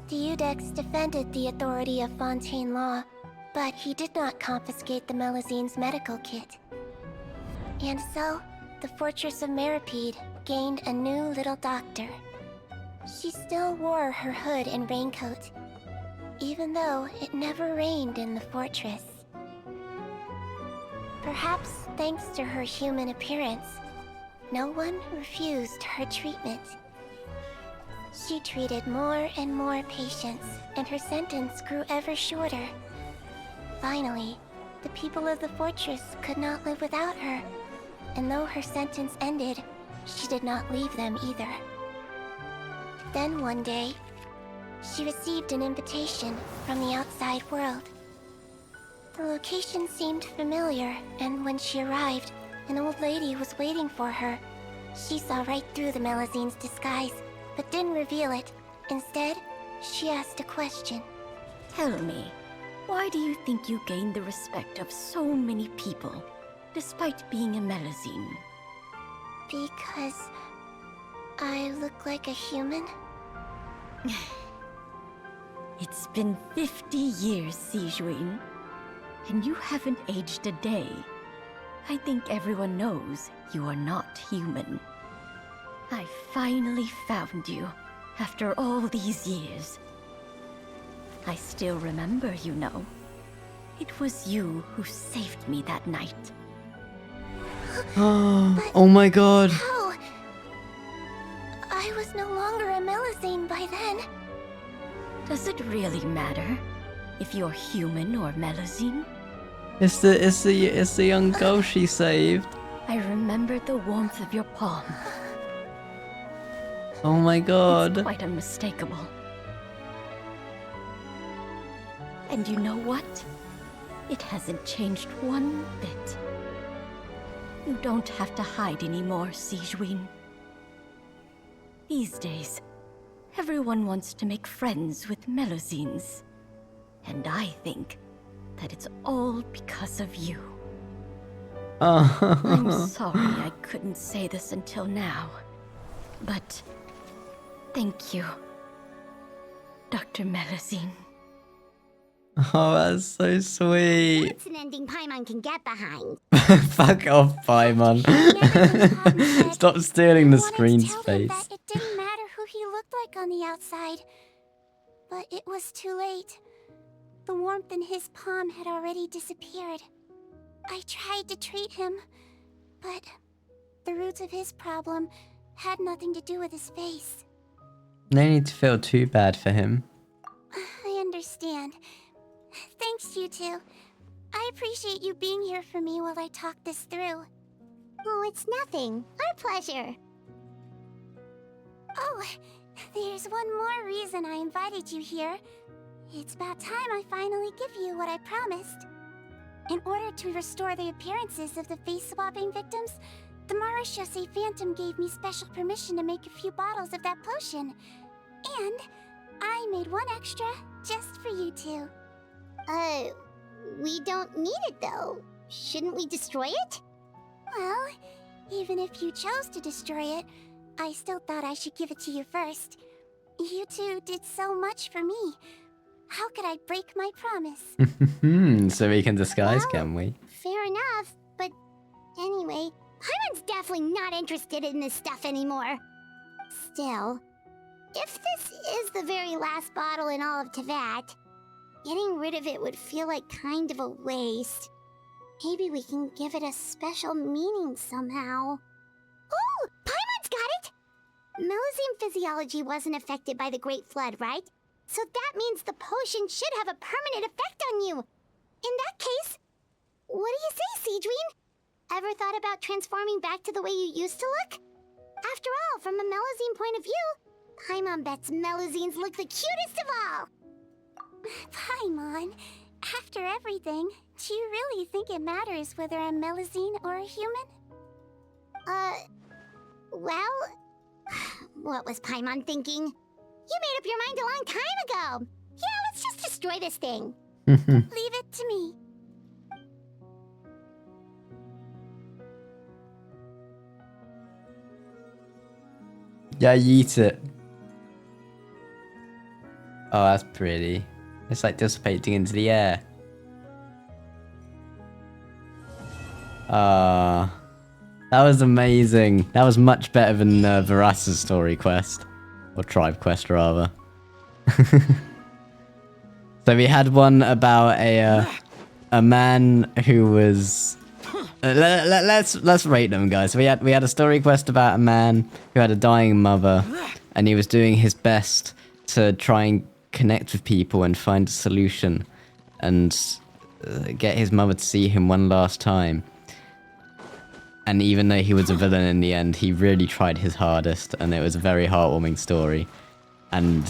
The Eudex defended the authority of Fontaine law, but he did not confiscate the Melazine's medical kit. And so, the Fortress of Meripede gained a new little doctor. She still wore her hood and raincoat, even though it never rained in the fortress. Perhaps thanks to her human appearance, no one refused her treatment. She treated more and more patients, and her sentence grew ever shorter. Finally, the people of the fortress could not live without her, and though her sentence ended, she did not leave them either. Then one day, she received an invitation from the outside world. The location seemed familiar, and when she arrived, an old lady was waiting for her. She saw right through the Melazine's disguise, but didn't reveal it. Instead, she asked a question. Tell me, Why do you think you gained the respect of so many people, despite being a Melazine? Because I look like a human? It's been 50 years, SIGEWINNE, and you haven't aged a day. I think everyone knows you are not human. I finally found you, after all these years. I still remember, you know. It was you who saved me that night. Oh my god. How? I was no longer a Melazine by then. Does it really matter if you're human or Melazine? It's the young girl she saved. I remember the warmth of your palm. Oh my god. It's quite unmistakable. And you know what? It hasn't changed one bit. You don't have to hide anymore, SIGEWINNE. These days, everyone wants to make friends with Melazines. And I think that it's all because of you. I'm sorry I couldn't say this until now, but thank you, Dr. Melazine. Oh, that's so sweet. That's an ending Paimon can get behind. Fuck off, Paimon. Stop stealing the screen space. It didn't matter who he looked like on the outside. But it was too late. The warmth in his palm had already disappeared. I tried to treat him, but the roots of his problem had nothing to do with his face. No need to feel too bad for him. I understand. Thanks, you two. I appreciate you being here for me while I talk this through. Oh, it's nothing. Our pleasure. Oh, there's one more reason I invited you here. It's about time I finally give you what I promised. In order to restore the appearances of the face-swapping victims, the Marechaussee Phantom gave me special permission to make a few bottles of that potion. And I made one extra just for you two. We don't need it though. Shouldn't we destroy it? Well, even if you chose to destroy it, I still thought I should give it to you first. You two did so much for me. How could I break my promise? So we can disguise, can we? Fair enough, but anyway, Paimon's definitely not interested in this stuff anymore. Still, if this is the very last bottle in all of Teyvat, getting rid of it would feel like kind of a waste. Maybe we can give it a special meaning somehow. Oh, Paimon's got it! Melazine physiology wasn't affected by the Great Flood, right? So that means the potion should have a permanent effect on you. In that case, what do you say, SIGEWINNE? Ever thought about transforming back to the way you used to look? After all, from a Melazine point of view, Paimon bets Melazines look the cutest of all. Paimon, after everything, do you really think it matters whether I'm Melazine or a human? Well, what was Paimon thinking? You made up your mind a long time ago. Yeah, let's just destroy this thing. Leave it to me. Yeah, yeet it. Oh, that's pretty. It's like dissipating into the air. That was amazing. That was much better than VODS' story quest. Or tribe quest, rather. So we had one about a man who was... let's rate them, guys. We had a story quest about a man who had a dying mother, and he was doing his best to try and connect with people and find a solution, and get his mother to see him one last time. And even though he was a villain in the end, he really tried his hardest, and it was a very heartwarming story. And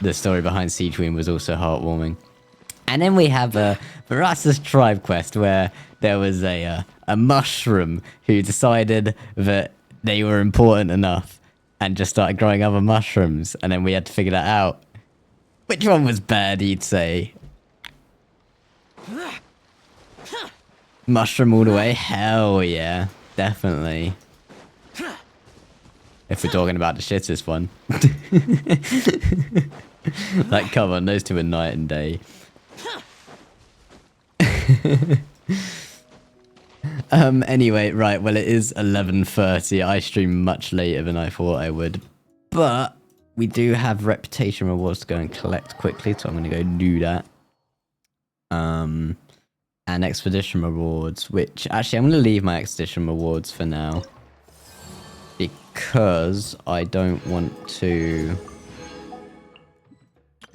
the story behind SIGEWINNE was also heartwarming. And then we have a VODS tribe quest where there was a mushroom who decided that they were important enough and just started growing other mushrooms, and then we had to figure that out. Which one was bad, you'd say? Mushroom all the way? Hell yeah. Definitely. If we're talking about the shittest one. Like, come on, those two are night and day. Anyway, right, well, it is 11:30. I stream much later than I thought I would. But we do have reputation rewards to go and collect quickly, so I'm going to go do that. And expedition rewards, which actually I'm going to leave my expedition rewards for now. Because I don't want to...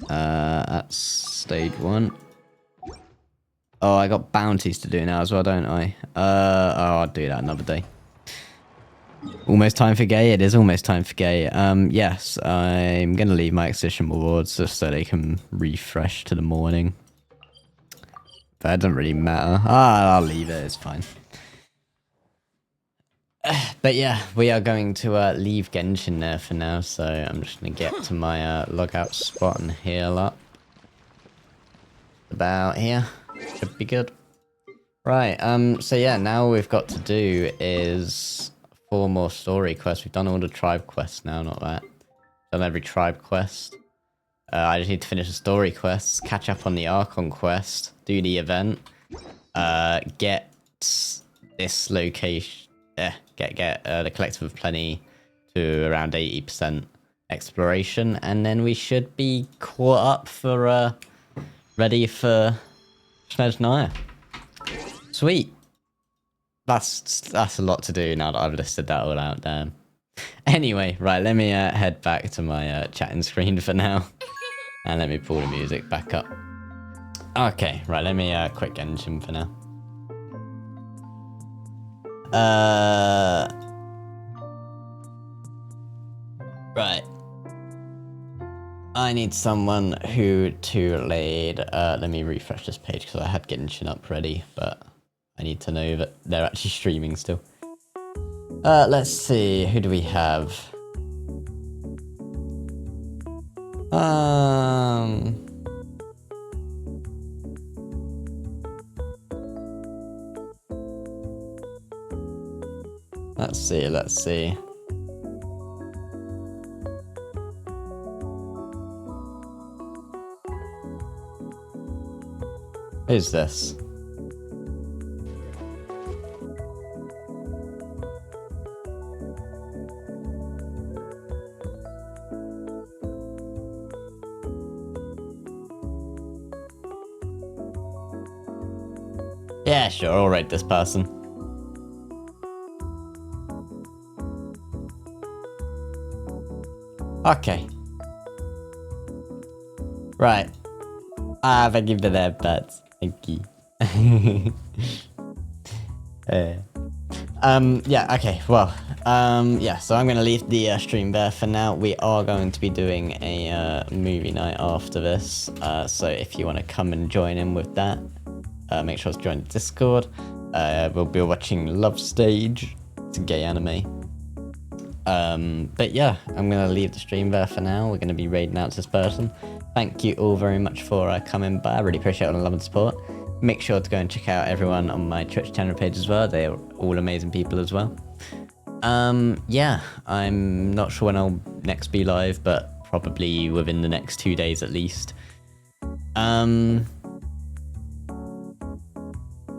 that's stage 1. Oh, I got bounties to do now as well, don't I? Oh, I'll do that another day. Almost time for gay? It is almost time for gay. Yes, I'm going to leave my expedition rewards just so they can refresh to the morning. That doesn't really matter. I'll leave it, it's fine. But yeah, we are going to leave Genshin there for now, so I'm just going to get to my logout spot and heal up. About here. Should be good. Right, so yeah, now all we've got to do is 4 more story quests. We've done all the tribe quests now, not that. Done every tribe quest. I just need to finish the story quests, catch up on the Archon quest, do the event, get this location, get the Collective of Plenty to around 80% exploration, and then we should be caught up for, ready for Snezhnaya. Sweet. That's a lot to do now that I've listed that all out, damn. Anyway, right, let me head back to my chatting screen for now. And let me pull the music back up. Okay, right, let me quit Genshin for now. Right. I need someone who to lead. Let me refresh this page because I had Genshin up ready, but I need to know that they're actually streaming still. Let's see, who do we have? Let's see. Who's this? Yeah, sure, I'll rate this person. Okay. Right. Thank you for that, bets. Thank you. Yeah, okay, well, yeah, so I'm gonna leave the stream there for now. We are going to be doing a movie night after this, so if you want to come and join in with that, make sure to join the Discord. We'll be watching Love Stage. It's a gay anime. But yeah, I'm going to leave the stream there for now. We're going to be raiding out this person. Thank you all very much for coming by. I really appreciate all the love and support. Make sure to go and check out everyone on my Twitch channel page as well. They are all amazing people as well. Yeah, I'm not sure when I'll next be live, but probably within the next 2 days at least.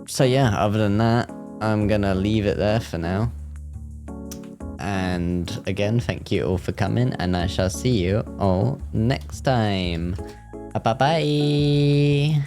So yeah, other than that, I'm gonna leave it there for now. And again, thank you all for coming, and I shall see you all next time. Bye bye.